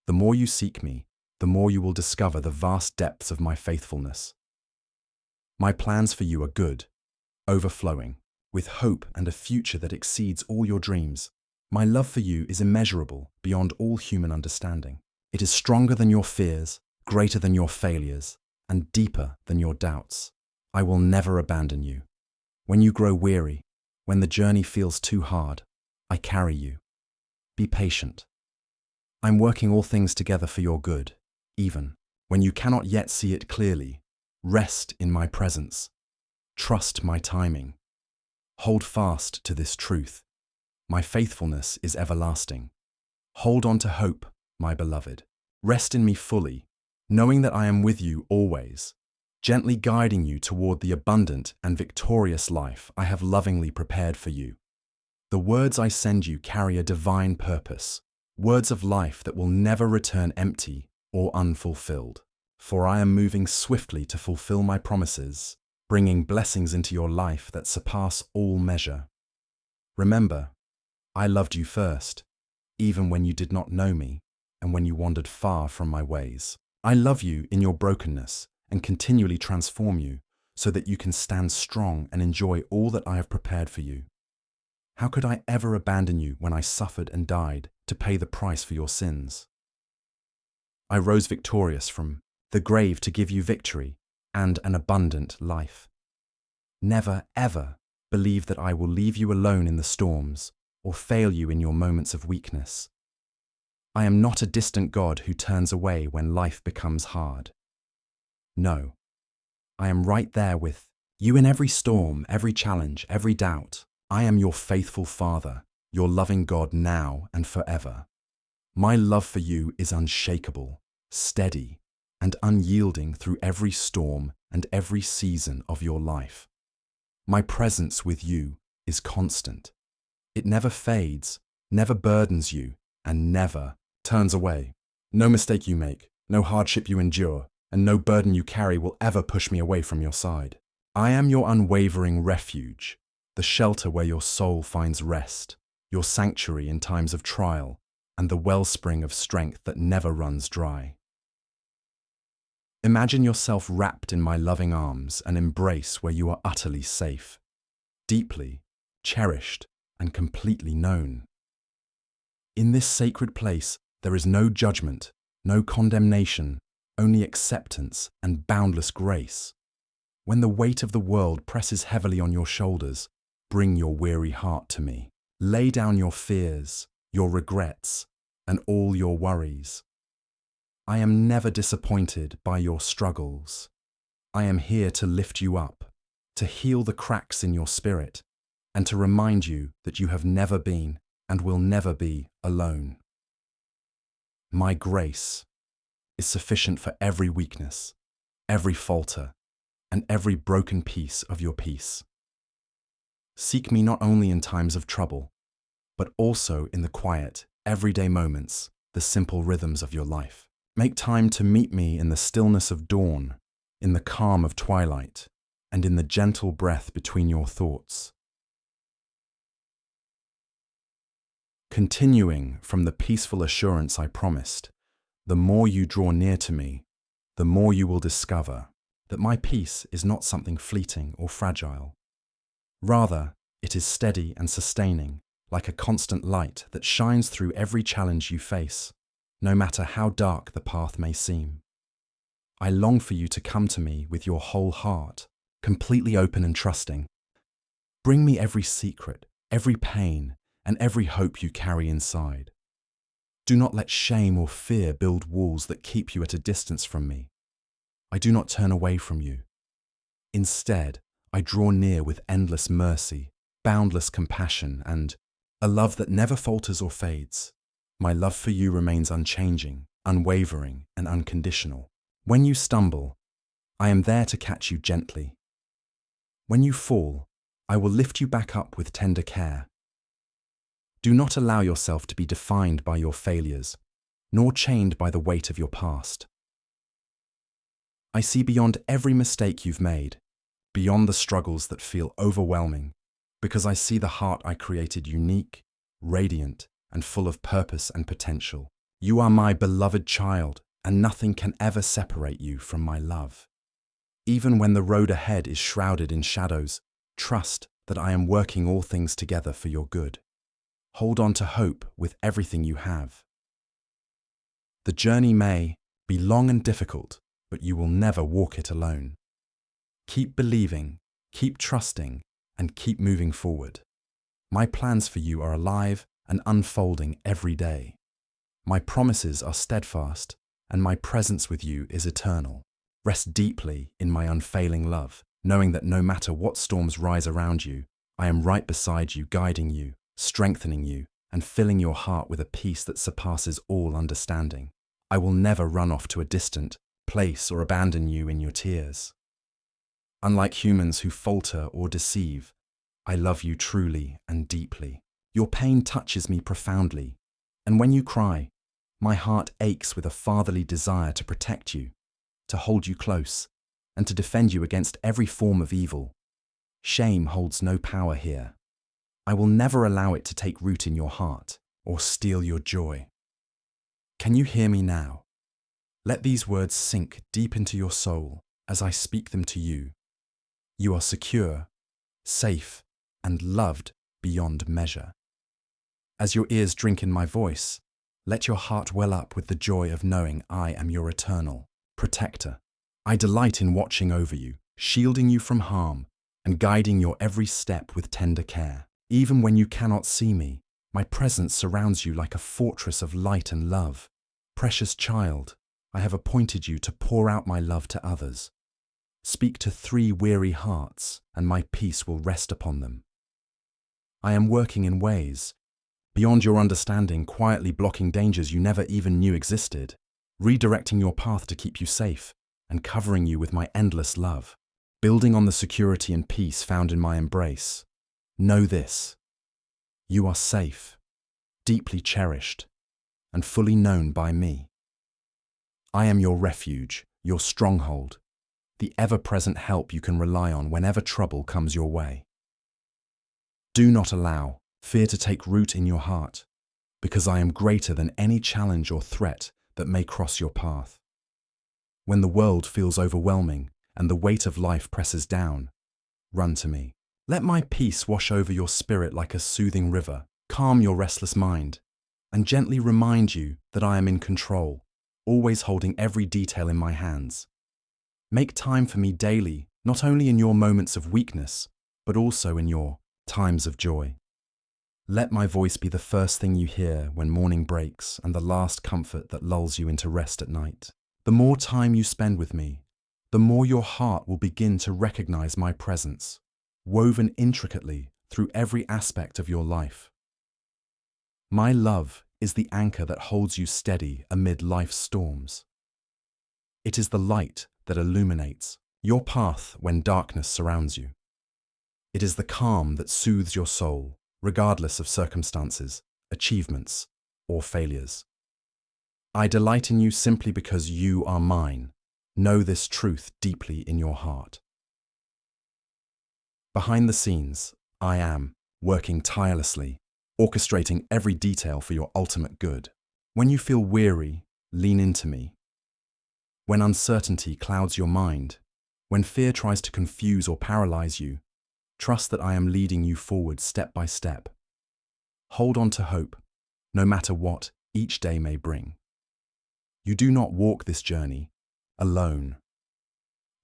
The more you seek me, the more you will discover the vast depths of my faithfulness. My plans for you are good, overflowing, with hope and a future that exceeds all your dreams. My love for you is immeasurable, beyond all human understanding. It is stronger than your fears, greater than your failures, and deeper than your doubts. I will never abandon you. When you grow weary, when the journey feels too hard, I carry you. Be patient. I'm working all things together for your good, even when you cannot yet see it clearly. Rest in my presence. Trust my timing. Hold fast to this truth. My faithfulness is everlasting. Hold on to hope, my beloved. Rest in me fully, knowing that I am with you always, gently guiding you toward the abundant and victorious life I have lovingly prepared for you. The words I send you carry a divine purpose, words of life that will never return empty or unfulfilled. For I am moving swiftly to fulfill my promises, bringing blessings into your life that surpass all measure. Remember, I loved you first, even when you did not know me and when you wandered far from my ways. I love you in your brokenness and continually transform you so that you can stand strong and enjoy all that I have prepared for you. How could I ever abandon you when I suffered and died to pay the price for your sins? I rose victorious from the grave to give you victory and an abundant life. Never, ever believe that I will leave you alone in the storms or fail you in your moments of weakness. I am not a distant God who turns away when life becomes hard. No, I am right there with you in every storm, every challenge, every doubt. I am your faithful Father, your loving God now and forever. My love for you is unshakable, steady, and unyielding through every storm and every season of your life. My presence with you is constant. It never fades, never burdens you, and never turns away. No mistake you make, no hardship you endure, and no burden you carry will ever push me away from your side. I am your unwavering refuge, the shelter where your soul finds rest, your sanctuary in times of trial, and the wellspring of strength that never runs dry. Imagine yourself wrapped in my loving arms, an embrace where you are utterly safe, deeply cherished, and completely known. In this sacred place, there is no judgment, no condemnation, only acceptance and boundless grace. When the weight of the world presses heavily on your shoulders, bring your weary heart to me. Lay down your fears, your regrets, and all your worries. I am never disappointed by your struggles. I am here to lift you up, to heal the cracks in your spirit, and to remind you that you have never been and will never be alone. My grace is sufficient for every weakness, every falter, and every broken piece of your peace. Seek me not only in times of trouble, but also in the quiet, everyday moments, the simple rhythms of your life. Make time to meet me in the stillness of dawn, in the calm of twilight, and in the gentle breath between your thoughts. Continuing from the peaceful assurance I promised, the more you draw near to me, the more you will discover that my peace is not something fleeting or fragile. Rather, it is steady and sustaining, like a constant light that shines through every challenge you face, no matter how dark the path may seem. I long for you to come to me with your whole heart, completely open and trusting. Bring me every secret, every pain, and every hope you carry inside. Do not let shame or fear build walls that keep you at a distance from me. I do not turn away from you. Instead, I draw near with endless mercy, boundless compassion, and a love that never falters or fades. My love for you remains unchanging, unwavering, and unconditional. When you stumble, I am there to catch you gently. When you fall, I will lift you back up with tender care. Do not allow yourself to be defined by your failures, nor chained by the weight of your past. I see beyond every mistake you've made, beyond the struggles that feel overwhelming, because I see the heart I created unique, radiant, and full of purpose and potential. You are my beloved child, and nothing can ever separate you from my love. Even when the road ahead is shrouded in shadows, trust that I am working all things together for your good. Hold on to hope with everything you have. The journey may be long and difficult, but you will never walk it alone. Keep believing, keep trusting, and keep moving forward. My plans for you are alive and unfolding every day. My promises are steadfast, and my presence with you is eternal. Rest deeply in my unfailing love, knowing that no matter what storms rise around you, I am right beside you, guiding you, strengthening you, and filling your heart with a peace that surpasses all understanding. I will never run off to a distant place or abandon you in your tears. Unlike humans who falter or deceive, I love you truly and deeply. Your pain touches me profoundly, and when you cry, my heart aches with a fatherly desire to protect you, to hold you close, and to defend you against every form of evil. Shame holds no power here. I will never allow it to take root in your heart or steal your joy. Can you hear me now? Let these words sink deep into your soul as I speak them to you. You are secure, safe, and loved beyond measure. As your ears drink in my voice, let your heart well up with the joy of knowing I am your eternal protector. I delight in watching over you, shielding you from harm, and guiding your every step with tender care. Even when you cannot see me, my presence surrounds you like a fortress of light and love. Precious child, I have appointed you to pour out my love to others. Speak to 3 weary hearts, and my peace will rest upon them. I am working in ways beyond your understanding, quietly blocking dangers you never even knew existed, redirecting your path to keep you safe, and covering you with my endless love, building on the security and peace found in my embrace. Know this: you are safe, deeply cherished, and fully known by me. I am your refuge, your stronghold, the ever-present help you can rely on whenever trouble comes your way. Do not allow fear to take root in your heart, because I am greater than any challenge or threat that may cross your path. When the world feels overwhelming and the weight of life presses down, run to me. Let my peace wash over your spirit like a soothing river, calm your restless mind, and gently remind you that I am in control, always holding every detail in my hands. Make time for me daily, not only in your moments of weakness, but also in your times of joy. Let my voice be the first thing you hear when morning breaks and the last comfort that lulls you into rest at night. The more time you spend with me, the more your heart will begin to recognize my presence, woven intricately through every aspect of your life. My love is the anchor that holds you steady amid life's storms. It is the light that illuminates your path when darkness surrounds you. It is the calm that soothes your soul, regardless of circumstances, achievements, or failures. I delight in you simply because you are mine. Know this truth deeply in your heart. Behind the scenes, I am working tirelessly, orchestrating every detail for your ultimate good. When you feel weary, lean into me. When uncertainty clouds your mind, when fear tries to confuse or paralyze you, trust that I am leading you forward step by step. Hold on to hope, no matter what each day may bring. You do not walk this journey alone.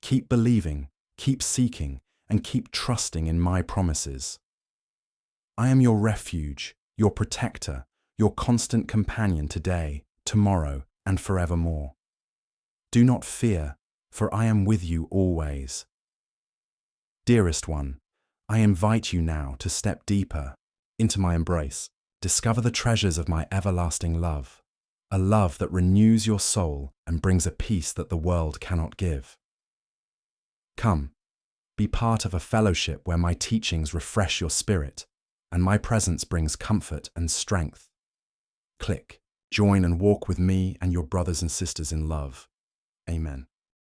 Keep believing, keep seeking, and keep trusting in my promises. I am your refuge, your protector, your constant companion today, tomorrow, and forevermore. Do not fear, for I am with you always. Dearest one, I invite you now to step deeper into my embrace. Discover the treasures of my everlasting love, a love that renews your soul and brings a peace that the world cannot give. Come, be part of a fellowship where my teachings refresh your spirit and my presence brings comfort and strength. Click, join and walk with me and your brothers and sisters in love. Amen.